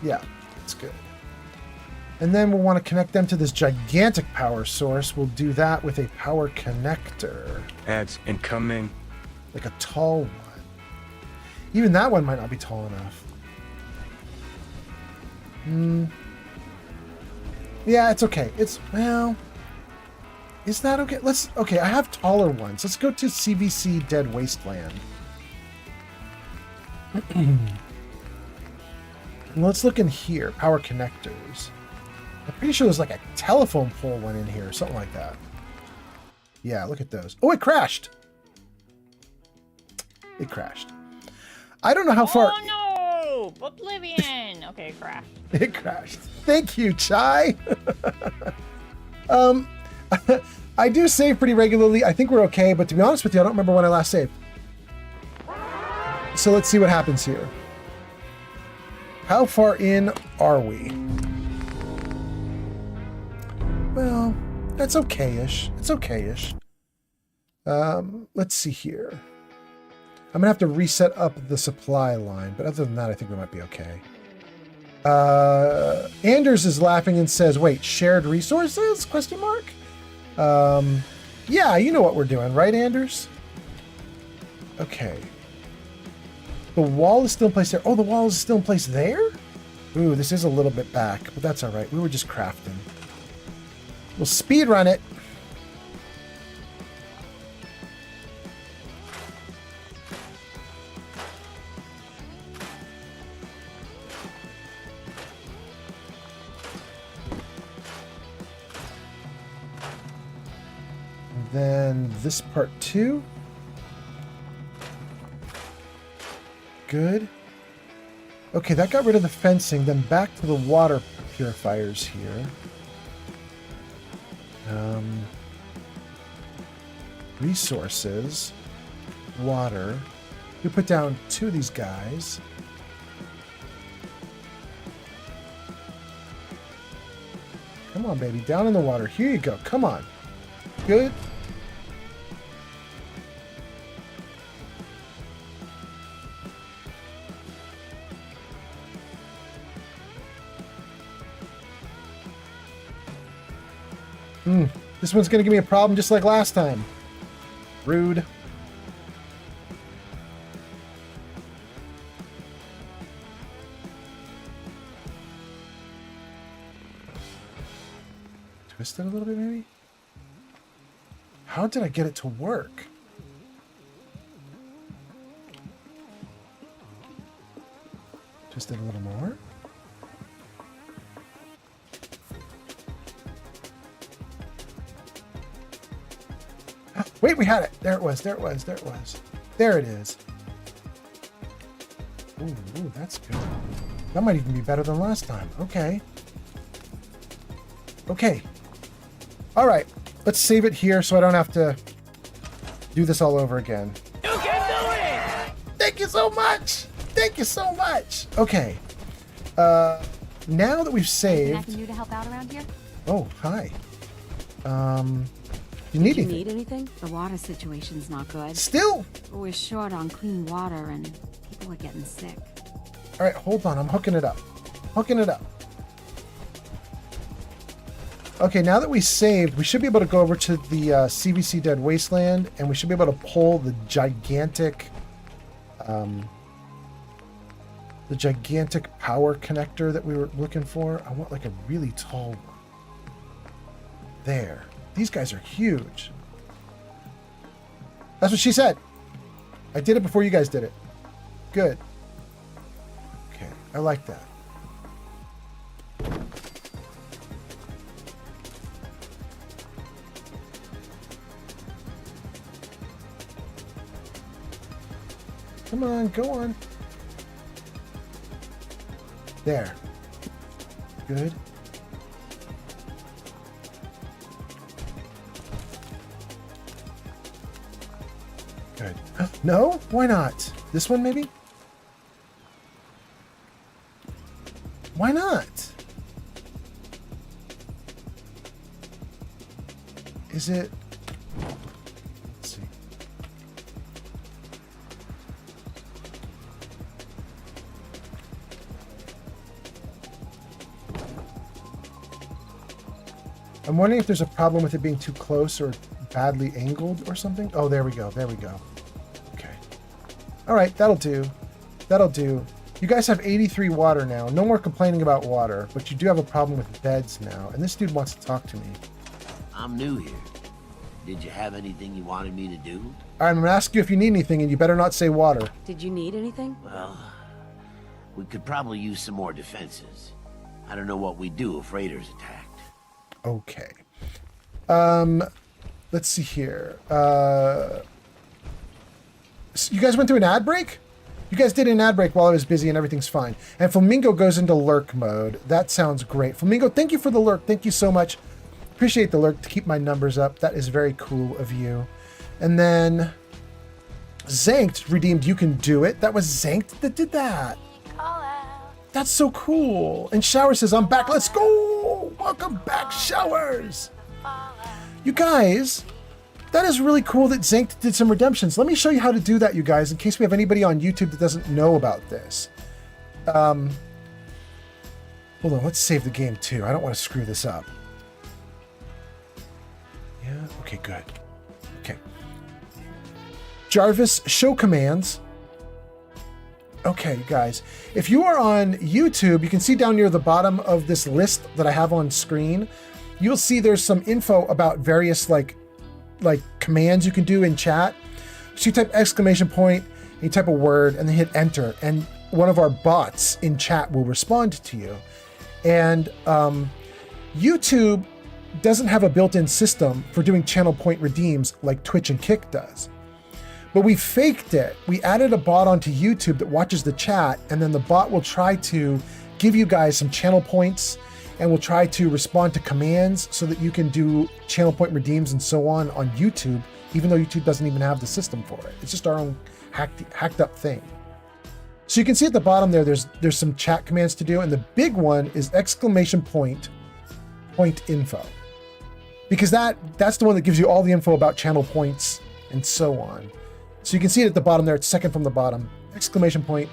yeah, that's good. And then we'll want to connect them to this gigantic power source. We'll do that with a power connector. Ads incoming. Like a tall one. Even that one might not be tall enough. Yeah, it's okay. Well, is that okay? Okay, I have taller ones. Let's go to CVC Dead Wasteland. Let's look in here. Power connectors. I'm pretty sure there's like a telephone pole went in here or something like that. Yeah, look at those. Oh, it crashed. It crashed. I don't know how far. Oh no! Oblivion! Okay, it crashed. It crashed. Thank you, Chai. I do save pretty regularly. I think we're okay, but to be honest with you, I don't remember when I last saved. So let's see what happens here. How far in are we? Well, that's okay-ish. It's okay-ish. Let's see here. I'm gonna have to reset up the supply line, but other than that, I think we might be okay. Anders is laughing and says, wait, shared resources? Question mark? Yeah, you know what we're doing, right, Anders? Okay. The wall is still in place there. Oh, the wall is still in place there? Ooh, this is a little bit back, but that's all right. We were just crafting. We'll speed run it. Then this part too. Good. Okay, that got rid of the fencing. Then back to the water purifiers here. Resources. Water. We put down 2 of these guys. Come on, baby. Down in the water. Here you go. Come on. Good. This one's going to give me a problem just like last time. Rude. Twist it a little bit, maybe? How did I get it to work? Twist it a little more. Wait, we had it. There it was. There it was. There it was. There it is. Ooh, that's good. That might even be better than last time. Okay. Okay. All right. Let's save it here so I don't have to do this all over again. You can do it! Thank you so much. Thank you so much. Okay. Now that we've saved. Anything I can do to help out around here? Oh, hi. You need anything? Need anything? The water situation's not good. Still? We're short on clean water and people are getting sick. All right, hold on. I'm hooking it up. Hooking it up. Okay, now that we saved, we should be able to go over to the CVC Dead Wasteland, and we should be able to pull the gigantic power connector that we were looking for. I want like a really tall one. There. These guys are huge. That's what she said. I did it before you guys did it. Good. Okay, I like that. Come on, go on. There. Good. Good. No? Why not? This one, maybe? Why not? Is it... Let's see. I'm wondering if there's a problem with it being too close or badly angled or something. Oh, there we go. There we go. Okay. All right, that'll do. That'll do. You guys have 83 water now. No more complaining about water, but you do have a problem with beds now. And this dude wants to talk to me. I'm new here. Did you have anything you wanted me to do? All right, I'm going to ask you if you need anything, and you better not say water. Did you need anything? Well, we could probably use some more defenses. I don't know what we do if raiders attacked. Okay. Let's see here. So you guys went through an ad break? You guys did an ad break while I was busy and everything's fine. And Flamingo goes into lurk mode. That sounds great. Flamingo, thank you for the lurk. Thank you so much. Appreciate the lurk to keep my numbers up. That is very cool of you. And then Zanked redeemed You Can Do It. That was Zanked that did that. That's so cool. And Shower says, I'm back. Let's go. Welcome back, Showers. You guys, that is really cool that Zanked did some redemptions. Let me show you how to do that, you guys, in case we have anybody on YouTube that doesn't know about this. Hold on, let's save the game too. I don't want to screw this up. Yeah, okay, good. Okay. Jarvis, show commands. Okay, guys, if you are on YouTube, you can see down near the bottom of this list that I have on screen, you'll see there's some info about various like commands you can do in chat. So you type exclamation point, and you type a word, and then hit enter, and one of our bots in chat will respond to you. And YouTube doesn't have a built-in system for doing channel point redeems like Twitch and Kick does. But we faked it. We added a bot onto YouTube that watches the chat, and then the bot will try to give you guys some channel points, and will try to respond to commands so that you can do channel point redeems and so on YouTube, even though YouTube doesn't even have the system for it. It's just our own hacked up thing. So you can see at the bottom there's some chat commands to do, and the big one is exclamation point info. Because that's the one that gives you all the info about channel points and so on. So you can see it at the bottom there, it's second from the bottom, exclamation point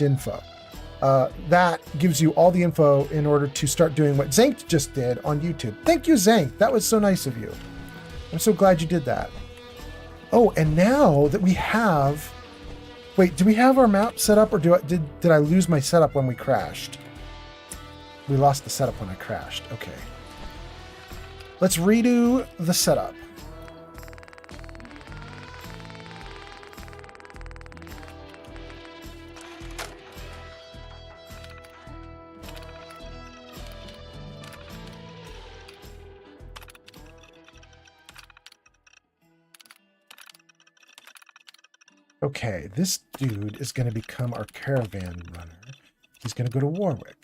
info. That gives you all the info in order to start doing what Zank just did on YouTube. Thank you, Zank. That was so nice of you. I'm so glad you did that. Oh, and now that we have... Wait, do we have our map set up, or did I lose my setup when we crashed? We lost the setup when I crashed. Okay. Let's redo the setup. Okay, this dude is going to become our caravan runner. He's going to go to Warwick.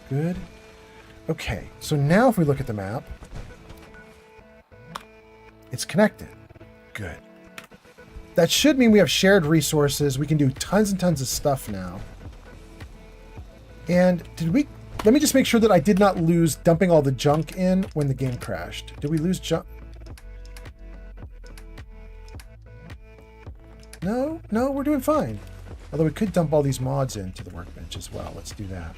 Good. Okay, so now if we look at the map, it's connected. Good. That should mean we have shared resources. We can do tons and tons of stuff now. And let me just make sure that I did not lose dumping all the junk in when the game crashed. Did we lose junk? No, we're doing fine. Although we could dump all these mods into the workbench as well. Let's do that.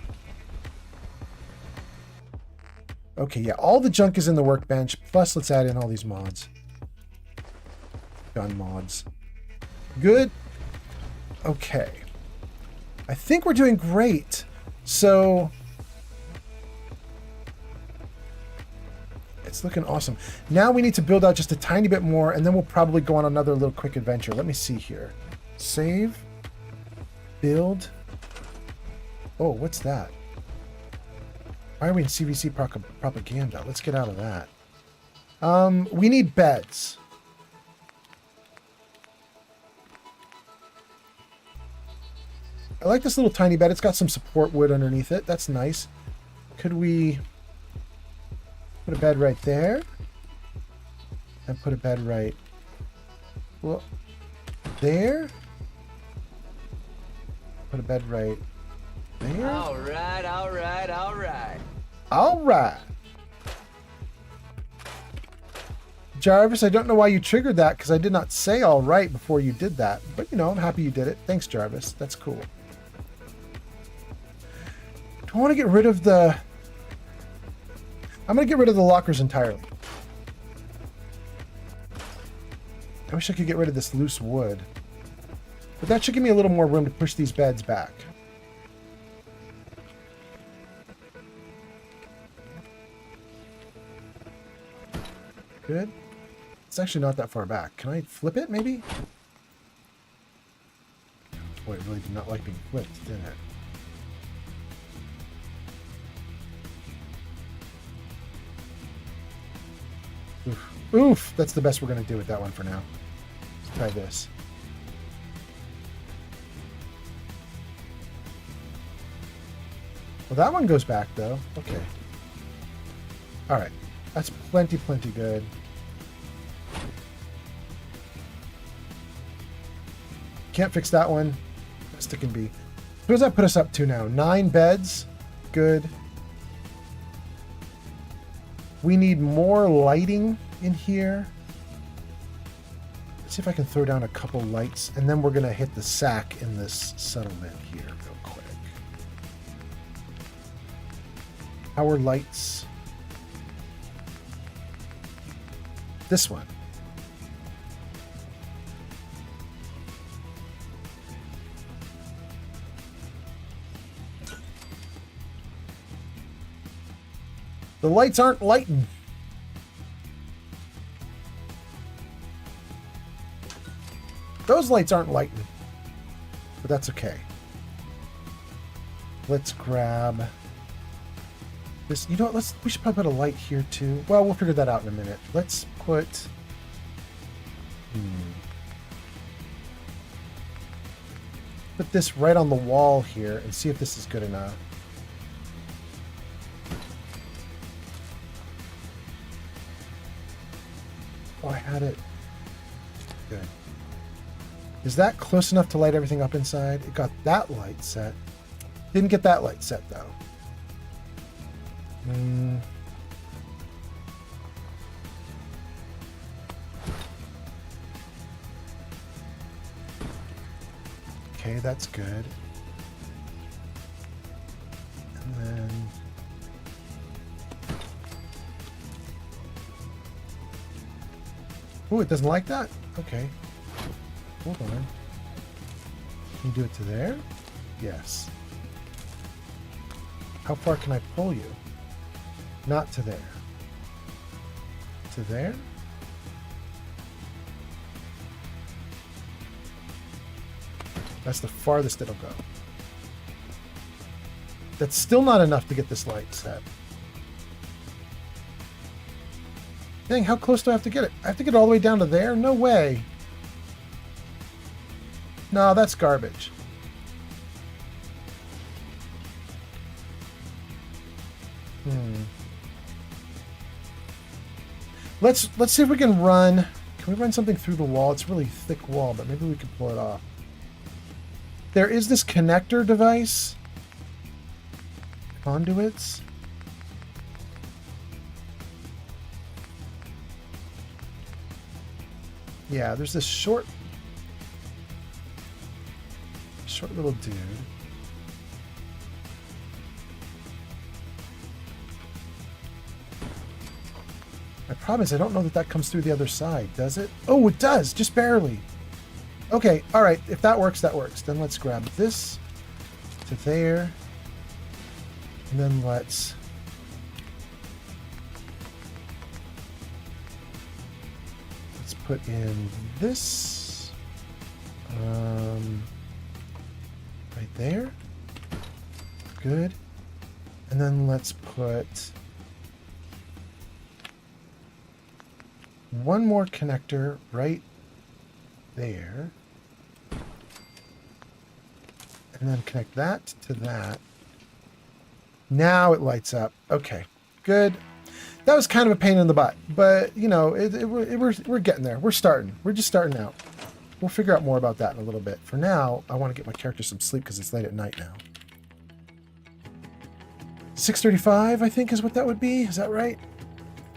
Okay, yeah, all the junk is in the workbench. Plus, let's add in all these mods. Gun mods. Good. Okay. I think we're doing great. So... it's looking awesome. Now we need to build out just a tiny bit more, and then we'll probably go on another little quick adventure. Let me see here. Save. Build. Oh, what's that? Why are we in CVC propaganda? Let's get out of that. We need beds. I like this little tiny bed. It's got some support wood underneath it. That's nice. Could we put a bed right there? And put a bed right there? Put a bed right there? Alright. Alright. Jarvis, I don't know why you triggered that, because I did not say all right before you did that. But, I'm happy you did it. Thanks, Jarvis. That's cool. Do I want to get rid of the... I'm going to get rid of the lockers entirely. I wish I could get rid of this loose wood. But that should give me a little more room to push these beds back. Good. It's actually not that far back. Can I flip it, maybe? Boy, it really did not like being flipped, did it? Oof. Oof! That's the best we're going to do with that one for now. Let's try this. Well, that one goes back, though. Okay. Alright. That's plenty good. Can't fix that one. Best it can be. What does that put us up to now? 9 beds. Good. We need more lighting in here. Let's see if I can throw down a couple lights, and then we're going to hit the sack in this settlement here real quick. Power lights. This one. The lights aren't lighting. Those lights aren't lighting. But that's okay. Let's grab this. You know what? We should probably put a light here too. Well, we'll figure that out in a minute. Let's put put this right on the wall here and see if this is good enough. Oh, I had it. Good. Is that close enough to light everything up inside? It got that light set. Didn't get that light set, though. Okay, that's good. And then... Ooh, it doesn't like that? Okay. Hold on. Can you do it to there? Yes. How far can I pull you? Not to there. To there? That's the farthest it'll go. That's still not enough to get this light set. Dang, how close do I have to get it? I have to get it all the way down to there? No way. No, that's garbage. Let's see if we can run. Can we run something through the wall? It's a really thick wall, but maybe we can pull it off. There is this connector device. Conduits. Yeah, there's this short little dude. My problem is I don't know that comes through the other side, does it? Oh, it does, just barely. Okay, all right, if that works, that works. Then let's grab this to there. And then let's put in this right there. Good. And then let's put one more connector right there. And then connect that to that. Now it lights up. Okay, good. That was kind of a pain in the butt, but you know, we're getting there. We're starting. We're just starting out. We'll figure out more about that in a little bit. For now, I want to get my character some sleep because it's late at night now. 6:35, I think, is what that would be. Is that right?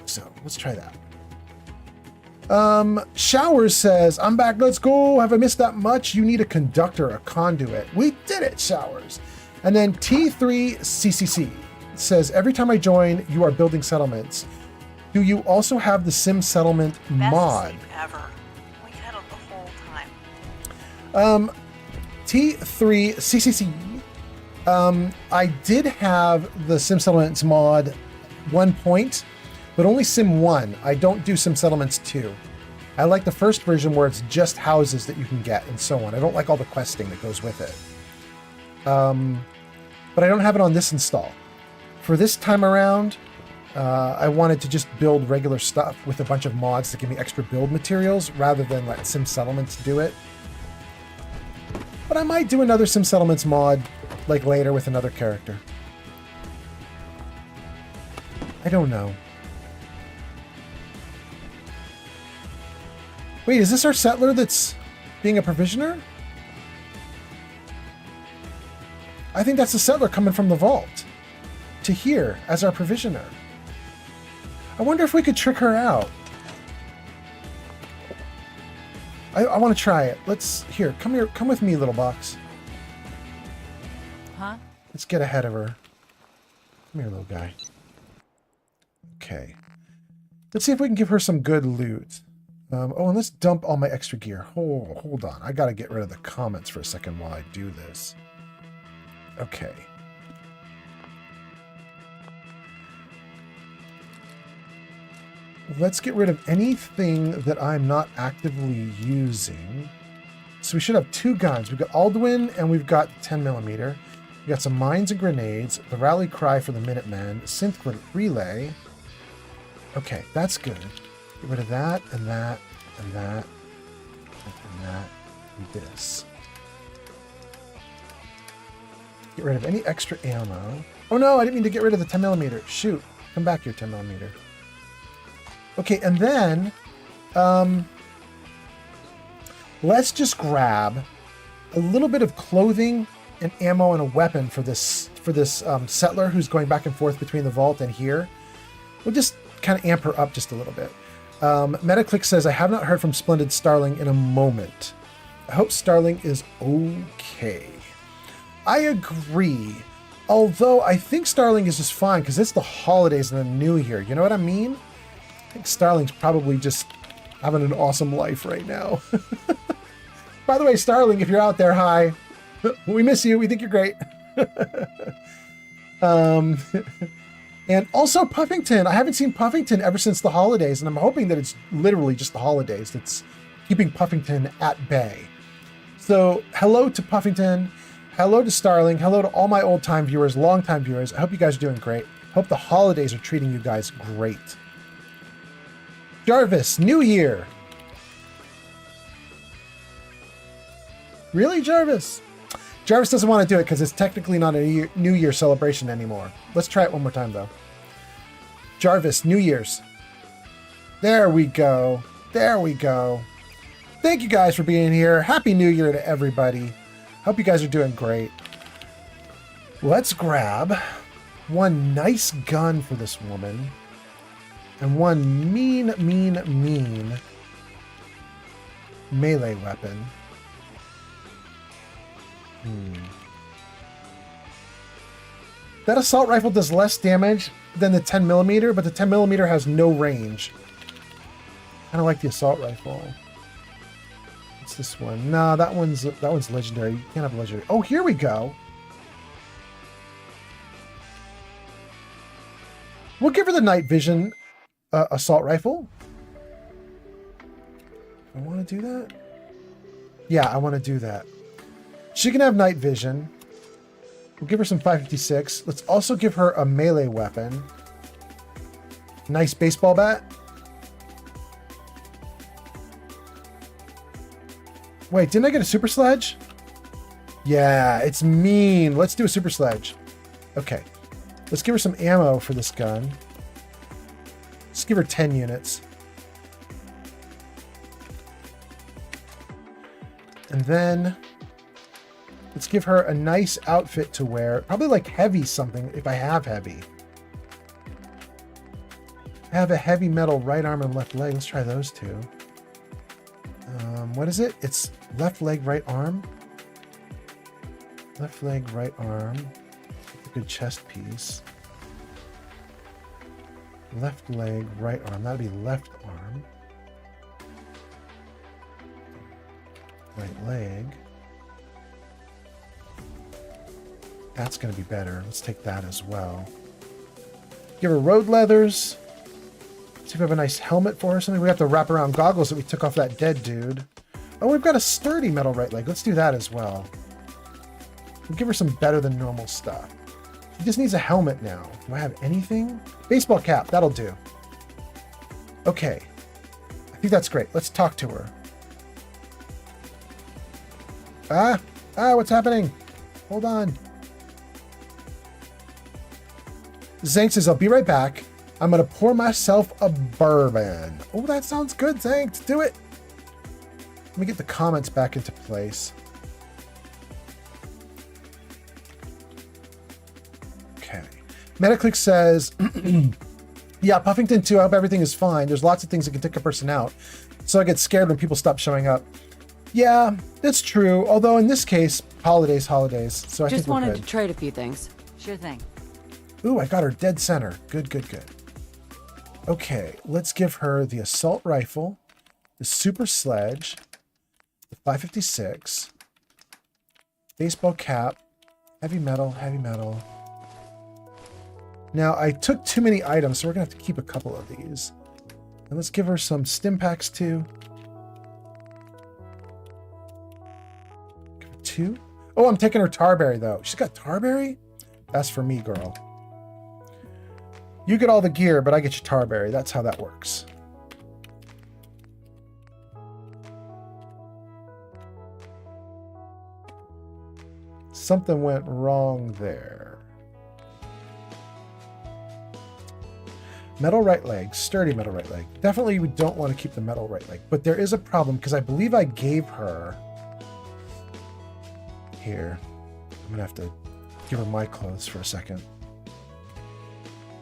So let's try that. Showers says, I'm back. Let's go. Have I missed that much? You need a conductor, a conduit. We did it, Showers. And then T3CCC says, every time I join, you are building settlements. Do you also have the Sim Settlement mod? Best sleep ever. We cuddled the whole time. T3CCC. I did have the Sim Settlements mod 1 point, but only Sim 1. I don't do Sim Settlements 2. I like the first version where it's just houses that you can get and so on. I don't like all the questing that goes with it. But I don't have it on this install. For this time around, I wanted to just build regular stuff with a bunch of mods to give me extra build materials rather than let Sim Settlements do it. But I might do another Sim Settlements mod like later with another character. I don't know. Wait, is this our settler that's being a provisioner? I think that's the settler coming from the vault to here as our provisioner. I wonder if we could trick her out. I want to try it. Here, come with me, little box. Huh? Let's get ahead of her. Come here, little guy. Okay. Let's see if we can give her some good loot. Oh, and let's dump all my extra gear. Hold on. I gotta get rid of the comments for a second while I do this. Okay. Let's get rid of anything that I'm not actively using. So we should have 2 guns. We've got Alduin and we've got 10mm. We've got some mines and grenades, the rally cry for the Minutemen, synth relay. Okay, that's good. Get rid of that, and that, and that, and that, and this. Get rid of any extra ammo. Oh no, I didn't mean to get rid of the 10mm. Shoot. Come back here, 10mm. Okay, and then, let's just grab a little bit of clothing and ammo and a weapon for this settler who's going back and forth between the vault and here. We'll just kind of amp her up just a little bit. Metaclick says, I have not heard from Splendid Starling in a moment. I hope Starling is okay. I agree. Although I think Starling is just fine because it's the holidays and the new year. You know what I mean? I think Starling's probably just having an awesome life right now. By the way, Starling, if you're out there, hi. We miss you. We think you're great. And also Puffington. I haven't seen Puffington ever since the holidays, and I'm hoping that it's literally just the holidays that's keeping Puffington at bay. So hello to Puffington. Hello to Starling. Hello to all my old-time viewers, long-time viewers. I hope you guys are doing great. Hope the holidays are treating you guys great. Jarvis, New Year. Really, Jarvis? Jarvis doesn't want to do it because it's technically not a New Year celebration anymore. Let's try it one more time, though. Jarvis, New Year's. There we go. There we go. Thank you guys for being here. Happy New Year to everybody. Hope you guys are doing great. Let's grab one nice gun for this woman and one mean melee weapon. That assault rifle does less damage than the 10mm, but the 10mm has no range. Kind of like the assault rifle. What's this one? No, that one's legendary. You can't have a legendary. Oh, here we go. We'll give her the night vision assault rifle. I want to do that. Yeah, I want to do that. She can have night vision. We'll give her some 556. Let's also give her a melee weapon. Nice baseball bat. Wait, didn't I get a super sledge? Yeah, it's mean. Let's do a super sledge. Okay. Let's give her some ammo for this gun. Let's give her 10 units. And then let's give her a nice outfit to wear. Probably like heavy something if I have heavy. I have a heavy metal right arm and left leg. Let's try those two. What is it? It's left leg, right arm. Left leg, right arm. A good chest piece. Left leg, right arm. That'd be left arm. Right leg. That's going to be better. Let's take that as well. Give her road leathers. See if we have a nice helmet for her or something. We got the wraparound goggles that we took off that dead dude. Oh, we've got a sturdy metal right leg. Let's do that as well. We'll give her some better than normal stuff. She just needs a helmet now. Do I have anything? Baseball cap. That'll do. Okay. I think that's great. Let's talk to her. What's happening? Hold on. Zank says, I'll be right back. I'm going to pour myself a bourbon. Oh, that sounds good, Zank. Do it. Let me get the comments back into place. Okay. Metaclick says, yeah, Puffington too. I hope everything is fine. There's lots of things that can take a person out. So I get scared when people stop showing up. Yeah, that's true. Although in this case, holidays. So I think we're good. Just wanted to trade a few things. Sure thing. Ooh, I got her dead center. Good. Okay, let's give her the assault rifle, the super sledge, the 5.56, baseball cap, heavy metal. Now, I took too many items, so we're going to have to keep a couple of these. And let's give her some stim packs, too. Give her 2. Oh, I'm taking her Tarberry, though. She's got Tarberry? That's for me, girl. You get all the gear, but I get you Tarberry. That's how that works. Something went wrong there. Metal right leg, sturdy metal right leg. Definitely we don't want to keep the metal right leg, but there is a problem because I believe I gave her... Here, I'm gonna have to give her my clothes for a second.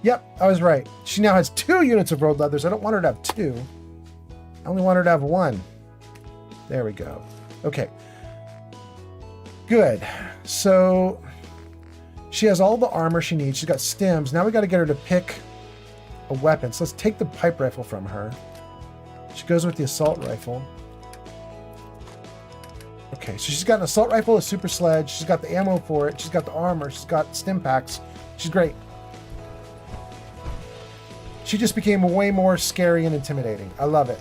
Yep, I was right. She now has 2 units of road leathers. I don't want her to have 2. I only want her to have 1. There we go. Okay. Good. So she has all the armor she needs. She's got stims. Now we got to get her to pick a weapon. So let's take the pipe rifle from her. She goes with the assault rifle. Okay, so she's got an assault rifle, a super sledge. She's got the ammo for it. She's got the armor. She's got stim packs. She's great. She just became way more scary and intimidating. I love it.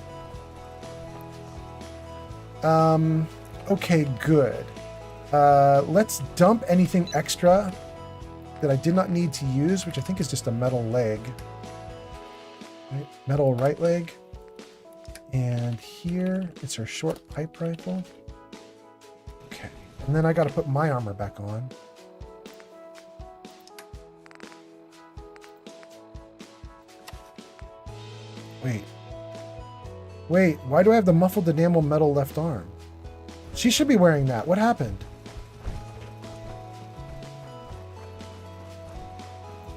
Okay, good. Let's dump anything extra that I did not need to use, which I think is just a metal leg. Right? Metal right leg. And here, it's her short pipe rifle. Okay. And then I got to put my armor back on. Wait, why do I have the muffled enamel metal left arm? She should be wearing that. What happened?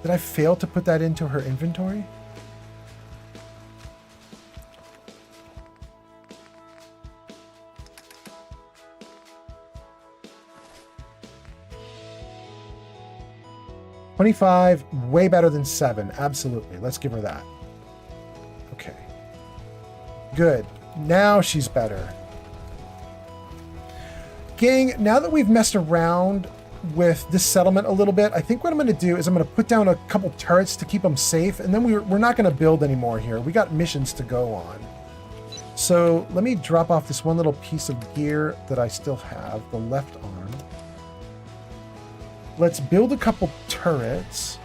Did I fail to put that into her inventory? $25, way better than 7. Absolutely. Let's give her that. Okay. Good. Now she's better. Gang, now that we've messed around with this settlement a little bit, I think what I'm going to do is I'm going to put down a couple turrets to keep them safe, and then we're not going to build anymore here. We got missions to go on. So let me drop off this one little piece of gear that I still have, the left arm. Let's build a couple turrets.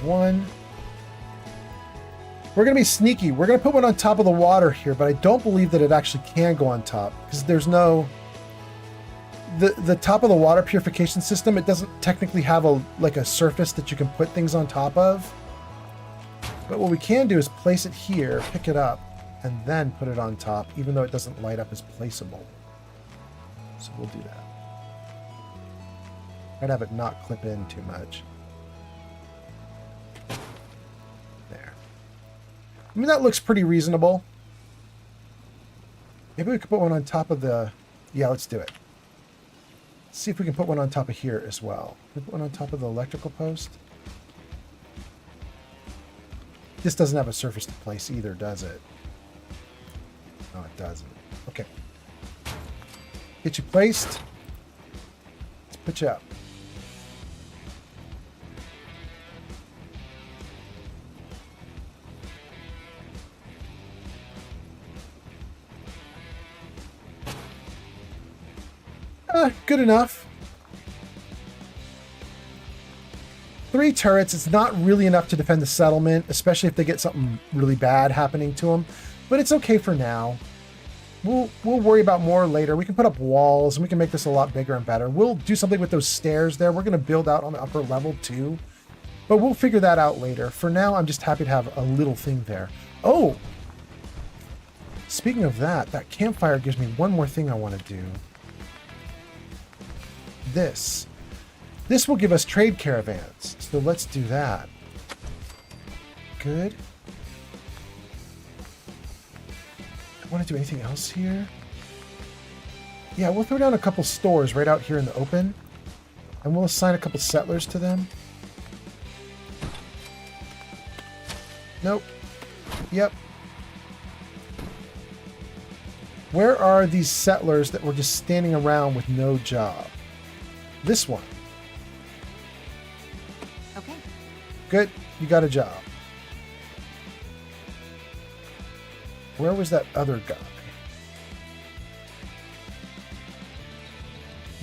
One. We're going to be sneaky. We're going to put one on top of the water here, but I don't believe that it actually can go on top because there's no... The top of the water purification system, it doesn't technically have a surface that you can put things on top of. But what we can do is place it here, pick it up, and then put it on top, even though it doesn't light up as placeable. So we'll do that. I'd have it not clip in too much. There. I mean, that looks pretty reasonable. Maybe we could put one on top of the... Yeah, let's do it. Let's see if we can put one on top of here as well. Can we put one on top of the electrical post? This doesn't have a surface to place either, does it? No, it doesn't. Okay. Get you placed. Let's put you up. Good enough. 3 turrets. It's not really enough to defend the settlement, especially if they get something really bad happening to them. But it's okay for now. We'll worry about more later. We can put up walls and we can make this a lot bigger and better. We'll do something with those stairs there. We're going to build out on the upper level too. But we'll figure that out later. For now, I'm just happy to have a little thing there. Oh! Speaking of that, that campfire gives me one more thing I want to do. This will give us trade caravans, so let's do that. Good. I want to do anything else here? Yeah, we'll throw down a couple stores right out here in the open, and we'll assign a couple settlers to them. Nope. Yep. Where are these settlers that were just standing around with no job? This one. Okay. Good. You got a job. Where was that other guy?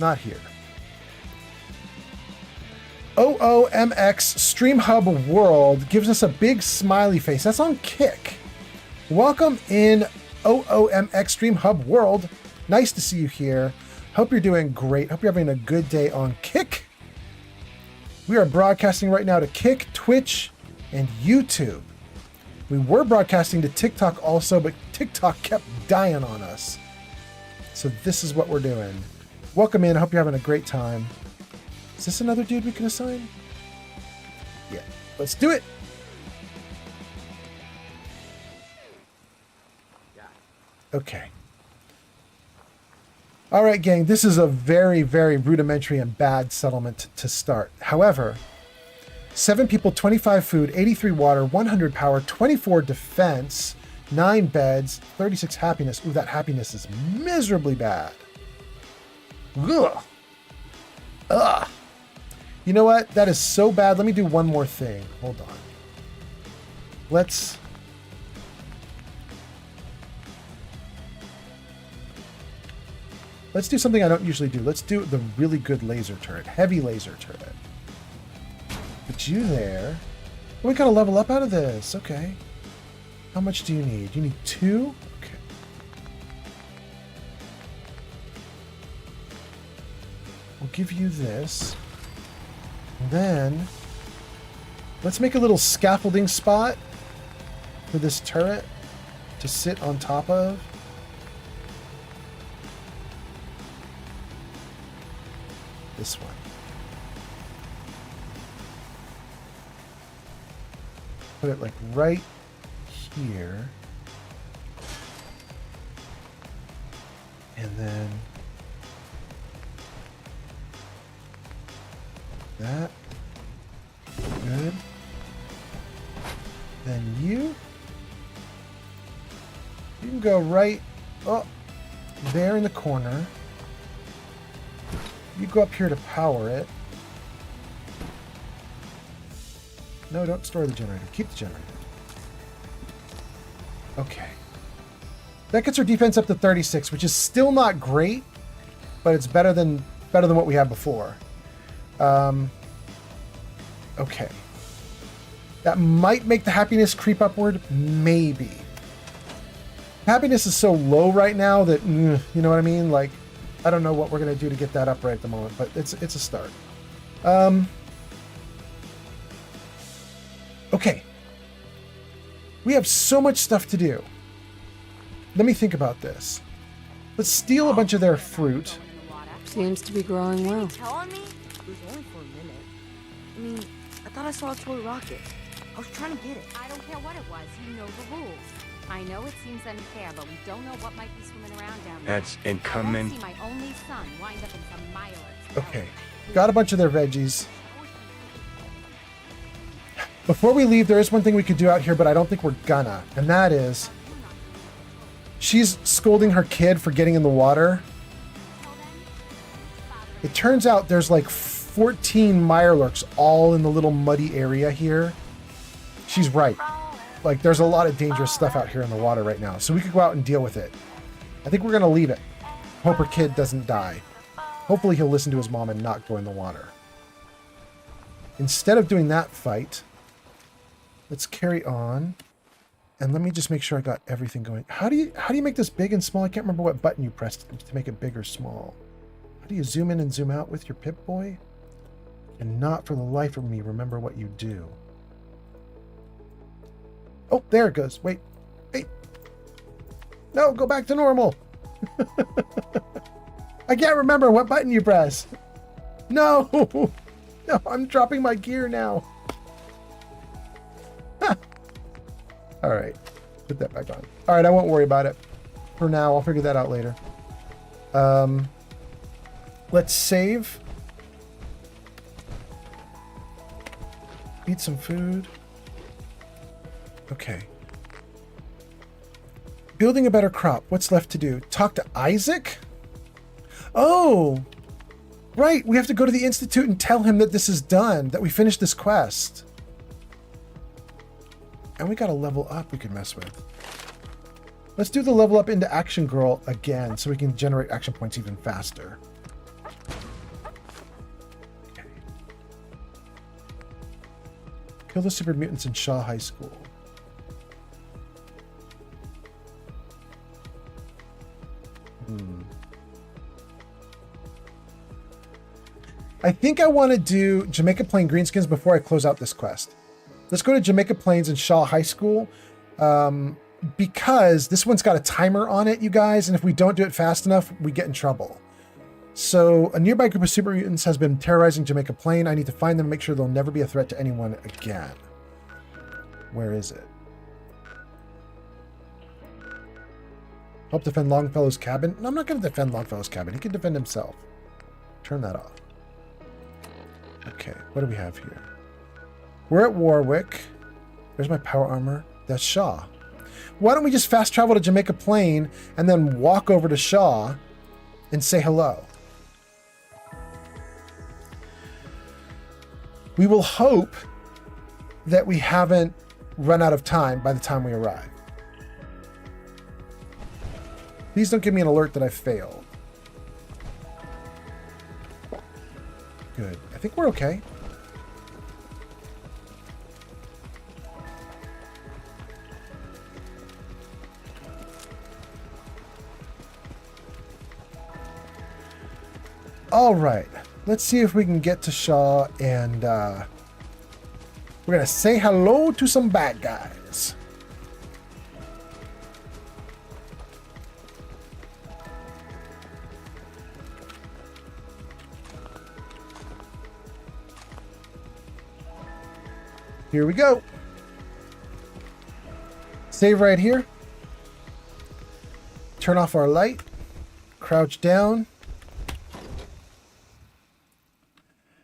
Not here. OOMX Stream Hub World gives us a big smiley face. That's on Kick. Welcome in OOMX Stream Hub World. Nice to see you here. Hope you're doing great. Hope you're having a good day on Kick. We are broadcasting right now to Kick, Twitch, and YouTube. We were broadcasting to TikTok also, but TikTok kept dying on us. So this is what we're doing. Welcome in. I hope you're having a great time. Is this another dude we can assign? Yeah. Let's do it. Okay. All right, gang, this is a very, very rudimentary and bad settlement to start. However, 7 people, 25 food, 83 water, 100 power, 24 defense, 9 beds, 36 happiness. Ooh, that happiness is miserably bad. Ugh. Ugh. You know what? That is so bad. Let me do one more thing. Hold on. Let's do something I don't usually do. Let's do the really good laser turret. Heavy laser turret. Put you there. Oh, we gotta level up out of this. Okay. How much do you need? You need 2? Okay. We'll give you this. And then let's make a little scaffolding spot for this turret to sit on top of. This one. Put it like right here. And then that. Good. Then you can go right there in the corner. You go up here to power it. No, don't store the generator. Keep the generator. Okay. That gets our defense up to 36, which is still not great, but it's better than what we had before. Okay. That might make the happiness creep upward. Maybe. Happiness is so low right now that, you know what I mean? Like, I don't know what we're going to do to get that up right at the moment, but it's a start. Okay. We have so much stuff to do. Let me think about this. Let's steal a bunch of their fruit. Seems to be growing well. Telling me? It was only for a minute. I mean, I thought I saw a toy rocket. I was trying to get it. I don't care what it was. You know the rules. I know it seems unfair, but we don't know what might be swimming around down there. That's incoming. I won't see my only son wind up in some mileage. Okay. Got a bunch of their veggies. Before we leave, there is one thing we could do out here, but I don't think we're gonna. And that is She's scolding her kid for getting in the water. It turns out there's like 14 Mirelurks all in the little muddy area here. She's right. Like, there's a lot of dangerous stuff out here in the water right now. So we could go out and deal with it. I think we're going to leave it. Hope her kid doesn't die. Hopefully he'll listen to his mom and not go in the water. Instead of doing that fight, let's carry on. And let me just make sure I got everything going. How do you make this big and small? I can't remember what button you pressed to make it big or small. How do you zoom in and zoom out with your Pip-Boy? And not for the life of me remember what you do. Oh, there it goes. Wait. No, go back to normal. I can't remember what button you press. No. No, I'm dropping my gear now. All right. Put that back on. All right, I won't worry about it. For now, I'll figure that out later. Let's save. Eat some food. Okay. Building a better crop. What's left to do? Talk to Isaac? Oh! Right, we have to go to the Institute and tell him that this is done, that we finished this quest. And we got a level up we can mess with. Let's do the level up into Action Girl again so we can generate action points even faster. Okay. Kill the super mutants in Shaw High School. I think I want to do Jamaica Plain Greenskins before I close out this quest. Let's go to Jamaica Plains and Shaw High School because this one's got a timer on it, you guys, and if we don't do it fast enough, we get in trouble. So a nearby group of super mutants has been terrorizing Jamaica Plain. I need to find them and make sure they'll never be a threat to anyone again. Where is it? Help defend Longfellow's cabin? No, I'm not going to defend Longfellow's cabin. He can defend himself. Turn that off. Okay, what do we have here? We're at Warwick. There's my power armor. That's Shaw. Why don't we just fast travel to Jamaica Plain and then walk over to Shaw and say hello? We will hope that we haven't run out of time by the time we arrive. Please don't give me an alert that I failed. Good. I think we're okay. All right. Let's see if we can get to Shaw and we're going to say hello to some bad guys. Here we go. Save right here. Turn off our light. Crouch down.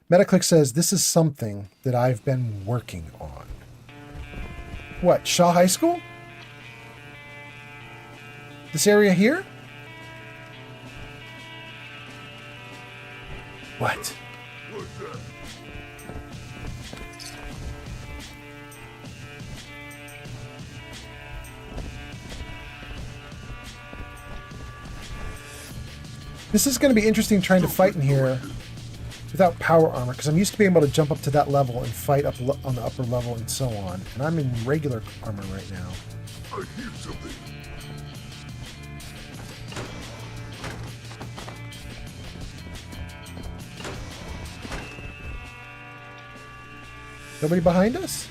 Metaclick says, this is something that I've been working on. What, Shaw High School? This area here? What? This is going to be interesting trying to fight in here without power armor, because I'm used to being able to jump up to that level and fight up on the upper level and so on. And I'm in regular armor right now. I hear something. Nobody behind us?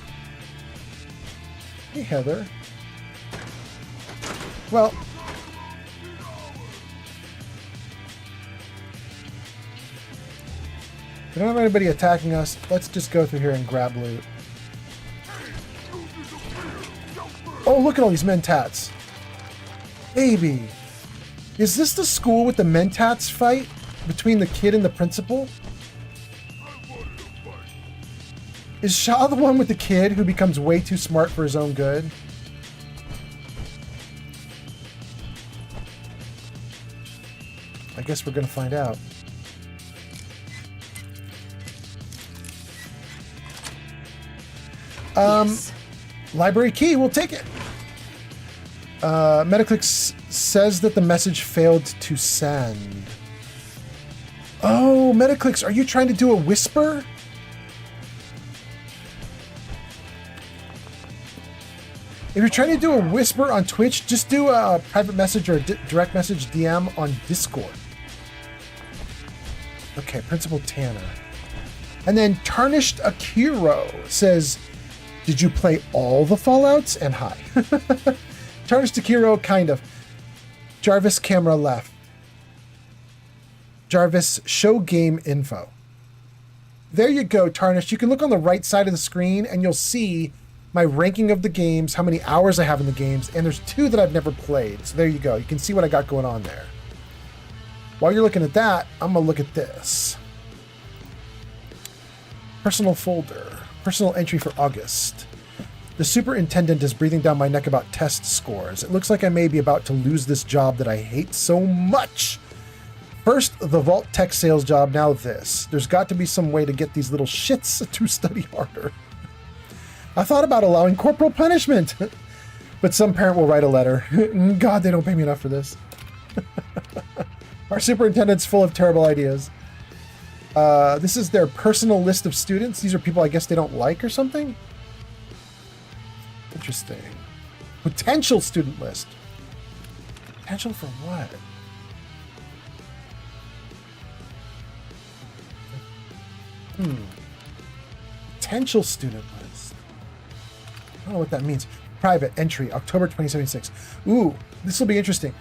Hey, Heather. Well, we don't have anybody attacking us. Let's just go through here and grab loot. Oh, look at all these mentats. Baby. Is this the school with the mentats fight between the kid and the principal? Is Shaw the one with the kid who becomes way too smart for his own good? guess we're gonna find out. Yes. Library key, we'll take it. Metaclick says that the message failed to send. Oh, Metaclicks, are you trying to do a whisper? If you're trying to do a whisper on Twitch, just do a private message or a direct message DM on Discord. Okay, Principal Tanner. And then Tarnished Akiro says, did you play all the Fallouts? And hi. Tarnished Akiro, kind of. Jarvis camera left. Jarvis, show game info. There you go, Tarnished. You can look on the right side of the screen and you'll see my ranking of the games, how many hours I have in the games, and there's 2 that I've never played. So there you go. You can see what I got going on there. While you're looking at that, I'm going to look at this. Personal folder. Personal entry for August. The superintendent is breathing down my neck about test scores. It looks like I may be about to lose this job that I hate so much. First, the Vault Tech sales job, now this. There's got to be some way to get these little shits to study harder. I thought about allowing corporal punishment, but some parent will write a letter. God, they don't pay me enough for this. Our superintendent's full of terrible ideas. This is their personal list of students. These are people I guess they don't like or something. Interesting. Potential student list. Potential for what? Potential student list. I don't know what that means. Private entry, October 2076. Ooh, this will be interesting.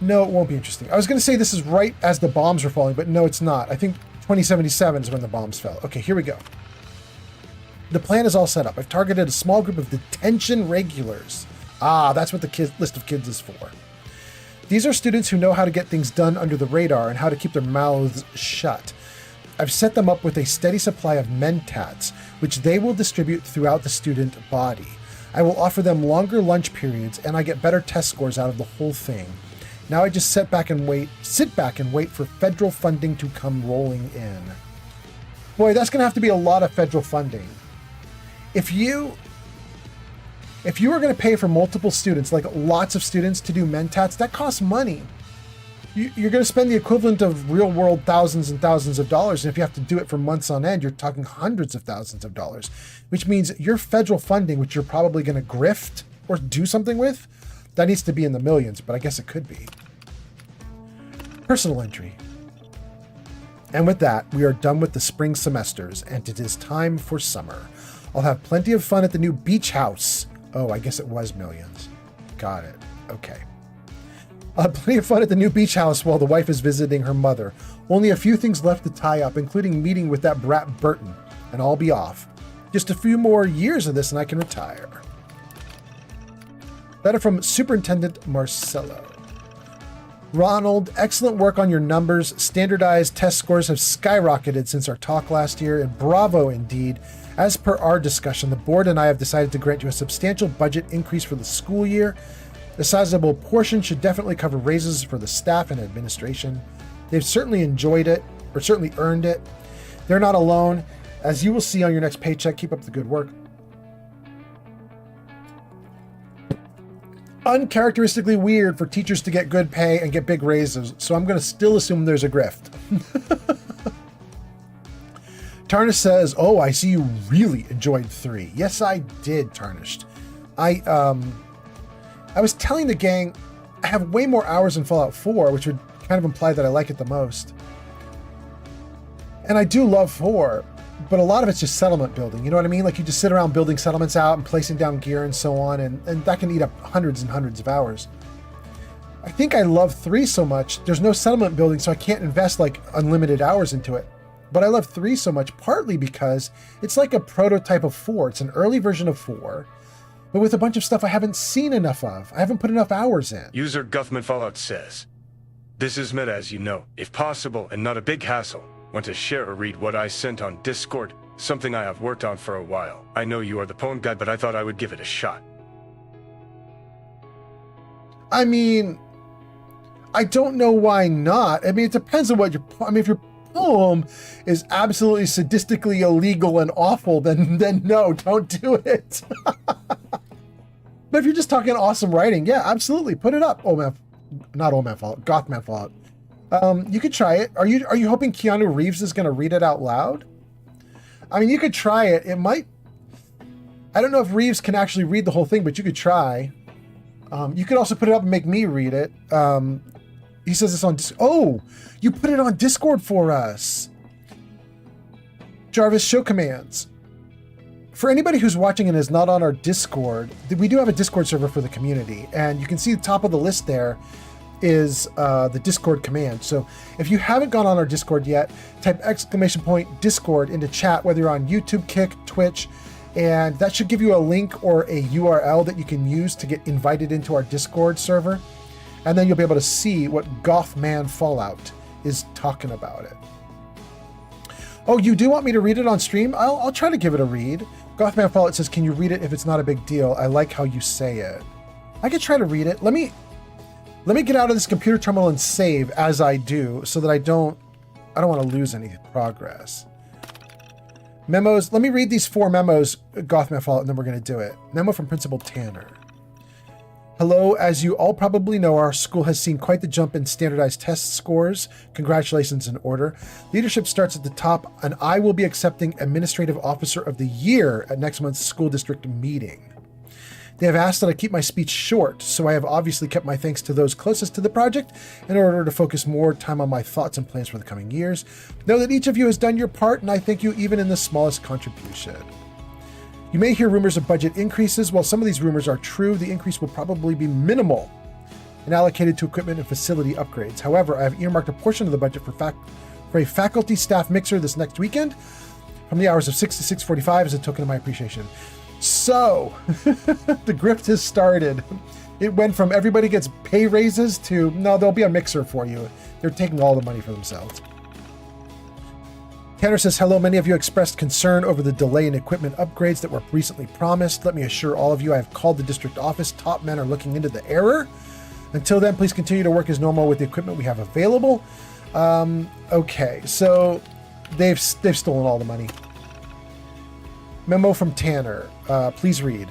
No, it won't be interesting. I was going to say this is right as the bombs were falling, but no, it's not. I think 2077 is when the bombs fell. Okay, here we go. The plan is all set up. I've targeted a small group of detention regulars. Ah, that's what the list of kids is for. These are students who know how to get things done under the radar and how to keep their mouths shut. I've set them up with a steady supply of mentats, which they will distribute throughout the student body. I will offer them longer lunch periods, and I get better test scores out of the whole thing. Now I just sit back and wait for federal funding to come rolling in. Boy, that's going to have to be a lot of federal funding. If you were going to pay for multiple students, like lots of students to do mentats, that costs money. You're going to spend the equivalent of real-world thousands and thousands of dollars, and if you have to do it for months on end, you're talking hundreds of thousands of dollars, which means your federal funding, which you're probably going to grift or do something with, that needs to be in the millions, but I guess it could be. Personal entry. And with that, we are done with the spring semesters, and it is time for summer. I'll have plenty of fun at the new beach house. Oh, I guess it was millions. Got it. Okay. I'll have plenty of fun at the new beach house while the wife is visiting her mother. Only a few things left to tie up, including meeting with that brat Burton, and I'll be off. Just a few more years of this and I can retire. Letter from Superintendent Marcello. Ronald, excellent work on your numbers. Standardized test scores have skyrocketed since our talk last year, and bravo indeed. As per our discussion, the board and I have decided to grant you a substantial budget increase for the school year. A sizable portion should definitely cover raises for the staff and administration. They've certainly enjoyed it, or certainly earned it. They're not alone. As you will see on your next paycheck, keep up the good work. Uncharacteristically weird for teachers to get good pay and get big raises, so I'm going to still assume there's a grift. Tarnished says, oh, I see you really enjoyed 3. Yes, I did, Tarnished. I was telling the gang I have way more hours in Fallout 4, which would kind of imply that I like it the most. And I do love 4, but a lot of it's just settlement building. You know what I mean? Like you just sit around building settlements out and placing down gear and so on, and that can eat up hundreds and hundreds of hours. I think I love 3 so much. There's no settlement building, so I can't invest like unlimited hours into it. But I love 3 so much, partly because it's like a prototype of 4. It's an early version of 4, but with a bunch of stuff I haven't seen enough of. I haven't put enough hours in. User Guffman Fallout says, this is meant as you know, if possible and not a big hassle. Want to share or read what I sent on Discord, something I have worked on for a while. I know you are the poem guy, but I thought I would give it a shot. I mean, I don't know why not. I mean, it depends on what if your poem is absolutely sadistically illegal and awful, then no, don't do it. But if you're just talking awesome writing, yeah, absolutely, put it up. Gothman Fallout. You could try it. Are you hoping Keanu Reeves is going to read it out loud? I mean, you could try it. It might. I don't know if Reeves can actually read the whole thing, but you could try. You could also put it up and make me read it. He says it's on. Oh, you put it on Discord for us. Jarvis, show commands. For anybody who's watching and is not on our Discord, we do have a Discord server for the community, and you can see the top of the list there is the Discord command. So if you haven't gone on our Discord yet, type !Discord into chat, whether you're on YouTube, Kick, Twitch, and that should give you a link or a URL that you can use to get invited into our Discord server. And then you'll be able to see what Gothman Fallout is talking about it. Oh, you do want me to read it on stream? I'll try to give it a read. Gothman Fallout says, can you read it if it's not a big deal? I like how you say it. I could try to read it. Let me get out of this computer terminal and save as I do so that I don't want to lose any progress. Memos. Let me read these 4 memos, Gothman Fallout, and then we're going to do it. Memo from Principal Tanner. Hello, as you all probably know, our school has seen quite the jump in standardized test scores. Congratulations in order. Leadership starts at the top, and I will be accepting Administrative Officer of the Year at next month's school district meeting. They have asked that I keep my speech short, so I have obviously kept my thanks to those closest to the project in order to focus more time on my thoughts and plans for the coming years. Know that each of you has done your part, and I thank you even in the smallest contribution. You may hear rumors of budget increases. While some of these rumors are true, the increase will probably be minimal and allocated to equipment and facility upgrades. However, I have earmarked a portion of the budget for a faculty staff mixer this next weekend from the hours of 6 to 6:45 as a token of my appreciation. So, the grift has started. It went from everybody gets pay raises to, no, there'll be a mixer for you. They're taking all the money for themselves. Tanner says, hello, many of you expressed concern over the delay in equipment upgrades that were recently promised. Let me assure all of you I have called the district office. Top men are looking into the error. Until then, please continue to work as normal with the equipment we have available. Okay, so they've stolen all the money. Memo from Tanner. Please read.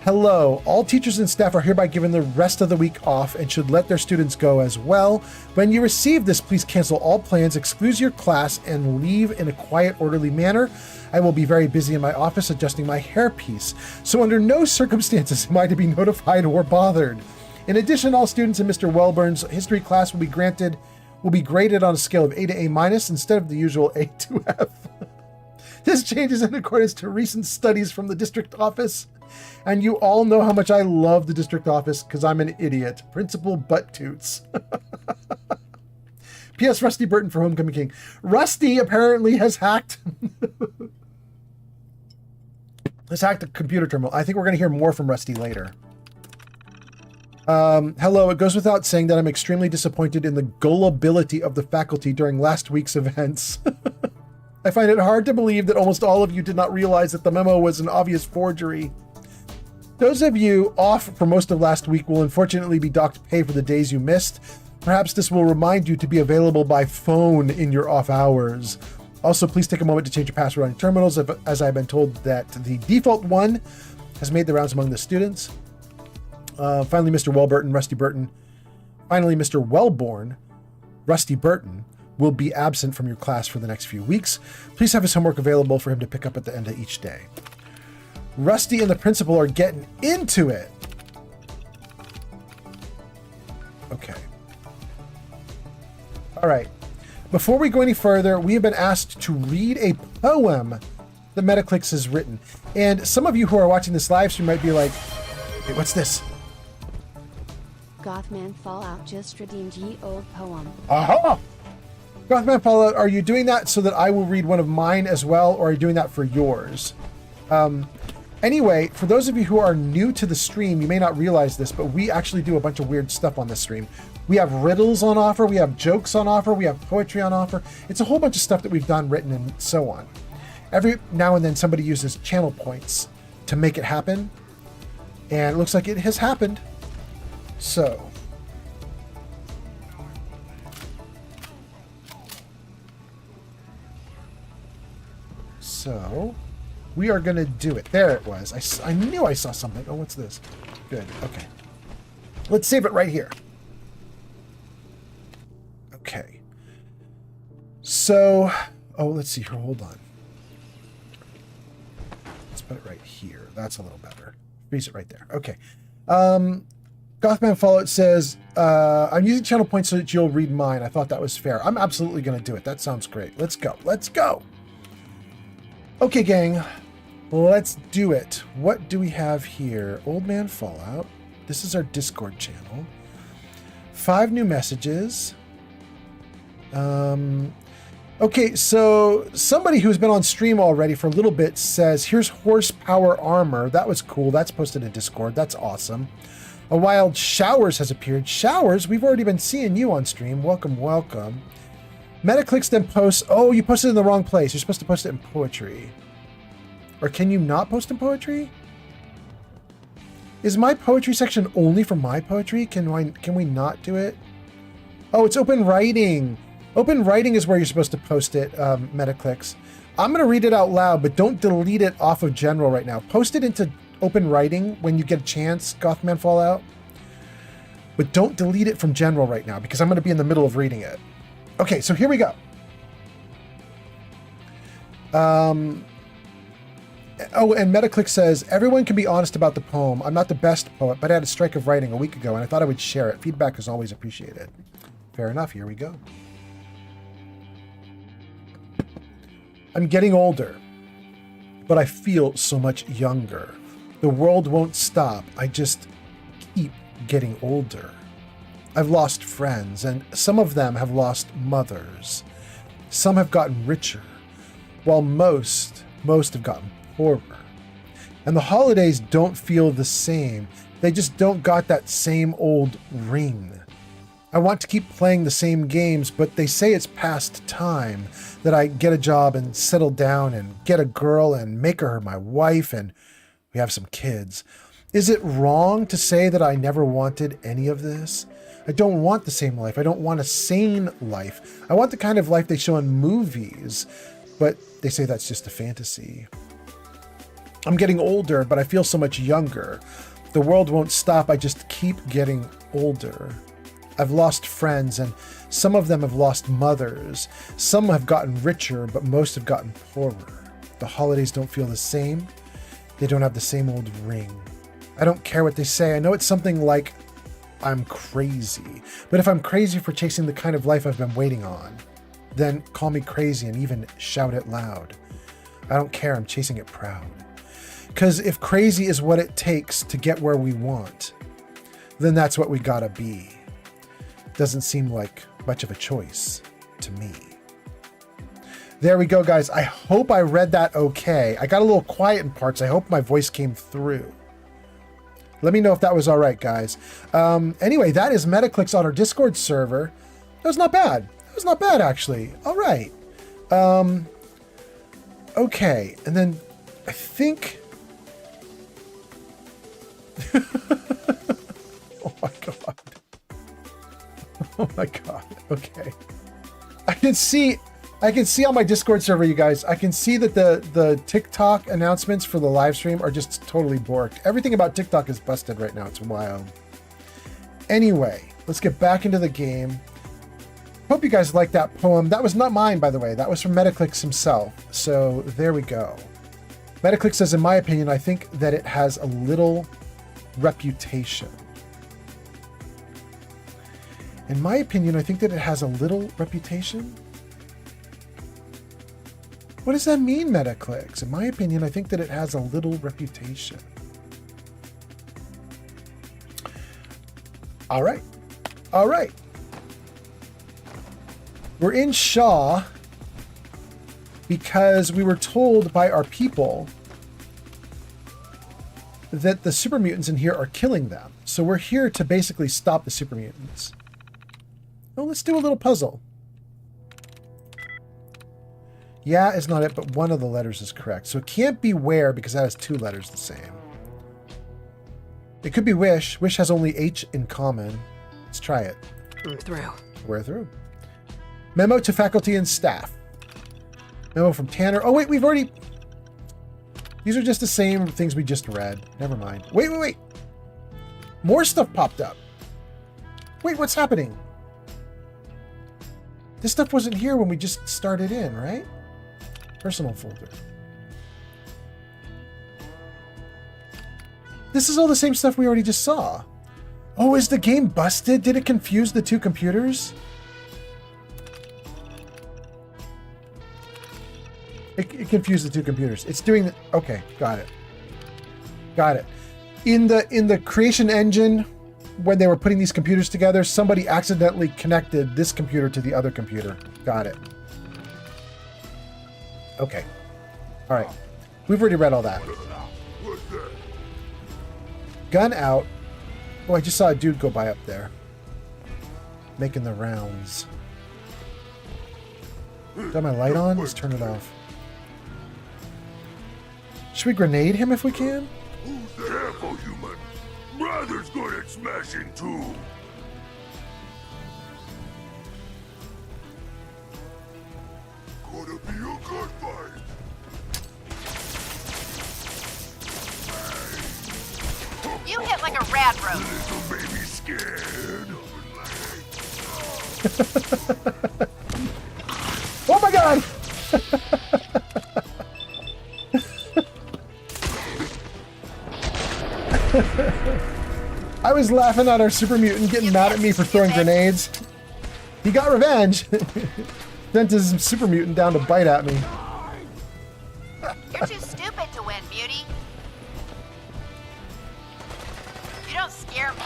Hello, all teachers and staff are hereby given the rest of the week off and should let their students go as well. When you receive this, please cancel all plans, excuse your class, and leave in a quiet, orderly manner. I will be very busy in my office adjusting my hairpiece, so under no circumstances am I to be notified or bothered. In addition, all students in Mr. Welburn's history class will be graded on a scale of A to A- instead of the usual A to F. This change is in accordance to recent studies from the district office. And you all know how much I love the district office because I'm an idiot. Principal Butt Toots. P.S. Rusty Burton for Homecoming King. Rusty apparently has hacked a computer terminal. I think we're going to hear more from Rusty later. Hello, it goes without saying that I'm extremely disappointed in the gullibility of the faculty during last week's events. I find it hard to believe that almost all of you did not realize that the memo was an obvious forgery. Those of you off for most of last week will unfortunately be docked pay for the days you missed. Perhaps this will remind you to be available by phone in your off hours. Also, please take a moment to change your password on your terminals, as I've been told that the default one has made the rounds among the students. Finally, Mr. Wellborn, Rusty Burton, will be absent from your class for the next few weeks. Please have his homework available for him to pick up at the end of each day. Rusty and the principal are getting into it. Okay. All right. Before we go any further, we have been asked to read a poem that Metaclix has written. And some of you who are watching this live stream might be like, hey, what's this? Gothman Fallout just redeemed ye old poem. Aha! Gothman Fallout, are you doing that so that I will read one of mine as well, or are you doing that for yours? Anyway, for those of you who are new to the stream, you may not realize this, but we actually do a bunch of weird stuff on this stream. We have riddles on offer, we have jokes on offer, we have poetry on offer. It's a whole bunch of stuff that we've done, written, and so on. Every now and then somebody uses channel points to make it happen, and it looks like it has happened. So, So we are going to do it. There it was. I knew I saw something. Oh, what's this? Good. Okay. Let's save it right here. Okay. So, oh, let's see here. Hold on. Let's put it right here. That's a little better. Freeze it right there. Okay. Gothman Fallout says, I'm using channel points so that you'll read mine. I thought that was fair. I'm absolutely going to do it. That sounds great. Let's go. Let's go. Okay, gang. Let's do it. What do we have here? Old Man Fallout. This is our Discord channel. 5 new messages. Okay, so somebody who's been on stream already for a little bit says, here's horsepower armor. That was cool. That's posted in Discord. That's awesome. A Wild Showers has appeared. Showers, we've already been seeing you on stream. Welcome, welcome. Metaclicks then posts. Oh, you posted in the wrong place. You're supposed to post it in poetry. Or can you not post in poetry? Is my poetry section only for my poetry? Can we not do it? Oh, it's open writing. Open writing is where you're supposed to post it, Metaclicks. I'm going to read it out loud, but don't delete it off of general right now. Post it into open writing when you get a chance, Gothman Fallout. But don't delete it from general right now because I'm going to be in the middle of reading it. Okay, so here we go. Oh, and Metaclick says, everyone can be honest about the poem. I'm not the best poet, but I had a strike of writing a week ago, and I thought I would share it. Feedback is always appreciated. Fair enough, here we go. I'm getting older, but I feel so much younger. The world won't stop. I just keep getting older. I've lost friends, and some of them have lost mothers. Some have gotten richer, while most have gotten poorer. And the holidays don't feel the same. They just don't got that same old ring. I want to keep playing the same games, but they say it's past time that I get a job and settle down and get a girl and make her my wife and we have some kids. Is it wrong to say that I never wanted any of this? I don't want the same life. I don't want a sane life. I want the kind of life they show in movies, but they say that's just a fantasy. I'm getting older, but I feel so much younger. The world won't stop. I just keep getting older. I've lost friends, and some of them have lost mothers. Some have gotten richer, but most have gotten poorer. The holidays don't feel the same. They don't have the same old ring. I don't care what they say. I know it's something like I'm crazy. But if I'm crazy for chasing the kind of life I've been waiting on, then call me crazy and even shout it loud. I don't care. I'm chasing it proud. Because if crazy is what it takes to get where we want, then that's what we gotta be. Doesn't seem like much of a choice to me. There we go, guys. I hope I read that okay. I got a little quiet in parts. I hope my voice came through. Let me know if that was all right, guys. Anyway, that is Metaclicks on our Discord server. That was not bad. That was not bad, actually. All right. Okay, and then I think... Oh my god. Oh my god. Okay. I can see on my Discord server, you guys, I can see that the TikTok announcements for the live stream are just totally borked. Everything about TikTok is busted right now. It's wild. Anyway, let's get back into the game. Hope you guys like that poem. That was not mine, by the way. That was from Metaclicks himself. So there we go. Metaclicks says, in my opinion, I think that it has a little reputation. In my opinion, I think that it has a little reputation. What does that mean, Metaclicks? In my opinion, I think that it has a little reputation. All right. All right. We're in Shaw because we were told by our people that the super mutants in here are killing them. So we're here to basically stop the super mutants. Oh, let's do a little puzzle. Yeah is not it, but one of the letters is correct. So it can't be where because that has 2 letters the same. It could be wish. Wish has only H in common. Let's try it. Through. We're through. Memo to faculty and staff. Memo from Tanner. Oh wait, we've already... These are just the same things we just read. Never mind. Wait. More stuff popped up. Wait, what's happening? This stuff wasn't here when we just started in, right? Personal folder. This is all the same stuff we already just saw. Oh, is the game busted? Did it confuse the two computers? It confused the two computers. It's doing the... Okay, got it. Got it. In the creation engine, when they were putting these computers together, somebody accidentally connected this computer to the other computer. Got it. Okay. All right. We've already read all that. Gun out. Oh, I just saw a dude go by up there. Making the rounds. Got my light on? Let's turn it off. Should we grenade him if we can? Careful, human. Brother's good at smashing too. Gonna be a good fight. You hit like a rad road. Little baby scared. Oh my god! I was laughing at our super mutant getting mad at me for throwing grenades. He got revenge. Sent his super mutant down to bite at me. You're too stupid to win, Beauty. You don't scare me.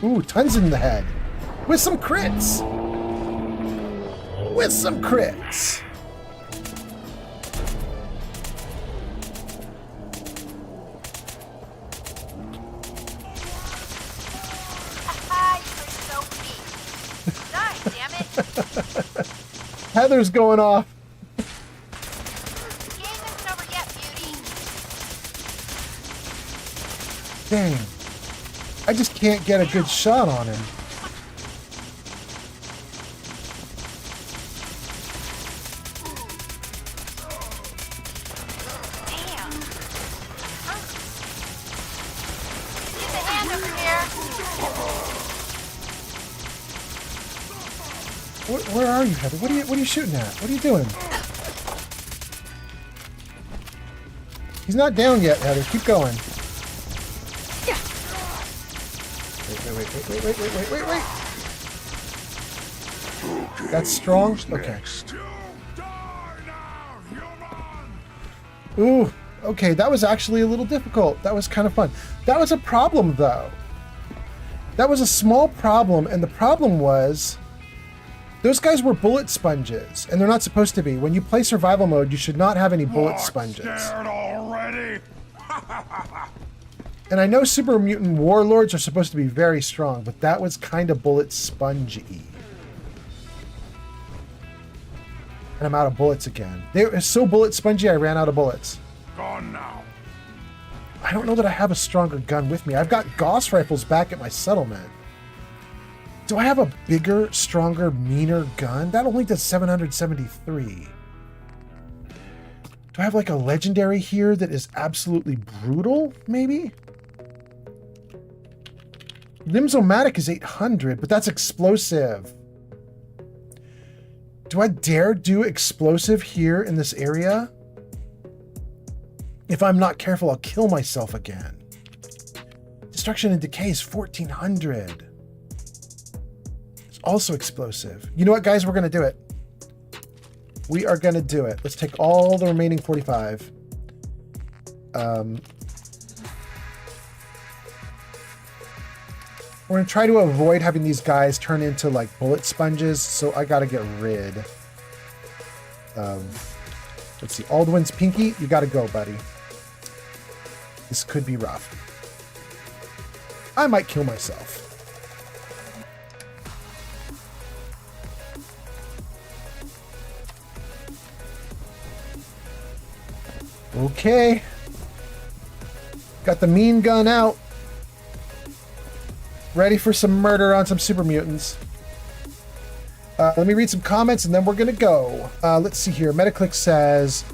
Ooh, tons in the head. With some crits. With some crits. Heather's going off. The game isn't over yet, Beauty. Dang. I just can't get a good shot on him. Damn. Get the hand over here. Where are you, Heather? What are you shooting at? What are you doing? He's not down yet, Heather. Keep going. Wait. That's strong? Okay. Ooh, okay, that was actually a little difficult. That was kind of fun. That was a problem, though. That was a small problem, and the problem was those guys were bullet sponges, and they're not supposed to be. When you play survival mode, you should not have any bullet sponges. Scared already? And I know super mutant warlords are supposed to be very strong, but that was kind of bullet spongy. And I'm out of bullets again. They were so bullet spongy, I ran out of bullets. Gone now. I don't know that I have a stronger gun with me. I've got Gauss rifles back at my settlement. Do I have a bigger, stronger, meaner gun? That only does 773. Do I have like a legendary here that is absolutely brutal, maybe? Limsomatic is 800, but that's explosive. Do I dare do explosive here in this area? If I'm not careful, I'll kill myself again. Destruction and Decay is 1400. It's also explosive. You know what, guys? We're going to do it. We are going to do it. Let's take all the remaining 45. We're going to try to avoid having these guys turn into like bullet sponges, so I got to get rid of... Let's see, Aldwin's Pinky, you got to go, buddy. This could be rough. I might kill myself. Okay. Got the mean gun out. Ready for some murder on some super mutants. Let me read some comments and then we're gonna go. Let's see here. Metaclick says,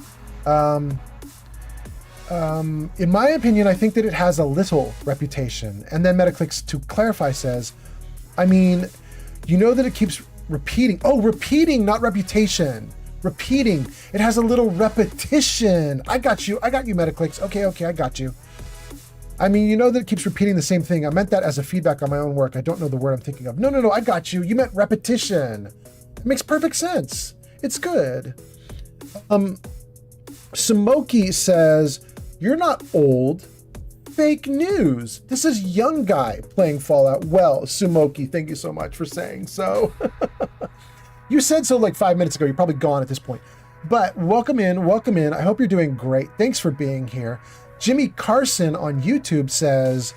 in my opinion, I think that it has a little reputation. And then Metaclick, to clarify, says, I mean, you know that it keeps repeating. Oh, repeating, not reputation. Repeating. It has a little repetition. I got you, Metaclicks. Okay, I got you. I mean, you know that it keeps repeating the same thing. I meant that as a feedback on my own work. I don't know the word I'm thinking of. No, I got you. You meant repetition. It makes perfect sense. It's good. Samoki says, you're not old. Fake news. This is young guy playing Fallout. Well, Sumoki, thank you so much for saying so. You said so like 5 minutes ago. You're probably gone at this point. But welcome in. I hope you're doing great. Thanks for being here. Jimmy Carson on YouTube says,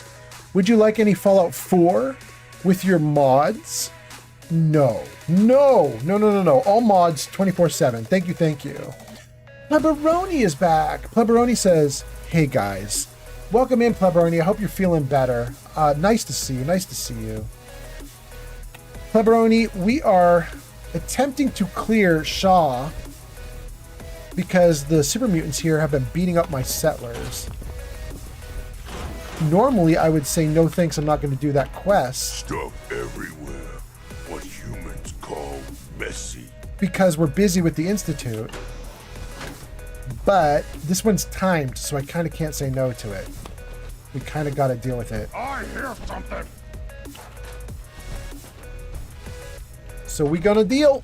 would you like any Fallout 4 with your mods? No. All mods 24/7. Thank you. Pleberoni is back. Pleberoni says, hey guys. Welcome in, Pleberoni. I hope you're feeling better. Nice to see you. Pleberoni, we are attempting to clear Shaw because the super mutants here have been beating up my settlers. Normally, I would say no thanks, I'm not going to do that quest. Stuff everywhere. What humans call messy. Because we're busy with the Institute. But this one's timed, so I kind of can't say no to it. We kind of got to deal with it. I hear something. So we gonna deal.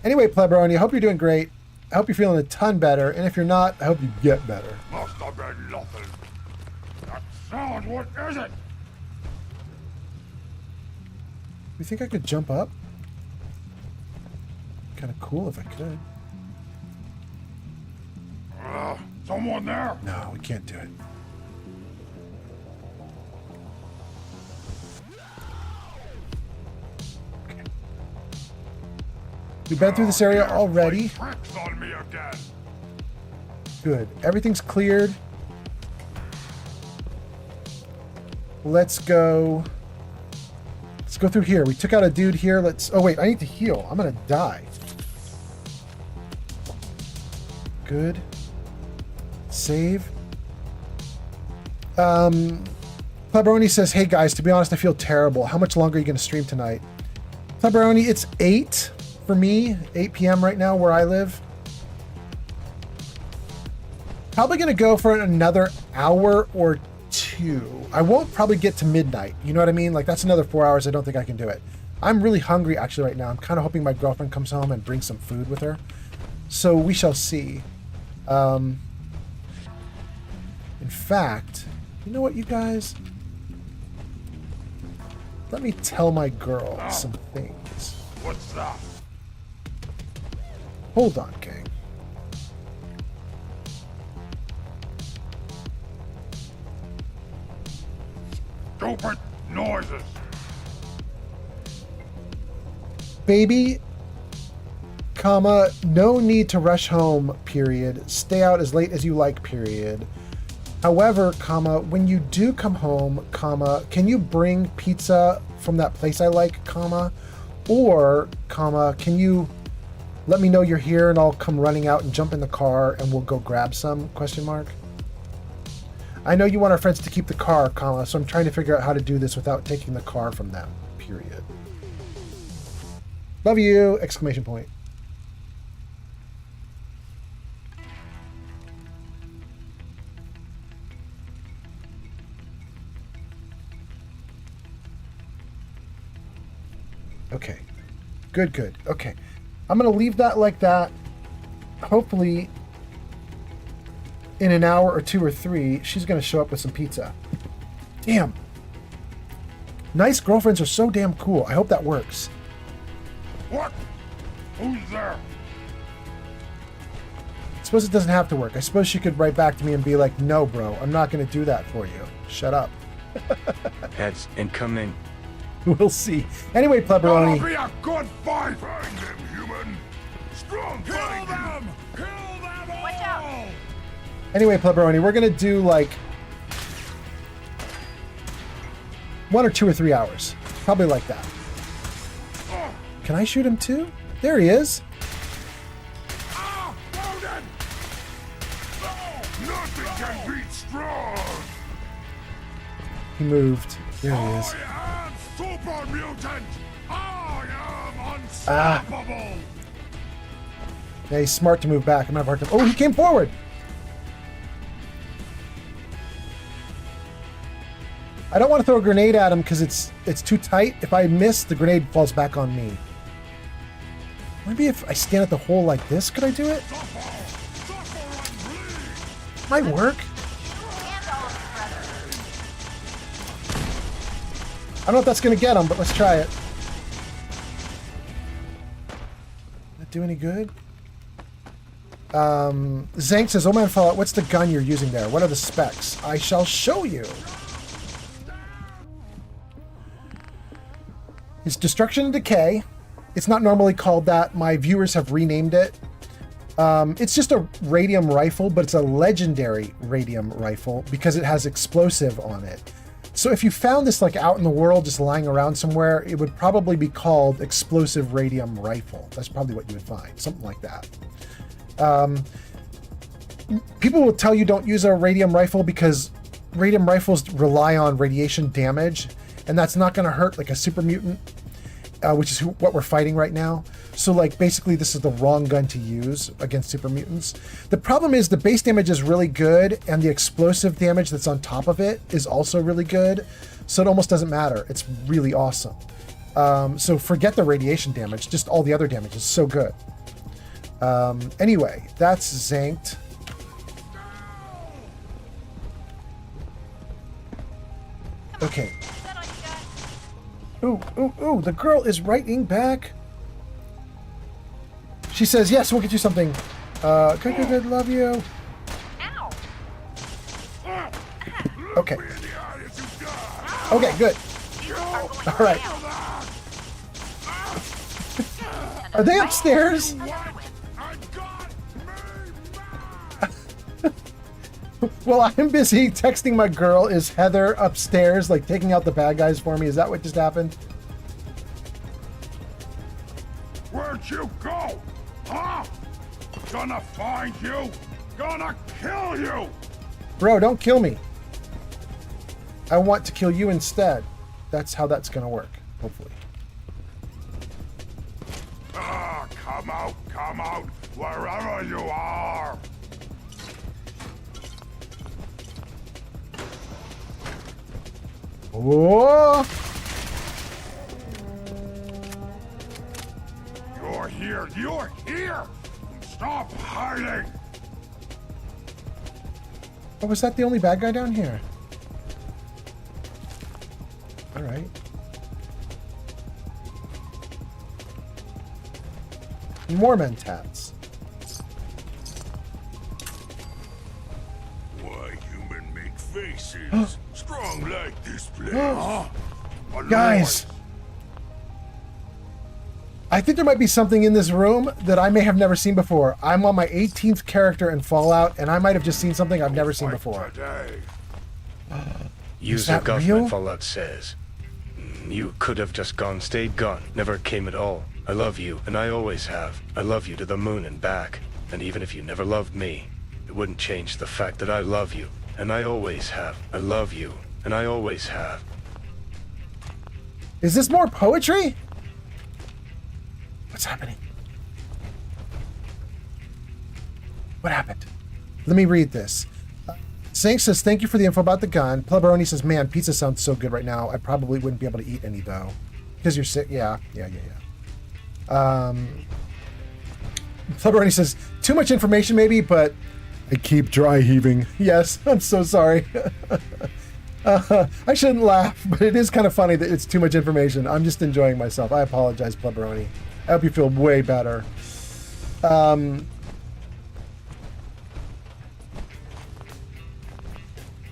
Anyway, Pleberoni, I hope you're doing great. I hope you're feeling a ton better. And if you're not, I hope you get better. Must have been nothing. That sound, what is it? You think I could jump up? Kind of cool if I could. Someone there? No, we can't do it. Okay. We've been through this area already. Tricks on me again. Good. Everything's cleared. Let's go through here. We took out a dude here. Oh wait, I need to heal. I'm gonna die. Good. Save. Pleberoni says, hey guys, to be honest, I feel terrible. How much longer are you going to stream tonight? Pleberoni, it's 8 for me. 8 p.m. right now where I live. Probably going to go for another hour or 2. I won't probably get to midnight. You know what I mean? Like, that's another 4 hours. I don't think I can do it. I'm really hungry actually right now. I'm kind of hoping my girlfriend comes home and brings some food with her. So we shall see. In fact, you know what, you guys? Let me tell my girl some things. What's that? Hold on, gang. Stupid noises. Baby, comma, no need to rush home, period. Stay out as late as you like, period. However, comma, when you do come home, comma, can you bring pizza from that place I like, comma? Or, comma, can you let me know you're here and I'll come running out and jump in the car and we'll go grab some, question mark? I know you want our friends to keep the car, comma, so I'm trying to figure out how to do this without taking the car from them, period. Love you, exclamation point. Okay, good. Okay, I'm gonna leave that like that. Hopefully in an hour or 2 or 3, she's gonna show up with some pizza. Damn. Nice girlfriends are so damn cool. I hope that works. What? Who's there? I suppose it doesn't have to work. I suppose she could write back to me and be like, no, bro, I'm not gonna do that for you. Shut up. Heads incoming. We'll see. Anyway, Pleberoni. That'll be a good fight. Find them, human. Strong. Kill them. Kill them all. Watch out. Anyway, Pleberoni, we're gonna do like 1 or 2 or 3 hours. Probably like that. Can I shoot him too? There he is. Nothing can beat strong. He moved. There he is. I am super mutant. I am unstoppable. Yeah, he's smart to move back. I'm gonna have a hard time. Oh, he came forward. I don't want to throw a grenade at him because it's too tight. If I miss, the grenade falls back on me. Maybe if I stand at the hole like this, could I do it? Might work. I don't know if that's going to get him, but let's try it. Did that do any good? Zank says, "Oh man, Fallout, what's the gun you're using there? What are the specs? I shall show you." It's Destruction and Decay. It's not normally called that. My viewers have renamed it. It's just a radium rifle, but it's a legendary radium rifle because it has explosive on it. So if you found this like out in the world, just lying around somewhere, it would probably be called explosive radium rifle. That's probably what you would find, something like that. People will tell you don't use a radium rifle because radium rifles rely on radiation damage, and that's not going to hurt like a super mutant, which is what we're fighting right now. So like basically this is the wrong gun to use against super mutants. The problem is the base damage is really good and the explosive damage that's on top of it is also really good. So it almost doesn't matter. It's really awesome. So forget the radiation damage, just all the other damage is so good. Anyway, that's Zanked. Okay. Ooh, ooh, ooh, the girl is writing back. She says, yes, we'll get you something. Good, love you. Ow. Okay. Okay, good. All right. Are they upstairs? Well, I'm busy texting my girl. Is Heather upstairs, like taking out the bad guys for me? Is that what just happened? Where'd you go? Huh? Gonna find you. Gonna kill you. Bro, don't kill me. I want to kill you instead. That's how that's gonna work, hopefully. Come out, wherever you are. Whoa! You're here! Stop hiding! Oh, was that the only bad guy down here? Alright. More mentats. Why human make faces? Strong like this place. Guys! I think there might be something in this room that I may have never seen before. I'm on my 18th character in Fallout, and I might have just seen something I've never seen before. User government Fallout says. You could have just stayed gone. Never came at all. I love you, and I always have. I love you to the moon and back. And even if you never loved me, it wouldn't change the fact that I love you, and I always have. I love you, and I always have. Is this more poetry? What's happening? What happened? Let me read this. Sank says, thank you for the info about the gun. Plebaroni says, man, pizza sounds so good right now. I probably wouldn't be able to eat any, though. Because you're sick. Yeah. Plebaroni says, too much information maybe, but I keep dry heaving. Yes, I'm so sorry. I shouldn't laugh, but it is kind of funny that it's too much information. I'm just enjoying myself. I apologize, Plebaroni. I hope you feel way better.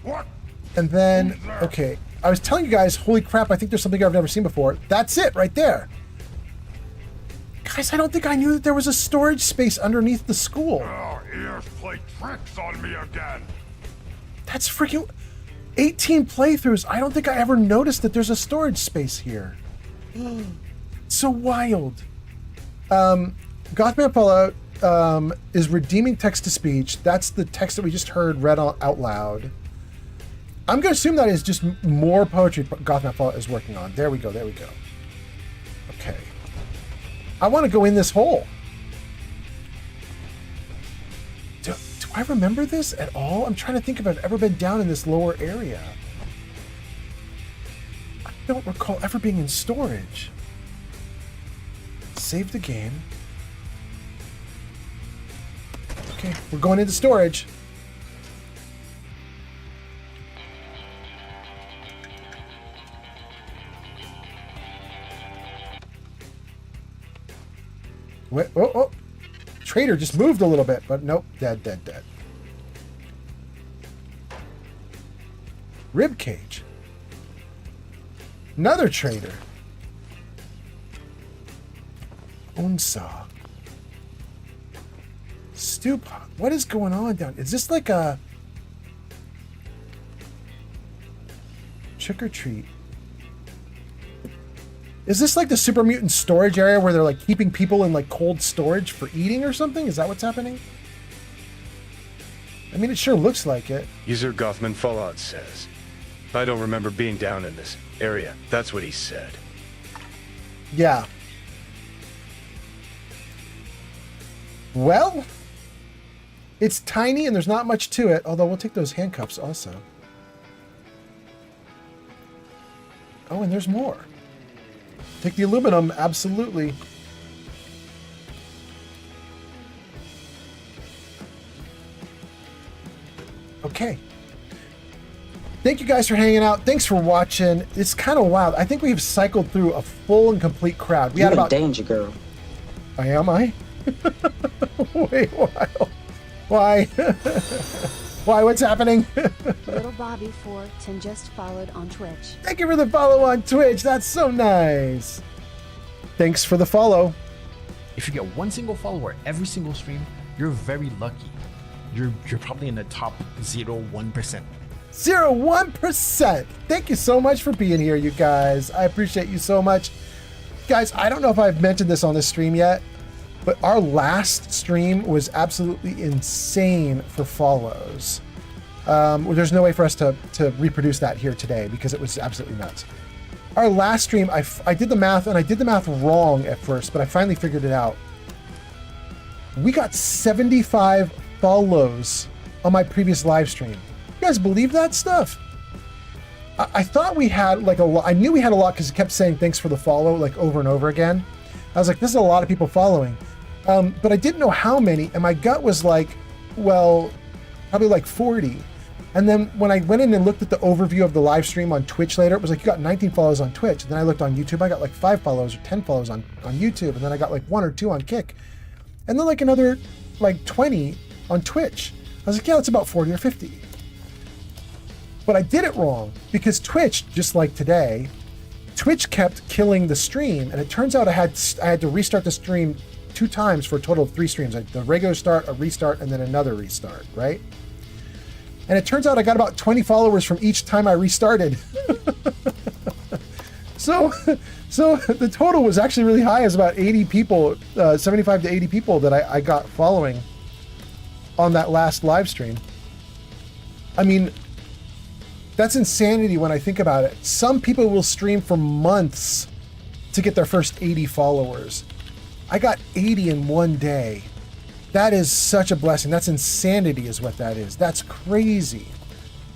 What? And then, okay, I was telling you guys, holy crap, I think there's something I've never seen before. That's it right there. Guys, I don't think I knew that there was a storage space underneath the school. Ears play tricks on me again. That's freaking 18 playthroughs. I don't think I ever noticed that there's a storage space here. So wild. Gotham Fallout is redeeming text-to-speech. That's the text that we just heard read out loud. I'm going to assume that is just more poetry Gotham Fallout is working on. There we go, there we go. Okay. I want to go in this hole. Do I remember this at all? I'm trying to think if I've ever been down in this lower area. I don't recall ever being in storage. Save the game. Okay, we're going into storage. Wait, oh. Trader just moved a little bit, but nope, dead. Rib cage. Another trader. Unsaw. Stew pot. What is going on down? Is this like a trick or treat? Is this like the super mutant storage area where they're like keeping people in like cold storage for eating or something? Is that what's happening? I mean, it sure looks like it. User Gotham Fallout says, I don't remember being down in this area. That's what he said. Yeah. Well, it's tiny and there's not much to it, although we'll take those handcuffs also. Oh, and there's more. Take the aluminum, absolutely. Okay. Thank you guys for hanging out. Thanks for watching. It's kind of wild. I think we've cycled through a full and complete crowd. We had about danger, girl. Am I? Wait, why? Why? What's happening? Little Bobby Fortin just followed on Twitch. Thank you for the follow on Twitch. That's so nice. Thanks for the follow. If you get one single follower every single stream, you're very lucky. You're probably in the top 0.1%. 0.1%. Thank you so much for being here, you guys. I appreciate you so much. Guys, I don't know if I've mentioned this on this stream yet, but our last stream was absolutely insane for follows. There's no way for us to reproduce that here today because it was absolutely nuts. Our last stream, I did the math, and I did the math wrong at first, but I finally figured it out. We got 75 follows on my previous live stream. You guys believe that stuff? I thought we had like a lot. I knew we had a lot because it kept saying thanks for the follow like over and over again. I was like, this is a lot of people following. But I didn't know how many, and my gut was like, well, probably like 40. And then when I went in and looked at the overview of the live stream on Twitch later, it was like, you got 19 follows on Twitch. And then I looked on YouTube, I got like 5 follows or 10 follows on YouTube. And then I got like 1 or 2 on Kick. And then like another like 20 on Twitch. I was like, yeah, that's about 40 or 50. But I did it wrong because Twitch, just like today, Twitch kept killing the stream. And it turns out I had to restart the stream 2 times for a total of 3 streams. The regular start, a restart, and then another restart, right? And it turns out I got about 20 followers from each time I restarted. So the total was actually really high. It was about 80 people, 75 to 80 people that I got following on that last live stream. I mean, that's insanity when I think about it. Some people will stream for months to get their first 80 followers. I got 80 in one day. That is such a blessing. That's insanity is what that is. That's crazy.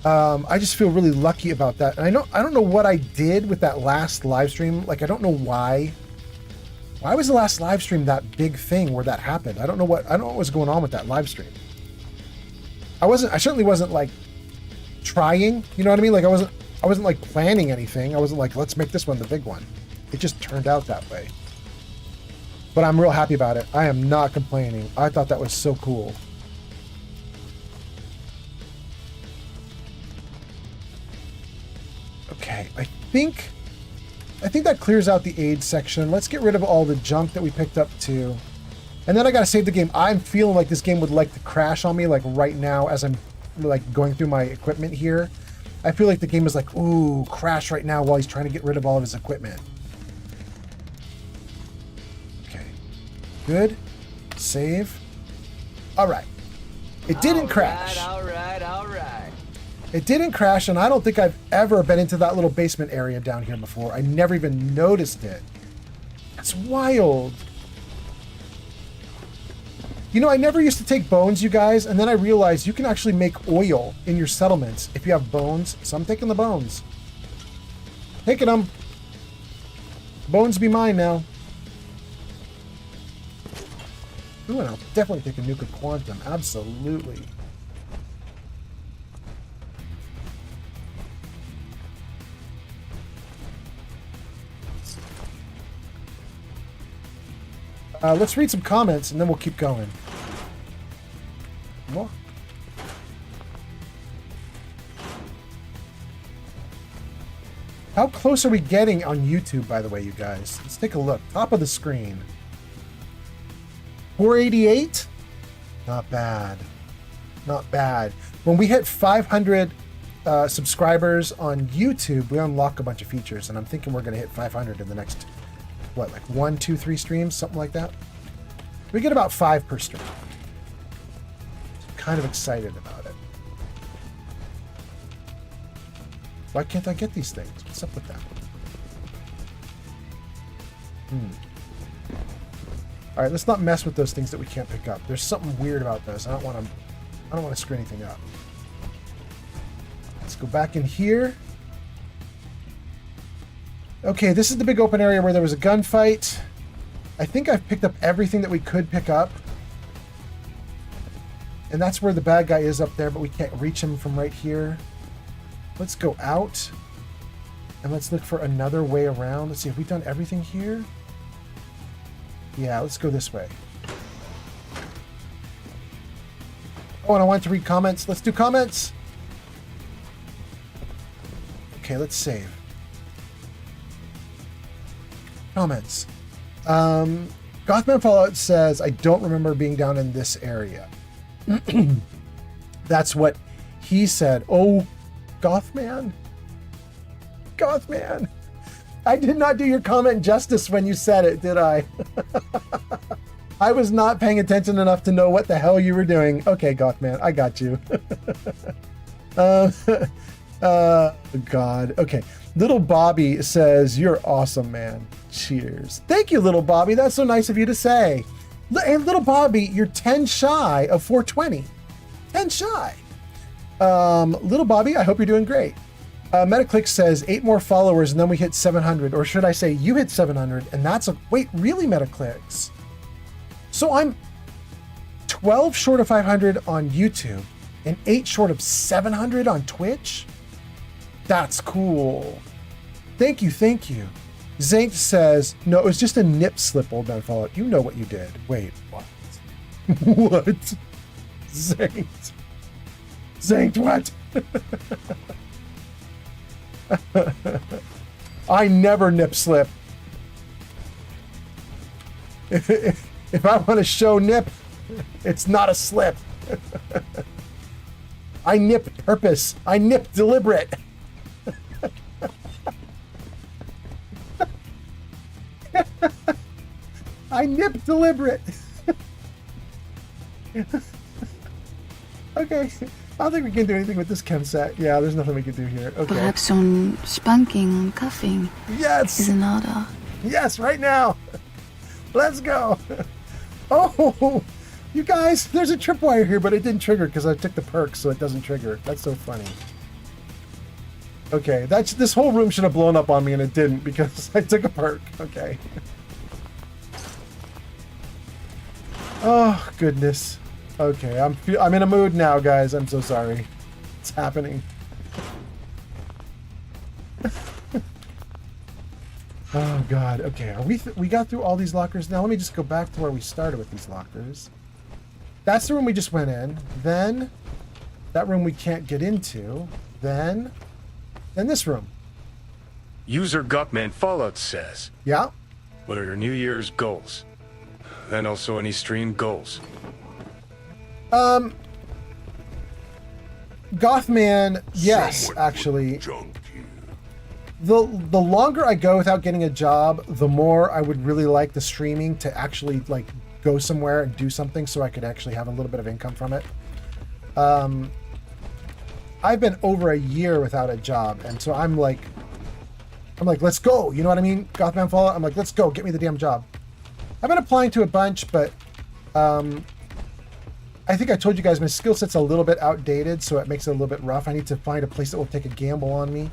I just feel really lucky about that. And I don't know what I did with that last live stream. Like, I don't know why. Why was the last live stream that big thing where that happened? I don't know what was going on with that live stream. I certainly wasn't like trying, you know what I mean? Like I wasn't like planning anything. I wasn't like, let's make this one the big one. It just turned out that way. But I'm real happy about it. I am not complaining. I thought that was so cool. Okay, I think that clears out the aid section. Let's get rid of all the junk that we picked up too. And then I gotta save the game. I'm feeling like this game would like to crash on me like right now as I'm like going through my equipment here. I feel like the game is like, ooh, crash right now while he's trying to get rid of all of his equipment. Good. Save. All right. It didn't crash. All right. It didn't crash, and I don't think I've ever been into that little basement area down here before. I never even noticed it. That's wild. You know, I never used to take bones, you guys, and then I realized you can actually make oil in your settlements if you have bones. So I'm taking the bones. Taking them. Bones be mine now. Ooh, and I'll definitely take a nuclear quantum. Absolutely. Let's read some comments and then we'll keep going. More. How close are we getting on YouTube, by the way, you guys? Let's take a look. Top of the screen. 488? Not bad. Not bad. When we hit 500 subscribers on YouTube, we unlock a bunch of features, and I'm thinking we're going to hit 500 in the next, what, like 1, 2, 3 streams? Something like that. We get about 5 per stream. I'm kind of excited about it. Why can't I get these things? What's up with that? All right, let's not mess with those things that we can't pick up. There's something weird about those. I don't want to screw anything up. Let's go back in here. Okay, this is the big open area where there was a gunfight. I think I've picked up everything that we could pick up. And that's where the bad guy is up there, but we can't reach him from right here. Let's go out. And let's look for another way around. Let's see, have we done everything here? Yeah, let's go this way. Oh, and I wanted to read comments. Let's do comments. Okay, let's save. Comments. Gothman Fallout says, I don't remember being down in this area. That's what he said. Oh, Gothman. Gothman. I did not do your comment justice when you said it, did I? I was not paying attention enough to know what the hell you were doing. Okay, Gothman, I got you. God. Okay. Little Bobby says, you're awesome, man. Cheers. Thank you, Little Bobby. That's so nice of you to say. Hey, Little Bobby, you're 10 shy of 420. 10 shy. Little Bobby, I hope you're doing great. Metaclick says 8 more followers and then we hit 700, or should I say you hit 700 and that's a, wait, really, Metaclicks? So I'm 12 short of 500 on YouTube and 8 short of 700 on Twitch? That's cool. Thank you, thank you. Zank says, no, it was just a nip slip, Old Man Fallout. You know what you did. Wait, what? What? Zanked. Zanked what? I never nip slip. If I want to show nip, it's not a slip. I nip purpose. I nip deliberate. I nip deliberate. Okay. I don't think we can do anything with this chem set. Yeah, there's nothing we can do here. Okay. Perhaps some spanking and cuffing is in order. Yes, right now. Let's go. Oh, you guys, there's a tripwire here, but it didn't trigger because I took the perk, so it doesn't trigger. That's so funny. Okay, this whole room should have blown up on me, and it didn't because I took a perk. Okay. Oh, goodness. Okay, I'm in a mood now, guys. I'm so sorry. It's happening. Oh God. Okay, are we got through all these lockers now? Let me just go back to where we started with these lockers. That's the room we just went in. Then that room we can't get into. Then this room. User Gutman Fallout says, yeah. What are your New Year's goals? And also any stream goals? Gothman, yes, actually. The longer I go without getting a job, the more I would really like the streaming to actually like go somewhere and do something so I could actually have a little bit of income from it. I've been over a year without a job, and so I'm like, let's go. You know what I mean? Gotham Fallout. I'm like, let's go. Get me the damn job. I've been applying to a bunch, but I think I told you guys my skill set's a little bit outdated, so it makes it a little bit rough. I need to find a place that will take a gamble on me.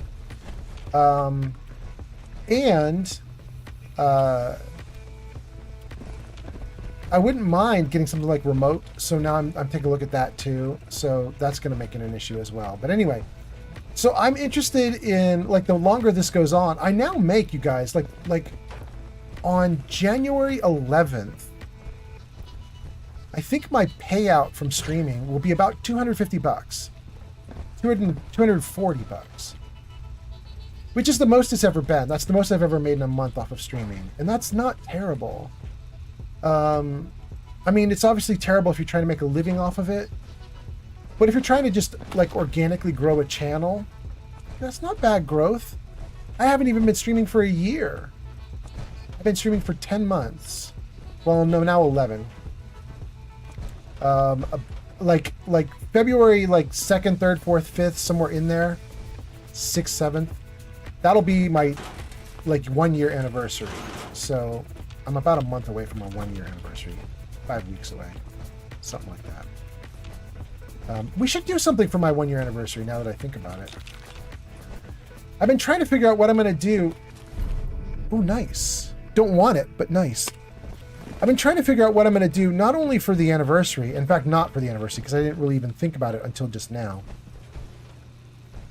I wouldn't mind getting something like remote, so now I'm taking a look at that too. So that's going to make it an issue as well. But anyway, so I'm interested in, like, the longer this goes on, I now make, you guys, like on January 11th, I think my payout from streaming will be about $250, 240 bucks, which is the most it's ever been. That's the most I've ever made in a month off of streaming, and that's not terrible. I mean, it's obviously terrible if you're trying to make a living off of it, but if you're trying to just like organically grow a channel, that's not bad growth. I haven't even been streaming for a year. I've been streaming for 10 months. Well, no, now 11. Like February, like 2nd, 3rd, 4th, 5th, somewhere in there, 6th, 7th. That'll be my like 1 year anniversary. So I'm about a month away from my 1 year anniversary, 5 weeks away, something like that. We should do something for my 1 year anniversary now that I think about it. I've been trying to figure out what I'm going to do. Oh, nice. Don't want it, but nice. I've been trying to figure out what I'm going to do, not only for the anniversary, in fact, not for the anniversary, because I didn't really even think about it until just now.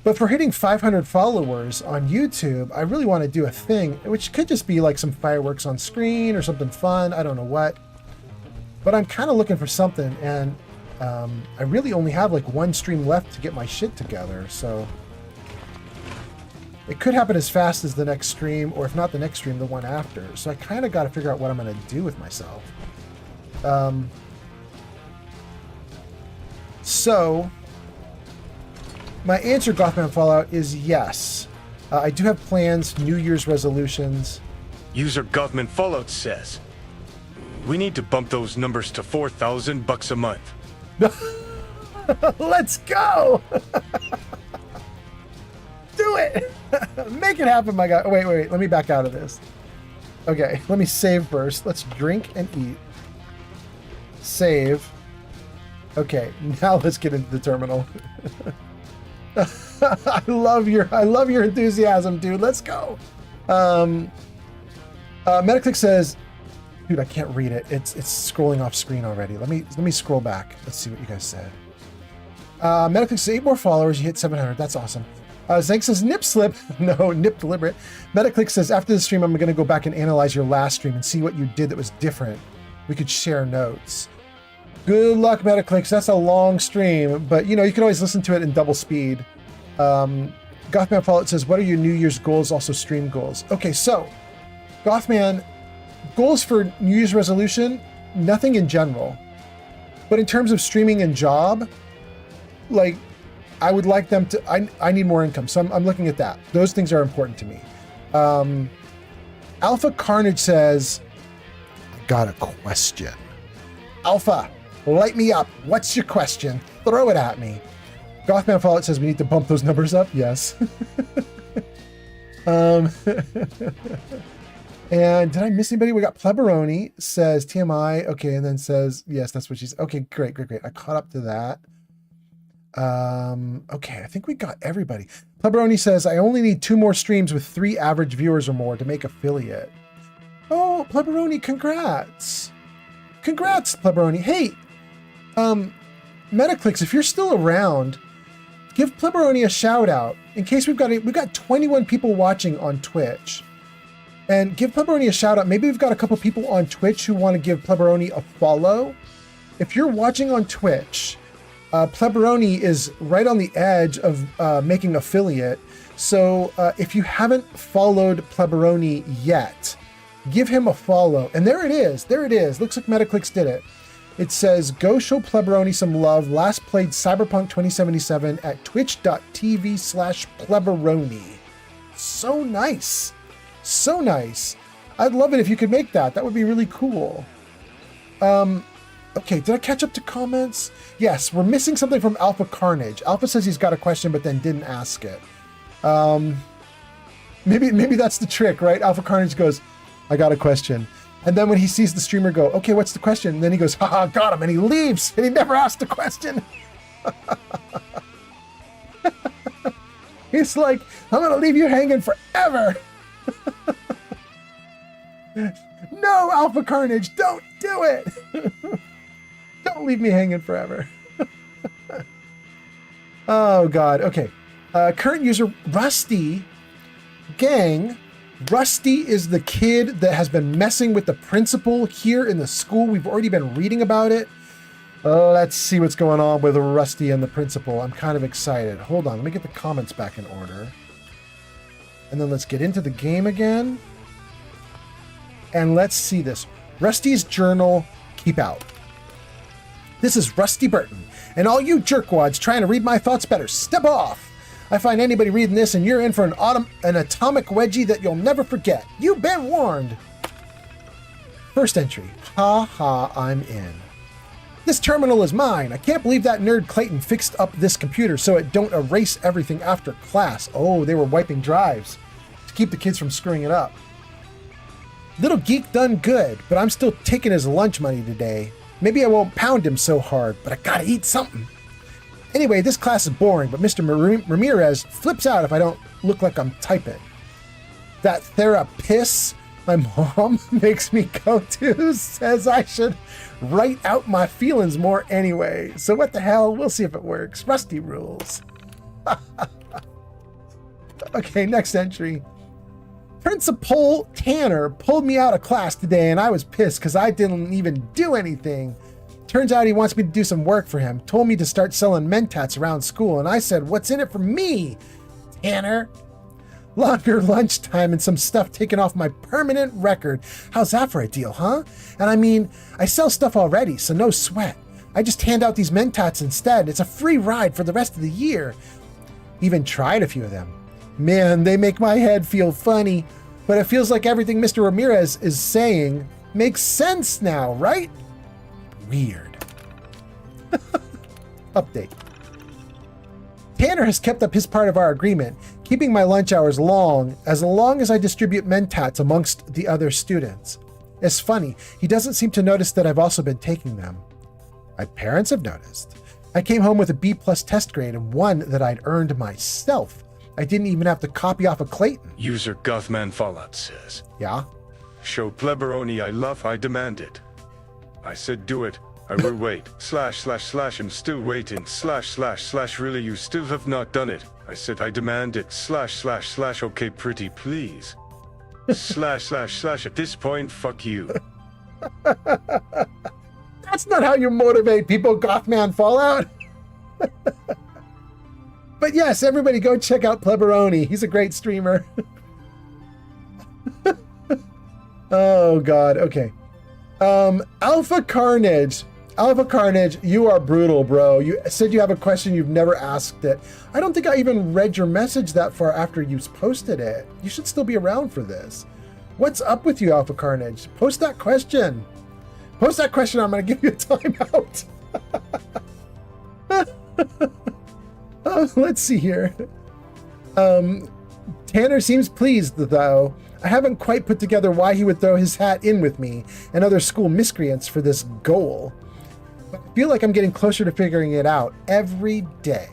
But for hitting 500 followers on YouTube, I really want to do a thing, which could just be like some fireworks on screen or something fun. I don't know what. But I'm kind of looking for something, and I really only have like one stream left to get my shit together, so it could happen as fast as the next stream, or if not the next stream, the one after. So I kind of got to figure out what I'm going to do with myself. So my answer, Gotham Fallout, is yes. I do have plans, New Year's resolutions. User Gotham Fallout says, we need to bump those numbers to $4,000 a month. Let's go! Do it! Make it happen, my guy. Wait, let me back out of this. Okay, let me save first. Let's drink and eat. Save. Okay, now let's get into the terminal. I love your enthusiasm, dude. Let's go. Metaclick says, dude, I can't read it. It's scrolling off screen already. Let me scroll back. Let's see what you guys said. Metaclick says 8 more followers. You hit 700. That's awesome. Zank says nip slip. No, nip deliberate. Metaclick says after the stream, I'm going to go back and analyze your last stream and see what you did that was different. We could share notes. Good luck, Metaclicks. That's a long stream, but you know, you can always listen to it in double speed. Gothman Fallout says, what are your New Year's goals? Also stream goals. Okay, so Gothman, goals for New Year's resolution, nothing in general. But in terms of streaming and job, like, I would like them to, I need more income. So I'm looking at that. Those things are important to me. Alpha Carnage says, I got a question. Alpha, light me up. What's your question? Throw it at me. Gothman Fallout says we need to bump those numbers up. Yes. And did I miss anybody? We got Pleberoni says TMI. Okay, and then says, yes, that's what she's, okay, great. I caught up to that. Okay, I think we got everybody. Pleberoni says, I only need 2 more streams with 3 average viewers or more to make affiliate. Oh, Pleberoni, congrats. Congrats, Pleberoni. Hey, Metaclicks, if you're still around, give Pleberoni a shout out in case we've got 21 people watching on Twitch. And give Pleberoni a shout out. Maybe we've got a couple people on Twitch who want to give Pleberoni a follow. If you're watching on Twitch, Pleberoni is right on the edge of making affiliate. So if you haven't followed Pleberoni yet, give him a follow. And there it is. Looks like Metaclicks did it. It says, go show Pleberoni some love. Last played Cyberpunk 2077 at twitch.tv/Pleberoni. So nice. So nice. I'd love it if you could make that. That would be really cool. Okay, did I catch up to comments? Yes, we're missing something from Alpha Carnage. Alpha says he's got a question, but then didn't ask it. Maybe that's the trick, right? Alpha Carnage goes, I got a question. And then when he sees the streamer go, okay, what's the question? And then he goes, haha, got him, and he leaves, and he never asked the question. He's like, I'm gonna leave you hanging forever. No, Alpha Carnage, don't do it. Don't leave me hanging forever. Oh, God. Okay. Current user, Rusty. Gang, Rusty is the kid that has been messing with the principal here in the school. We've already been reading about it. Let's see what's going on with Rusty and the principal. I'm kind of excited. Hold on. Let me get the comments back in order. And then let's get into the game again. And let's see this. Rusty's journal, keep out. This is Rusty Burton, and all you jerkwads trying to read my thoughts better, step off. I find anybody reading this and you're in for an atomic wedgie that you'll never forget. You've been warned. First entry. Ha ha, I'm in. This terminal is mine. I can't believe that nerd Clayton fixed up this computer so it don't erase everything after class. Oh, they were wiping drives to keep the kids from screwing it up. Little geek done good, but I'm still taking his lunch money today. Maybe I won't pound him so hard, but I gotta eat something. Anyway, this class is boring, but Mr. Ramirez flips out if I don't look like I'm typing. That therapist my mom makes me go to says I should write out my feelings more anyway. So what the hell? We'll see if it works. Rusty rules. Okay, next entry. Principal Tanner pulled me out of class today and I was pissed because I didn't even do anything. Turns out he wants me to do some work for him. Told me to start selling mentats around school and I said, what's in it for me, Tanner? Longer lunchtime and some stuff taken off my permanent record. How's that for a deal, huh? And I mean, I sell stuff already, so no sweat. I just hand out these mentats instead. It's a free ride for the rest of the year. Even tried a few of them. Man, they make my head feel funny, but it feels like everything Mr. Ramirez is saying makes sense now, right? Weird. Update. Tanner has kept up his part of our agreement, keeping my lunch hours long as I distribute mentats amongst the other students. It's funny, he doesn't seem to notice that I've also been taking them. My parents have noticed. I came home with a B+ test grade and one that I'd earned myself. I didn't even have to copy off of Clayton. User Gothman Fallout says. Yeah? Show Pleberoni I love, I demand it. I said do it. I will wait. / I'm still waiting. / really you still have not done it. I said I demand it. / okay pretty please. / at this point fuck you. That's not how you motivate people, Gothman Fallout. But yes, everybody go check out Pleberoni. He's a great streamer. Oh God, okay. Alpha Carnage. Alpha Carnage, you are brutal, bro. You said you have a question, you've never asked it. I don't think I even read your message that far after you posted it. You should still be around for this. What's up with you, Alpha Carnage? Post that question. Post that question, I'm gonna give you a timeout. Let's see here. Tanner seems pleased, though. I haven't quite put together why he would throw his hat in with me and other school miscreants for this goal. But I feel like I'm getting closer to figuring it out every day.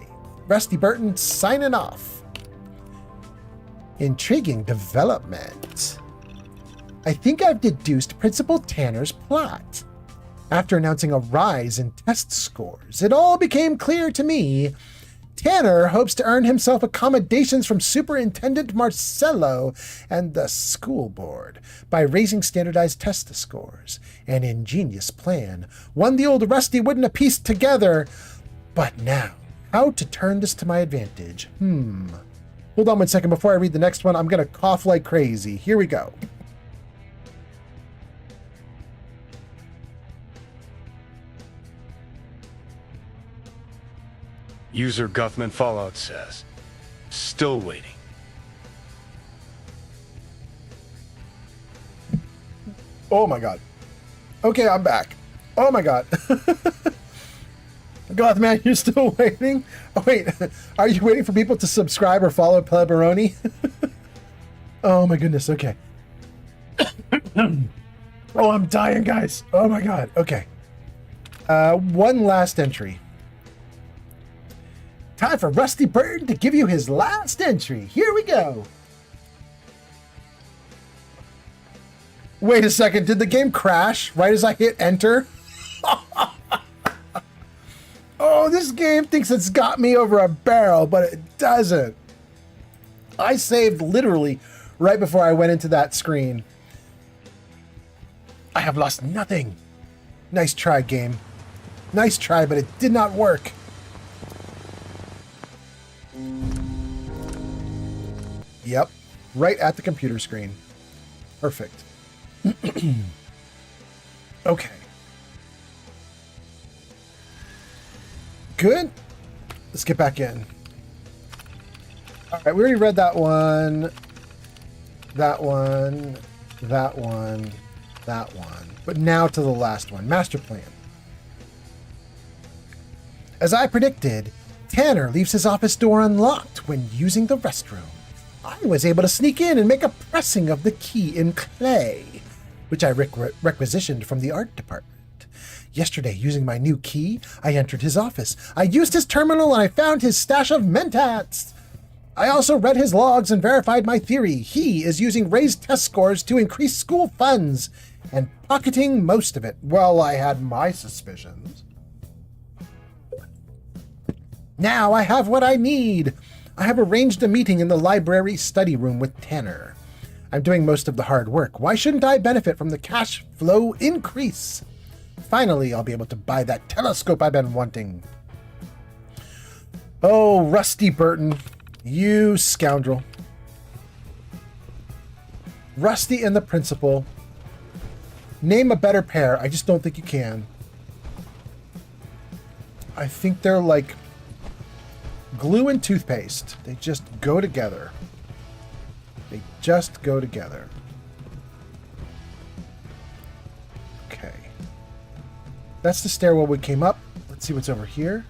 Rusty Burton signing off. Intriguing development. I think I've deduced Principal Tanner's plot. After announcing a rise in test scores, it all became clear to me. Tanner hopes to earn himself accommodations from Superintendent Marcello and the school board by raising standardized test scores. An ingenious plan, one the old Rusty wouldn't have pieced together. But now, how to turn this to my advantage? Hold on one second before I read the next one. I'm going to cough like crazy. Here we go. User Gothman Fallout says, still waiting. Oh my God. Okay, I'm back. Oh my god. Gothman, you're still waiting? Oh wait, are you waiting for people to subscribe or follow Pleberoni? Oh my goodness, okay. Oh, I'm dying, guys. Oh my god, okay. One last entry. Time for Rusty Burton to give you his last entry. Here we go. Wait a second, did the game crash right as I hit enter? Oh, this game thinks it's got me over a barrel, but it doesn't. I saved literally right before I went into that screen. I have lost nothing. Nice try, game. Nice try, but it did not work. Yep, right at the computer screen. Perfect. Okay. Good. Let's get back in. All right, we already read that one. That one. That one. That one. But now to the last one. Master plan. As I predicted, Tanner leaves his office door unlocked when using the restroom. I was able to sneak in and make a pressing of the key in clay, which I requisitioned from the art department. Yesterday, using my new key, I entered his office. I used his terminal and I found his stash of mentats. I also read his logs and verified my theory. He is using raised test scores to increase school funds and pocketing most of it. Well, I had my suspicions. Now I have what I need. I have arranged a meeting in the library study room with Tanner. I'm doing most of the hard work. Why shouldn't I benefit from the cash flow increase? Finally, I'll be able to buy that telescope I've been wanting. Oh, Rusty Burton, you scoundrel. Rusty and the principal. Name a better pair. I just don't think you can. I think they're like glue and toothpaste. They just go together. They just go together. Okay. That's the stairwell we came up. Let's see what's over here.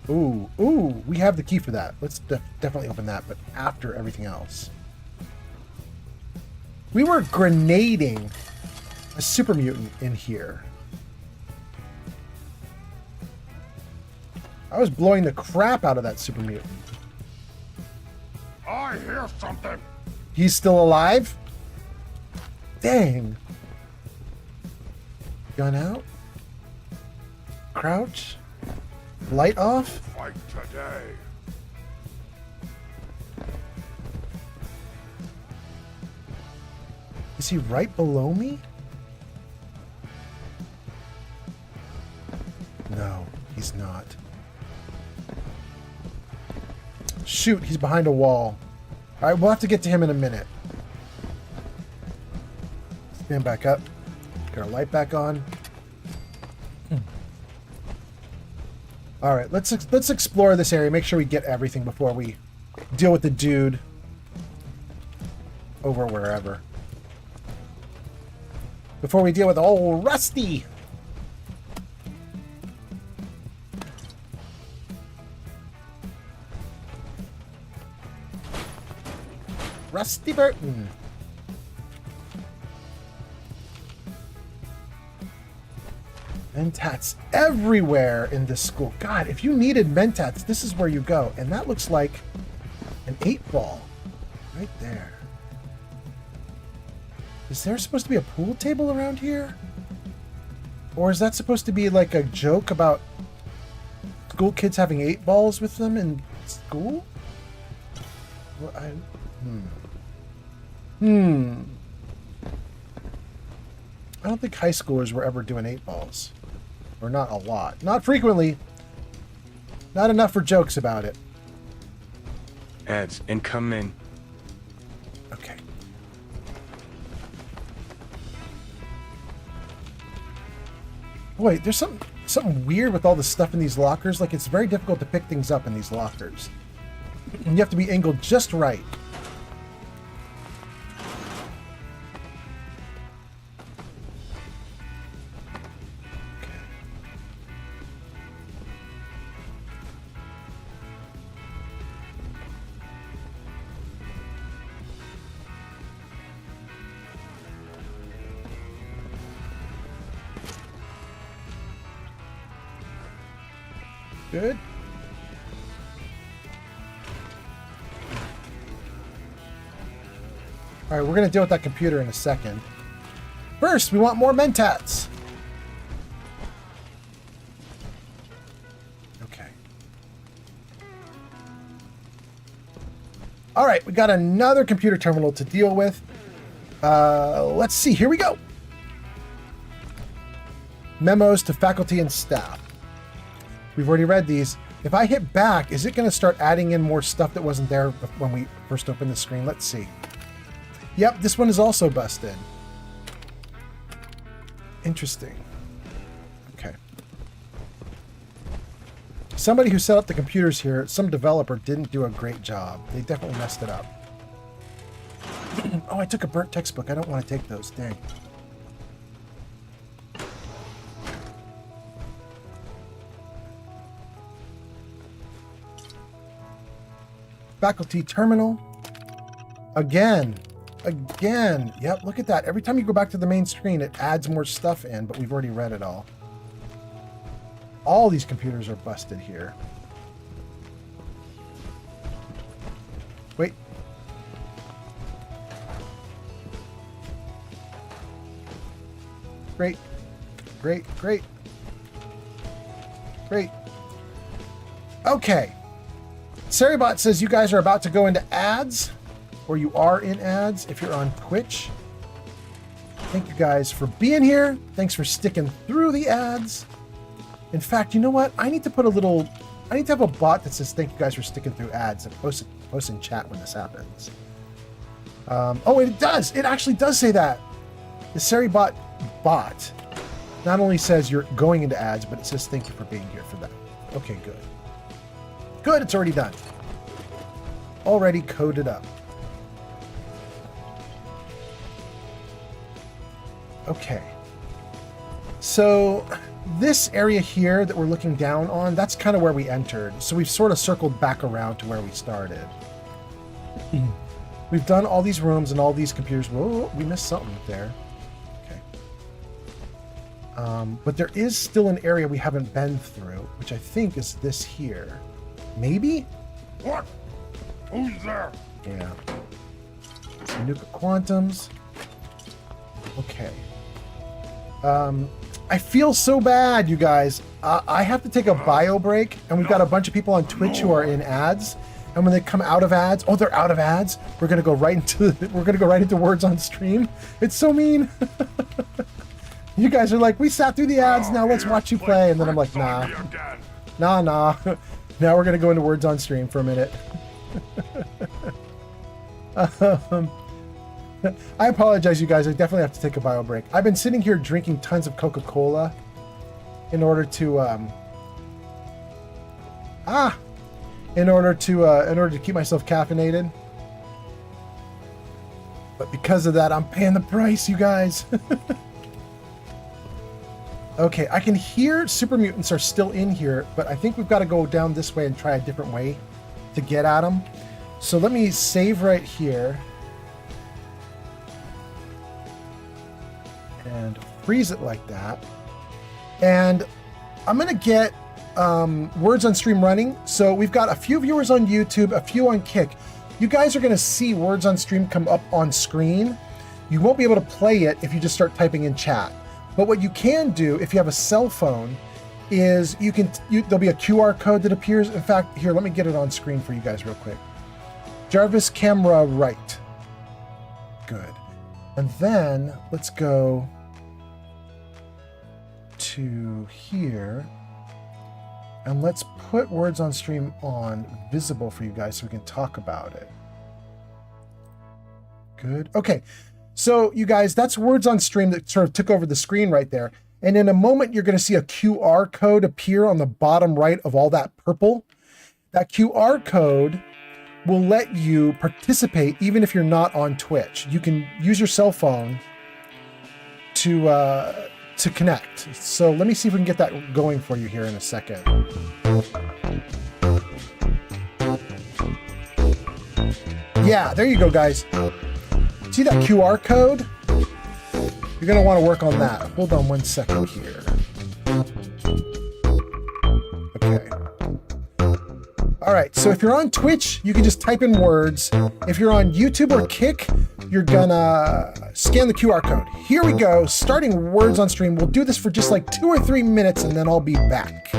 Ooh, ooh, we have the key for that. Let's definitely open that, but after everything else. We were grenading a super mutant in here. I was blowing the crap out of that super mutant. I hear something. He's still alive? Dang. Gun out. Crouch. Light off. Fight today. Is he right below me? No, he's not. Shoot, he's behind a wall. All right, we'll have to get to him in a minute. Stand back up. Get our light back on. All right, let's explore this area. Make sure we get everything before we deal with the dude over wherever. Before we deal with old Rusty. Rusty Burton. Mentats everywhere in this school. God, if you needed mentats, this is where you go. And that looks like an 8-ball right there. Is there supposed to be a pool table around here? Or is that supposed to be like a joke about school kids having 8-balls with them in school? Well, I don't think high schoolers were ever doing 8-balls. Or not a lot. Not frequently. Not enough for jokes about it. Ads incoming. Okay. Boy, there's something weird with all the stuff in these lockers. Like, it's very difficult to pick things up in these lockers. And you have to be angled just right. Good. All right, we're going to deal with that computer in a second. First, we want more mentats. Okay. All right, we got another computer terminal to deal with. Let's see. Here we go. Memos to faculty and staff. We've already read these. If I hit back, is it going to start adding in more stuff that wasn't there when we first opened the screen? Let's see. Yep, this one is also busted. Interesting. Okay. Somebody who set up the computers here, some developer, didn't do a great job. They definitely messed it up. Oh, I took a burnt textbook. I don't want to take those. Dang. Faculty terminal. Again. Yep, look at that. Every time you go back to the main screen, it adds more stuff in, but we've already read it all. All these computers are busted here. Wait. Great. Okay. Saribot says you guys are about to go into ads, or you are in ads if you're on Twitch. Thank you guys for being here. Thanks for sticking through the ads. In fact, you know what? I need to have a bot that says thank you guys for sticking through ads and post in chat when this happens. Oh, it does. It actually does say that. The Saribot bot not only says you're going into ads, but it says thank you for being here for that. Okay, good. Good, it's already done. Already coded up. Okay. So this area here that we're looking down on, that's kind of where we entered. So we've sort of circled back around to where we started. We've done all these rooms and all these computers. Whoa, we missed something there. Okay. But there is still an area we haven't been through, which I think is this here. Maybe? What? Who's there? Yeah. Nuka Quantums. Okay. I feel so bad, you guys. I have to take a bio break, and we've got a bunch of people on Twitch who are in ads. And when they come out of ads, oh, they're out of ads. We're gonna go right into words on stream. It's so mean. You guys are like, we sat through the ads. Now let's watch you play. And then I'm like, nah. Now we're gonna go into words on stream for a minute. I apologize, you guys. I definitely have to take a bio break. I've been sitting here drinking tons of Coca-Cola in order to keep myself caffeinated. But because of that, I'm paying the price, you guys. Okay, I can hear super mutants are still in here, but I think we've got to go down this way and try a different way to get at them. So let me save right here. And freeze it like that. And I'm going to get words on stream running. So we've got a few viewers on YouTube, a few on Kick. You guys are going to see words on stream come up on screen. You won't be able to play it if you just start typing in chat. But what you can do if you have a cell phone is there'll be a QR code that appears. In fact, here, let me get it on screen for you guys real quick. Jarvis camera right. Good. And then let's go to here. And let's put words on stream on visible for you guys so we can talk about it. Good. Okay. So you guys, that's words on stream that sort of took over the screen right there. And in a moment, you're going to see a QR code appear on the bottom right of all that purple. That QR code will let you participate even if you're not on Twitch. You can use your cell phone to connect. So let me see if we can get that going for you here in a second. Yeah, there you go, guys. See that QR code? You're going to want to work on that. Hold on one second here. Okay. All right, so if you're on Twitch, you can just type in words. If you're on YouTube or Kick, you're gonna scan the QR code. Here we go, starting words on stream. We'll do this for just like 2 or 3 minutes and then I'll be back.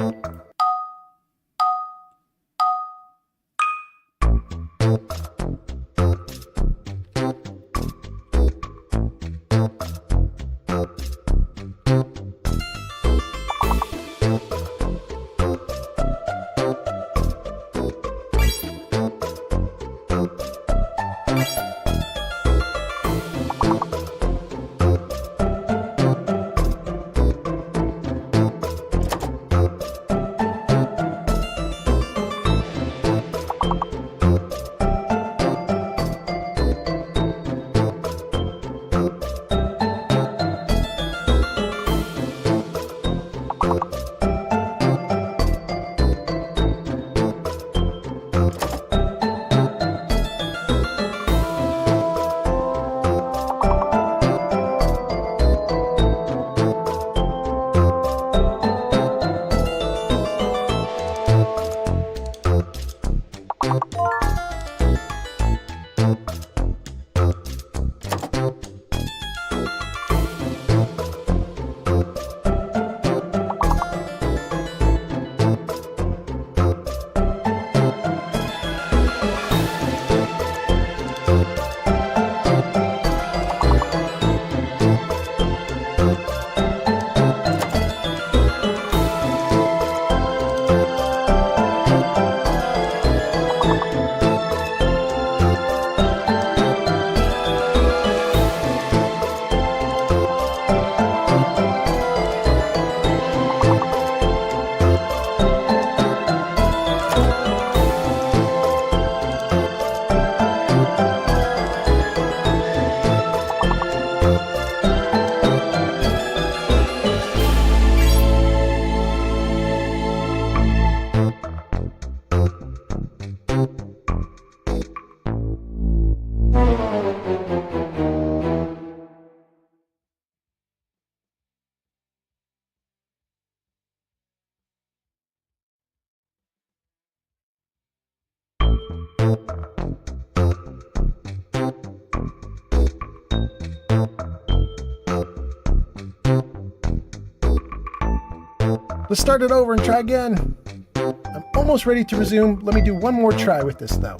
Let's start it over and try again. I'm almost ready to resume. Let me do one more try with this though.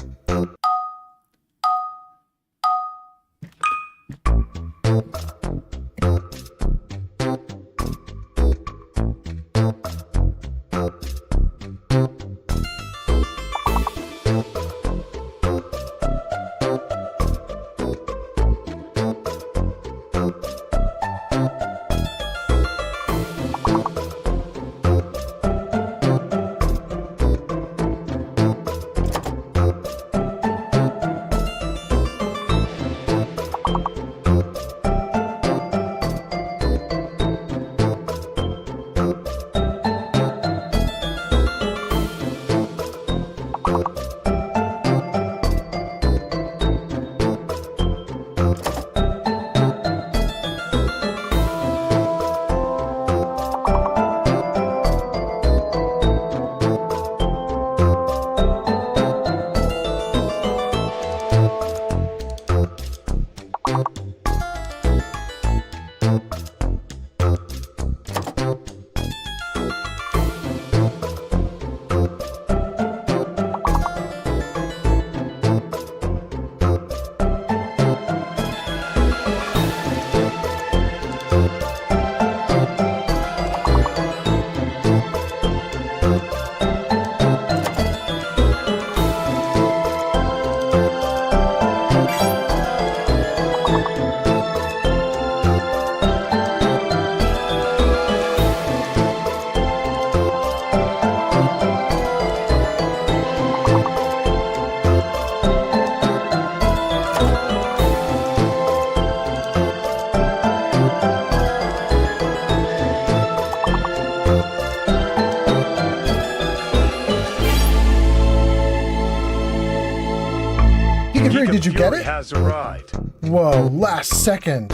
Did you get it? Has arrived. Whoa, last second.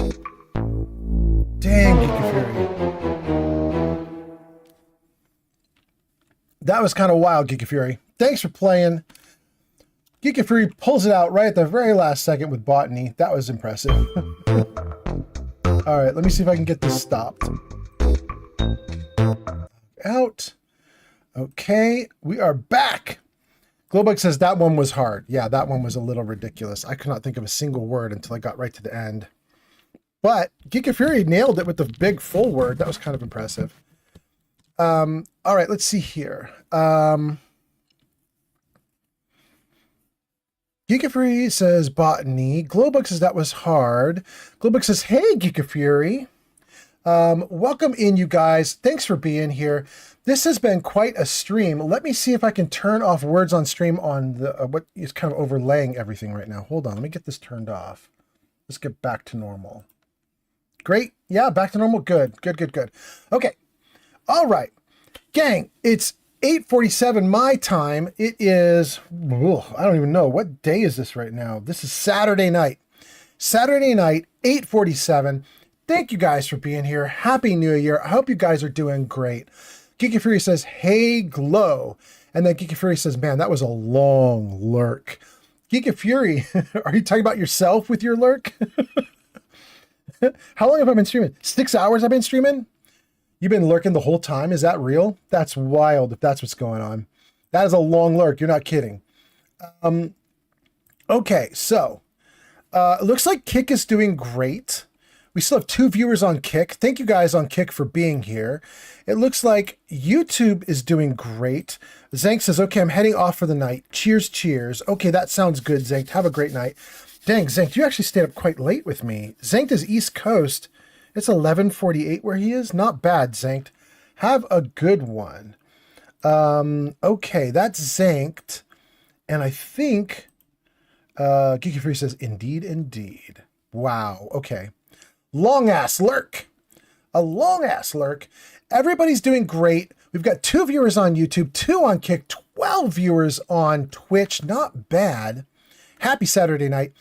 Dang, Geeky Fury. That was kind of wild, Geeky Fury. Thanks for playing. Geek and Fury pulls it out right at the very last second with botany. That was impressive. All right, let me see if I can get this stopped. Out. Okay, we are back. Glowbug says that one was hard. Yeah, that one was a little ridiculous. I could not think of a single word until I got right to the end. But Geek and Fury nailed it with the big full word. That was kind of impressive. All right, let's see here. Geek and Fury says botany. Glowbug says that was hard. Glowbug says, hey, Geek and Fury. Welcome in, you guys. Thanks for being here. This has been quite a stream. Let me see if I can turn off words on stream on the what is kind of overlaying everything right now. Hold on, let me get this turned off. Let's get back to normal. Great. Yeah, back to normal. Good, good, good, good. Okay. All right. Gang, it's 8:47 my time. It is, I don't even know. What day is this right now? This is Saturday night. Saturday night, 8:47. Thank you guys for being here. Happy New Year. I hope you guys are doing great. Geeky Fury says, hey, Glow. And then Geeky Fury says, man, that was a long lurk. Geeky Fury, are you talking about yourself with your lurk? How long have I been streaming? 6 hours I've been streaming? You've been lurking the whole time? Is that real? That's wild if that's what's going on. That is a long lurk. You're not kidding. Okay, so it looks like Kick is doing great. We still have 2 viewers on Kick. Thank you guys on Kick for being here. It looks like YouTube is doing great. Zank says, okay, I'm heading off for the night. Cheers, cheers. Okay, that sounds good, Zank. Have a great night. Dang, Zank, you actually stayed up quite late with me. Zank is East Coast. It's 11:48 where he is. Not bad, Zank. Have a good one. Okay, that's Zanked. And I think Geeky Free says, indeed, indeed. Wow, okay. Long ass lurk. A long ass lurk. Everybody's doing great. We've got 2 viewers on YouTube, 2 on Kick, 12 viewers on Twitch. Not bad. Happy Saturday night.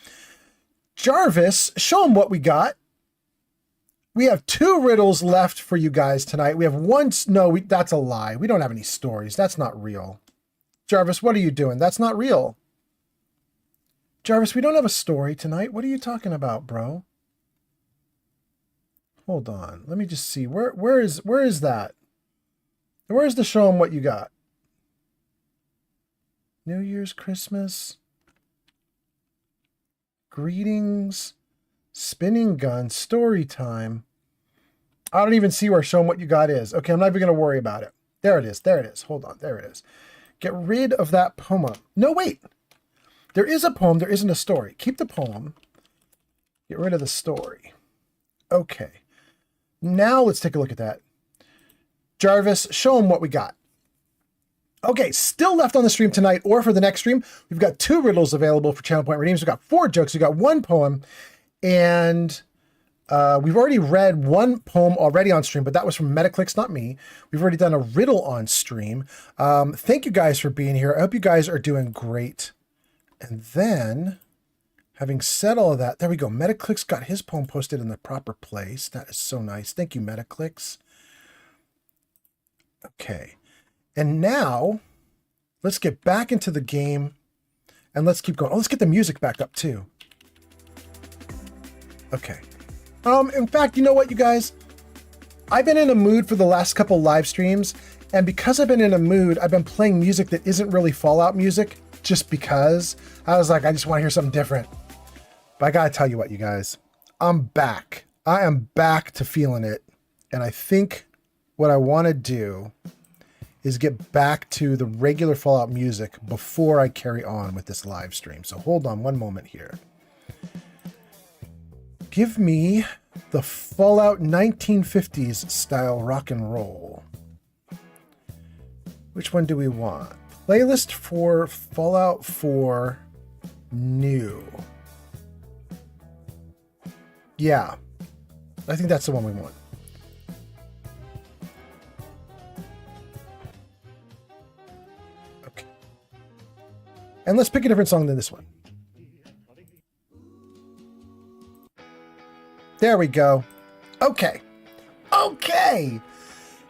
Jarvis, show them what we got. We have 2 riddles left for you guys tonight. We have one. No, that's a lie. We don't have any stories. That's not real. Jarvis, what are you doing? That's not real. Jarvis, we don't have a story tonight. What are you talking about, bro? Hold on. Let me just see. Where is that? Where's the show 'em what you got? New Year's, Christmas, greetings, spinning gun, story time. I don't even see where show 'em what you got is. Okay, I'm not even going to worry about it. There it is. There it is. Hold on. There it is. Get rid of that poem. No, wait. There is a poem. There isn't a story. Keep the poem. Get rid of the story. Okay. Now let's take a look at that. Jarvis, show them what we got. Okay, still left on the stream tonight or for the next stream, we've got 2 riddles available for Channel Point Redeems. We've got 4 jokes. We've got 1 poem. And we've already read 1 poem already on stream, but that was from Metaclicks, not me. We've already done a riddle on stream. Thank you guys for being here. I hope you guys are doing great. And then, having said all of that, there we go. Metaclicks got his poem posted in the proper place. That is so nice. Thank you, Metaclicks. Okay. And now, let's get back into the game and let's keep going. Oh, let's get the music back up too. Okay. In fact, you know what, you guys? I've been in a mood for the last couple live streams, and because I've been in a mood, I've been playing music that isn't really Fallout music, just because. I was like, I just want to hear something different. But I gotta tell you what, you guys, I'm back. I am back to feeling it. And I think what I want to do is get back to the regular Fallout music before I carry on with this live stream. So hold on one moment here. Give me the Fallout 1950s style rock and roll. Which one do we want? Playlist for Fallout 4 New. Yeah, I think that's the one we want. Okay. And let's pick a different song than this one. There we go. Okay. Okay.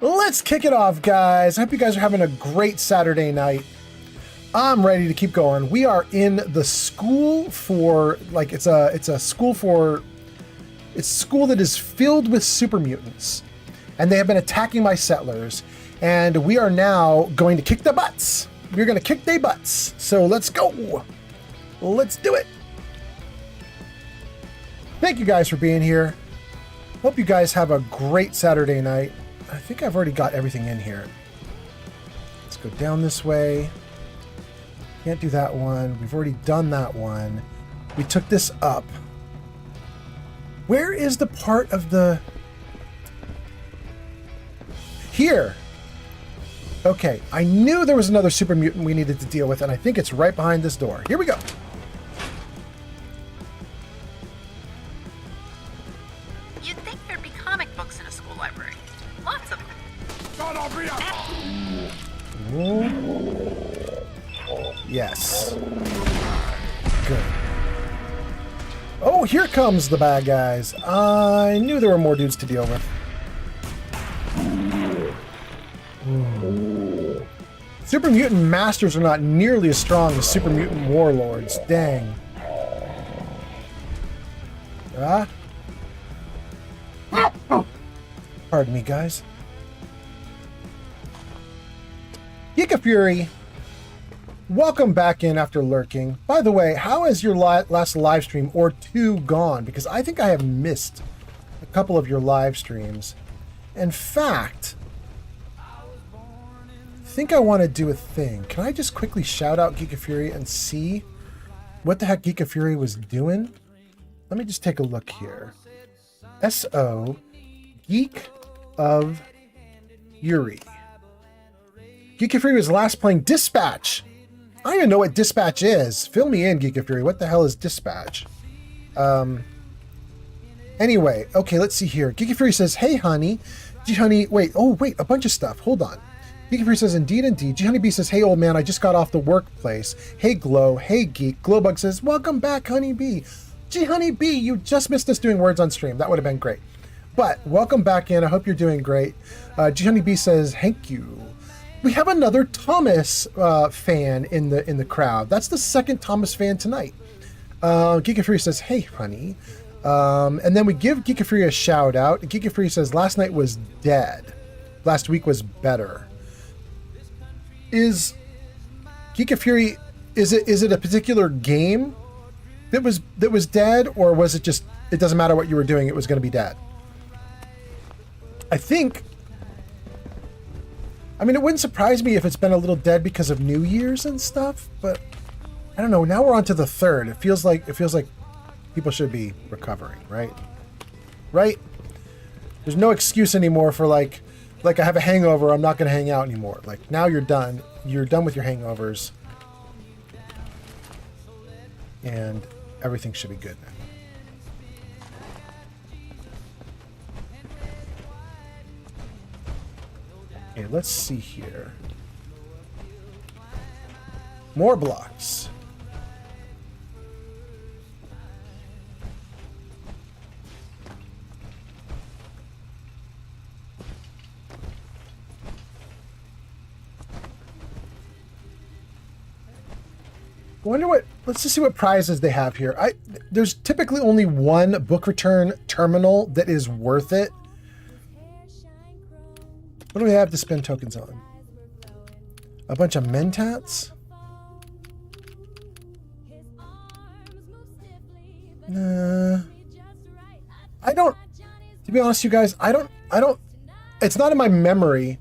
Let's kick it off, guys. I hope you guys are having a great Saturday night. I'm ready to keep going. We are in the school for, like, it's a school for, it's a school that is filled with super mutants. And they have been attacking my settlers. And we are now going to kick their butts. We're going to kick their butts. So let's go. Let's do it. Thank you guys for being here. Hope you guys have a great Saturday night. I think I've already got everything in here. Let's go down this way. Can't do that one. We've already done that one. We took this up. Where is the part of the... Here. Okay, I knew there was another super mutant we needed to deal with, and I think it's right behind this door. Here we go. You'd think there'd be comic books in a school library. Lots of them. Yes. Good. Oh, here comes the bad guys. I knew there were more dudes to deal with. Super mutant masters are not nearly as strong as super mutant warlords. Dang. Ah. Pardon me, guys. Giga Fury, welcome back in after lurking. By the way, how has your last live stream or two gone? Because I think I have missed a couple of your live streams. In fact, I think I want to do a thing. Can I just quickly shout out Giga Fury and see what the heck Giga Fury was doing? Let me just take a look here. S.O. Geek of Fury. Geek Fury was last playing Dispatch. I don't even know what Dispatch is. Fill me in, Geek Fury. What the hell is Dispatch? Anyway, okay, let's see here. Geek Fury says, hey, honey. G Honey, wait, a bunch of stuff. Hold on. Geek Fury says, indeed. G Honey B says, hey, old man, I just got off the workplace. Hey, Glow. Hey, Geek. Glowbug says, welcome back, Honey B. G Honey B, you just missed us doing words on stream. That would have been great. But welcome back in. I hope you're doing great. G Honey B says, thank you. We have another Thomas fan in the crowd. That's the second Thomas fan tonight. Geek Fury says, hey, honey. And then we give Geek Fury a shout out. Geek Fury says, last night was dead. Last week was better. Is Geek Fury, is it a particular game that was dead, or was it just, it doesn't matter what you were doing, it was going to be dead? I think, I mean, it wouldn't surprise me if it's been a little dead because of New Year's and stuff, but I don't know. Now we're on to the third. It feels like people should be recovering, right? Right? There's no excuse anymore for like I have a hangover, I'm not going to hang out anymore. Like, now you're done. You're done with your hangovers. And everything should be good now. Okay, let's see here. More blocks. Wonder what, let's just see what prizes they have here. There's typically only one book return terminal that is worth it. What do we have to spend tokens on? A bunch of mentats? Nah. I don't, to be honest, you guys, I don't, it's not in my memory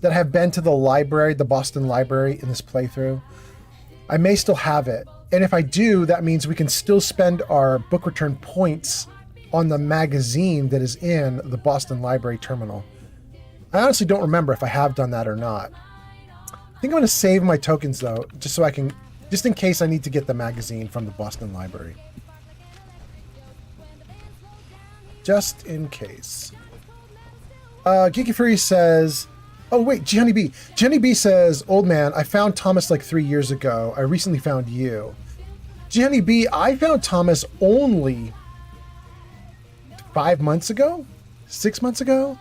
that I have been to the library, the Boston Library, in this playthrough. I may still have it. And if I do, that means we can still spend our book return points on the magazine that is in the Boston Library terminal. I honestly don't remember if I have done that or not. I think I'm going to save my tokens, though, just so I can, just in case I need to get the magazine from the Boston Library. Just in case. Geeky Fury says, oh wait, Jenny B. Jenny B says, old man, I found Thomas like 3 years ago. I recently found you. Jenny B, I found Thomas only 5 months ago? 6 months ago?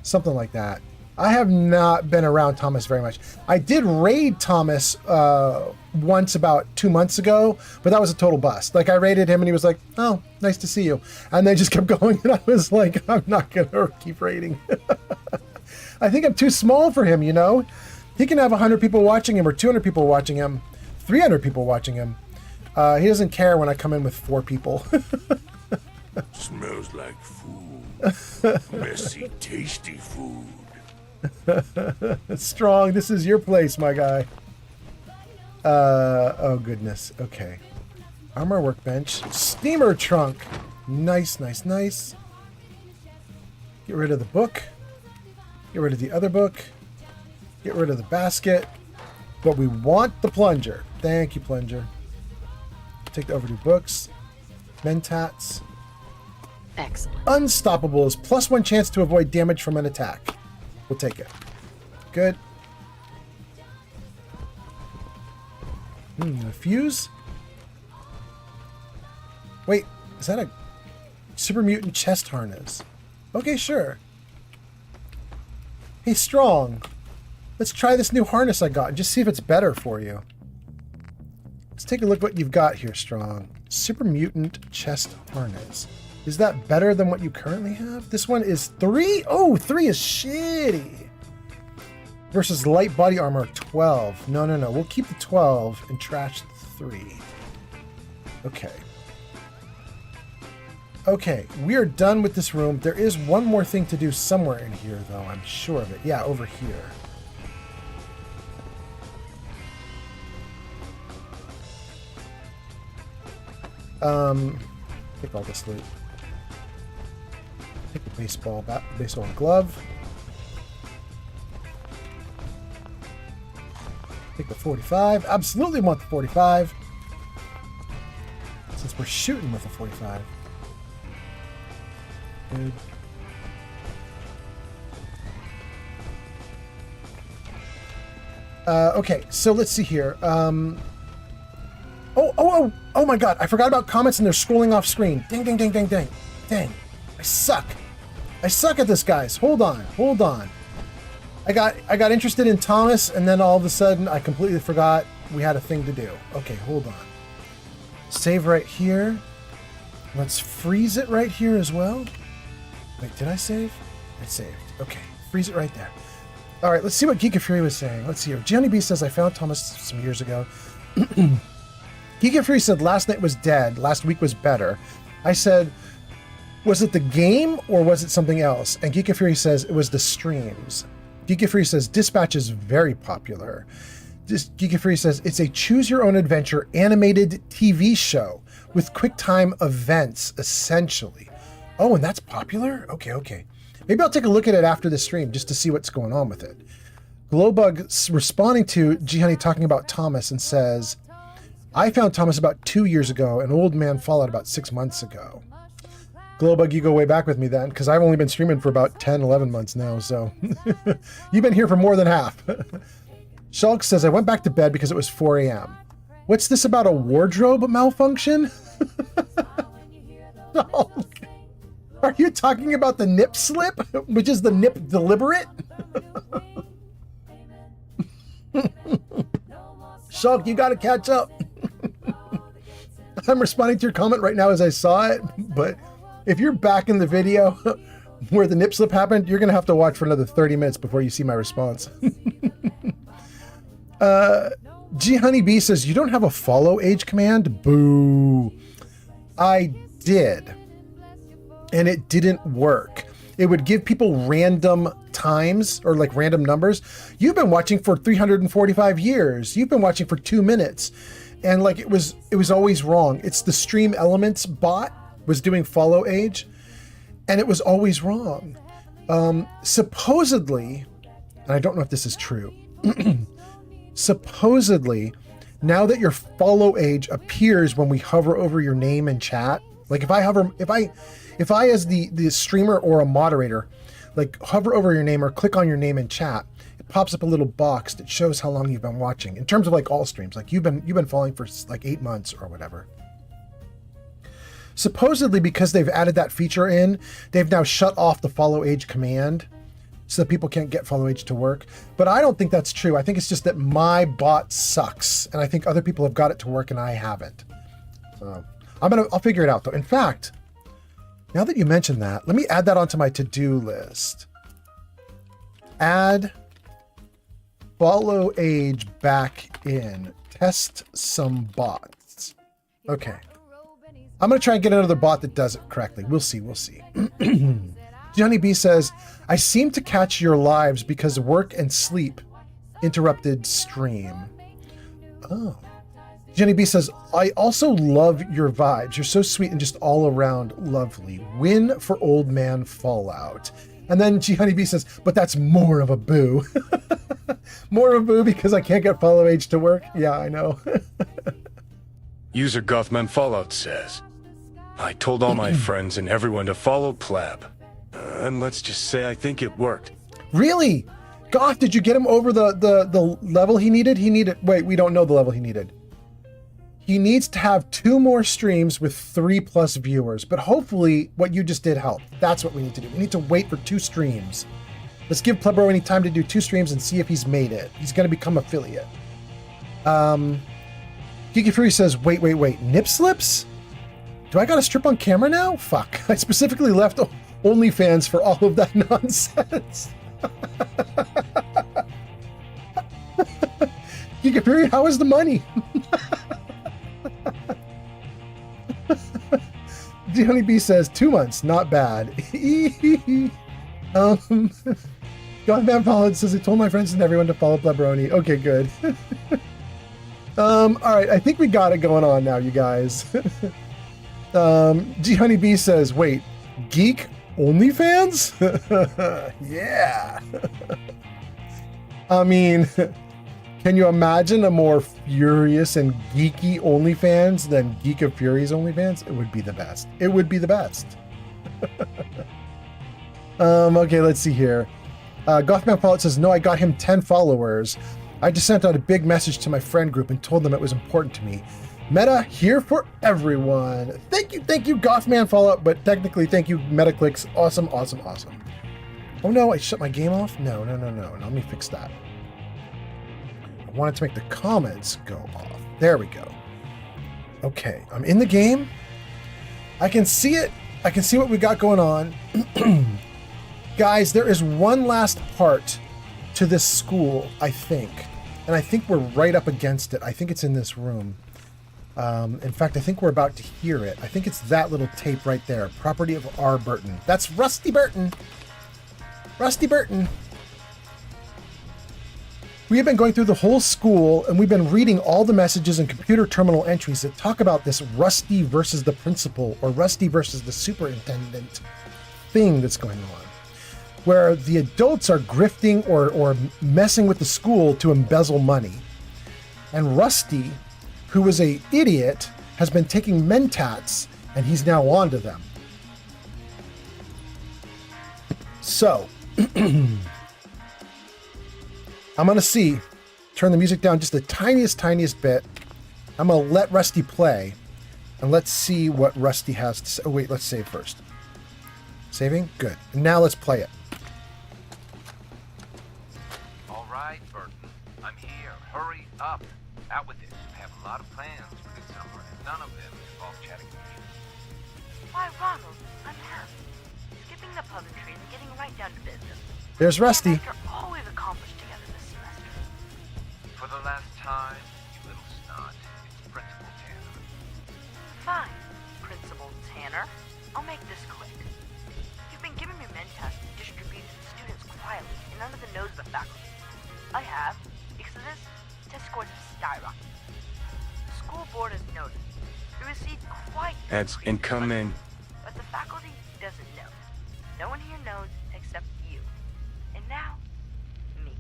Something like that. I have not been around Thomas very much. I did raid Thomas once about 2 months ago, but that was a total bust. Like, I raided him and he was like, oh, nice to see you. And they just kept going and I was like, I'm not going to keep raiding. I think I'm too small for him, you know? He can have 100 people watching him or 200 people watching him, 300 people watching him. He doesn't care when I come in with 4 people. Smells like food. Messy, tasty food. Strong, this is your place, my guy. Oh goodness. Okay. Armor workbench. Steamer trunk. Nice, nice, nice. Get rid of the book. Get rid of the other book. Get rid of the basket. But we want the plunger. Thank you, plunger. Take the overdue books. Mentats. Excellent. Unstoppable is +1 chance to avoid damage from an attack. We'll take it. Good. A fuse? Wait, is that a super mutant chest harness? Okay, sure. Hey, Strong. Let's try this new harness I got and just see if it's better for you. Let's take a look what you've got here, Strong. Super mutant chest harness. Is that better than what you currently have? This one is 3? Oh, 3 is shitty. Versus light body armor 12. No. We'll keep the 12 and trash the 3. Okay. Okay, we are done with this room. There is one more thing to do somewhere in here, though. I'm sure of it. Yeah, over here. Take all this loot. Take the baseball bat, baseball glove. Take the 45. Absolutely want the 45. Since we're shooting with the 45. Good. Okay, so let's see here. Oh my god, I forgot about comments and they're scrolling off screen. Ding. Dang. I suck at this, guys. Hold on. I got interested in Thomas and then all of a sudden I completely forgot we had a thing to do. Okay, hold on. Save right here. Let's freeze it right here as well. Wait, did I save? I saved. Okay, freeze it right there. All right, let's see what Geek of Fury was saying. Let's see here. Johnny B says, I found Thomas some years ago. Geek of Fury said, last night was dead. Last week was better. I said, was it the game or was it something else? And Geek of Fury says, it was the streams. Geek of Fury says, Dispatch is very popular. Geek of Fury says, it's a choose-your-own-adventure animated TV show with QuickTime events, essentially. Oh, and that's popular? Okay. Maybe I'll take a look at it after the stream just to see what's going on with it. Glowbug responding to G Honey talking about Thomas and says, I found Thomas about 2 years ago, and Old Man Fallout about 6 months ago. Glowbug, you go way back with me then, because I've only been streaming for about 10, 11 months now, so you've been here for more than half. Shulk says, I went back to bed because it was 4 a.m. What's this about a wardrobe malfunction? Shulk, are you talking about the nip slip, which is the nip deliberate? Shulk, you gotta catch up. I'm responding to your comment right now as I saw it, but if you're back in the video where the nip slip happened, you're gonna have to watch for another 30 minutes before you see my response. G Honeybee says, you don't have a follow age command? Boo. I did, and it didn't work. It would give people random times or like random numbers. You've been watching for 345 years. You've been watching for 2 minutes. And like it was always wrong. It's the Stream Elements bot was doing follow age, and it was always wrong. Supposedly, and I don't know if this is true. Supposedly, now that your follow age appears when we hover over your name in chat, like if I as the streamer or a moderator, like hover over your name or click on your name in chat, it pops up a little box that shows how long you've been watching in terms of like all streams. Like you've been following for like 8 months or whatever. Supposedly, because they've added that feature in, they've now shut off the follow age command so that people can't get follow age to work. But I don't think that's true. I think it's just that my bot sucks, and I think other people have got it to work and I haven't. So I'll figure it out though. In fact, now that you mention that, let me add that onto my to-do list. Add follow age back in. Test some bots. Okay. I'm going to try and get another bot that does it correctly. We'll see. We'll see. Johnny B says, I seem to catch your lives because work and sleep interrupted stream. Oh. Jenny B says, I also love your vibes. You're so sweet and just all around lovely. Win for old man Fallout. And then Gianni B says, but that's more of a boo. More of a boo because I can't get follow age to work? Yeah, I know. User Gothman Fallout says, I told all my friends and everyone to follow Plab. And let's just say I think it worked. Really? Goth, did you get him over the level he needed? Wait, we don't know the level he needed. He needs to have 2 more streams with 3+ viewers, but hopefully what you just did helped. That's what we need to do. We need to wait for 2 streams. Let's give Plebro any time to do 2 streams and see if he's made it. He's going to become affiliate. Geeky Fury says, wait. Nip slips? Do I got to strip on camera now? Fuck. I specifically left OnlyFans for all of that nonsense. Geeky Fury, how is the money? Johnny B says 2 months, not bad. Godman Pollard says I told my friends and everyone to follow Plebroni. Okay, good. All right, I think we got it going on now, you guys. Johnny B says, wait, geek OnlyFans? Yeah. I mean, can you imagine a more furious and geeky OnlyFans than Geek of Fury's OnlyFans? It would be the best. It would be the best. Okay, let's see here. Gothman Pilot says, no, I got him 10 followers. I just sent out a big message to my friend group and told them it was important to me. Meta here for everyone. Thank you, Gothman Fallout, but technically thank you, Metaclicks. Awesome. Oh no, I shut my game off? No, let me fix that. I wanted to make the comments go off. There we go. Okay, I'm in the game. I can see it. I can see what we got going on. Guys, there is one last part to this school, I think. And I think we're right up against it. I think it's in this room. In fact, I think we're about to hear it. I think it's that little tape right there. Property of R. Burton. That's Rusty Burton. Rusty Burton. We have been going through the whole school, and we've been reading all the messages and computer terminal entries that talk about this Rusty versus the principal, or Rusty versus the superintendent thing that's going on, where the adults are grifting or messing with the school to embezzle money. And Rusty, who was an idiot, has been taking mentats, and he's now on to them. So, I'm going to turn the music down just the tiniest bit. I'm going to let Rusty play, and let's see what Rusty has to say. Oh, wait, let's save first. Saving? Good. And now let's play it. All right, Burton. I'm here. Hurry up. Out with it. I have a lot of plans for this summer, and none of them involve chatting with you. Why, Ronald, I'm happy. Skipping the pleasantries and getting right down to business. There's Rusty. After all we've accomplished together this semester. For the last time, you little snot, it's Principal Tanner. Fine, Principal Tanner. I'll make this quick. You've been giving me mentats to distribute to the students quietly and under the nose of the faculty. I have, because of this, test scores have skyrocketed. The school board has noticed. We received quite Ads incoming. but the faculty doesn't know. No one here knows except you. And now, me.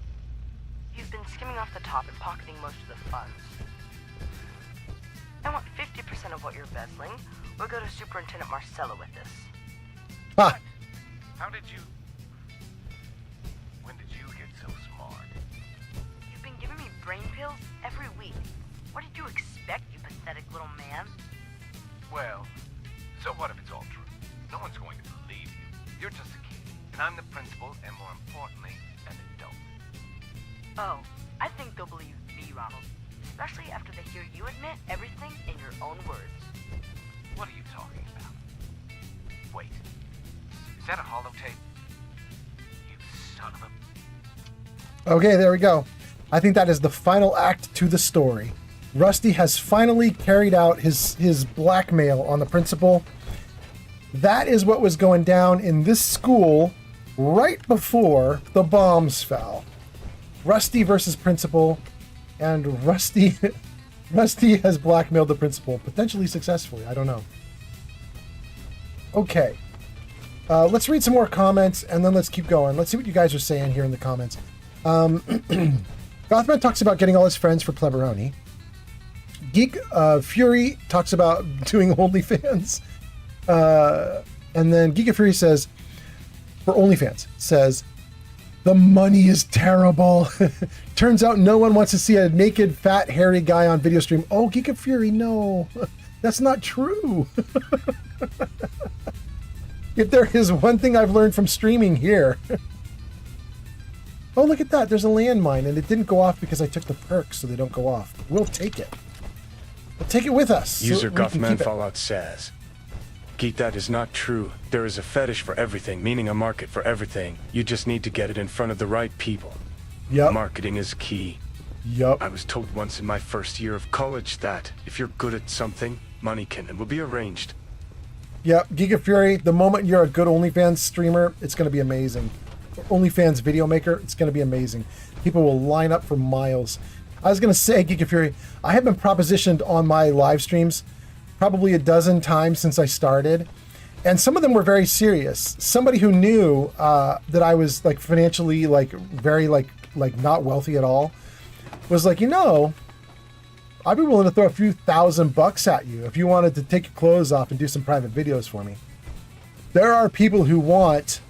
You've been skimming off the top and pocketing most of the funds. I want 50% of what you're embezzling. We'll go to Superintendent Marcella with this. Ha! How did you... When did you get so smart? You've been giving me brain pills every week. What did you expect, you pathetic little man? Well, so what if it's all true? No one's going to believe you. You're just a kid. And I'm the principal, and more importantly, an adult. Oh, I think they'll believe me, Ronald. Especially after they hear you admit everything in your own words. What are you talking about? Wait. Is that a holotape? You son of a... Okay, there we go. I think that is the final act to the story. Rusty has finally carried out his blackmail on the principal. That is what was going down in this school right before the bombs fell. Rusty versus principal, and Rusty has blackmailed the principal, potentially successfully. I don't know. Okay. Let's read some more comments, and then let's keep going. Let's see what you guys are saying here in the comments. Gothman talks about getting all his friends for Pleberoni. Geek Fury talks about doing OnlyFans. And then Geek Fury says, for OnlyFans, says, the money is terrible. Turns out no one wants to see a naked, fat, hairy guy on video stream. Oh, Geek of Fury, no. That's not true. If there is one thing I've learned from streaming here. Oh, look at that. There's a landmine, and it didn't go off because I took the perks, so they don't go off. We'll take it. We'll take it with us. User so Gothman Fallout says, Geek, that is not true. There is a fetish for everything, meaning a market for everything. You just need to get it in front of the right people. Yep. Marketing is key. Yep. I was told once in my first year of college that if you're good at something, money can and will be arranged. Yep, Geek of Fury, the moment you're a good OnlyFans streamer, it's going to be amazing. OnlyFans video maker, it's going to be amazing. People will line up for miles. I was going to say, Geek of Fury, I have been propositioned on my live streams probably a dozen times since I started, and some of them were very serious. Somebody who knew that I was like financially like very like not wealthy at all was like, you know, I'd be willing to throw a few $1,000 at you if you wanted to take your clothes off and do some private videos for me. There are people who want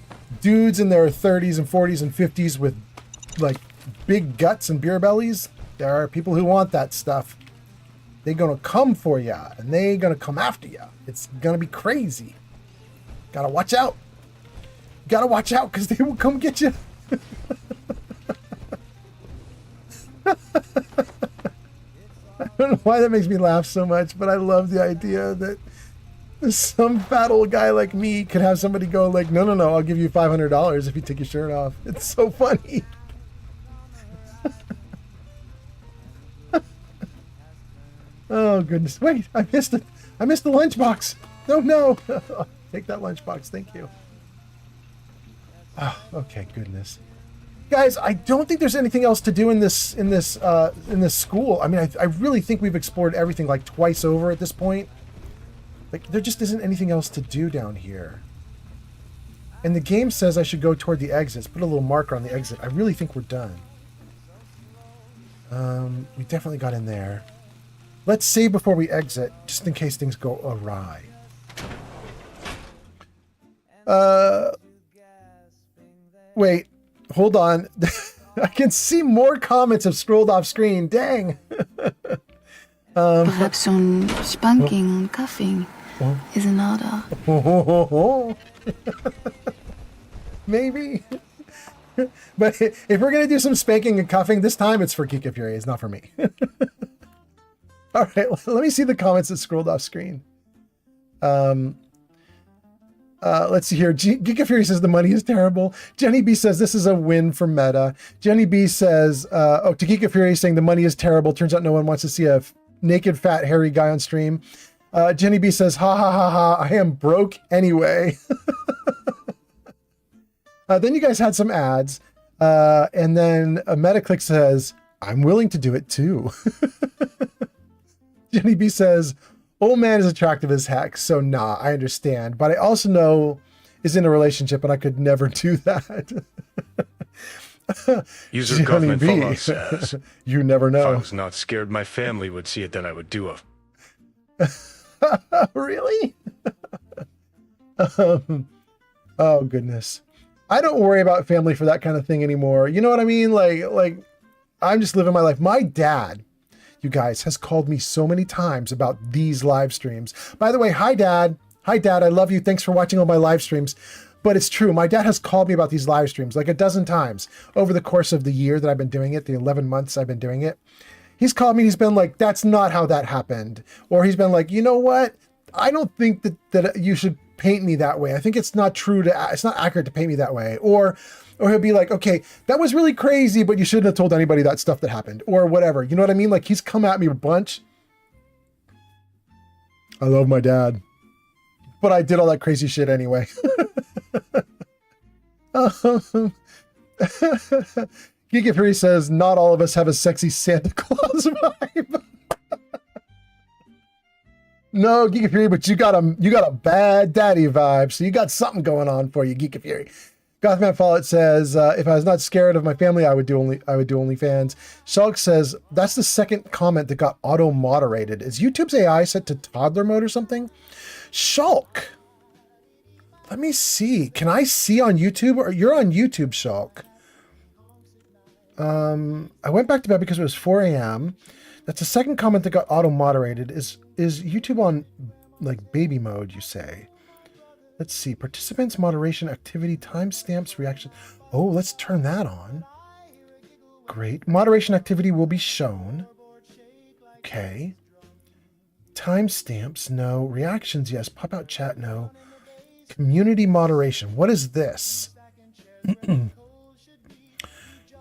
dudes in their 30s and 40s and 50s with like big guts and beer bellies. There are people who want that stuff. They're gonna come for you, and they're gonna come after you. It's gonna be crazy. Gotta watch out. Gotta watch out, because they will come get you. I don't know why that makes me laugh so much, but I love the idea that some fat old guy like me could have somebody go like, no, I'll give you $500 if you take your shirt off. It's so funny. Oh, goodness. Wait, I missed it. I missed the lunchbox. No. Take that lunchbox. Thank you. Oh, okay, goodness. Guys, I don't think there's anything else to do in this school. I mean, I really think we've explored everything like twice over at this point. Like, there just isn't anything else to do down here. And the game says I should go toward the exits. Put a little marker on the exit. I really think we're done. We definitely got in there. Let's save before we exit, just in case things go awry. Wait, hold on. I can see more comments have scrolled off screen. Dang. Perhaps some spanking and cuffing is in order. Maybe. But if we're going to do some spanking and cuffing, this time it's for Geek of Fury. It's not for me. All right, let me see the comments that scrolled off screen. Let's see here. Geek of Fury says the money is terrible. Jenny B says this is a win for meta. Jenny B says, to Geek of Fury saying the money is terrible. Turns out no one wants to see a naked, fat, hairy guy on stream. Jenny B says, ha ha ha ha, I am broke anyway. Then you guys had some ads. And then Metaclick says, I'm willing to do it too. Jenny B says, old man is attractive as heck, so nah, I understand. But I also know is in a relationship and I could never do that. User Government Fallout says, you never know. If I was not scared my family would see it, then I would do a... Really? Oh, goodness. I don't worry about family for that kind of thing anymore. You know what I mean? Like I'm just living my life. My dad, you guys, has called me so many times about these live streams. By the way, hi, Dad. Hi, Dad. I love you. Thanks for watching all my live streams. but it's true. My dad has called me about these live streams like a dozen times over the course of the year that I've been doing it, the 11 months I've been doing it. He's called me, he's been like, that's not how that happened. Or he's been like, you know what? I don't think that you should paint me that way. I think it's not it's not accurate to paint me that way. Or he'll be like, okay, that was really crazy, but you shouldn't have told anybody that stuff that happened or whatever. You know what I mean? Like he's come at me a bunch. I love my dad, but I did all that crazy shit anyway. Geeky Fury says, not all of us have a sexy Santa Claus vibe. No, Geeky Fury, but you got a bad daddy vibe, so you got something going on for you, Geeky Fury. Gothman Fallout says, if I was not scared of my family, I would do OnlyFans. Shulk says, that's the second comment that got auto-moderated. Is YouTube's AI set to toddler mode or something? Shulk. Let me see. Can I see on YouTube? Or you're on YouTube, Shulk. I went back to bed because it was 4 a.m. That's the second comment that got auto-moderated. Is YouTube on like baby mode, you say? Let's see. Participants, moderation, activity, timestamps, reaction. Oh, let's turn that on. Great. Moderation activity will be shown. Okay. Timestamps, no. Reactions, yes. Pop out chat, no. Community moderation. What is this?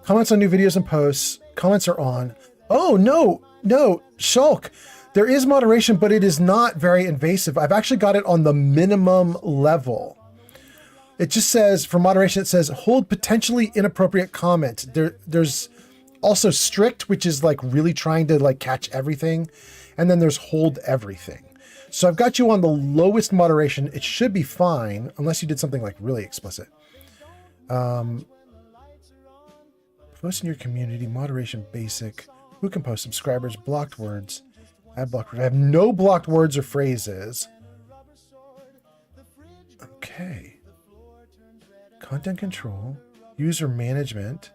Comments on new videos and posts. Comments are on. Oh, no. Shulk. There is moderation, but it is not very invasive. I've actually got it on the minimum level. It just says, for moderation, it says, hold potentially inappropriate comments. There's also strict, which is like really trying to like catch everything. And then there's hold everything. So I've got you on the lowest moderation. It should be fine, unless you did something like really explicit. Post in your community, moderation basic. Who can post? Subscribers, blocked words. I have no blocked words or phrases. Okay. Content control. User management.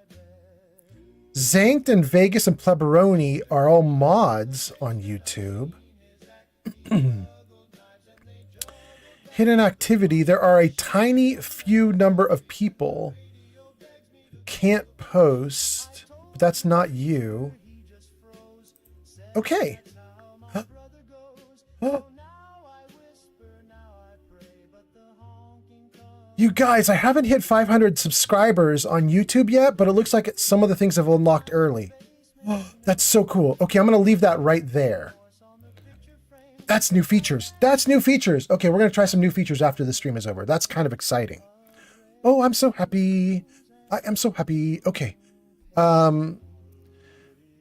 Zanked and Vegas and Pleberoni are all mods on YouTube. Hidden activity. There are a tiny few number of people who can't post, but that's not you. Okay. You guys, I haven't hit 500 subscribers on YouTube yet, but it looks like some of the things have unlocked early. That's so cool. Okay, I'm going to leave that right there. That's new features. That's new features. Okay, we're going to try some new features after the stream is over. That's kind of exciting. Oh, I'm so happy. I am so happy. Okay.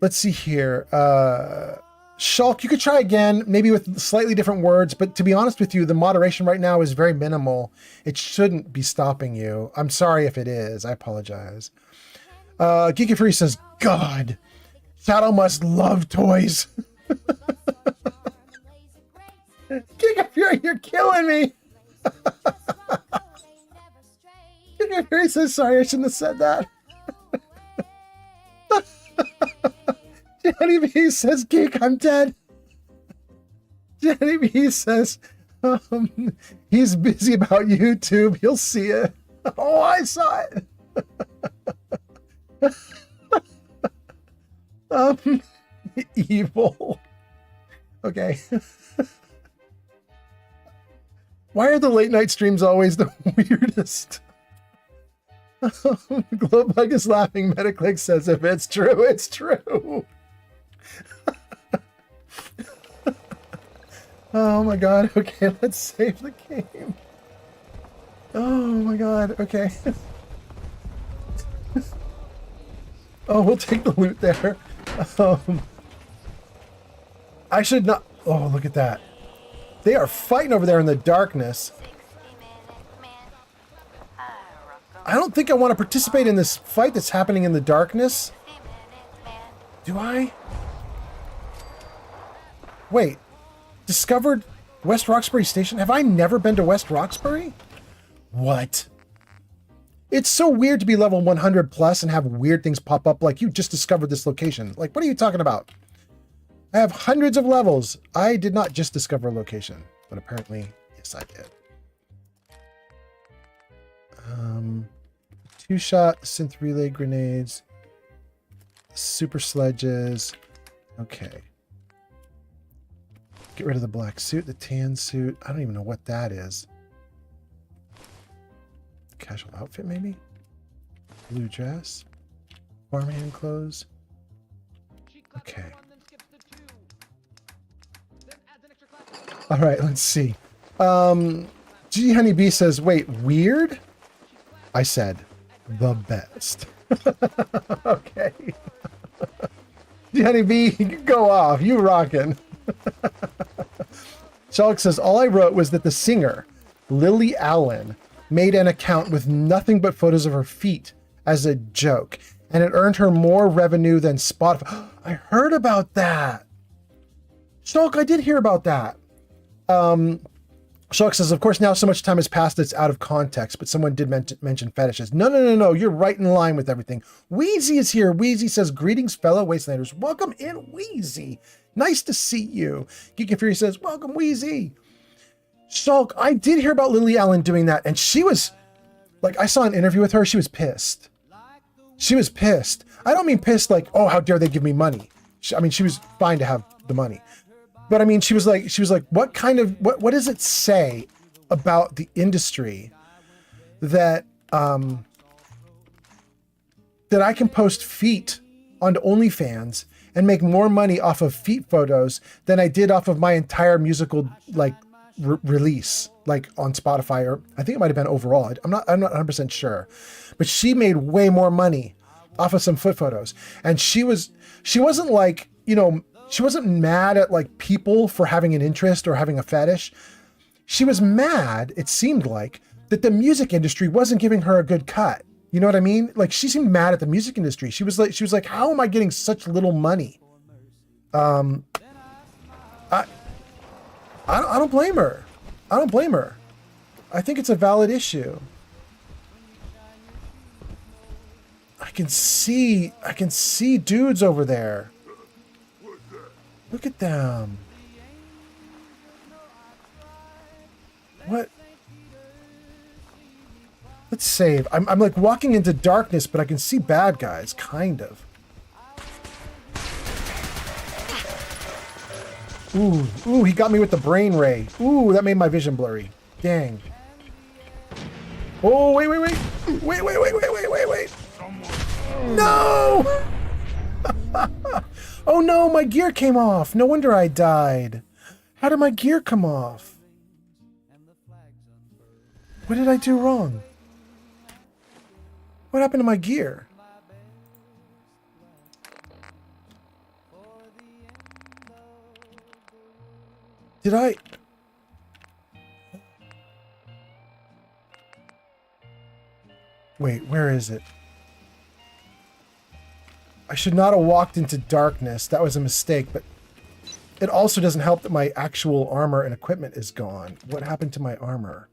Let's see here. Shulk, you could try again, maybe with slightly different words, but to be honest with you, the moderation right now is very minimal. It shouldn't be stopping you. I'm sorry if it is. I apologize. Geeky Free says, God, Shadow must love toys. Geeky Fury, you're killing me. Geeky Fury says, sorry, I shouldn't have said that. Jenny B says, Geek, I'm dead. Jenny B says, he's busy about YouTube. He'll see it. Oh, I saw it. Evil. Okay. Why are the late night streams always the weirdest? Glowbug is laughing. Metaclick says, if it's true, it's true. Oh my god, okay, let's save the game. Oh my god, okay. Oh, we'll take the loot there. I should not... Oh, look at that. They are fighting over there in the darkness. I don't think I want to participate in this fight that's happening in the darkness. Do I? Wait. Discovered West Roxbury Station? Have I never been to West Roxbury? What? It's so weird to be level 100 plus and have weird things pop up like you just discovered this location. Like, what are you talking about? I have hundreds of levels. I did not just discover a location, but apparently, yes, I did. Two-shot, synth relay grenades, super sledges. Okay. Get rid of the black suit, the tan suit. I don't even know what that is. Casual outfit, maybe? Blue dress. Farmhand clothes. Okay. All right, let's see. G Honeybee says, wait, weird? I said, the best. Okay. G Honeybee, you can go off. You rockin'. Shulk says, all I wrote was that the singer, Lily Allen, made an account with nothing but photos of her feet as a joke, and it earned her more revenue than Spotify. I heard about that. Shulk, I did hear about that. Shulk says, of course, now so much time has passed it's out of context, but someone did mention fetishes. No. You're right in line with everything. Wheezy is here. Wheezy says, greetings, fellow Wastelanders. Welcome in, Wheezy. Nice to see you. Geek and Fury says, welcome, Wheezy. Shulk, I did hear about Lily Allen doing that, and she was, like, I saw an interview with her. She was pissed. She was pissed. I don't mean pissed like, oh, how dare they give me money. I mean, she was fine to have the money. But I mean, she was like, what what does it say about the industry that, that I can post feet onto OnlyFans and make more money off of feet photos than I did off of my entire musical, like, release, like on Spotify, or I think it might've been overall. I'm not 100% sure, but she made way more money off of some foot photos. And she wasn't like, you know, she wasn't mad at like people for having an interest or having a fetish. She was mad, it seemed like, that the music industry wasn't giving her a good cut. You know what I mean? Like, she seemed mad at the music industry. She was like, how am I getting such little money? I don't blame her. I don't blame her. I think it's a valid issue. I can see dudes over there. Look at them. What? Let's save. I'm like walking into darkness, but I can see bad guys, kind of. Ooh, he got me with the brain ray. Ooh, that made my vision blurry. Dang. Oh, wait. Wait. No! Oh no, my gear came off. No wonder I died. How did my gear come off? What did I do wrong? What happened to my gear? Did I? Wait, where is it? I should not have walked into darkness. That was a mistake, but it also doesn't help that my actual armor and equipment is gone. What happened to my armor?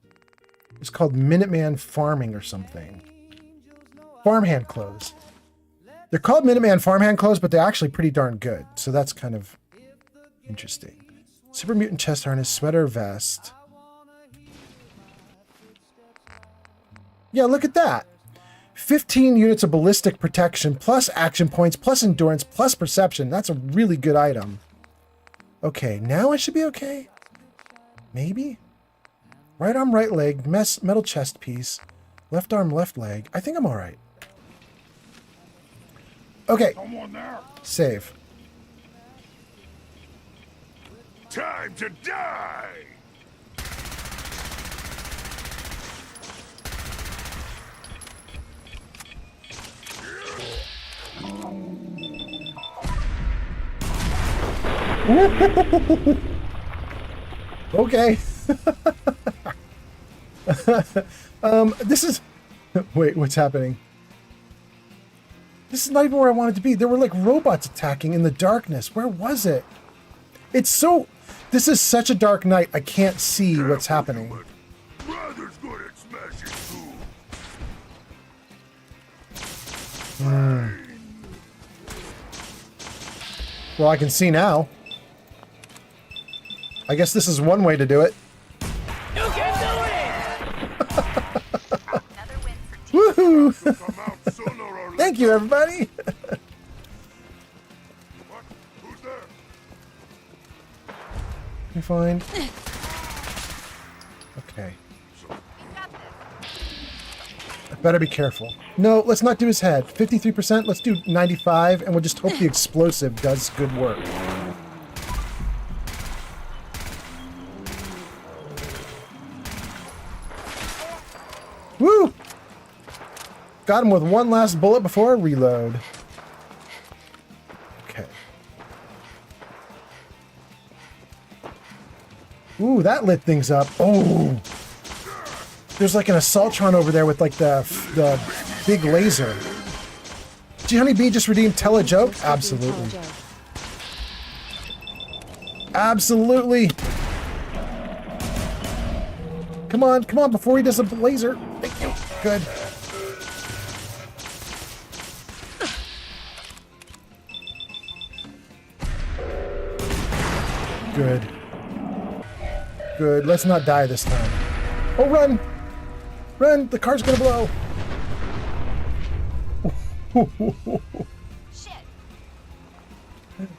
It's called Minuteman Farming or something. Farmhand clothes. They're called Minuteman Farmhand clothes, but they're actually pretty darn good. So that's kind of interesting. Super Mutant chest harness, sweater, vest. Yeah, look at that. 15 units of ballistic protection, plus action points, plus endurance, plus perception. That's a really good item. Okay, now I should be okay. Maybe? Right arm, right leg, metal chest piece. Left arm, left leg. I think I'm all right. Okay. Save. Time to die! Okay. This is... Wait, what's happening? This is not even where I wanted to be. There were like robots attacking in the darkness. Where was it? It's so... This is such a dark night. I can't see what's happening. Rather's good at smashing food. Well, I can see now. I guess this is one way to do it. You can do it! Woo! Woohoo! Thank you, everybody. You find? Okay. I better be careful. No, let's not do his head. 53%. Let's do 95, and we'll just hope the explosive does good work. Woo! Got him with one last bullet before I reload. Okay. Ooh, that lit things up. Oh! There's like an assaultron over there with like the big laser. Did Honeybee just redeem tell a joke? Absolutely. Absolutely. Come on, before he does a laser. Thank you. Good. Good. Good. Let's not die this time. Oh, run! Run! The car's gonna blow! Shit.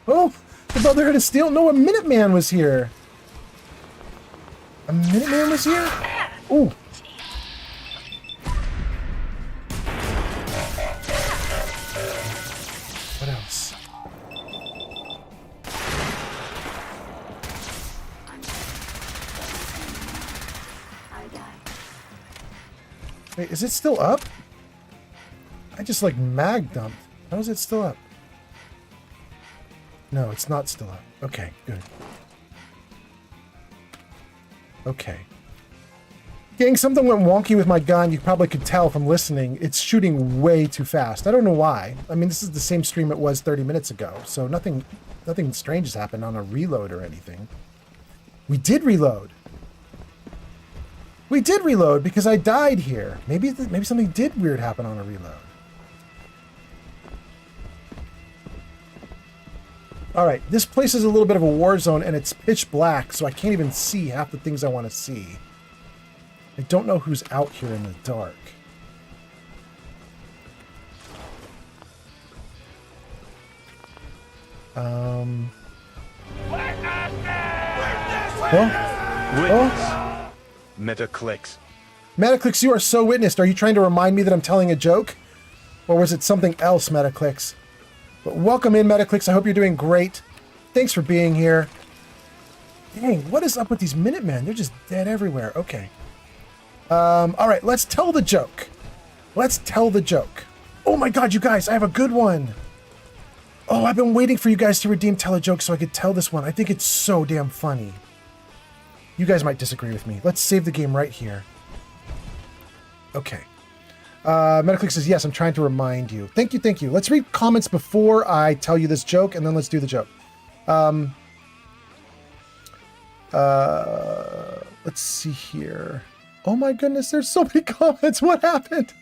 Oh! The Brotherhood of Steel? No, a Minuteman was here! A Minuteman was here? Ooh! What else? Wait, is it still up? I just like mag dumped. How is it still up? No, it's not still up. Okay, good. Okay. Gang, something went wonky with my gun. You probably could tell from listening. It's shooting way too fast. I don't know why. I mean, this is the same stream it was 30 minutes ago, so nothing strange has happened on a reload or anything. We did reload. We did reload because I died here. Maybe something did weird happen on a reload. All right, this place is a little bit of a war zone and it's pitch black, so I can't even see half the things I want to see. I don't know who's out here in the dark. Witness. Metaclicks. Metaclicks, you are so witnessed. Are you trying to remind me that I'm telling a joke? Or was it something else, Metaclicks? But welcome in, Metaclicks. I hope you're doing great. Thanks for being here. Dang, what is up with these Minutemen? They're just dead everywhere. Okay. All right, let's tell the joke. Let's tell the joke. Oh my God, you guys, I have a good one. Oh, I've been waiting for you guys to redeem tell a joke so I could tell this one. I think it's so damn funny. You guys might disagree with me. Let's save the game right here. Okay. Metaclick says, yes, I'm trying to remind you. Thank you, thank you. Let's read comments before I tell you this joke, and then let's do the joke. Let's see here. Oh my goodness, there's so many comments. What happened?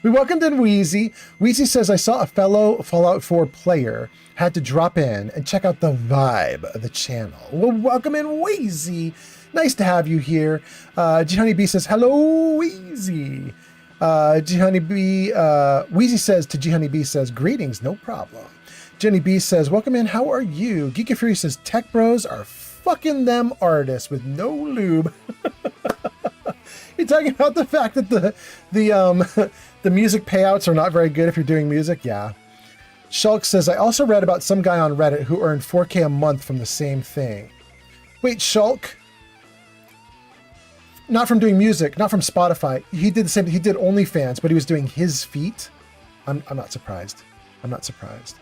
We welcomed in Wheezy. Wheezy says, I saw a fellow Fallout 4 player had to drop in and check out the vibe of the channel. Well, welcome in, Wheezy. Nice to have you here. G Honeybee says, hello, Wheezy. G Honeybee, Wheezy says to G Honeybee says, greetings, no problem. Jenny B says, welcome in, how are you? Geeky Fury says, tech bros are fucking them artists with no lube. You're talking about the fact that the music payouts are not very good if you're doing music? Yeah. Shulk says, I also read about some guy on Reddit who earned $4K a month from the same thing. Wait, Shulk? Not from doing music, not from Spotify. He did the same thing. He did OnlyFans, but he was doing his feet. I'm not surprised. I'm not surprised.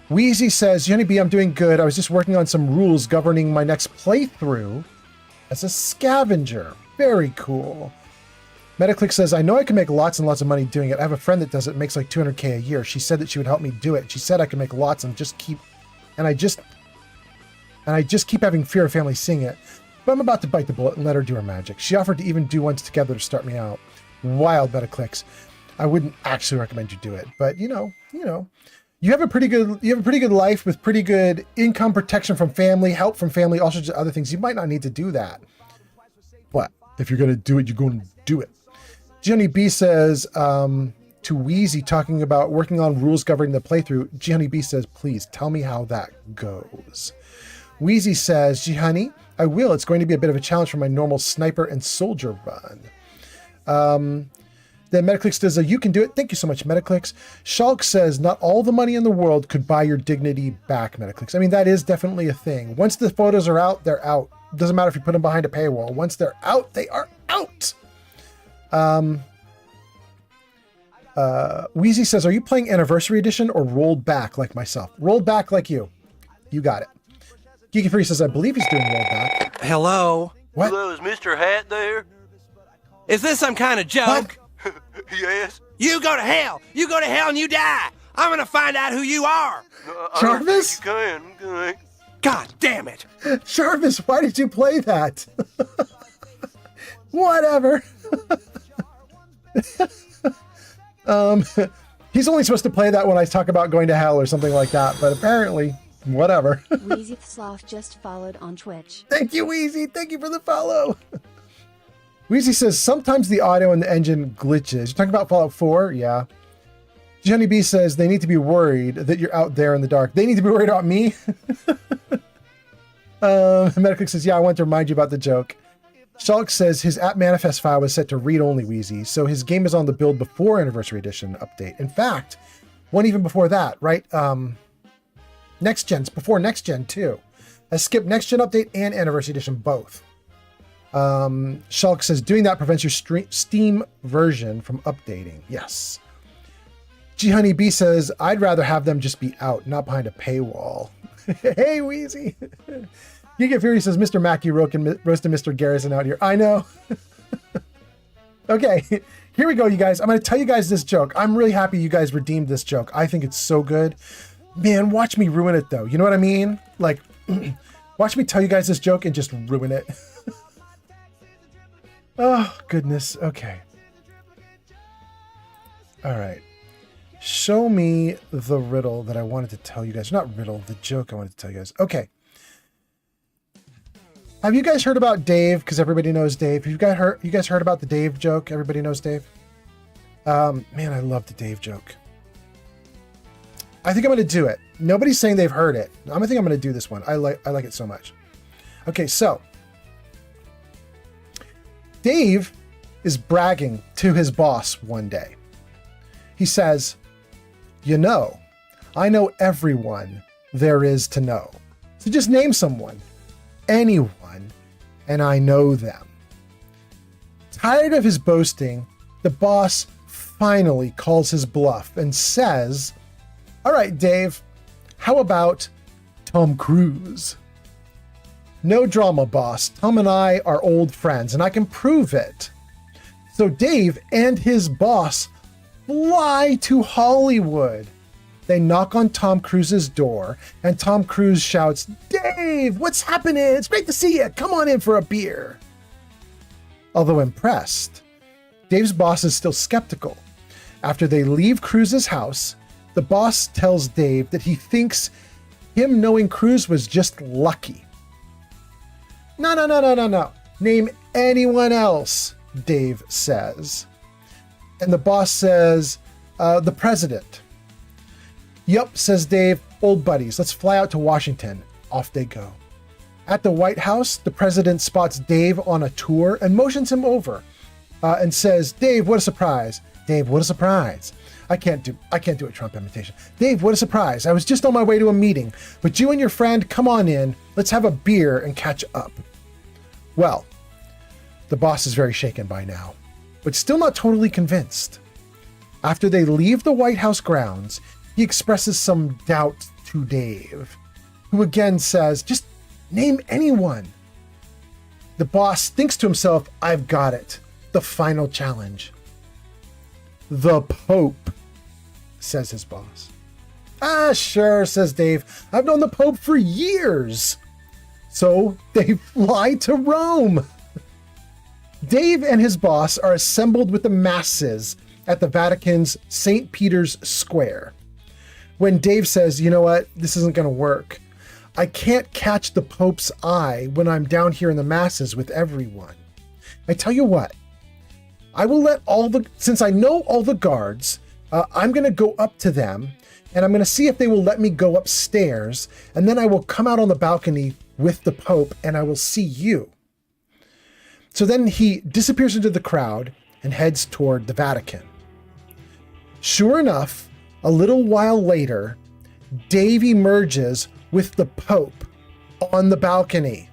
Wheezy says, Honeybee, I'm doing good. I was just working on some rules governing my next playthrough as a scavenger. Very cool. Metaclick says, I know I can make lots and lots of money doing it. I have a friend that does it, makes like $200K a year. She said that she would help me do it. She said I could make lots and I just keep having Fear of Family sing it. But I'm about to bite the bullet and let her do her magic. She offered to even do ones together to start me out. Wild Metaclicks. I wouldn't actually recommend you do it, but you have a pretty good life with pretty good income protection from family, help from family, all sorts of other things. You might not need to do that. But if you're going to do it, you're going to do it. Gianni B says, to Wheezy talking about working on rules governing the playthrough, Gianni B says, please tell me how that goes. Wheezy says, Gianni, I will. It's going to be a bit of a challenge for my normal sniper and soldier run. Then Metaclix does a, you can do it. Thank you so much, Metaclix. Shulk says, not all the money in the world could buy your dignity back, Metaclix. I mean, that is definitely a thing. Once the photos are out, they're out. Doesn't matter if you put them behind a paywall. Once they're out, they are out. Wheezy says, are you playing Anniversary Edition or rolled back like myself? Rolled back like you. You got it. Geeky Free says, I believe he's doing rolled back. Hello? What? Hello, is Mr. Hat there? Is this some kind of joke? Yes. You go to hell! You go to hell and you die! I'm gonna find out who you are! Jarvis? God damn it! Jarvis, why did you play that? Whatever. He's only supposed to play that when I talk about going to hell or something like that, but apparently, whatever. Wheezy Sloth just followed on Twitch. Thank you, Wheezy. Thank you for the follow. Wheezy says, sometimes the audio in the engine glitches. You're talking about Fallout 4? Yeah. Johnny B says, they need to be worried that you're out there in the dark. They need to be worried about me? Medical says, yeah, I want to remind you about the joke. Shulk says his app manifest file was set to read-only Wheezy, so his game is on the build before Anniversary Edition update. In fact, one even before that, right? Next Gen's before Next Gen too. I skipped Next Gen update and Anniversary Edition both. Shulk says doing that prevents your Steam version from updating. Yes. G Honey B says I'd rather have them just be out, not behind a paywall. Hey, Wheezy. Giga Fury says Mr. Mackey roasted Mr. Garrison out here. I know. Okay, here we go, you guys. I'm going to tell you guys this joke. I'm really happy you guys redeemed this joke. I think it's so good. Man, watch me ruin it, though. You know what I mean? Like, watch me tell you guys this joke and just ruin it. Oh, goodness. Okay. All right. Show me the riddle that I wanted to tell you guys. Not riddle, the joke I wanted to tell you guys. Okay. Have you guys heard about Dave? Because everybody knows Dave. Have you guys heard about the Dave joke? Everybody knows Dave. Man, I love the Dave joke. I think I'm going to do it. Nobody's saying they've heard it. I think I'm going to do this one. I like it so much. Okay, so Dave is bragging to his boss one day. He says, you know, I know everyone there is to know. So just name someone. Anyone, and I know them. Tired of his boasting, the boss finally calls his bluff and says, all right, Dave, how about Tom Cruise? No drama, boss. Tom and I are old friends, and I can prove it. So Dave and his boss fly to Hollywood. They knock on Tom Cruise's door, and Tom Cruise shouts, Dave, what's happening? It's great to see you. Come on in for a beer. Although impressed, Dave's boss is still skeptical. After they leave Cruise's house, the boss tells Dave that he thinks him knowing Cruise was just lucky. No. Name anyone else, Dave says. And the boss says, the president. Yup, says Dave, old buddies, let's fly out to Washington. Off they go. At the White House, the president spots Dave on a tour and motions him over and says, Dave, what a surprise. Dave, what a surprise. I can't do a Trump imitation. Dave, what a surprise. I was just on my way to a meeting, but you and your friend, come on in. Let's have a beer and catch up. Well, the boss is very shaken by now, but still not totally convinced. After they leave the White House grounds, he expresses some doubt to Dave, who again says, just name anyone. The boss thinks to himself, I've got it. The final challenge. The Pope, says his boss. Ah, sure, says Dave. I've known the Pope for years. So they fly to Rome. Dave and his boss are assembled with the masses at the Vatican's St. Peter's Square. When Dave says, you know what, this isn't going to work. I can't catch the Pope's eye when I'm down here in the masses with everyone. I tell you what, I will let since I know all the guards, I'm going to go up to them and I'm going to see if they will let me go upstairs. And then I will come out on the balcony with the Pope and I will see you. So then he disappears into the crowd and heads toward the Vatican. Sure enough, a little while later, Dave emerges with the Pope on the balcony.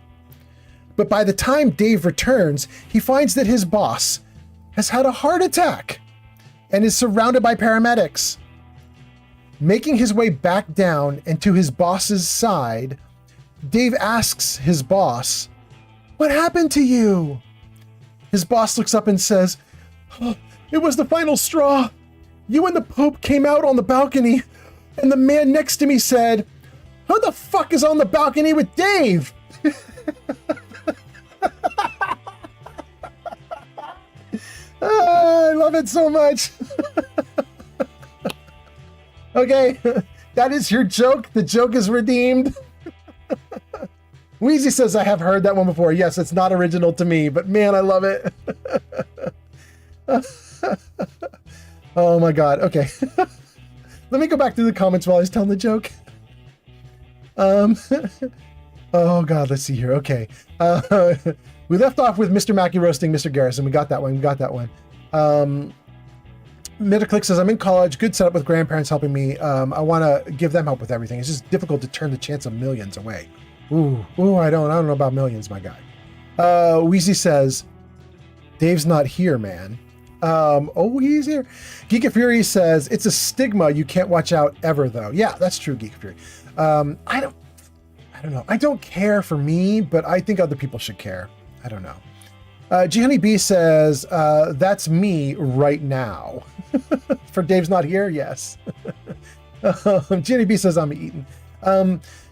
But by the time Dave returns, he finds that his boss has had a heart attack and is surrounded by paramedics. Making his way back down and to his boss's side, Dave asks his boss, "What happened to you?" His boss looks up and says, "Oh, it was the final straw. You and the Pope came out on the balcony, and the man next to me said, 'Who the fuck is on the balcony with Dave?'" I love it so much. Okay, that is your joke. The joke is redeemed. Wheezy says, I have heard that one before. Yes, it's not original to me, but man, I love it. Oh my God. Okay. Let me go back through the comments while I was telling the joke. Oh God, let's see here. Okay. We left off with Mr. Mackey roasting Mr. Garrison. We got that one. Metaclick says, I'm in college, good setup with grandparents helping me. I want to give them help with everything. It's just difficult to turn the chance of millions away. Ooh, I don't know about millions, my guy. Wheezy says, Dave's not here, man. Oh, he's here. Geek of Fury says, it's a stigma you can't watch out ever, though. Yeah, that's true, Geek of Fury. I don't know. I don't care for me, but I think other people should care. I don't know. G Honey B says, that's me right now. For Dave's not here? Yes. G Honey B says, I'm eating.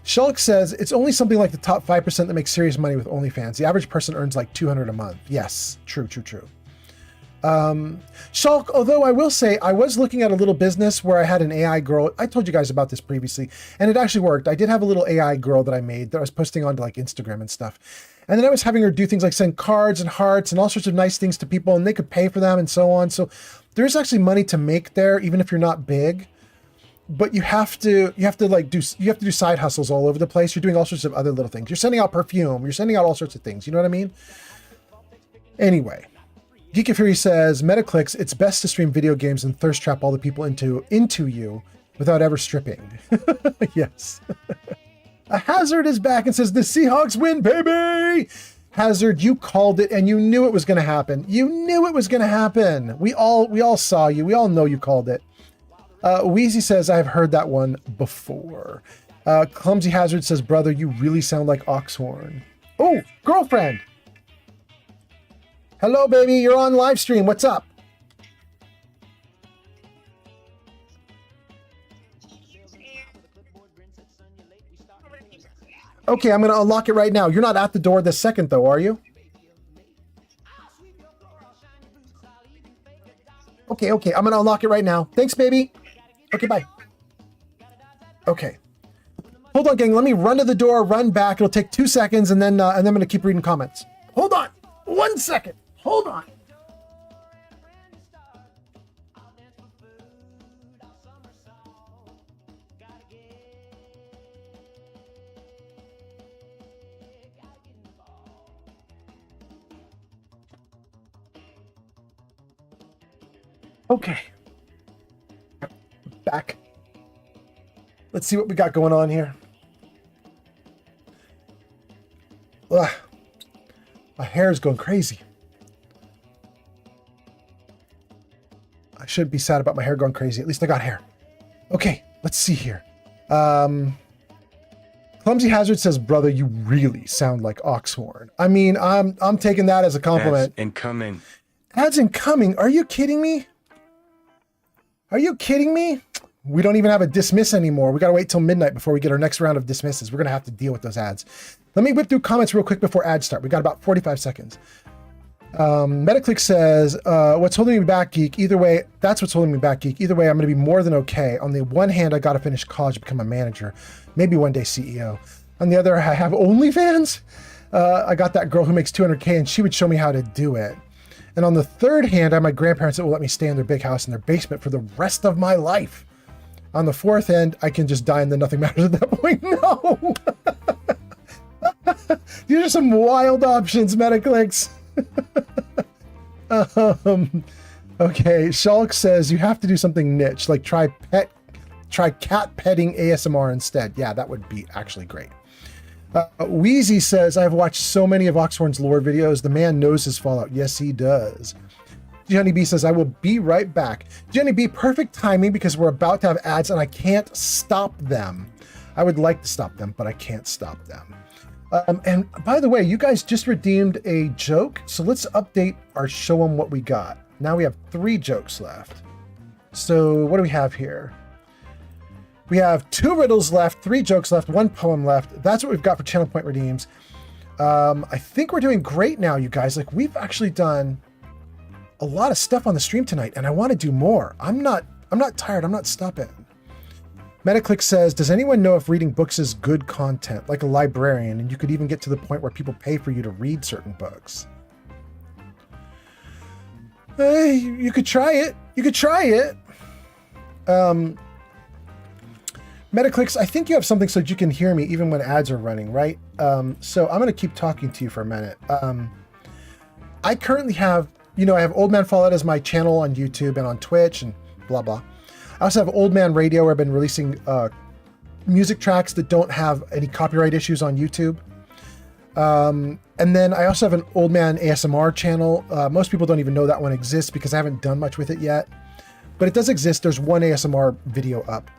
Shulk says, it's only something like the top 5% that makes serious money with OnlyFans. The average person earns like $200 a month. Yes, true. Shulk, although I will say, I was looking at a little business where I had an AI girl. I told you guys about this previously, and it actually worked. I did have a little AI girl that I made that I was posting onto like Instagram and stuff. And then I was having her do things like send cards and hearts and all sorts of nice things to people, and they could pay for them and so on. So there's actually money to make there, even if you're not big. But you have to do side hustles all over the place. You're doing all sorts of other little things. You're sending out perfume. You're sending out all sorts of things. You know what I mean? Anyway, Geek of Fury says, Metaclicks, it's best to stream video games and thirst trap all the people into you without ever stripping. Yes. A Hazard is back and says, the Seahawks win, baby! Hazard, you called it and you knew it was going to happen. You knew it was going to happen. We all saw you. We all know you called it. Wheezy says, I've heard that one before. Clumsy Hazard says, brother, you really sound like Oxhorn. Oh, girlfriend. Hello, baby. You're on live stream. What's up? Okay, I'm going to unlock it right now. You're not at the door this second, though, are you? Okay. I'm going to unlock it right now. Thanks, baby. Okay, bye. Okay. Hold on, gang. Let me run to the door, run back. It'll take 2 seconds, and then I'm going to keep reading comments. Hold on. 1 second. Hold on. Okay. Back. Let's see what we got going on here. Ugh. My hair is going crazy. I shouldn't be sad about my hair going crazy. At least I got hair. Okay, let's see here. Clumsy Hazard says, brother, you really sound like Oxhorn. I mean, I'm taking that as a compliment. Ads incoming. Ads incoming? Are you kidding me? Are you kidding me? We don't even have a dismiss anymore. We got to wait till midnight before we get our next round of dismisses. We're going to have to deal with those ads. Let me whip through comments real quick before ads start. We got about 45 seconds. Metaclick says, what's holding me back, Geek? Either way, that's what's holding me back, Geek. Either way, I'm going to be more than okay. On the one hand, I got to finish college, become a manager, maybe one day CEO. On the other, I have OnlyFans. I got that girl who makes $200K and she would show me how to do it. And on the third hand, I have my grandparents that will let me stay in their big house in their basement for the rest of my life. On the fourth end, I can just die and then nothing matters at that point. No! These are some wild options, Metaclicks. Okay, Shulk says you have to do something niche, like try cat petting ASMR instead. Yeah, that would be actually great. Wheezy says, I've watched so many of Oxhorn's lore videos. The man knows his Fallout. Yes, he does. Jenny B says, I will be right back. Jenny B, perfect timing because we're about to have ads and I can't stop them. I would like to stop them, but I can't stop them. And by the way, you guys just redeemed a joke. So let's update our show them what we got. Now we have 3 jokes left. So what do we have here? We have 2 riddles left, 3 jokes left, 1 poem left. That's what we've got for Channel Point redeems. I think we're doing great now, you guys. Like, we've actually done a lot of stuff on the stream tonight, and I want to do more. I'm not tired. I'm not stopping. Metaclick says, does anyone know if reading books is good content, like a librarian, and you could even get to the point where people pay for you to read certain books? You could try it. You could try it. Metaclicks, I think you have something so that you can hear me even when ads are running, right? So I'm going to keep talking to you for a minute. I currently have, I have Old Man Fallout as my channel on YouTube and on Twitch and blah, blah. I also have Old Man Radio where I've been releasing music tracks that don't have any copyright issues on YouTube. And then I also have an Old Man ASMR channel. Most people don't even know that one exists because I haven't done much with it yet. But it does exist. There's one ASMR video up.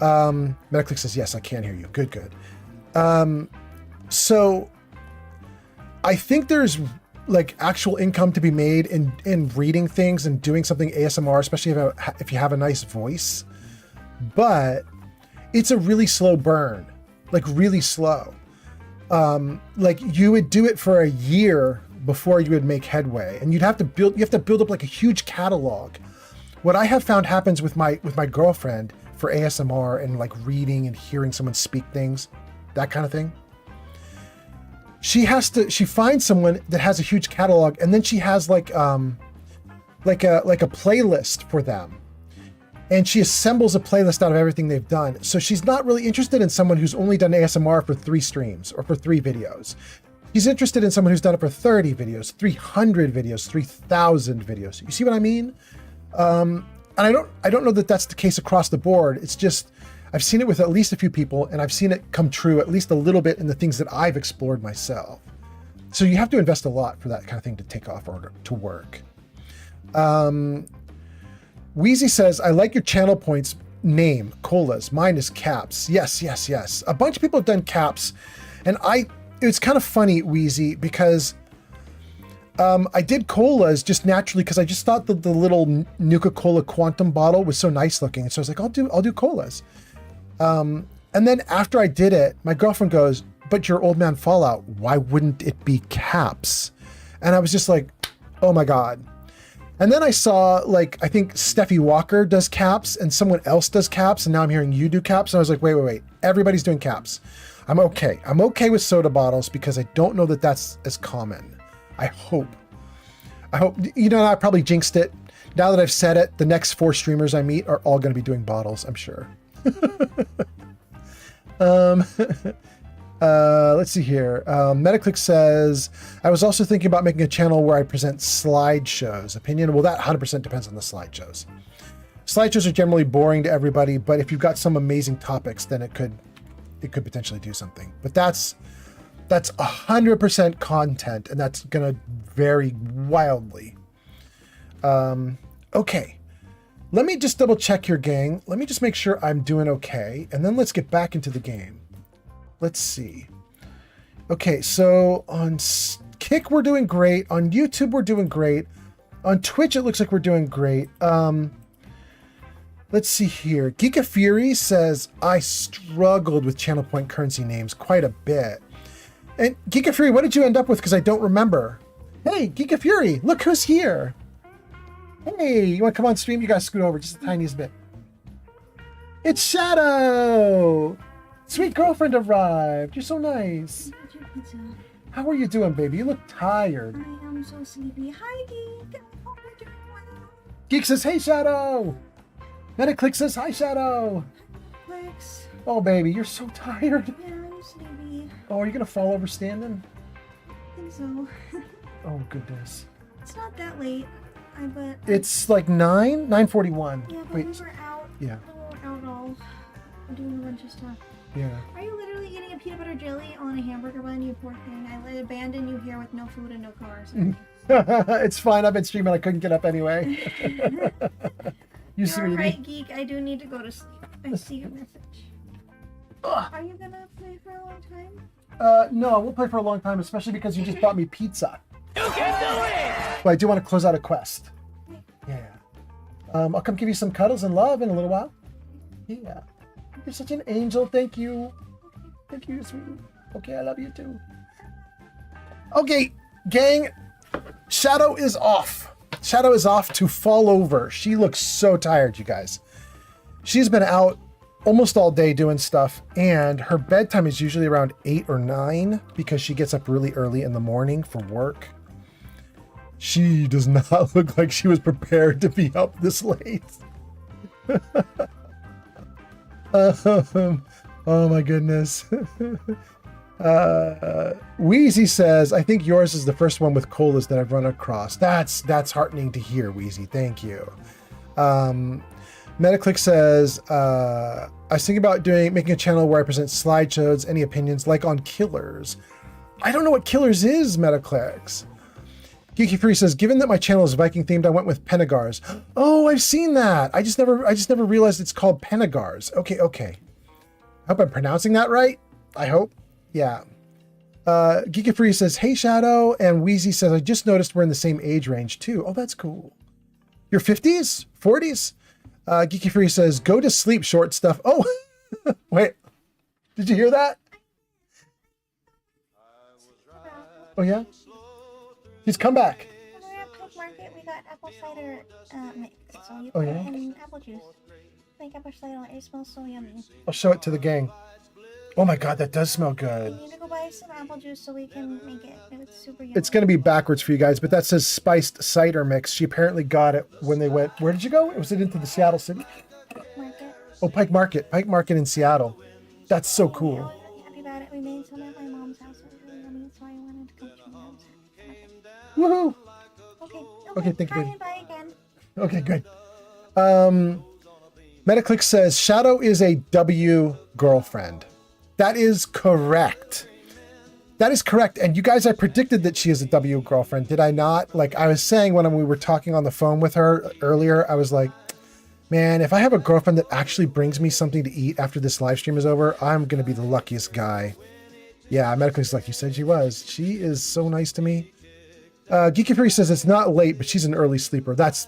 Metaclick says, yes, I can hear you. Good, good. So I think there's like actual income to be made in reading things and doing something ASMR, especially if you have a nice voice. But it's a really slow burn, like really slow. Like you would do it for a year before you would make headway, and you have to build up like a huge catalog. What I have found happens with my girlfriend for ASMR and like reading and hearing someone speak things, that kind of thing. She finds someone that has a huge catalog, and then she has like a playlist for them. And she assembles a playlist out of everything they've done. So she's not really interested in someone who's only done ASMR for 3 streams or for 3 videos. She's interested in someone who's done it for 30 videos, 300 videos, 3,000 videos. You see what I mean? And I don't know that that's the case across the board. It's just, I've seen it with at least a few people, and I've seen it come true at least a little bit in the things that I've explored myself. So you have to invest a lot for that kind of thing to take off or to work. Wheezy says, I like your channel points name, colas. Mine is caps. Yes, yes, yes. A bunch of people have done caps. And it's kind of funny, Wheezy, because I did colas just naturally because I just thought that the little Nuka-Cola Quantum bottle was so nice looking. And so I was like, I'll do colas. And then after I did it, my girlfriend goes, but your Old Man Fallout, why wouldn't it be caps? And I was just like, oh my God. And then I saw, like, I think Steffi Walker does caps and someone else does caps. And now I'm hearing you do caps. And I was like, wait. Everybody's doing caps. I'm okay. I'm okay with soda bottles because I don't know that that's as common. I hope, I probably jinxed it. Now that I've said it, the next 4 streamers I meet are all going to be doing bottles, I'm sure. Let's see here. Metaclick says, I was also thinking about making a channel where I present slideshows. Opinion? Well, that 100% depends on the slideshows. Slideshows are generally boring to everybody, but if you've got some amazing topics, then it could potentially do something. But that's 100% content, and that's gonna vary wildly. Okay. Let me just double check here, gang. Let me just make sure I'm doing okay, and then let's get back into the game. Let's see. Okay, so on Kick, we're doing great. On YouTube, we're doing great. On Twitch, it looks like we're doing great. Let's see here. Geeka Fury says, I struggled with channel point currency names quite a bit. And Geeka Fury, what did you end up with? Because I don't remember. Hey, Geeka Fury, look who's here. Hey, you want to come on stream? You guys scoot over just the tiniest bit. It's Shadow. Sweet girlfriend arrived. You're so nice. How are you doing, baby? You look tired. I am so sleepy. Hi, Geek. I hope you're doing well. Geek says, hey, Shadow. Metaclick says, hi, Shadow. Clicks. Oh, baby, you're so tired. Yeah, I'm sleepy. Oh, are you going to fall over standing? I think so. Oh, goodness. It's not that late. But It's like 9:41. Yeah, but Wait. we were out. Yeah. We were out all doing a bunch of stuff. Yeah. Are you literally getting a peanut butter jelly on a hamburger bun, you poor thing? I abandoned you here with no food and no cars. It's fine. I've been streaming. I couldn't get up anyway. You You're sweetie. right, Geek. I do need to go to sleep. I see your message. Are you gonna play for a long time? No, we'll play for a long time, especially because you just bought me pizza. You can do it! But I do want to close out a quest. Yeah. I'll come give you some cuddles and love in a little while. Yeah. You're such an angel. Thank you. Thank you, sweetie. Okay, I love you too. Okay, gang. Shadow is off. Shadow is off to fall over. She looks so tired, you guys. She's been out almost all day doing stuff, and her bedtime is usually around 8 or 9 because she gets up really early in the morning for work. She does not look like she was prepared to be up this late. Oh my goodness. Wheezy says, I think yours is the first one with colas that I've run across. That's heartening to hear, Wheezy. Thank you. Metaclick says, I was thinking about making a channel where I present slideshows, any opinions, like on Killers. I don't know what Killers is, Metaclicks. Geeky Free says, given that my channel is Viking themed, I went with Penagars. Oh, I've seen that. I just never realized it's called Penagars. Okay. I hope I'm pronouncing that right. I hope. Yeah. Geeky Free says, hey, Shadow. And Wheezy says, I just noticed we're in the same age range too. Oh, that's cool. Your 50s? 40s? Geeky Free says, go to sleep, short stuff. Oh, wait. Did you hear that? Oh, yeah? He's come back. When we were at Pike Market, we got apple cider mix. So you Oh, put yeah? it in apple juice. Like apple cider, it smells so yummy. I'll show it to the gang. Oh my God, that does smell good. We need to go buy some apple juice so we can make it. It's super yummy. It's going to be backwards for you guys, but that says spiced cider mix. She apparently got it when they went, where did you go? Was it into the Seattle City? Market. Oh, Pike Market. Pike Market in Seattle. That's so I cool. was really happy about it. We made some at my mom's house. It was really yummy, so I wanted to come to my mom's house. Woohoo! Okay, thank you, bye, baby. bye again. Okay, good. Metaclick says, Shadow is a W girlfriend. That is correct. That is correct. And you guys, I predicted that she is a W girlfriend. Did I not? Like I was saying when we were talking on the phone with her earlier, I was like, man, if I have a girlfriend that actually brings me something to eat after this live stream is over, I'm going to be the luckiest guy. Yeah, Metaclick's like you said she was. She is so nice to me. Geeky Fury says it's not late, but she's an early sleeper. That's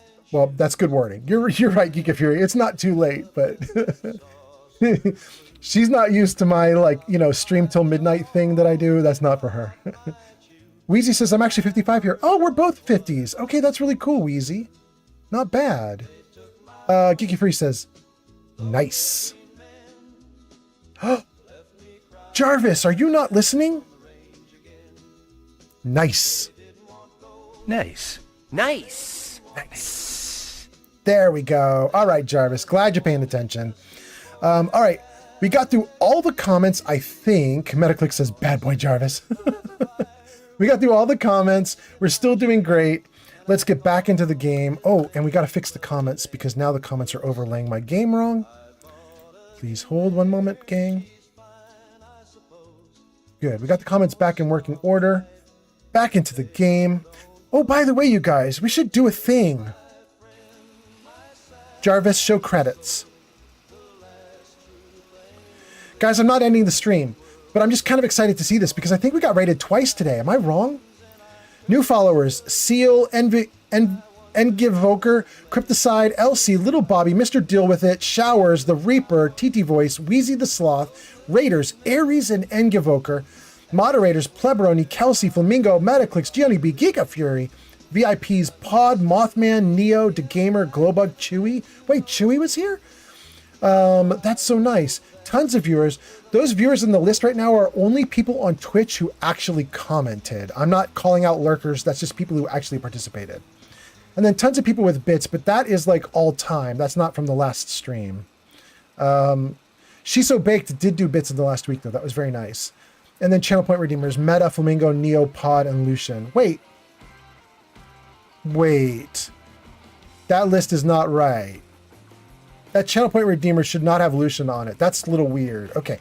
good wording. You're right, Geeky Fury. It's not too late, but she's not used to my stream till midnight thing that I do. That's not for her. Wheezy says I'm actually 55 here. Oh, we're both 50s. Okay, that's really cool, Wheezy. Not bad. Geeky Fury says, nice. Jarvis, are you not listening? Nice. Nice. Nice. There we go. All right, Jarvis. Glad you're paying attention. All right. We got through all the comments, I think. Metaclick says, bad boy, Jarvis. We got through all the comments. We're still doing great. Let's get back into the game. Oh, and we got to fix the comments because now the comments are overlaying my game wrong. Please hold one moment, gang. Good. We got the comments back in working order. Back into the game. Oh, by the way, you guys, we should do a thing. Jarvis, show credits. Guys, I'm not ending the stream, but I'm just kind of excited to see this because I think we got rated twice today. Am I wrong? New followers, Seal, Engivoker, Crypticide, Elsie, Little Bobby, Mr. Deal With It, Showers, The Reaper, TT Voice, Wheezy the Sloth, Raiders, Aries, and Engivoker. Moderators, Pleberoni, Kelsey, Flamingo, Metaclicks, Gianni B, Giga Fury, VIPs, Pod, Mothman, Neo, DeGamer, Glowbug, Chewy. Wait, Chewy was here? That's so nice. Tons of viewers. Those viewers in the list right now are only people on Twitch who actually commented. I'm not calling out lurkers. That's just people who actually participated. And then tons of people with bits, but that is like all time. That's not from the last stream. She's So Baked did do bits in the last week, though. That was very nice. And then Channel Point Redeemers, Meta, Flamingo, Neo, Pod, and Lucian. Wait. That list is not right. That Channel Point Redeemer should not have Lucian on it. That's a little weird. Okay.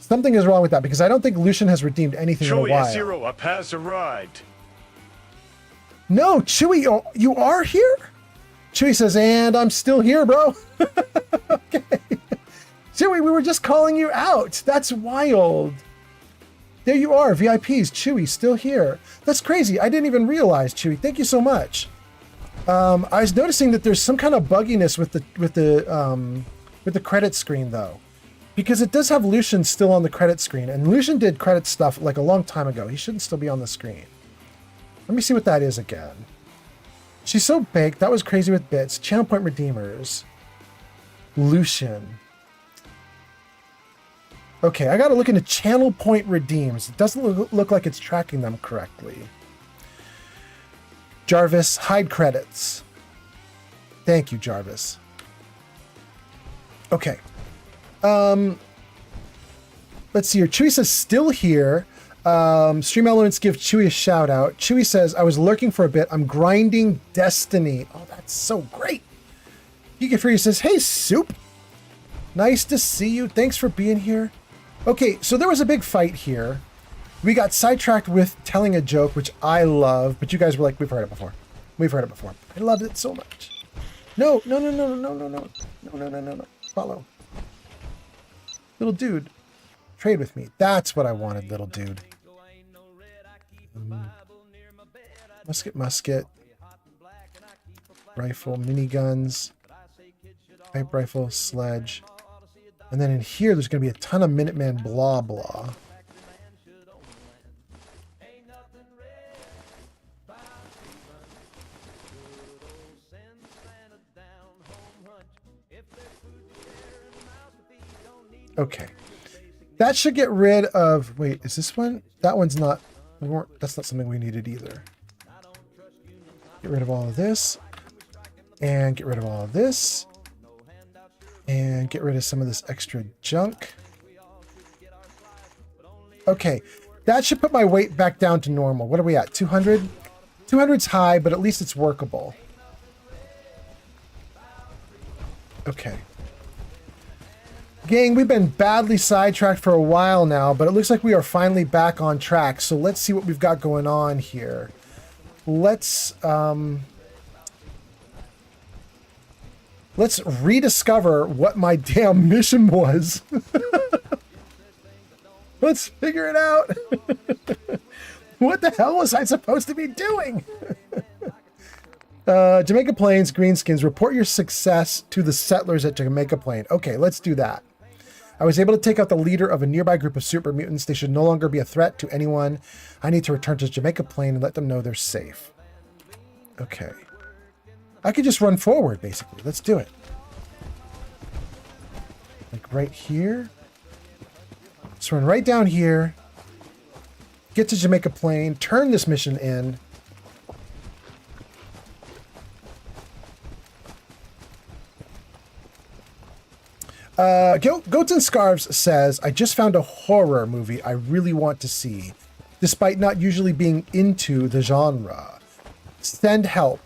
Something is wrong with that because I don't think Lucian has redeemed anything in a while. Chewie S-Zero has arrived. No, Chewie, you are here? Chewie says, and I'm still here, bro. Okay. Chewie, we were just calling you out. That's wild. There you are, VIPs. Chewie, still here. That's crazy. I didn't even realize, Chewie. Thank you so much. I was noticing that there's some kind of bugginess with the credit screen, though, because it does have Lucian still on the credit screen, and Lucian did credit stuff like a long time ago. He shouldn't still be on the screen. Let me see what that is again. She's So Baked. That was crazy with bits. Channel Point Redeemers. Lucian. Okay, I got to look into Channel Point Redeems. It doesn't look like it's tracking them correctly. Jarvis, hide credits. Thank you, Jarvis. Okay. Let's see here. Chewie says still here. Stream Elements give Chewie a shout out. Chewie says, I was lurking for a bit. I'm grinding Destiny. Oh, that's so great. Geeky Free says, hey, Soup. Nice to see you. Thanks for being here. Okay, so there was a big fight here. We got sidetracked with telling a joke, which I love, but you guys were like, we've heard it before. We've heard it before. I loved it so much. No. Follow. Little dude. Trade with me. That's what I wanted, little dude. Musket. Rifle, miniguns. Pipe rifle, sledge. And then in here, there's going to be a ton of Minuteman blah blah. Okay. That should get rid of... Wait, is this one? That one's not... That's not something we needed either. Get rid of all of this. And get rid of all of this. And get rid of some of this extra junk. Okay. That should put my weight back down to normal. What are we at? 200? 200's high, but at least it's workable. Okay. Gang, we've been badly sidetracked for a while now, but it looks like we are finally back on track. So let's see what we've got going on here. Let's rediscover what my damn mission was. Let's figure it out. What the hell was I supposed to be doing? Jamaica Plains, Greenskins, report your success to the settlers at Jamaica Plain. Okay, let's do that. I was able to take out the leader of a nearby group of super mutants. They should no longer be a threat to anyone. I need to return to Jamaica Plain and let them know they're safe. Okay. I could just run forward, basically. Let's do it. Like right here. Let's run right down here. Get to Jamaica Plain. Turn this mission in. Goats and Scarves says, I just found a horror movie I really want to see, despite not usually being into the genre. Send help.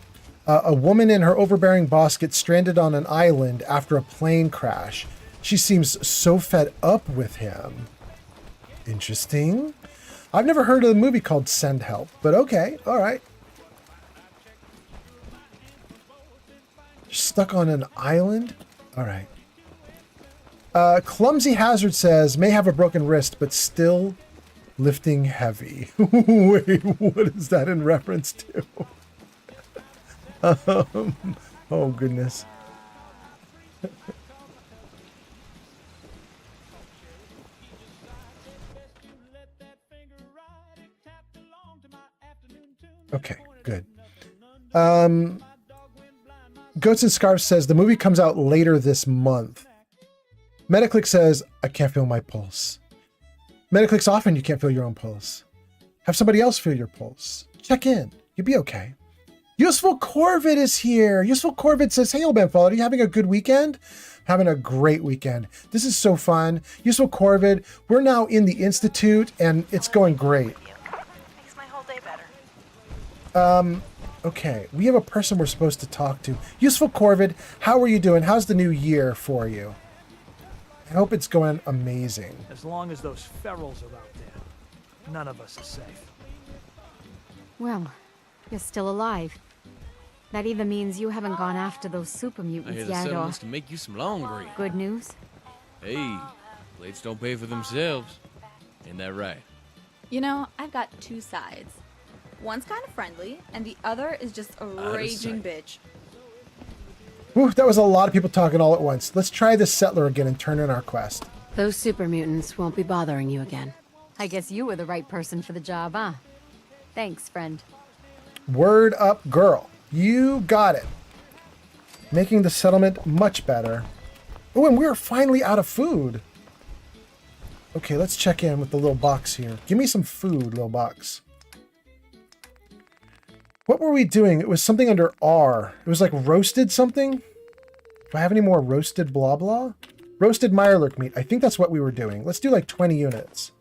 A woman and her overbearing boss get stranded on an island after a plane crash. She seems so fed up with him. Interesting. I've never heard of a movie called Send Help, but okay, all right. Stuck on an island? All right. Clumsy Hazard says, may have a broken wrist, but still lifting heavy. Wait, what is that in reference to? Oh, goodness. Okay, good. Goats and Scarves says, the movie comes out later this month. Metaclick says, I can't feel my pulse. Metaclick's often you can't feel your own pulse. Have somebody else feel your pulse. Check in. You'll be okay. Useful Corvid is here. Useful Corvid says, hey, old man follow, are you having a good weekend? Having a great weekend. This is so fun. Useful Corvid, we're now in the Institute and it's going great. Makes my whole day better. Okay, we have a person we're supposed to talk to. Useful Corvid, how are you doing? How's the new year for you? I hope it's going amazing. As long as those ferals are out there, none of us is safe. Well, you're still alive. That either means you haven't gone after those super I hear mutants the yet, or settlements can make you some long green. good news? Hey, plates don't pay for themselves. Ain't that right? You know, I've got two sides. One's kind of friendly, and the other is just a raging bitch. Whew, that was a lot of people talking all at once. Let's try this settler again and turn in our quest. Those super mutants won't be bothering you again. I guess you were the right person for the job, huh? Thanks, friend. Word up, girl. You got it. Making the settlement much better. Oh, and we're finally out of food. Okay, let's check in with the little box here. Give me some food, little box. What were we doing? It was something under R. It was like roasted something. Do I have any more roasted blah blah? Roasted Mirelurk meat. I think that's what we were doing. Let's do like 20 units.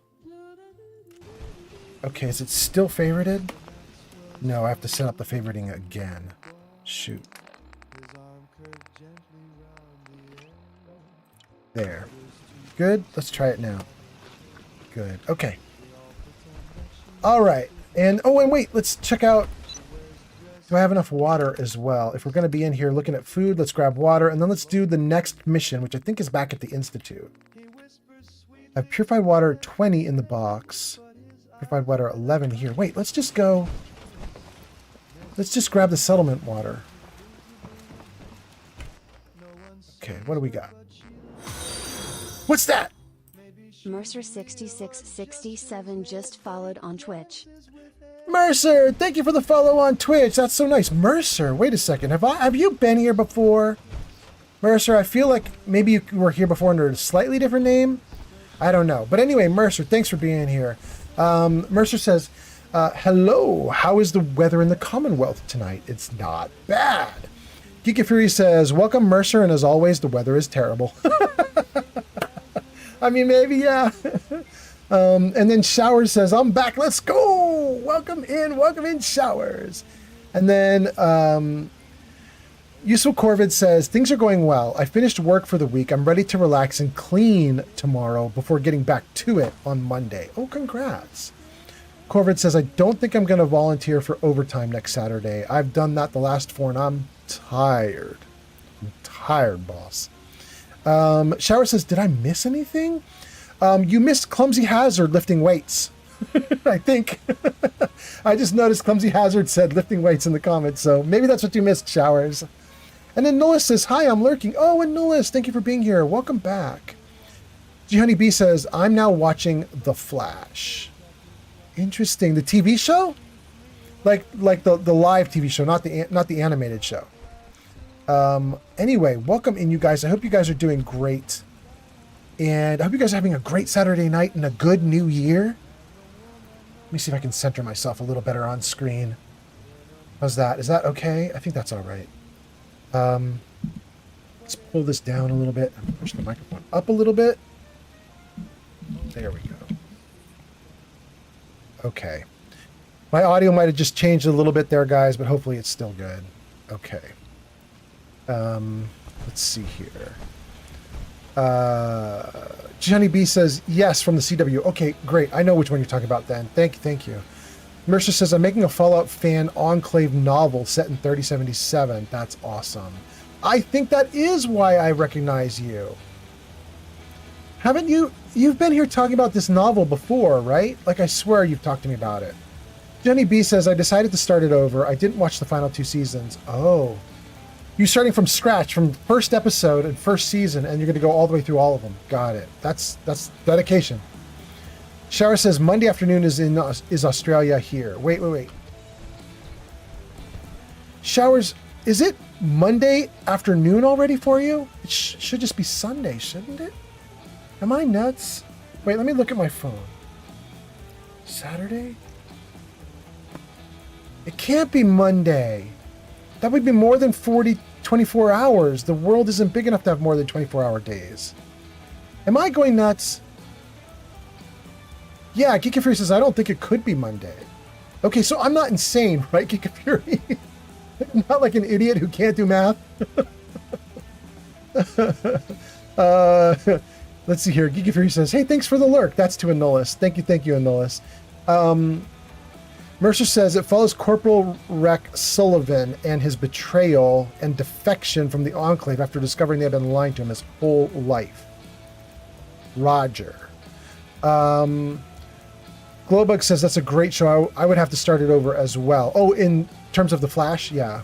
Okay, is it still favorited? No, I have to set up the favoriting again. Shoot. There. Good. Let's try it now. Good. Okay. All right. And, oh, and wait, let's check out. Do I have enough water as well? If we're going to be in here looking at food, let's grab water. And then let's do the next mission, which I think is back at the Institute. I have purified water 20 in the box. Purified water 11 here. Wait, let's just go. Let's just grab the settlement water. Okay, what do we got? What's that? Mercer6667 just followed on Twitch. Mercer, thank you for the follow on Twitch. That's so nice. Mercer, wait a second. Have you been here before? Mercer, I feel like maybe you were here before under a slightly different name. I don't know. But anyway, Mercer, thanks for being here. Mercer says, hello, how is the weather in the Commonwealth tonight? It's not bad. Geeky Fury says, welcome, Mercer, and as always, the weather is terrible. I mean, maybe, yeah. And then Showers says, I'm back, let's go! Welcome in, Showers. And then Useful Corvid says, things are going well. I finished work for the week. I'm ready to relax and clean tomorrow before getting back to it on Monday. Oh, congrats. Corvid says, I don't think I'm going to volunteer for overtime next Saturday. I've done that the last 4 and I'm tired. I'm tired, boss. Shower says, did I miss anything? You missed Clumsy Hazard lifting weights. I think. I just noticed Clumsy Hazard said lifting weights in the comments, so maybe that's what you missed, Showers. And then Nullis says, hi, I'm lurking. Oh, and Nullis, thank you for being here. Welcome back. G Honey B says, I'm now watching The Flash. Interesting. The TV show? Like the live TV show, not the animated show. Anyway, welcome in, you guys. I hope you guys are doing great. And I hope you guys are having a great Saturday night and a good new year. Let me see if I can center myself a little better on screen. How's that? Is that okay? I think that's all right. Let's pull this down a little bit. Push the microphone up a little bit. There we go. Okay. My audio might have just changed a little bit there, guys, but hopefully it's still good. Okay. Let's see here. Johnny B says, yes, from the CW. Okay, great. I know which one you're talking about then. Thank you. Mercer says, I'm making a Fallout fan Enclave novel set in 3077. That's awesome. I think that is why I recognize you. Haven't you? You've been here talking about this novel before, right? Like, I swear you've talked to me about it. Jenny B says, I decided to start it over. I didn't watch the final 2 seasons. Oh. You're starting from scratch, from first episode and first season, and you're going to go all the way through all of them. Got it. That's dedication. Shower says, Monday afternoon is Australia here. Wait. Showers, is it Monday afternoon already for you? It should just be Sunday, shouldn't it? Am I nuts? Wait, let me look at my phone. Saturday? It can't be Monday. That would be more than 24 hours. The world isn't big enough to have more than 24-hour days. Am I going nuts? Yeah, Geek Fury says, I don't think it could be Monday. Okay, so I'm not insane, right, Geek Fury? Not like an idiot who can't do math. Let's see here. Geek Fury says, hey, thanks for the lurk. That's to Anulis. Thank you, Anulis. Mercer says it follows Corporal Rex Sullivan and his betrayal and defection from the Enclave after discovering they had been lying to him his whole life. Roger. Glowbug says that's a great show. I would have to start it over as well. Oh, in terms of The Flash? Yeah.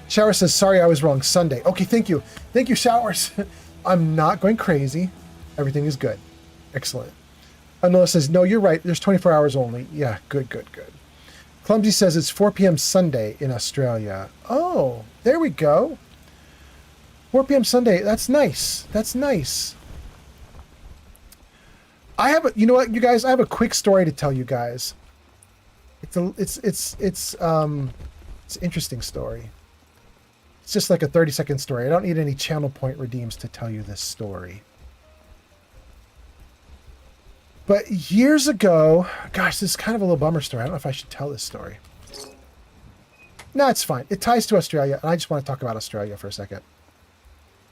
Shower says, sorry, I was wrong. Sunday. Okay, thank you. Thank you, Showers. I'm not going crazy. Everything is good. Excellent. Anola says, no, you're right. There's 24 hours only. Yeah, good. Clumsy says it's 4 p.m. Sunday in Australia. Oh, there we go. 4 p.m. Sunday. That's nice. You know what, you guys? I have a quick story to tell you guys. It's an interesting story. It's just like a 30-second story. I don't need any channel point redeems to tell you this story. But years ago, gosh, this is kind of a little bummer story. I don't know if I should tell this story. No, it's fine. It ties to Australia, and I just want to talk about Australia for a second.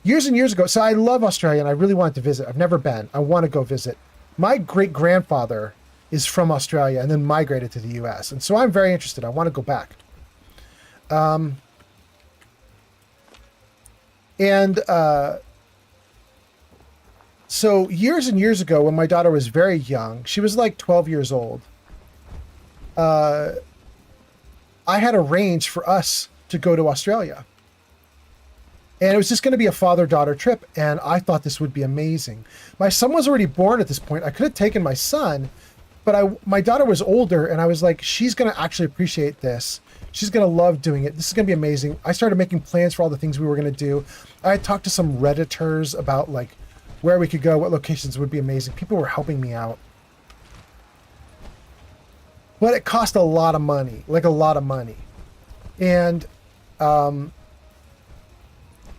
Years and years ago, so I love Australia, and I really wanted to visit. I've never been. I want to go visit. My great-grandfather is from Australia and then migrated to the U.S., and so I'm very interested. I want to go back. So years and years ago, when my daughter was very young, she was like 12 years old, I had arranged for us to go to Australia. And it was just going to be a father-daughter trip, and I thought this would be amazing. My son was already born at this point. I could have taken my son, but my daughter was older, and I was like, she's going to actually appreciate this. She's going to love doing it. This is going to be amazing. I started making plans for all the things we were going to do. I had talked to some Redditors about like where we could go, what locations would be amazing. People were helping me out. But it cost a lot of money, like a lot of money. And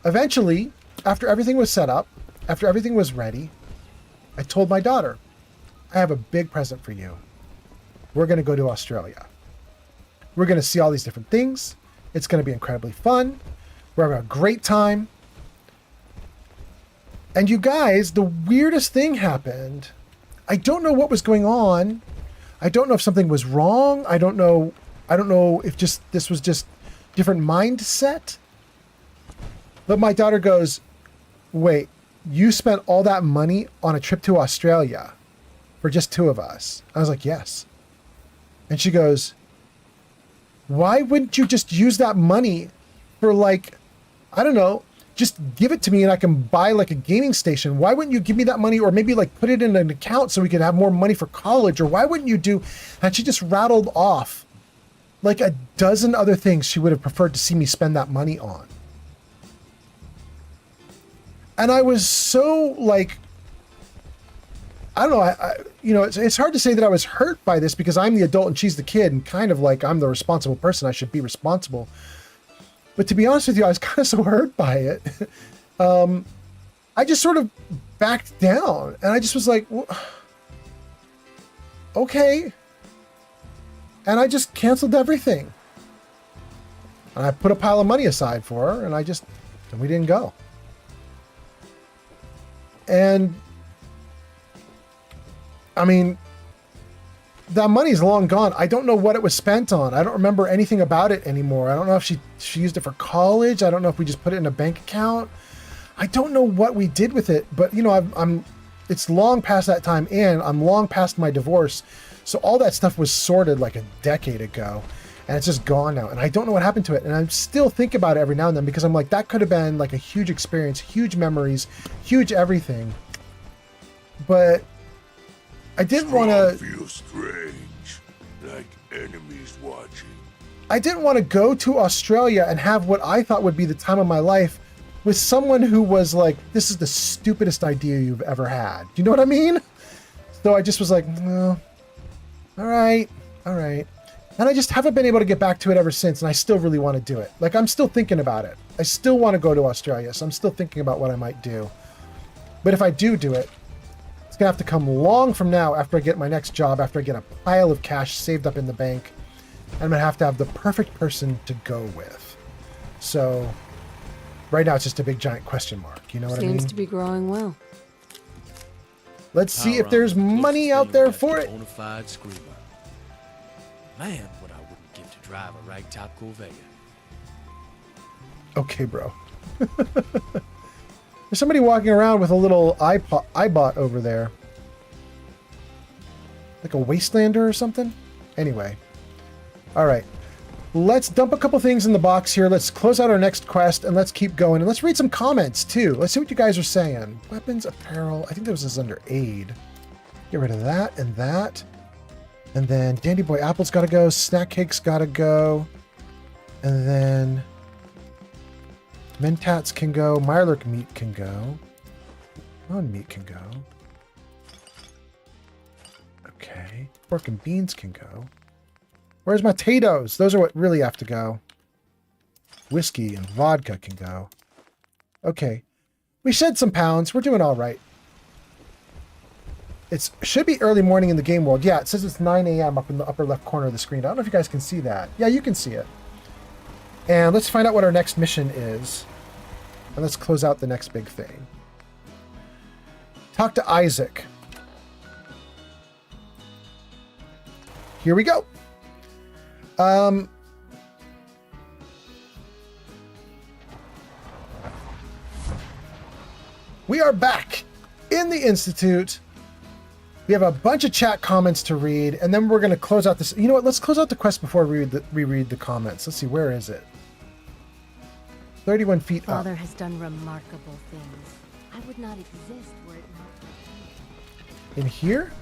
eventually, after everything was set up, after everything was ready, I told my daughter, I have a big present for you. We're going to go to Australia. We're going to see all these different things. It's going to be incredibly fun. We're having a great time. And you guys, the weirdest thing happened. I don't know what was going on. I don't know if something was wrong. I don't know if this was just different mindset. But my daughter goes, wait, you spent all that money on a trip to Australia for just two of us? I was like, yes. And she goes, why wouldn't you just use that money for like, I don't know, just give it to me and I can buy like a gaming station? Why wouldn't you give me that money, or maybe like put it in an account so we could have more money for college? Or why wouldn't you do? And she just rattled off like a dozen other things she would have preferred to see me spend that money on. And I was so like, I don't know, it's hard to say that I was hurt by this because I'm the adult and she's the kid, and kind of like I'm the responsible person. I should be responsible. But to be honest with you, I was kind of so hurt by it. I just sort of backed down, and I just was like, well, okay. And I just canceled everything. And I put a pile of money aside for her, and we didn't go. And I mean, that money's long gone. I don't know what it was spent on. I don't remember anything about it anymore. I don't know if she used it for college. I don't know if we just put it in a bank account. I don't know what we did with it, but it's long past that time, and I'm long past my divorce. So all that stuff was sorted like a decade ago, and it's just gone now. And I don't know what happened to it. And I still think about it every now and then because I'm like, that could have been like a huge experience, huge memories, huge everything. But I didn't want to feel strange, like enemies watching. I didn't want to go to Australia and have what I thought would be the time of my life with someone who was like, this is the stupidest idea you've ever had. Do you know what I mean? So I just was like, no, all right. And I just haven't been able to get back to it ever since, and I still really want to do it. Like, I'm still thinking about it. I still want to go to Australia, so I'm still thinking about what I might do. But if I do it, it's going to have to come long from now after I get my next job, after I get a pile of cash saved up in the bank. I'm going to have the perfect person to go with. So right now it's just a big giant question mark. You know what I mean? Seems to be growing well. Let's see if there's money out there for it. Bonafide screamer. Man, what I wouldn't give to drive a ragtop Corvette. Okay, bro. There's somebody walking around with a little iBot over there. Like a Wastelander or something? Anyway. Alright. Let's dump a couple things in the box here. Let's close out our next quest and let's keep going. And let's read some comments too. Let's see what you guys are saying. Weapons, apparel. I think this is under aid. Get rid of that and that. And then Dandy Boy Apple's got to go. Snack Cake's got to go. And then Mentats can go. Mirelurk Meat can go. Bone Meat can go. Okay. Pork and Beans can go. Where's my potatoes? Those are what really have to go. Whiskey and vodka can go. Okay. We shed some pounds. We're doing all right. It should be early morning in the game world. Yeah, it says it's 9 a.m. up in the upper left corner of the screen. I don't know if you guys can see that. Yeah, you can see it. And let's find out what our next mission is. And let's close out the next big thing. Talk to Isaac. Here we go. We are back in the Institute. We have a bunch of chat comments to read, and then we're going to close out this. You know what? Let's close out the quest before we read the comments. Let's see. Where is it? 31 feet up. Father has done remarkable things. I would not exist were it not. In here?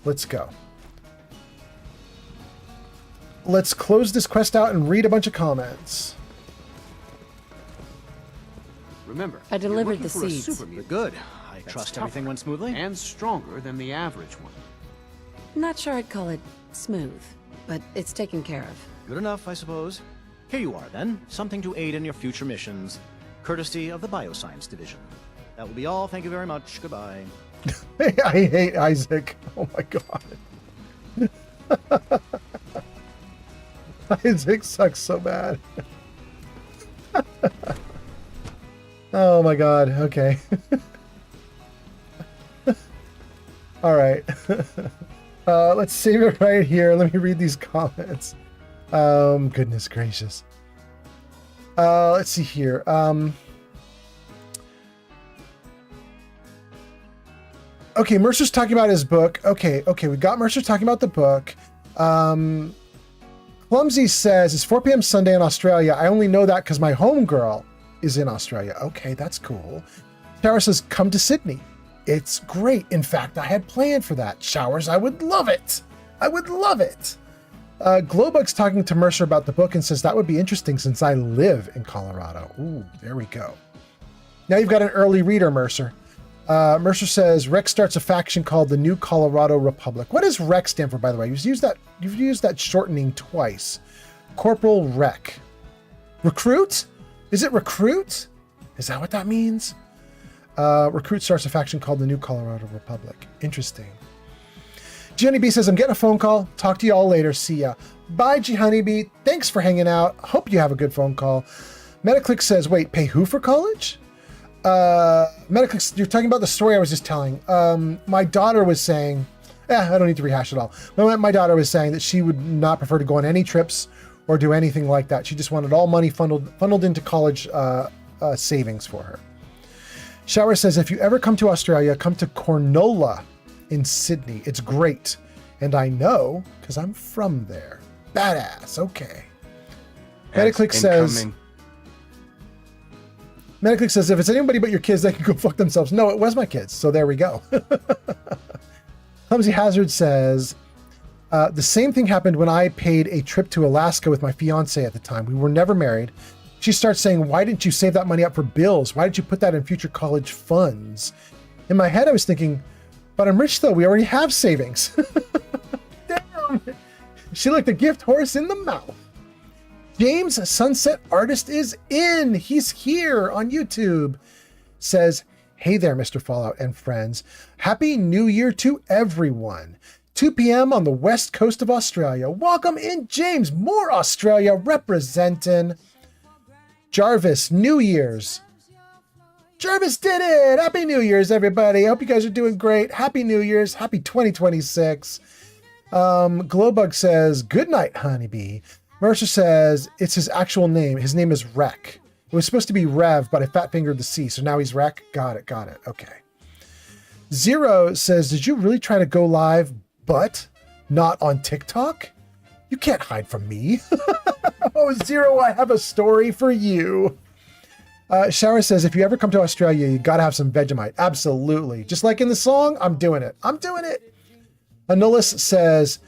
Let's go. Let's close this quest out and read a bunch of comments. Remember, I delivered the seeds. seeds. Good. I trust everything went smoothly. And stronger than the average one. Not sure I'd call it smooth, but it's taken care of. Good enough, I suppose. Here you are, then. Something to aid in your future missions. Courtesy of the Bioscience Division. That will be all. Thank you very much. Goodbye. I hate Isaac. Oh my god. Isaac sucks so bad. Oh my god. Okay. All right. Let's save it right here. Let me read these comments. Goodness gracious. Let's see here. Okay, Mercer's talking about his book. Okay, we got Mercer talking about the book. Clumsy says, it's 4 p.m. Sunday in Australia. I only know that because my homegirl is in Australia. Okay, that's cool. Shower says, come to Sydney. It's great. In fact, I had planned for that. Showers, I would love it. I would love it. Glowbug's talking to Mercer about the book and says, that would be interesting since I live in Colorado. Ooh, there we go. Now you've got an early reader, Mercer. Mercer says, Rex starts a faction called the New Colorado Republic. What does Rex stand for, by the way? You've used that shortening twice. Corporal Rec. Recruit? Is it recruit? Is that what that means? Recruit starts a faction called the New Colorado Republic. Interesting. G Honeybee says, I'm getting a phone call. Talk to you all later. See ya. Bye, G Honeybee. Thanks for hanging out. Hope you have a good phone call. Metaclick says, wait, pay who for college? Metaclick, you're talking about the story I was just telling. My daughter was saying, I don't need to rehash it all. My daughter was saying that she would not prefer to go on any trips or do anything like that. She just wanted all money funneled into college savings for her. Shower says, if you ever come to Australia, come to Cornola in Sydney. It's great. And I know, because I'm from there. Badass. Okay. Metaclick says, if it's anybody but your kids, they can go fuck themselves. No, it was my kids. So there we go. Clumsy Hazard says, the same thing happened when I paid a trip to Alaska with my fiance at the time. We were never married, She starts saying, why didn't you save that money up for bills? Why didn't you put that in future college funds? In my head, I was thinking, but I'm rich though. We already have savings. Damn. She looked a gift horse in the mouth. James Sunset Artist is in. He's here on YouTube. Says, hey there, Mr. Fallout and friends. Happy New Year to everyone. 2 p.m. on the west coast of Australia. Welcome in, James. More Australia representing. Jarvis, New Year's. Jarvis did it. Happy New Year's, everybody. I hope you guys are doing great. Happy New Year's. Happy 2026. Glowbug says, good night, honeybee. Mercer says, it's his actual name. His name is Rec. It was supposed to be Rev, but I fat fingered the C, so now he's Rec. Got it. Okay. Zero says, did you really try to go live, but not on TikTok? You can't hide from me. Oh, Zero, I have a story for you. Shower says, if you ever come to Australia, you gotta have some Vegemite. Absolutely. Just like in the song, I'm doing it. Anulis says,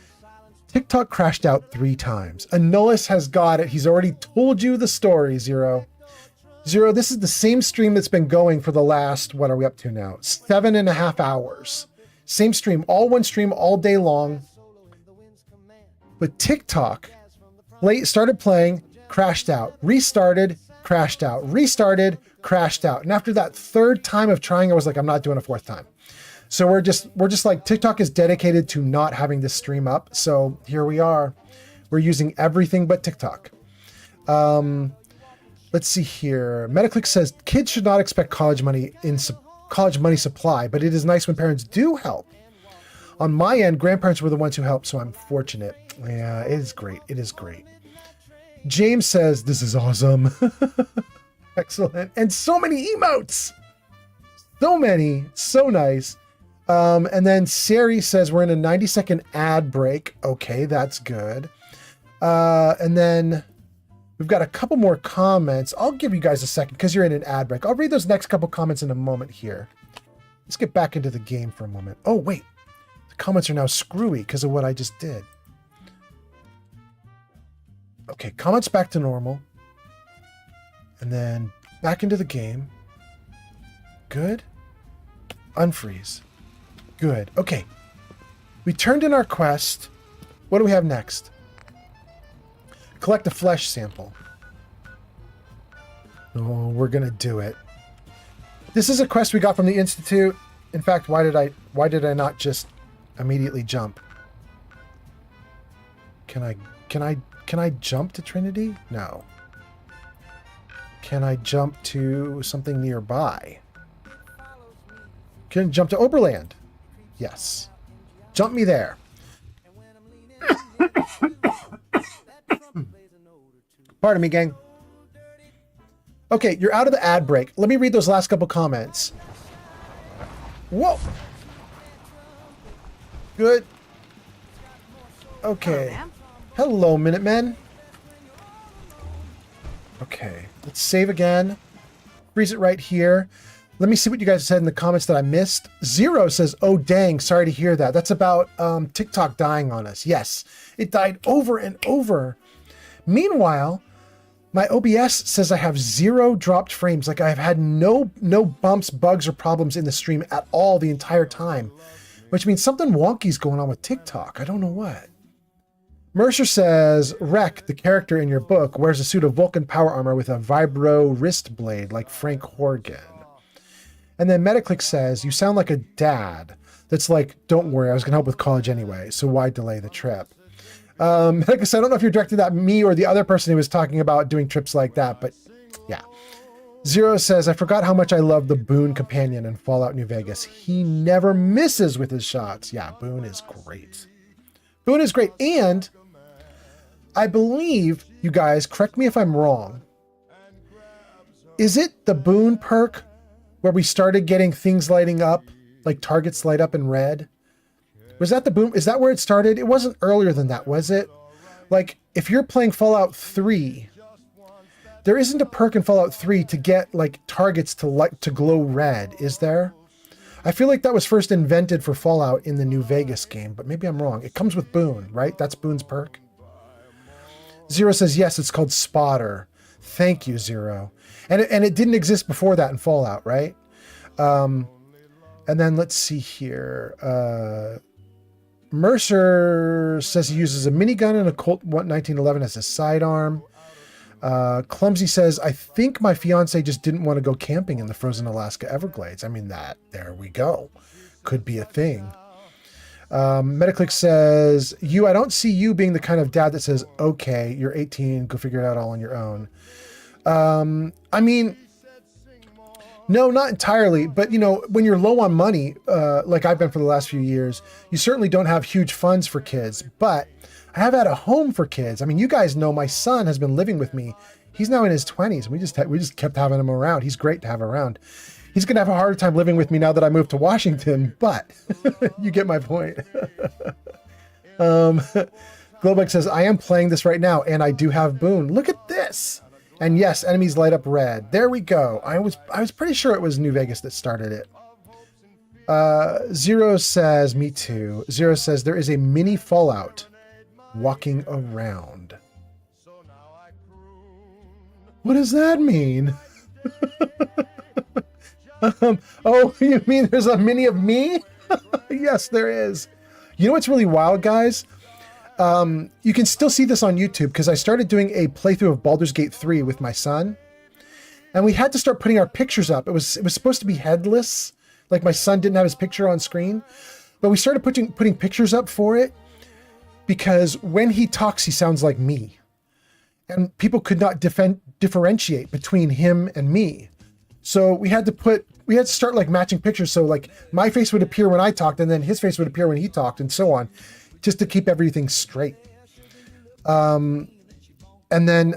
TikTok crashed out 3 times. Anulis has got it. He's already told you the story, Zero. Zero, this is the same stream that's been going for the last, what are we up to now? 7.5 hours. Same stream, all one stream, all day long. But TikTok started playing, crashed out, restarted, crashed out, restarted, crashed out. And after that 3rd time of trying, I was like, I'm not doing a 4th time. So we're just like, TikTok is dedicated to not having this stream up. So here we are. We're using everything but TikTok. Let's see here. Metaclick says kids should not expect college money supply, but it is nice when parents do help. On my end, grandparents were the ones who helped, so I'm fortunate. Yeah, it is great. It is great. James says, this is awesome. Excellent. And so many emotes. So many. So nice. And then Sari says we're in a 90-second ad break. Okay, that's good. And then we've got a couple more comments. I'll give you guys a second because you're in an ad break. I'll read those next couple comments in a moment here. Let's get back into the game for a moment. Oh, wait. The comments are now screwy because of what I just did. Okay, comments back to normal. And then back into the game. Good. Unfreeze. Good. Okay. We turned in our quest. What do we have next? Collect a flesh sample. Oh, we're gonna do it. This is a quest we got from the Institute. In fact, why did I not just immediately jump? Can I jump to Trinity? No. Can I jump to something nearby? Can I jump to Oberland? Yes. Jump me there. Pardon me, gang. Okay, you're out of the ad break. Let me read those last couple comments. Whoa. Good. Okay. Hello, Minutemen. Okay, let's save again. Freeze it right here. Let me see what you guys said in the comments that I missed. Zero says, oh, dang, sorry to hear that. That's about TikTok dying on us. Yes, it died over and over. Meanwhile, my OBS says I have 0 dropped frames. Like I have had no bumps, bugs, or problems in the stream at all the entire time, which means something wonky's going on with TikTok. I don't know what. Mercer says, Rec, the character in your book, wears a suit of Vulcan power armor with a vibro wrist blade like Frank Horgan. And then Metaclick says, you sound like a dad that's like, don't worry, I was going to help with college anyway, so why delay the trip? Like I said, I don't know if you're directing that at me or the other person who was talking about doing trips like that, but yeah. Zero says, I forgot how much I love the Boone companion in Fallout New Vegas. He never misses with his shots. Yeah, Boone is great. Boone is great. And I believe, you guys, correct me if I'm wrong. Is it the Boone perk where we started getting things lighting up, like targets light up in red? Was that the Boone? Is that where it started? It wasn't earlier than that, was it? Like, if you're playing Fallout 3, there isn't a perk in Fallout 3 to get, like, targets to glow red, is there? I feel like that was first invented for Fallout in the New Vegas game, but maybe I'm wrong. It comes with Boone, right? That's Boone's perk. Zero says, yes, it's called Spotter. Thank you, Zero. And it didn't exist before that in Fallout, right? And then let's see here. Mercer says he uses a minigun and a Colt 1911 as a sidearm. Clumsy says, I think my fiance just didn't want to go camping in the frozen Alaska Everglades. I mean, there we go. Could be a thing. Metaclick says, I don't see you being the kind of dad that says, okay, you're 18, go figure it out all on your own. I mean, no, not entirely, but when you're low on money, like I've been for the last few years, you certainly don't have huge funds for kids, but I have had a home for kids. I mean, you guys know my son has been living with me. He's now in his 20s. We just kept having him around. He's great to have around. He's going to have a harder time living with me now that I moved to Washington, but you get my point. Globex says, I am playing this right now, and I do have Boone. Look at this. And yes, enemies light up red. There we go. I was pretty sure it was New Vegas that started it. Zero says, me too. Zero says, there is a mini Fallout walking around. What does that mean? Oh, you mean there's a mini of me? Yes, there is. You know what's really wild, guys? You can still see this on YouTube because I started doing a playthrough of Baldur's Gate 3 with my son. And we had to start putting our pictures up. It was supposed to be headless. Like my son didn't have his picture on screen. But we started putting pictures up for it because when he talks, he sounds like me. And people could not differentiate between him and me. So we had to start like matching pictures. So like my face would appear when I talked and then his face would appear when he talked and so on, just to keep everything straight. And then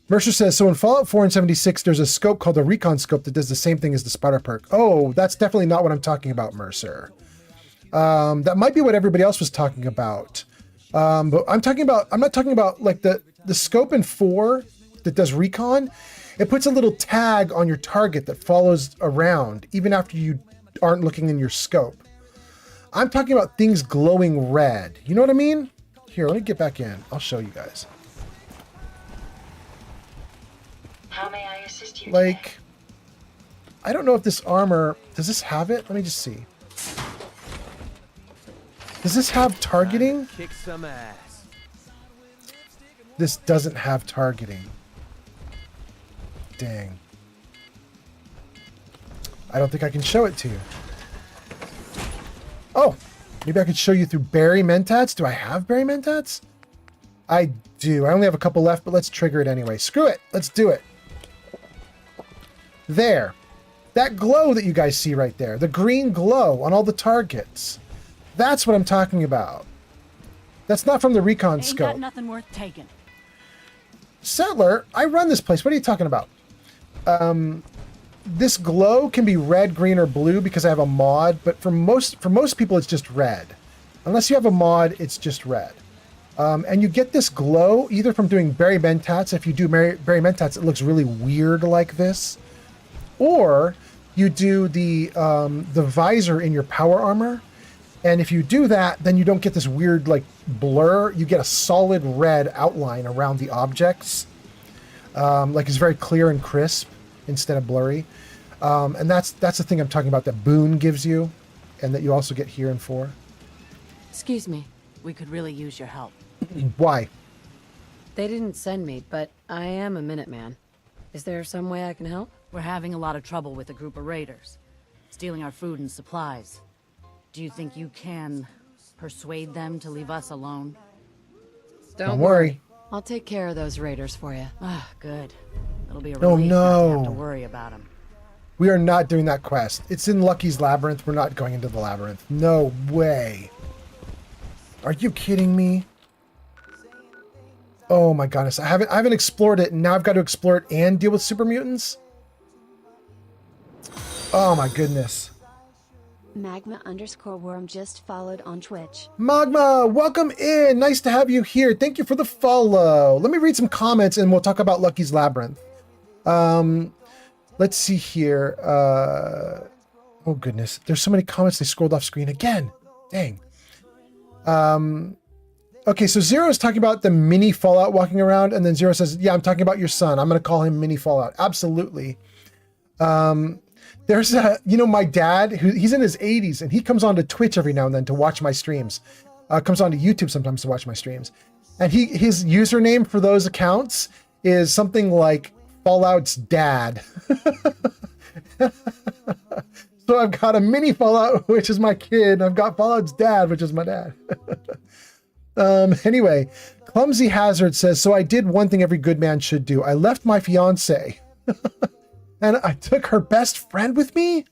Mercer says, so in Fallout 4 and 76, there's a scope called the Recon Scope that does the same thing as the Spider Perk. Oh, that's definitely not what I'm talking about, Mercer. That might be what everybody else was talking about. But I'm not talking about like the scope in 4 that does recon. It puts a little tag on your target that follows around even after you aren't looking in your scope. I'm talking about things glowing red. You know what I mean? Here, let me get back in. I'll show you guys. How may I assist you? Like, I don't know if this armor, does this have it? Let me just see. Does this have targeting? Kick some ass. This doesn't have targeting. Dang. I don't think I can show it to you. Oh, maybe I could show you through berry mentats. Do I have berry mentats? I do. I only have a couple left, but let's trigger it anyway. Screw it. Let's do it. There. That glow that you guys see right there. The green glow on all the targets. That's what I'm talking about. That's not from the recon scope. Ain't got nothing worth taking. Settler, I run this place. What are you talking about? This glow can be red, green, or blue because I have a mod, but for most people, it's just red. Unless you have a mod, it's just red. And you get this glow either from doing berry mentats. If you do berry mentats, it looks really weird like this. Or you do the visor in your power armor. And if you do that, then you don't get this weird like blur. You get a solid red outline around the objects. Like it's very clear and crisp instead of blurry. And that's the thing I'm talking about that Boone gives you and that you also get here in 4. Excuse me. We could really use your help. Why? They didn't send me, but I am a Minuteman. Is there some way I can help? We're having a lot of trouble with a group of raiders, stealing our food and supplies. Do you think you can persuade them to leave us alone? Don't worry. I'll take care of those raiders for you. Ah, good. It'll be a Oh, relief not to have to no. worry about them. We are not doing that quest. It's in Lucky's Labyrinth. We're not going into the labyrinth. No way. Are you kidding me? Oh my goodness. I haven't explored it, and now I've got to explore it and deal with super mutants? Oh my goodness. Magma_worm just followed on Twitch. Magma, welcome in. Nice to have you here. Thank you for the follow. Let me read some comments and we'll talk about Lucky's Labyrinth. Let's see here. Oh goodness. There's so many comments they scrolled off screen again. Dang. Okay, so Zero is talking about the mini Fallout walking around, and then Zero says, yeah, I'm talking about your son. I'm going to call him mini Fallout. Absolutely. There's my dad, he's in his 80s, and he comes onto Twitch every now and then to watch my streams. Comes onto YouTube sometimes to watch my streams. And his username for those accounts is something like Fallout's dad. So I've got a mini Fallout, which is my kid. And I've got Fallout's dad, which is my dad. Anyway, Clumsy Hazard says, so I did one thing every good man should do. I left my fiance and I took her best friend with me.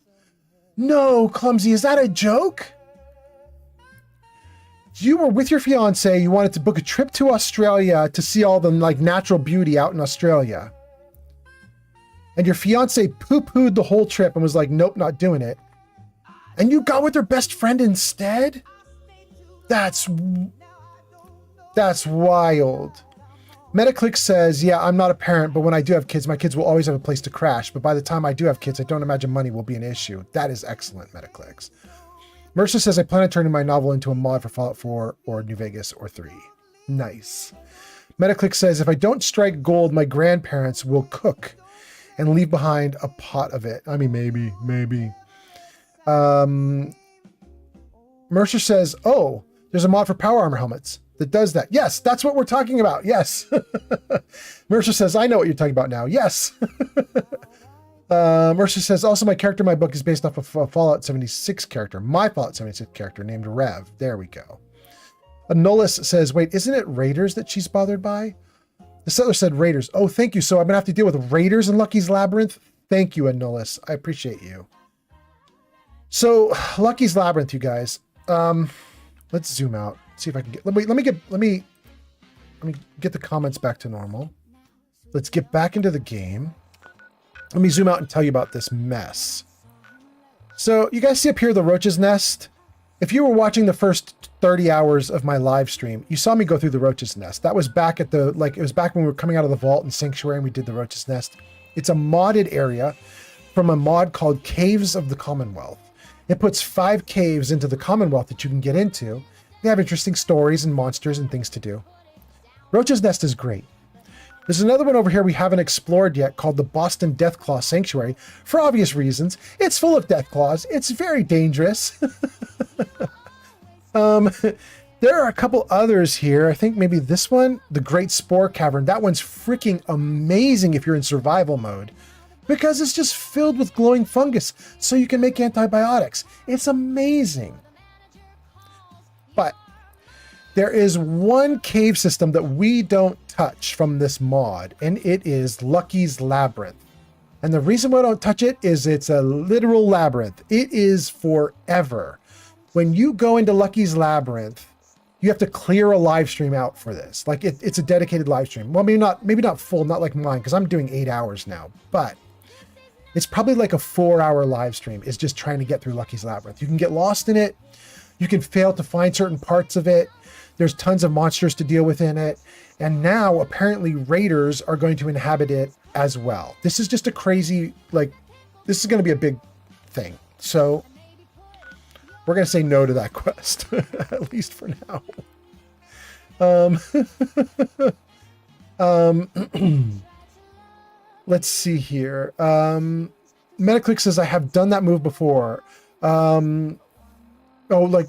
No, Clumsy, is that a joke? You were with your fiance. You wanted to book a trip to Australia to see all the natural beauty out in Australia. And your fiance poo-pooed the whole trip and was like, nope, not doing it. And you got with her best friend instead? That's wild. Metaclick says, yeah, I'm not a parent, but when I do have kids, my kids will always have a place to crash. But by the time I do have kids, I don't imagine money will be an issue. That is excellent, Metaclicks. Mercer says, I plan on turning my novel into a mod for Fallout 4 or New Vegas or 3. Nice. Metaclick says, if I don't strike gold, my grandparents will cook and leave behind a pot of it. I mean, maybe. Mercer says, oh, there's a mod for power armor helmets that does that. Yes, that's what we're talking about. Yes. Mercer says, I know what you're talking about now. Yes. Mercer says, also my character in my book is based off of a Fallout 76 character. My Fallout 76 character named Rev. There we go. Anolis says, wait, isn't it Raiders that she's bothered by? The settler said Raiders. Oh, thank you. So I'm going to have to deal with Raiders in Lucky's Labyrinth? Thank you, Anolis. I appreciate you. So Lucky's Labyrinth, you guys. Let's zoom out. See if I can get, let me get the comments back to normal. Let's get back into the game. Let me zoom out and tell you about this mess. So you guys see up here the roach's nest? If you were watching the first 30 hours of my live stream, you saw me go through the roach's nest. That was back at the, it was back when we were coming out of the vault in Sanctuary and we did the roach's nest. It's a modded area from a mod called Caves of the Commonwealth. It puts 5 caves into the Commonwealth that you can get into. They have interesting stories and monsters and things to do. Roach's Nest is great. There's another one over here we haven't explored yet called the Boston Deathclaw Sanctuary. For obvious reasons, it's full of Deathclaws. It's very dangerous. There are a couple others here. I think maybe this one, the Great Spore Cavern. That one's freaking amazing if you're in survival mode because it's just filled with glowing fungus so you can make antibiotics. It's amazing. But there is one cave system that we don't touch from this mod, and it is Lucky's Labyrinth. And the reason we don't touch it is it's a literal labyrinth. It is forever. When you go into Lucky's Labyrinth, you have to clear a live stream out for this. Like it's a dedicated live stream. Well, maybe not full, not like mine, because I'm doing 8 hours now, but it's probably like a 4-hour live stream is just trying to get through Lucky's Labyrinth. You can get lost in it. You can fail to find certain parts of it. There's tons of monsters to deal with in it. And now apparently raiders are going to inhabit it as well. This is just a crazy, this is going to be a big thing. So we're going to say no to that quest, at least for now. Let's see here. Metaclick says, I have done that move before. No, okay,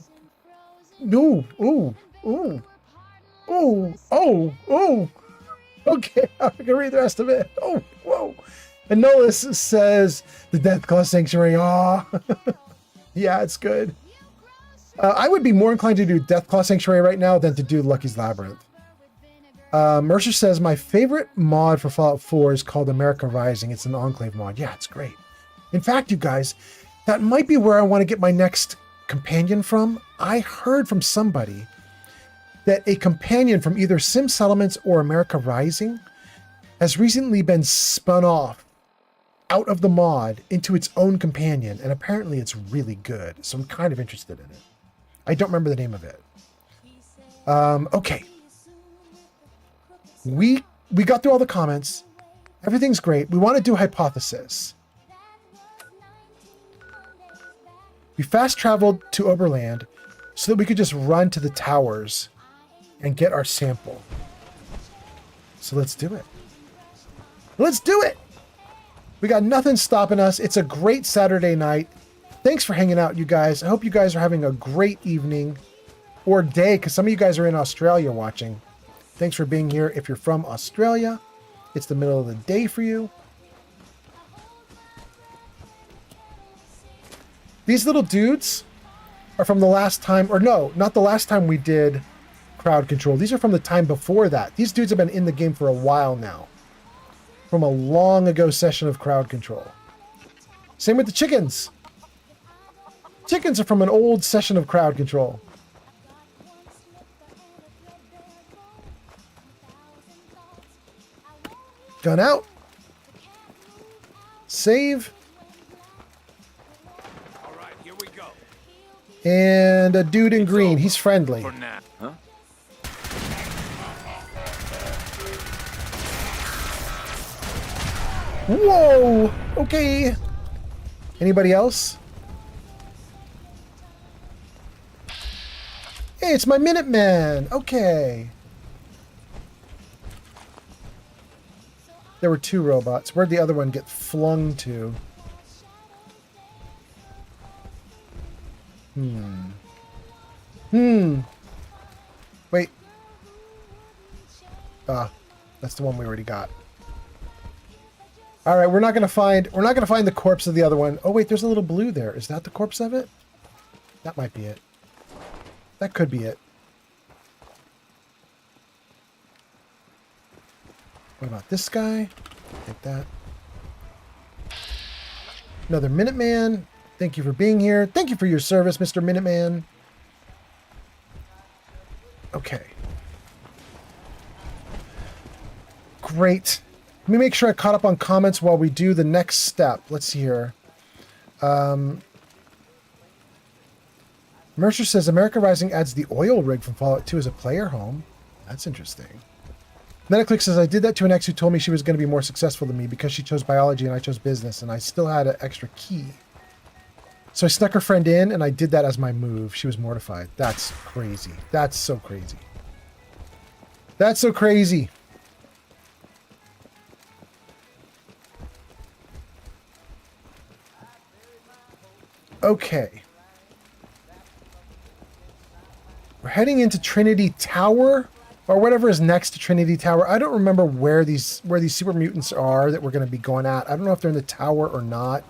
I'm gonna read the rest of it. Oh, whoa. And Nolis says, the Deathclaw Sanctuary. Oh, yeah, it's good. I would be more inclined to do Deathclaw Sanctuary right now than to do Lucky's Labyrinth. Mercer says, my favorite mod for Fallout 4 is called America Rising. It's an Enclave mod. Yeah, it's great. In fact, you guys, that might be where I want to get my next companion from. I heard from somebody that a companion from either Sim Settlements or America Rising has recently been spun off out of the mod into its own companion, and apparently it's really good. So I'm kind of interested in it. I don't remember the name of it. Okay. We got through all the comments. Everything's great. We want to do Hypothesis. We fast traveled to Oberland so that we could just run to the towers and get our sample. So let's do it. Let's do it! We got nothing stopping us. It's a great Saturday night. Thanks for hanging out, you guys. I hope you guys are having a great evening or day, because some of you guys are in Australia watching. Thanks for being here. If you're from Australia, it's the middle of the day for you. These little dudes are from the last time, or no, not the last time we did crowd control. These are from the time before that. These dudes have been in the game for a while now. From a long ago session of crowd control. Same with the chickens. Chickens are from an old session of crowd control. Gun out. Save. All right, here we go. And a dude in green. He's friendly. For now. Huh? Whoa! Okay. Anybody else? Hey, it's my Minuteman. Okay. There were 2 robots. Where'd the other one get flung to? Wait. That's the one we already got. All right, we're not gonna find the corpse of the other one. Oh wait, there's a little blue there. Is that the corpse of it? That might be it. That could be it. What about this guy? Take that. Another Minuteman. Thank you for being here. Thank you for your service, Mr. Minuteman. Okay. Great. Let me make sure I caught up on comments while we do the next step. Let's see here. Mercer says America Rising adds the oil rig from Fallout 2 as a player home. That's interesting. Metaclick says, I did that to an ex who told me she was going to be more successful than me because she chose biology and I chose business, and I still had an extra key. So I snuck her friend in, and I did that as my move. She was mortified. That's crazy. That's so crazy. That's so crazy. Okay. We're heading into Trinity Tower, or whatever is next to Trinity Tower. I don't remember where these super mutants are that we're going to be going at. I don't know if they're in the tower or not.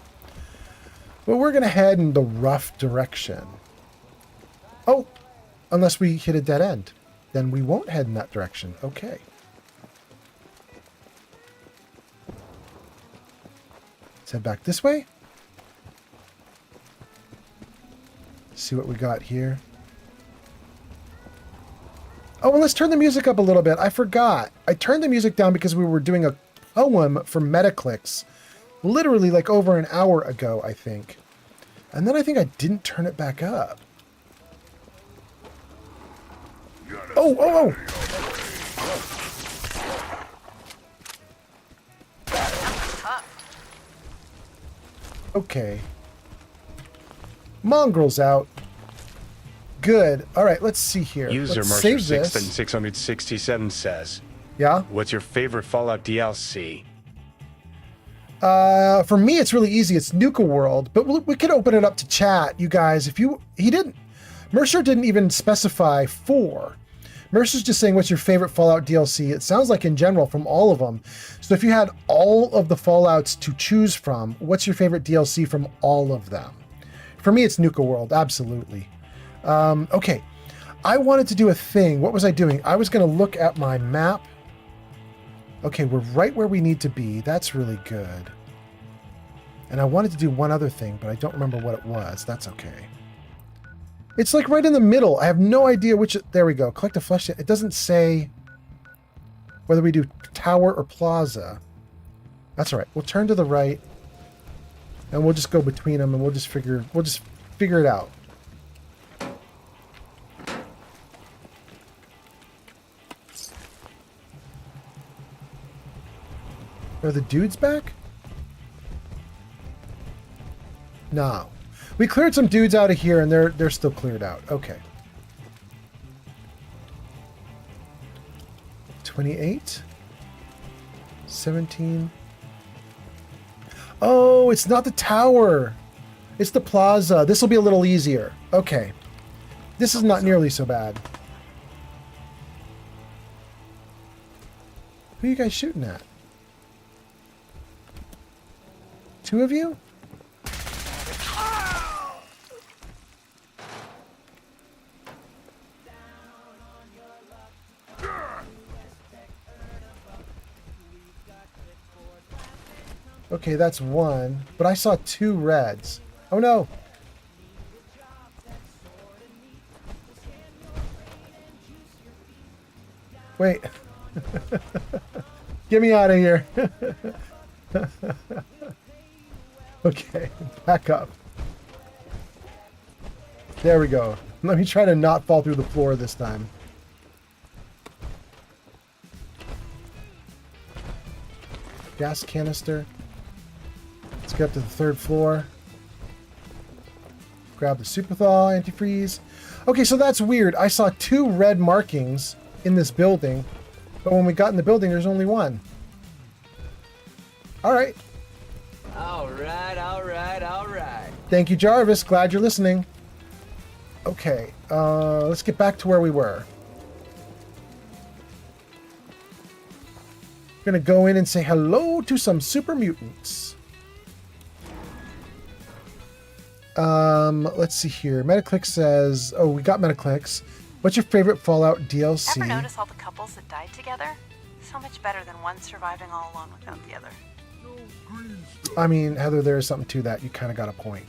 But we're going to head in the rough direction. Oh, unless we hit a dead end. Then we won't head in that direction. Okay. Let's head back this way. See what we got here. Oh, and let's turn the music up a little bit. I forgot. I turned the music down because we were doing a poem for Metaclicks. Literally like over an hour ago, I think. And then I think I didn't turn it back up. Oh. Okay. Mongrel's out. Good. All right, let's see here. User let's Mercer save this. 667 says, yeah? What's your favorite Fallout DLC? For me, it's really easy. It's Nuka World, but we could open it up to chat, you guys. Mercer didn't even specify 4. Mercer's just saying, what's your favorite Fallout DLC? It sounds like in general from all of them. So if you had all of the Fallouts to choose from, what's your favorite DLC from all of them? For me, it's Nuka World, absolutely. Okay, I wanted to do a thing. What was I doing? I was going to look at my map. Okay, we're right where we need to be. That's really good. And I wanted to do one other thing, but I don't remember what it was. That's okay. It's like right in the middle. I have no idea which... There we go. Collect a flesh. It doesn't say whether we do tower or plaza. That's all right. We'll turn to the right, and we'll just go between them, and we'll just figure it out. Are the dudes back? No. We cleared some dudes out of here, and they're still cleared out. Okay. 28. 17. Oh, it's not the tower. It's the plaza. This will be a little easier. Okay. This is not nearly so bad. Who are you guys shooting at? Two of you? Okay, that's one, but I saw two reds. Oh no! Wait. Get me out of here. Okay, back up. There we go. Let me try to not fall through the floor this time. Gas canister. Let's get up to the 3rd floor. Grab the super thaw antifreeze. Okay, so that's weird. I saw 2 red markings in this building, but when we got in the building, there's only 1. All right. All right, all right, all right. Thank you, Jarvis. Glad you're listening. Okay, let's get back to where we were. Gonna go in and say hello to some super mutants. Let's see here. Metaclick says, oh, we got Metaclicks. What's your favorite Fallout DLC? Ever notice all the couples that died together? So much better than one surviving all alone without the other. I mean, Heather, there is something to that. You kind of got a point.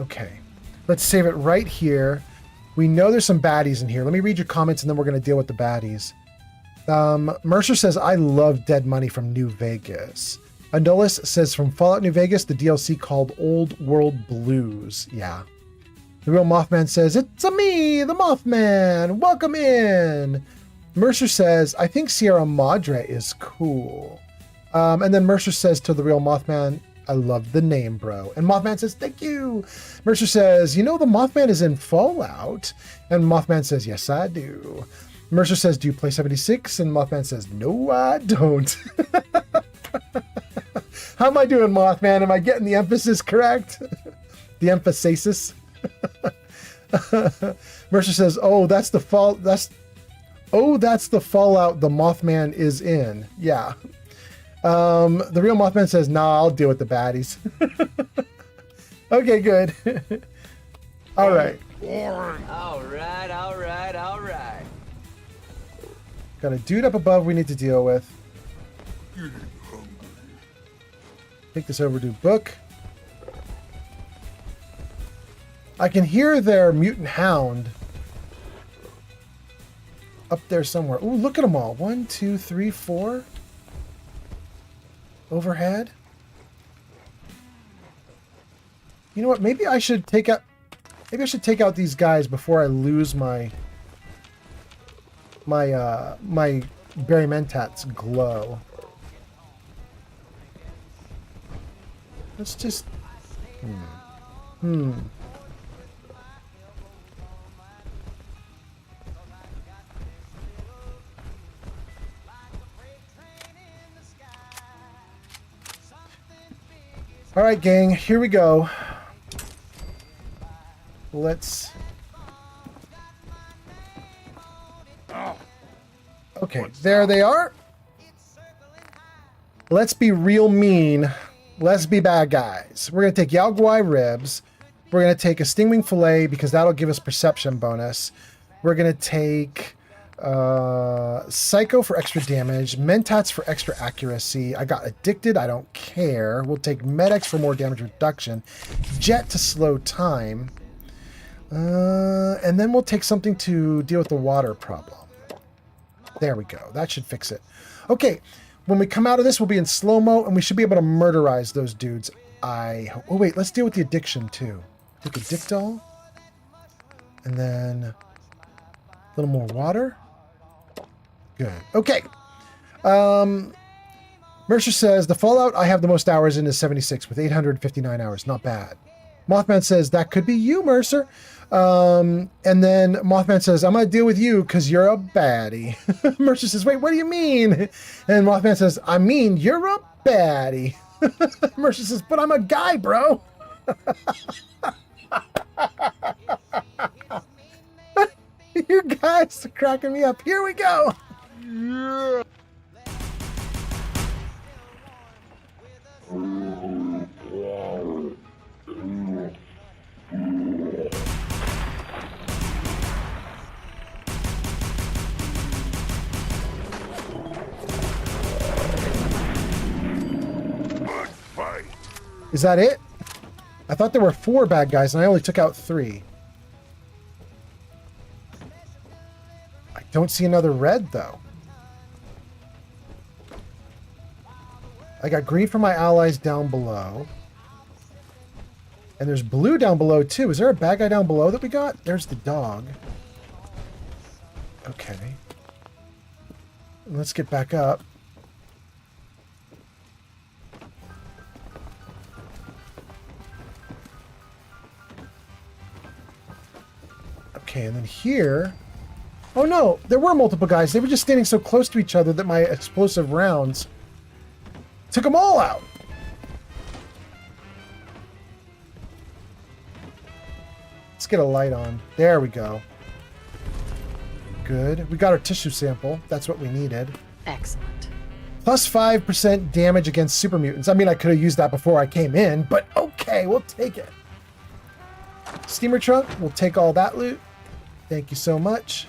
Okay. Let's save it right here. We know there's some baddies in here. Let me read your comments and then we're going to deal with the baddies. Mercer says, I love Dead Money from New Vegas. Andolis says, from Fallout New Vegas, the DLC called Old World Blues. Yeah. The Real Mothman says, it's me, the Mothman. Welcome in. Mercer says, I think Sierra Madre is cool. And then Mercer says to the Real Mothman, I love the name, bro. And Mothman says, thank you. Mercer says, you know the Mothman is in Fallout? And Mothman says, yes, I do. Mercer says, do you play 76? And Mothman says, no, I don't. How am I doing, Mothman? Am I getting the emphasis correct? The emphasis? Mercer says, oh, that's the Fallout the Mothman is in. Yeah. The Real Mothman says, nah, I'll deal with the baddies. Okay, good. All right. All right, all right, all right. Got a dude up above we need to deal with. Take this overdue book. I can hear their mutant hound up there somewhere. Ooh, look at them all. 1, 2, 3, 4. Overhead. You know what? Maybe I should take out these guys before I lose my Barry Mentat's glow. Let's just All right, gang, here we go. Let's... Okay, there they are. Let's be real mean. Let's be bad guys. We're going to take Yao Guai ribs. We're going to take a stingwing fillet because that'll give us perception bonus. We're going to take Psycho for extra damage, Mentats for extra accuracy. I got Addicted, I don't care. We'll take Med-X for more damage reduction, Jet to slow time, and then we'll take something to deal with the water problem. There we go. That should fix it. Okay, when we come out of this, we'll be in slow-mo, and we should be able to murderize those dudes. Oh, wait, let's deal with the addiction, too. Take Addictol, and then a little more water. Good. Okay. Mercer says, the Fallout I have the most hours in is 76 with 859 hours. Not bad. Mothman says, that could be you, Mercer. And then Mothman says, I'm going to deal with you because you're a baddie. Mercer says, wait, what do you mean? And Mothman says, I mean, you're a baddie. Mercer says, but I'm a guy, bro. You guys are cracking me up. Here we go. Yeah. Is that it? I thought there were 4 bad guys and I only took out 3. I don't see another red though. I got green for my allies down below. And there's blue down below too. Is there a bad guy down below that we got? There's the dog. Okay. Let's get back up. Okay, and then here... Oh no, there were multiple guys. They were just standing so close to each other that my explosive rounds took them all out. Let's get a light on. There we go. Good. We got our tissue sample. That's what we needed. Excellent. Plus 5% damage against super mutants. I mean, I could have used that before I came in, but okay, we'll take it. Steamer trunk, we'll take all that loot. Thank you so much.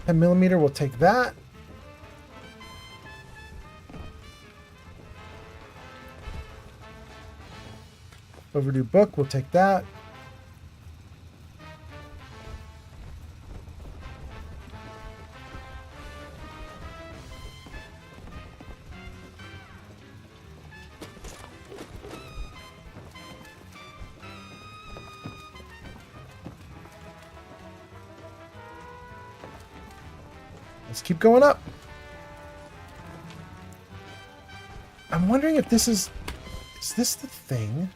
10mm, we'll take that. Overdue book, we'll take that. Let's keep going up. I'm wondering if this is this the thing?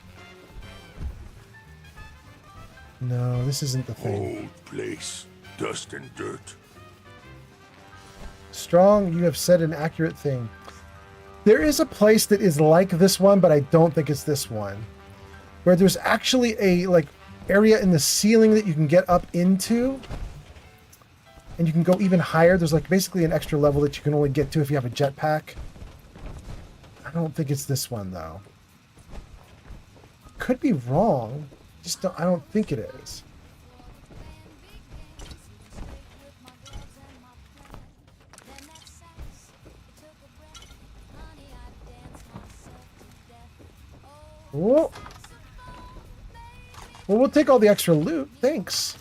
No, this isn't the thing. Old place, dust and dirt. Strong, you have said an accurate thing. There is a place that is like this one, but I don't think it's this one. Where there's actually a like area in the ceiling that you can get up into. And you can go even higher. There's like basically an extra level that you can only get to if you have a jetpack. I don't think it's this one though. Could be wrong. I don't think it is. Whoa. Well, we'll take all the extra loot. Thanks.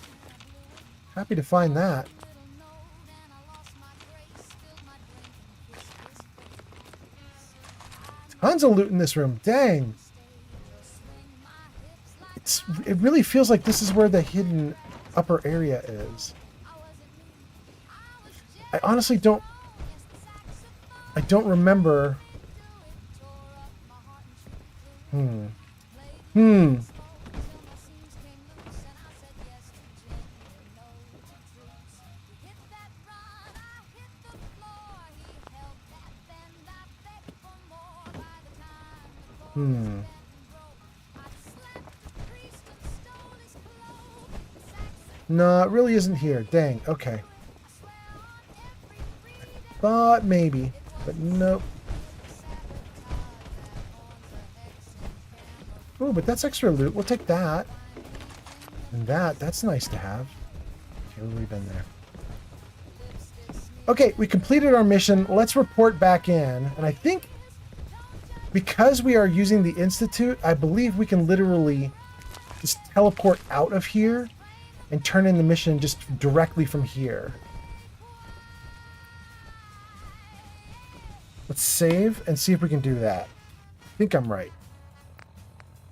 Happy to find that. Tons of loot in this room. Dang. It really feels like this is where the hidden upper area is. I honestly don't remember. No, it really isn't here. Dang, okay. I thought maybe, but nope. Oh, but that's extra loot. We'll take that. And that's nice to have. Okay, we'll leave in there. Okay, we completed our mission. Let's report back in. And I think because we are using the Institute, I believe we can literally just teleport out of here and turn in the mission just directly from here. Let's save and see if we can do that. I think I'm right.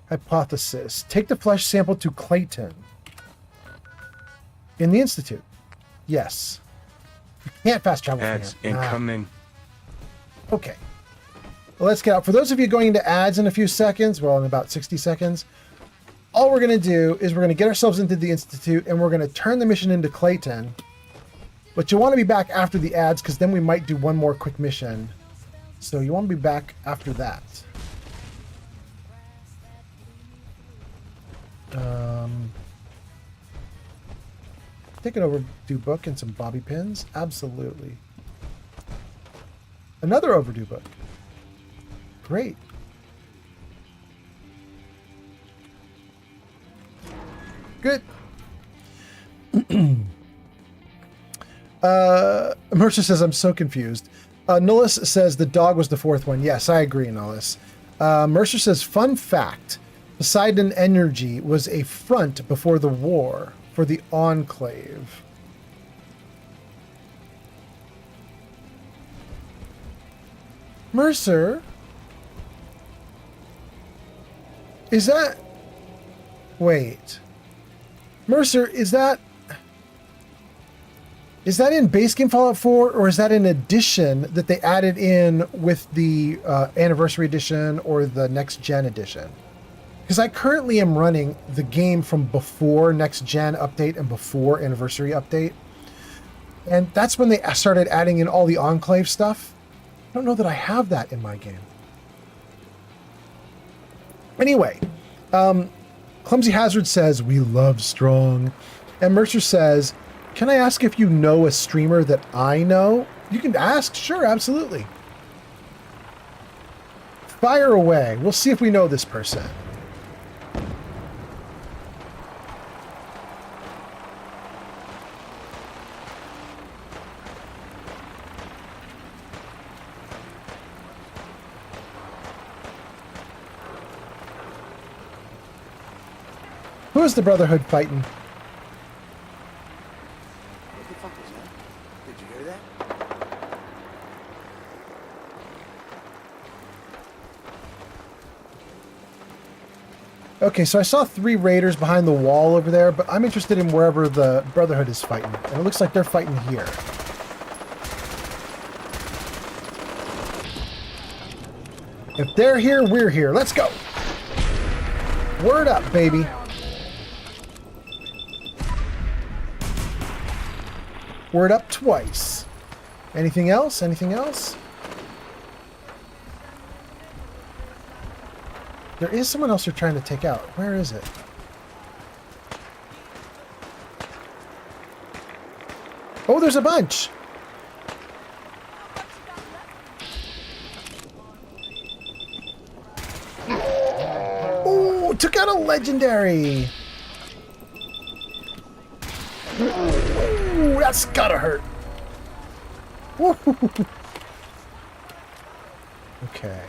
Hypothesis. Take the flesh sample to Clayton. In the Institute. Yes. You can't fast travel from Ads here. incoming. Okay. let's get out. For those of you going into ads in a few seconds, well, in about 60 seconds, all we're going to do is we're going to get ourselves into the Institute and we're going to turn the mission into Clayton. But you want to be back after the ads because then we might do one more quick mission. So you want to be back after that. Take an overdue book and some bobby pins. Absolutely. Another overdue book. Great. Good. Mercer says, I'm so confused. Nullis says the dog was the fourth one. Yes, I agree, Nullis. Mercer says, fun fact. Poseidon Energy was a front before the war for the Enclave. Mercer? Is that... Wait. Mercer, is that in base game Fallout 4, or is that an addition that they added in with the Anniversary Edition or the Next Gen Edition? Because I currently am running the game from before Next Gen update and before Anniversary update. And that's when they started adding in all the Enclave stuff. I don't know that I have that in my game. Anyway, Clumsy Hazard says, we love Strong. And Mercer says, can I ask if you know a streamer that I know? You can ask. Sure, absolutely. Fire away. We'll see if we know this person. Who is the Brotherhood fighting? What the fuck was that? Did you hear that? Okay, so I saw 3 raiders behind the wall over there, but I'm interested in wherever the Brotherhood is fighting. And it looks like they're fighting here. If they're here, we're here. Let's go. Word up, baby. Word up twice. Anything else? Anything else? There is someone else you're trying to take out. Where is it? Oh, there's a bunch. Oh, took out a legendary. Ooh, that's gotta hurt. Woo. Okay.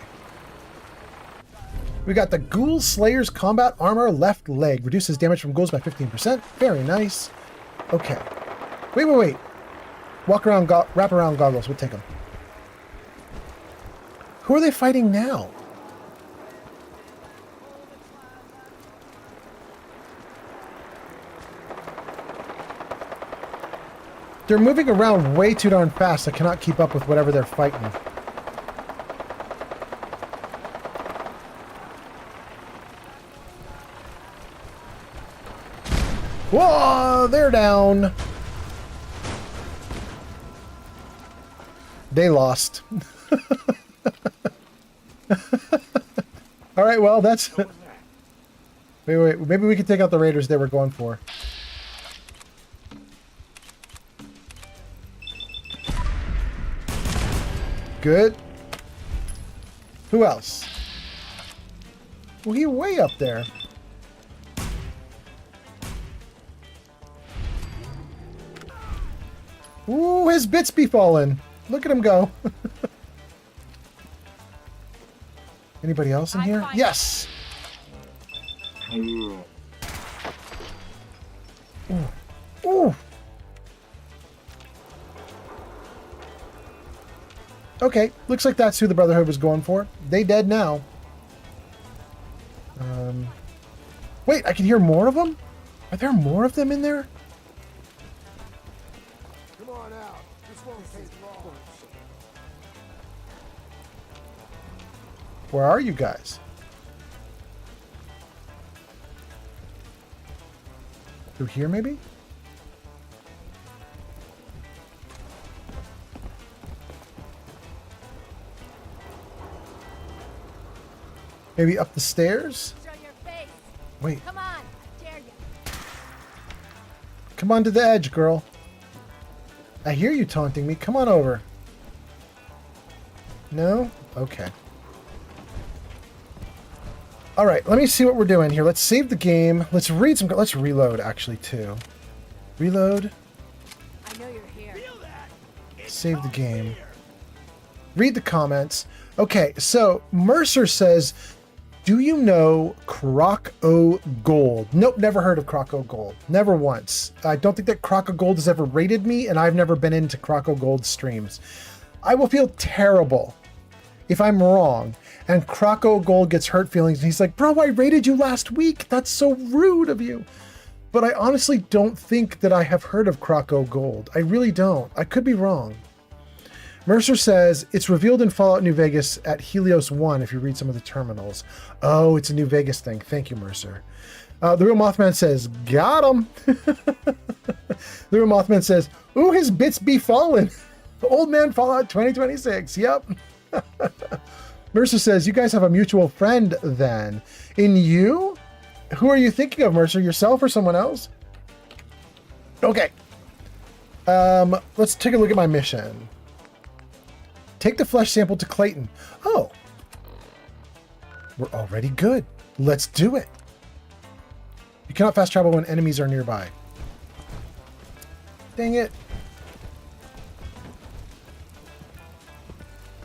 We got the Ghoul Slayer's Combat Armor left leg. Reduces damage from ghouls by 15%. Very nice. Okay. Wait. Wrap around goggles. We'll take them. Who are they fighting now? They're moving around way too darn fast. I cannot keep up with whatever they're fighting. Whoa, they're down. They lost. All right, well, that's... Wait. Maybe we can take out the raiders they were going for. Good. Who else? Well, he's way up there. Ooh, his bits be falling. Look at him go. Anybody else in here? Yes! Ooh. Ooh. Okay, looks like that's who the Brotherhood was going for. They dead now. Wait, I can hear more of them? Are there more of them in there? Come on out. This won't take long. Where are you guys? Through here, maybe? Maybe up the stairs? Wait. Come on, I dare you. Come on to the edge, girl. I hear you taunting me. Come on over. No? Okay. All right, let me see what we're doing here. Let's save the game. Let's read some... Let's reload, actually, too. Reload. I know you're here. Save the game. Read the comments. Okay, so Mercer says, do you know Croc-O Gold? Nope, never heard of Croc-O Gold. Never once. I don't think that Croc-O Gold has ever rated me, and I've never been into Croc-O Gold streams. I will feel terrible if I'm wrong and Croc-O Gold gets hurt feelings and he's like, bro, I rated you last week. That's so rude of you. But I honestly don't think that I have heard of Croc-O Gold. I really don't. I could be wrong. Mercer says, it's revealed in Fallout New Vegas at Helios 1 if you read some of the terminals. Oh, it's a New Vegas thing. Thank you, Mercer. The Real Mothman says, got him. The Real Mothman says, ooh, his bits be falling. Old Man Fallout 2026. Yep. Mercer says, you guys have a mutual friend then. In you? Who are you thinking of, Mercer? Yourself or someone else? Okay. Let's take a look at my mission. Take the flesh sample to Clayton. Oh. We're already good. Let's do it. You cannot fast travel when enemies are nearby. Dang it.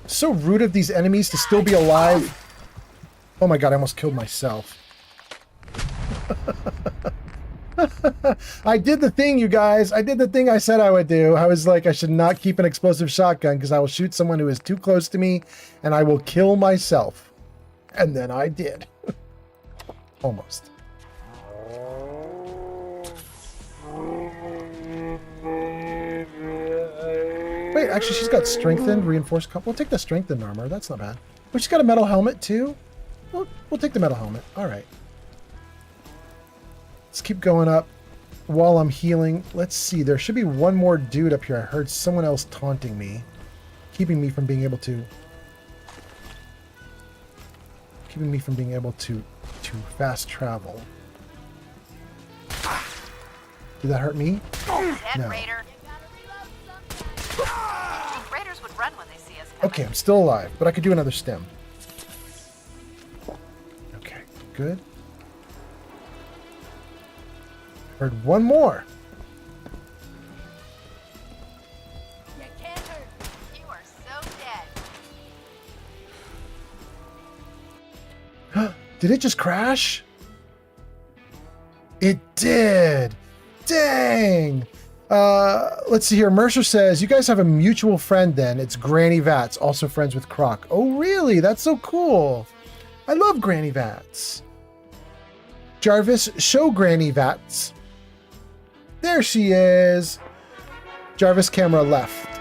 So rude of these enemies to still be alive. Oh my god, I almost killed myself. I did the thing, you guys. I did the thing I said I would do. I was like, I should not keep an explosive shotgun because I will shoot someone who is too close to me and I will kill myself. And then I did. Almost. Wait, actually, she's got strengthened, reinforced. We'll take the strengthened armor. That's not bad. Oh, she's got a metal helmet, too. We'll take the metal helmet. All right. Let's keep going up while I'm healing. Let's see. There should be one more dude up here. I heard someone else taunting me, keeping me from being able to fast travel. Did that hurt me? No. Raiders would run when they see us coming. Okay, I'm still alive, but I could do another stem. Okay, good. Heard one more. You can't hurt. You are so dead. Did it just crash? It did. Dang. Let's see here. Mercer says, you guys have a mutual friend then. It's Granny Vats, also friends with Croc. Oh, really? That's so cool. I love Granny Vats. Jarvis, show Granny Vats. There she is. Jarvis camera left.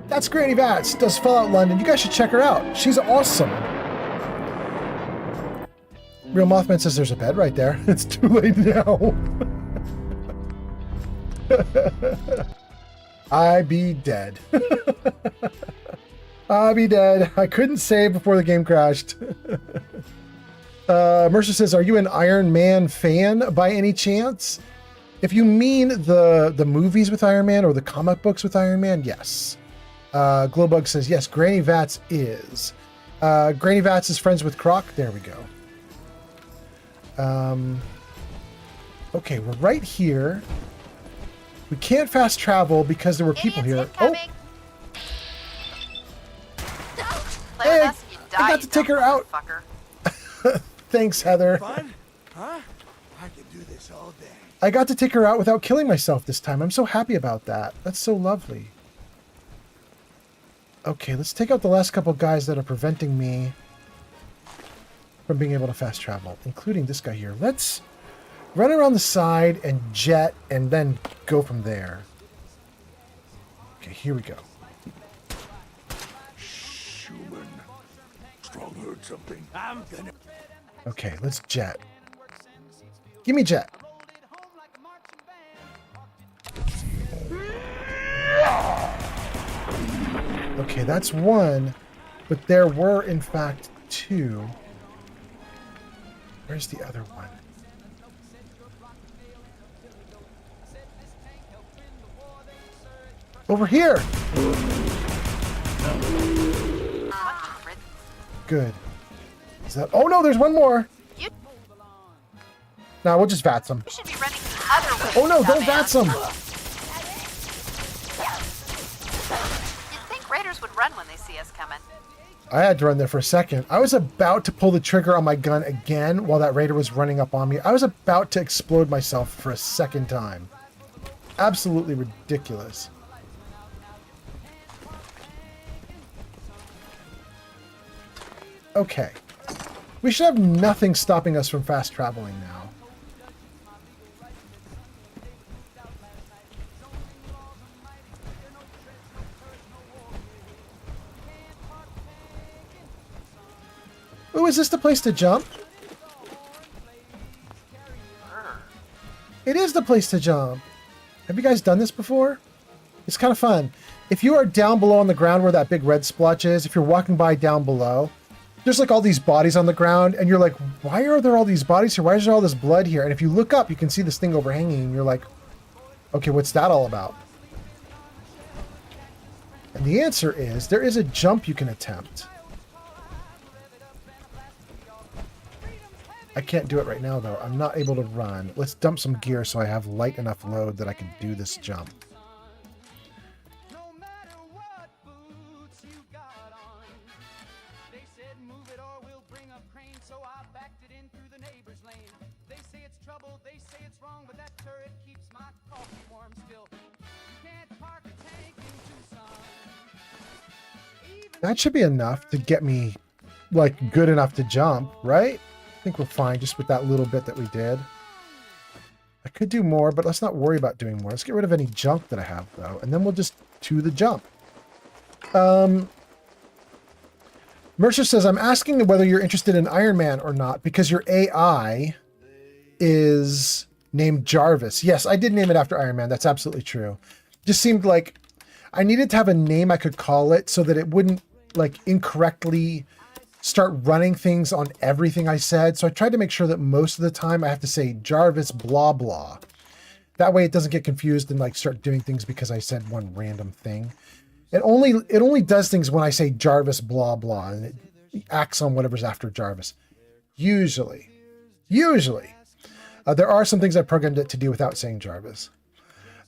That's Granny Vats. Does Fallout London. You guys should check her out. She's awesome. Real Mothman says there's a bed right there. It's too late now. I be dead. I be dead. I couldn't save before the game crashed. Mercer says, are you an Iron Man fan by any chance? If you mean the movies with Iron Man or the comic books with Iron Man, yes. Glowbug says, yes, Granny Vats is. Granny Vats is friends with Croc. There we go. Okay, we're right here. We can't fast travel because there were people here. Oh! Hey, I got to take her out. Thanks, Heather. Fun? Huh? I could do this all day. I got to take her out without killing myself this time. I'm so happy about that. That's so lovely. Okay, let's take out the last couple guys that are preventing me from being able to fast travel, including this guy here. Let's run around the side and jet and then go from there. Okay, here we go. Human, Strong heard something. I'm gonna... Okay, let's jet. Give me jet. Okay, that's one, but there were, in fact, two. Where's the other one? Over here! Good. Is that... Oh no, there's one more! Nah, we'll just VATS them. Oh no, don't VATS them! You'd think raiders would run when they see us coming. I had to run there for a second. I was about to pull the trigger on my gun again while that raider was running up on me. I was about to explode myself for a second time. Absolutely ridiculous. Okay. We should have nothing stopping us from fast traveling now. Oh, is this the place to jump? It is the place to jump. Have you guys done this before? It's kind of fun. If you are down below on the ground where that big red splotch is, if you're walking by down below, there's like all these bodies on the ground, and you're like, why are there all these bodies here? Why is there all this blood here? And if you look up, you can see this thing overhanging, and you're like, okay, what's that all about? And the answer is, there is a jump you can attempt. I can't do it right now, though. I'm not able to run. Let's dump some gear so I have light enough load that I can do this jump. That should be enough to get me, like, good enough to jump, right? I think we're fine just with that little bit that we did. I could do more, but let's not worry about doing more. Let's get rid of any junk that I have, though, and then we'll just do the jump. Mercer says, I'm asking whether you're interested in Iron Man or not, because your AI is named Jarvis. Yes, I did name it after Iron Man. That's absolutely true. Just seemed like I needed to have a name I could call it so that it wouldn't, like, incorrectly start running things on everything I said. So I tried to make sure that most of the time I have to say Jarvis blah blah. That way it doesn't get confused and like start doing things because I said one random thing. It only does things when I say Jarvis blah blah, and it acts on whatever's after Jarvis. Usually. There are some things I programmed it to do without saying Jarvis.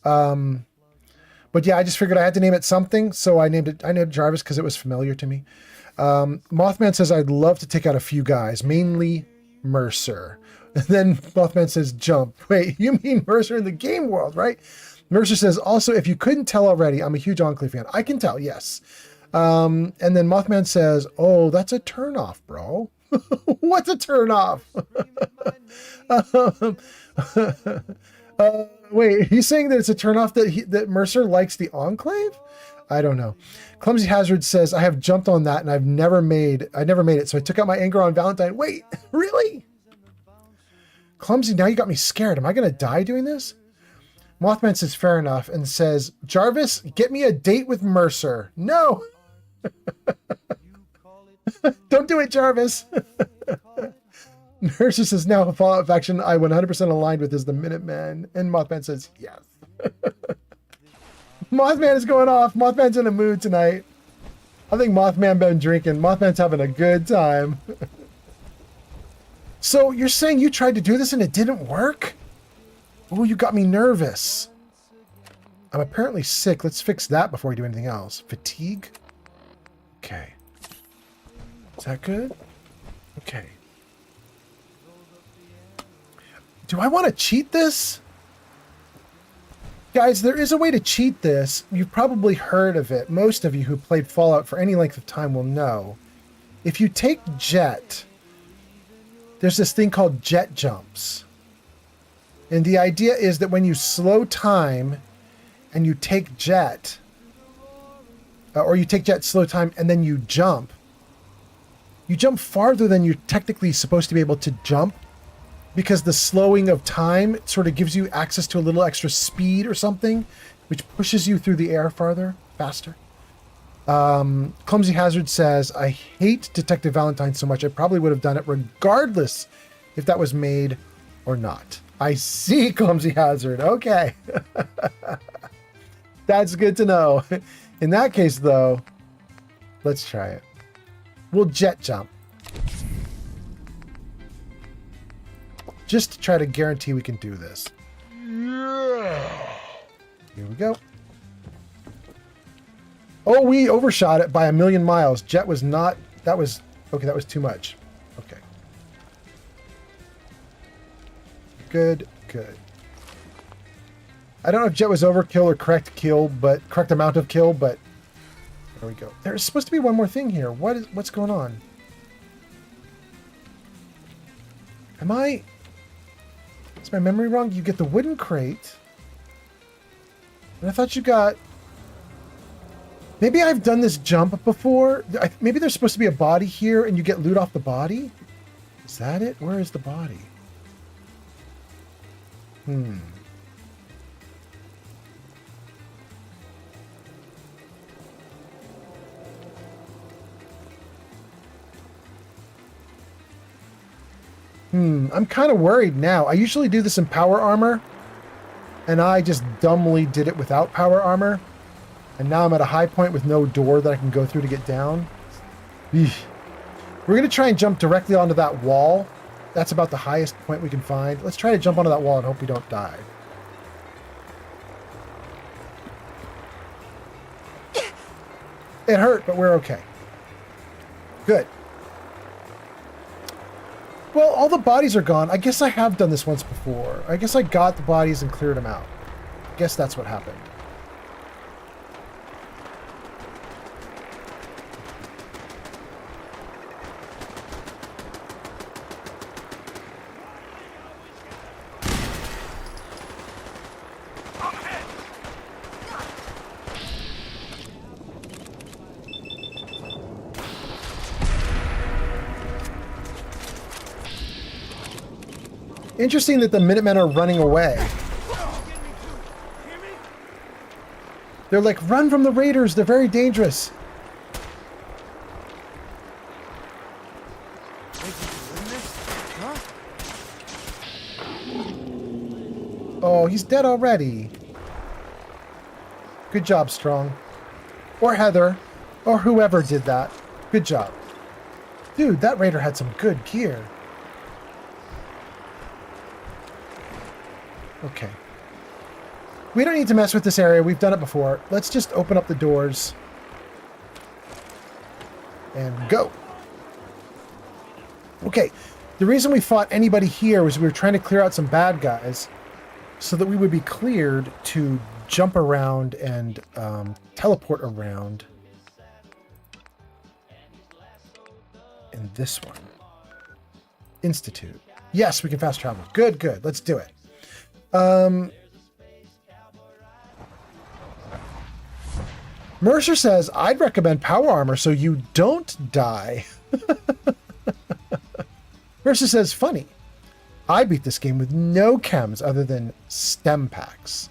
But yeah, I just figured I had to name it something, so I named it Jarvis because it was familiar to me. Mothman says, I'd love to take out a few guys, mainly Mercer. And then Mothman says, jump. Wait, you mean Mercer in the game world, right? Mercer says, also, if you couldn't tell already, I'm a huge Enclave fan. I can tell, yes. And then Mothman says, oh, that's a turnoff, bro. What's a turnoff? Wait, he's saying that it's a turnoff that Mercer likes the Enclave? I don't know. Clumsy Hazard says, I have jumped on that and I never made it. So I took out my anger on Valentine. Wait, really? Clumsy, now you got me scared. Am I going to die doing this? Mothman says, fair enough, and says, Jarvis, get me a date with Mercer. No. Don't do it, Jarvis. Mercer says, now a Fallout faction I 100% aligned with is the Minutemen. And Mothman says, yes. Mothman is going off. Mothman's in a mood tonight. I think Mothman been drinking. Mothman's having a good time. So you're saying you tried to do this and it didn't work? Oh, you got me nervous. I'm apparently sick. Let's fix that before we do anything else. Fatigue? Okay. Is that good? Okay. Do I want to cheat this? Guys, there is a way to cheat this. You've probably heard of it. Most of you who played Fallout for any length of time will know. If you take jet, there's this thing called jet jumps. And the idea is that when you slow time and you take jet, or you take jet, slow time, and then you jump, you jump farther than you're technically supposed to be able to jump because the slowing of time sort of gives you access to a little extra speed or something, which pushes you through the air faster. Clumsy Hazard says, I hate Detective Valentine so much, I probably would have done it regardless if that was made or not. I see, Clumsy Hazard. Okay. That's good to know. In that case, though, let's try it. We'll jet jump. Just to try to guarantee we can do this. Yeah. Here we go. Oh, we overshot it by 1,000,000 miles. Jet was not... That was... Okay, that was too much. Okay. Good, good. I don't know if Jet was overkill or correct amount of kill, but there we go. There's supposed to be one more thing here. What's going on? Is my memory wrong? You get the wooden crate. And I thought you got... Maybe I've done this jump before. Maybe there's supposed to be a body here and you get loot off the body? Is that it? Where is the body? I'm kind of worried now. I usually do this in power armor, and I just dumbly did it without power armor. And now I'm at a high point with no door that I can go through to get down. Eesh. We're going to try and jump directly onto that wall. That's about the highest point we can find. Let's try to jump onto that wall and hope we don't die. It hurt, but we're okay. Good. Well, all the bodies are gone. I guess I have done this once before. I guess I got the bodies and cleared them out. I guess that's what happened. Interesting that the Minutemen are running away. They're like, run from the raiders. They're very dangerous. Oh, he's dead already. Good job, Strong. Or Heather. Or whoever did that. Good job. Dude, that raider had some good gear. Okay. We don't need to mess with this area. We've done it before. Let's just open up the doors. And go. Okay. The reason we fought anybody here was we were trying to clear out some bad guys so that we would be cleared to jump around and teleport around. And this one. Institute. Yes, we can fast travel. Good, good. Let's do it. Mercer says, I'd recommend power armor so you don't die. Mercer says, funny. I beat this game with no chems other than stem packs.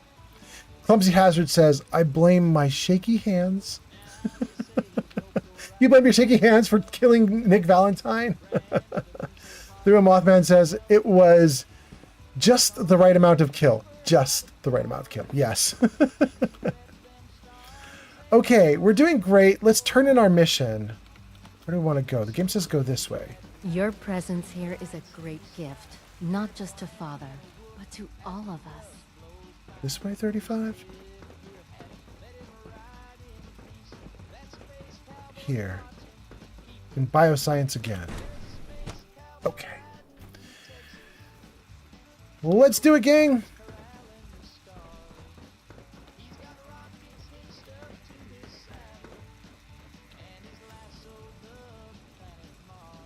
Clumsy Hazard says, I blame my shaky hands. You blame your shaky hands for killing Nick Valentine? Through a Mothman says, it was just the right amount of kill. Just the right amount of kill. Yes. Okay, we're doing great. Let's turn in our mission. Where do we want to go? The game says go this way. Your presence here is a great gift, not just to Father, but to all of us. This way, 35? Here. In bioscience again. Okay. Well, let's do it, gang.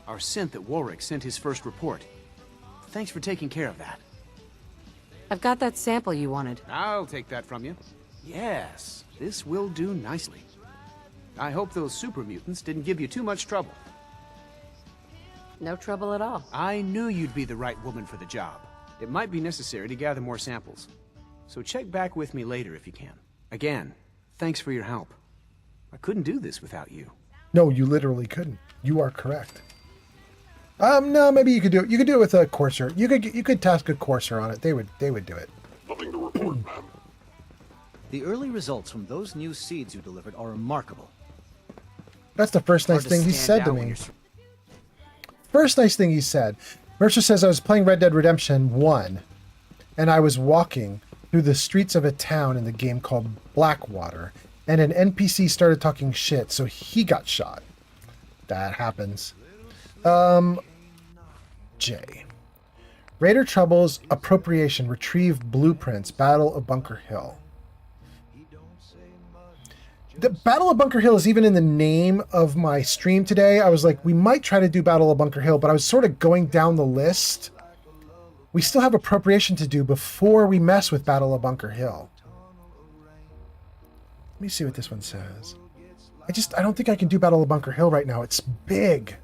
Our synth at Warwick sent his first report. Thanks for taking care of that. I've got that sample you wanted. I'll take that from you. Yes, this will do nicely. I hope those super mutants didn't give you too much trouble. no trouble at all. I knew you'd be the right woman for the job. It might be necessary to gather more samples. So check back with me later if you can. Again, thanks for your help. I couldn't do this without you. No, you literally couldn't. You are correct. No, maybe you could do it. You could do it with a courser. You could task a courser on it. They would do it. Nothing to report, ma'am. The early results from those new seeds you delivered are remarkable. That's the first nice thing he said to me. First nice thing he said. Mercer says I was playing Red Dead Redemption 1, and I was walking through the streets of a town in the game called Blackwater, and an NPC started talking shit, so he got shot. That happens. J. Raider Troubles, Appropriation, Retrieve Blueprints, Battle of Bunker Hill. The Battle of Bunker Hill is even in the name of my stream today. I was like, we might try to do Battle of Bunker Hill, but I was sort of going down the list. We still have appropriation to do before we mess with Battle of Bunker Hill. Let me see what this one says. I don't think I can do Battle of Bunker Hill right now. It's big.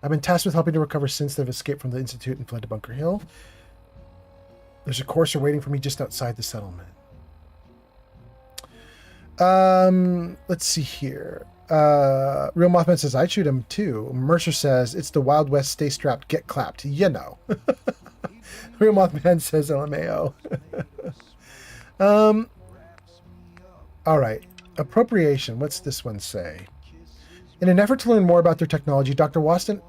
I've been tasked with helping to recover since they've escaped from the Institute and fled to Bunker Hill. There's a courser waiting for me just outside the settlement. Let's see here. Real Mothman says, I'd shoot him too. Mercer says, it's the Wild West, stay strapped, get clapped. You know. Real Mothman says LMAO. All right. Appropriation. What's this one say? In an effort to learn more about their technology, Dr. Watson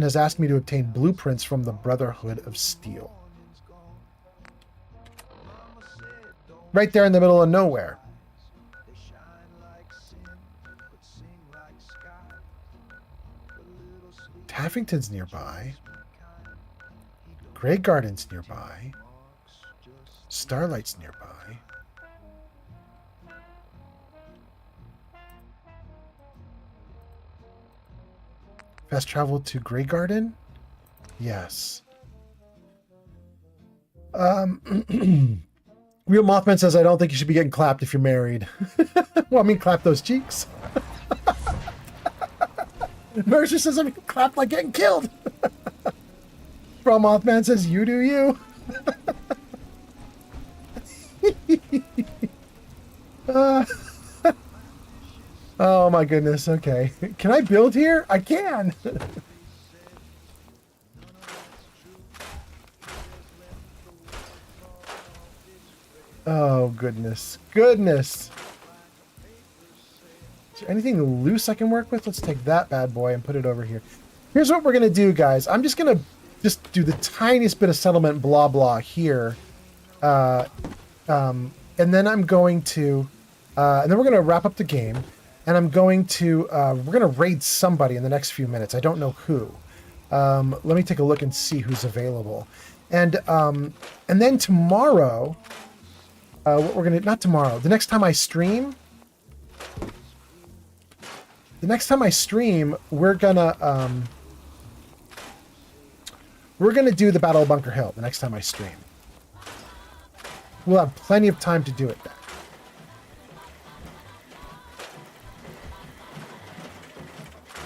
has asked me to obtain blueprints from the Brotherhood of Steel. Right there in the middle of nowhere. Taffington's nearby. Grey Garden's nearby. Starlight's nearby. Fast travel to Grey Garden? Yes. Real Mothman says, I don't think you should be getting clapped if you're married. Well, I mean, clap those cheeks. Mercer says, I'm clapped like getting killed. Real Mothman says, you do you. Oh my goodness, okay. Can I build here? I can! Oh goodness. Goodness! Is there anything loose I can work with? Let's take that bad boy and put it over here. Here's what we're gonna do, guys. I'm just gonna do the tiniest bit of settlement blah blah here. And then I'm going to... and then we're gonna wrap up the game. And I'm going to, we're going to raid somebody in the next few minutes. I don't know who. Let me take a look and see who's available. And then tomorrow, what we're going to, not tomorrow, the next time I stream, we're going to do the Battle of Bunker Hill the next time I stream. We'll have plenty of time to do it then.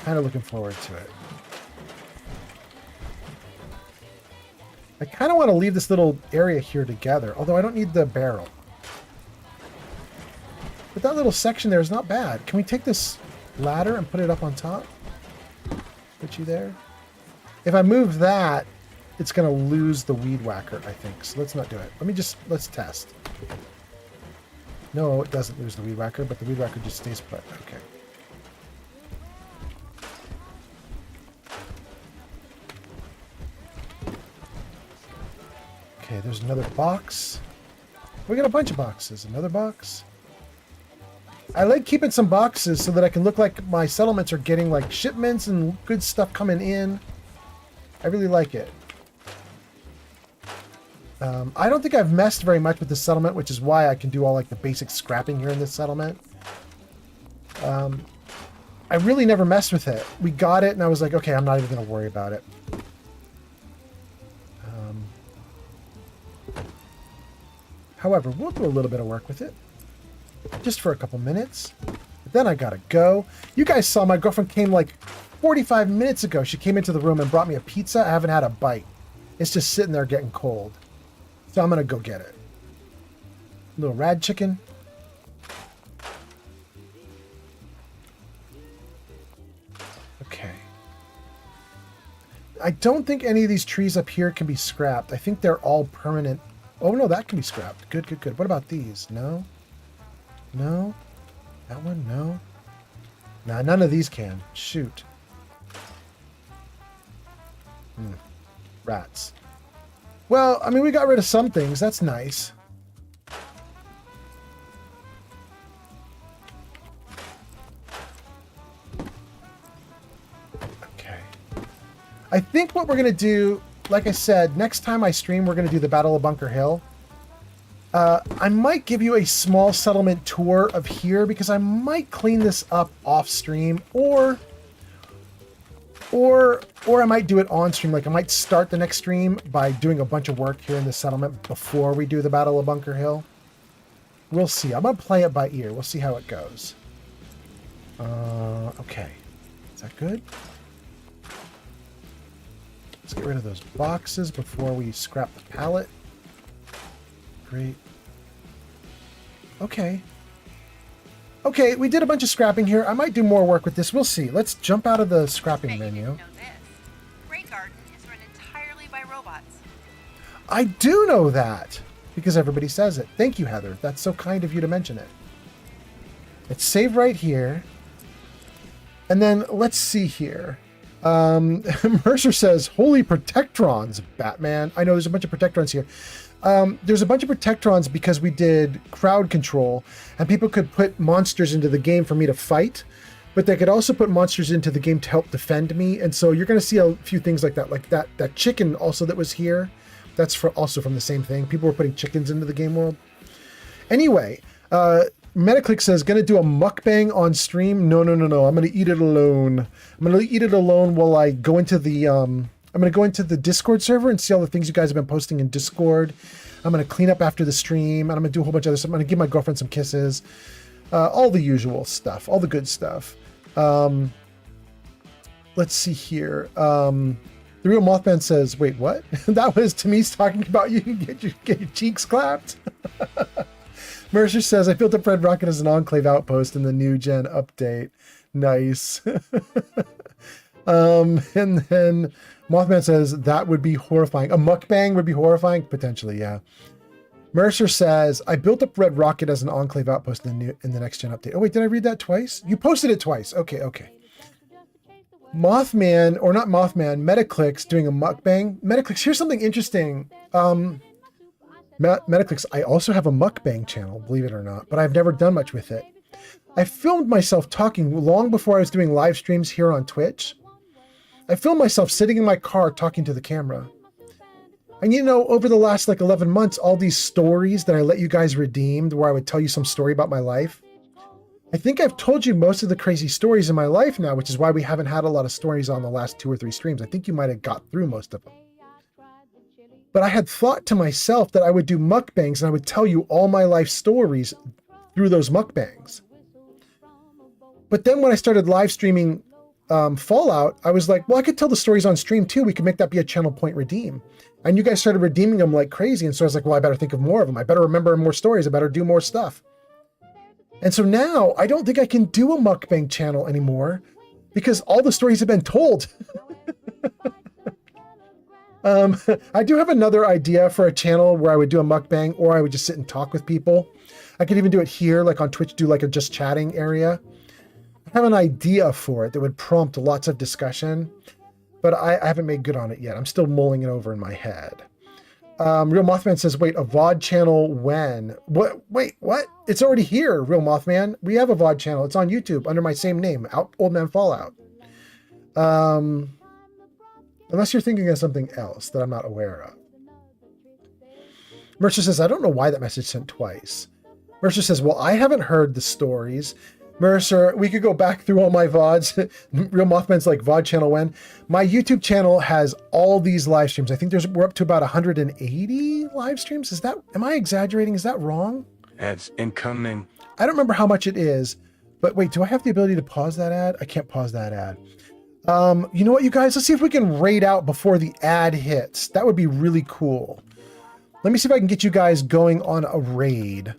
Kind of looking forward to it. I kind of want to leave this little area here together, although I don't need the barrel. But that little section there is not bad. Can we take this ladder and put it up on top? Put you there. If I move that, it's going to lose the weed whacker, I think. So let's not do it. Let's test. No, it doesn't lose the weed whacker, but the weed whacker just stays put. Okay. Okay, there's another box. We got a bunch of boxes. Another box. I like keeping some boxes so that I can look like my settlements are getting like shipments and good stuff coming in. I really like it. I don't think I've messed very much with the settlement, which is why I can do all like the basic scrapping here in this settlement. I really never messed with it. We got it and I was like, okay, I'm not even going to worry about it. However, we'll do a little bit of work with it. Just for a couple minutes. But then I gotta go. You guys saw my girlfriend came like 45 minutes ago, she came into the room and brought me a pizza. I haven't had a bite. It's just sitting there getting cold. So I'm going to go get it. Little rad chicken. Okay. I don't think any of these trees up here can be scrapped. I think they're all permanent. Oh, no, that can be scrapped. Good, good, good. What about these? No? No? That one? No? Nah, none of these can. Shoot. Rats. Well, I mean, we got rid of some things. That's nice. Okay. I think what we're going to do, like I said, next time I stream, we're going to do the Battle of Bunker Hill. I might give you a small settlement tour of here because I might clean this up off stream or I might do it on stream. Like I might start the next stream by doing a bunch of work here in the settlement before we do the Battle of Bunker Hill. We'll see. I'm going to play it by ear. We'll see how it goes. Okay. Is that good? Let's get rid of those boxes before we scrap the pallet. Great. Okay. Okay, we did a bunch of scrapping here. I might do more work with this. We'll see. Let's jump out of the scrapping menu. Grey Garden is run entirely by robots. I do know that because everybody says it. Thank you, Heather. That's so kind of you to mention it. Let's save right here. And then let's see here. Mercer says, holy protectrons, Batman. I know there's a bunch of protectrons here. There's a bunch of protectrons because we did crowd control and people could put monsters into the game for me to fight, but they could also put monsters into the game to help defend me. And so you're going to see a few things like that chicken also that was here. That's also from the same thing. People were putting chickens into the game world. Anyway, Metaclick says, going to do a mukbang on stream. No. I'm going to eat it alone. I'm going to eat it alone while I go into the, I'm going to go into the Discord server and see all the things you guys have been posting in Discord. I'm going to clean up after the stream, and I'm going to do a whole bunch of other stuff. I'm going to give my girlfriend some kisses. All the usual stuff, all the good stuff. Let's see here. The Real Mothman says, wait, what? That was Tamis talking about you can get your cheeks clapped? Mercer says, I built up Red Rocket as an Enclave outpost in the new gen update. Nice. And then Mothman says, that would be horrifying. A mukbang would be horrifying? Potentially, yeah. Mercer says, I built up Red Rocket as an Enclave outpost in the next gen update. Oh, wait, did I read that twice? You posted it twice. Okay. Mothman, or not Mothman, Metaclick's doing a mukbang. Metaclick's, here's something interesting. Metaclick's, I also have a mukbang channel, believe it or not, but I've never done much with it. I filmed myself talking long before I was doing live streams here on Twitch. I filmed myself sitting in my car talking to the camera. And you know, over the last 11 months, all these stories that I let you guys redeem, where I would tell you some story about my life. I think I've told you most of the crazy stories in my life now, which is why we haven't had a lot of stories on the last 2 or 3 streams. I think you might have got through most of them. But I had thought to myself that I would do mukbangs and I would tell you all my life stories through those mukbangs. But then when I started live streaming Fallout, I was like, well, I could tell the stories on stream too. We could make that be a channel point redeem. And you guys started redeeming them like crazy. And so I was like, well, I better think of more of them. I better remember more stories. I better do more stuff. And so now I don't think I can do a mukbang channel anymore because all the stories have been told. I do have another idea for a channel where I would do a mukbang, or I would just sit and talk with people. I could even do it here, like on Twitch, do like a just chatting area. I have an idea for it that would prompt lots of discussion, but I haven't made good on it yet. I'm still mulling it over in my head. Real Mothman says, wait, a VOD channel when? What? Wait, what? It's already here, Real Mothman. We have a VOD channel. It's on YouTube under my same name, Old Man Fallout. Unless you're thinking of something else that I'm not aware of. Mercer says, I don't know why that message sent twice. Mercer says, well, I haven't heard the stories. Mercer, we could go back through all my VODs. Real Mothman's like, VOD channel when? My YouTube channel has all these live streams. I think we're up to about 180 live streams. Am I exaggerating? Is that wrong? Ads incoming. I don't remember how much it is, but wait, do I have the ability to pause that ad? I can't pause that ad. You know what, you guys? Let's see if we can raid out before the ad hits. That would be really cool. Let me see if I can get you guys going on a raid.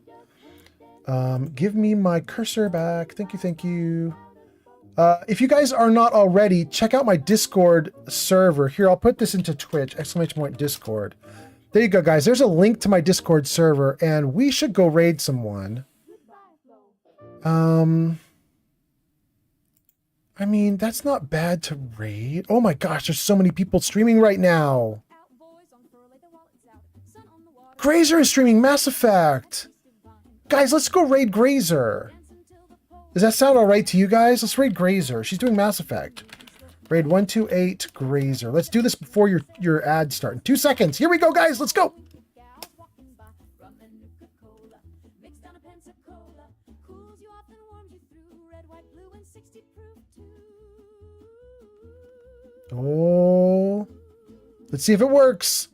Give me my cursor back. Thank you, thank you. If you guys are not already, check out my Discord server. Here, I'll put this into Twitch, !Discord. There you go, guys. There's a link to my Discord server, and we should go raid someone. I mean, that's not bad to raid. Oh my gosh, there's so many people streaming right now. Grazer is streaming Mass Effect. Guys, let's go raid Grazer. Does that sound all right to you guys? Let's raid Grazer. She's doing Mass Effect. Raid 128 Grazer. Let's do this before your ads start. In 2 seconds. Here we go, guys. Let's go. Oh, let's see if it works.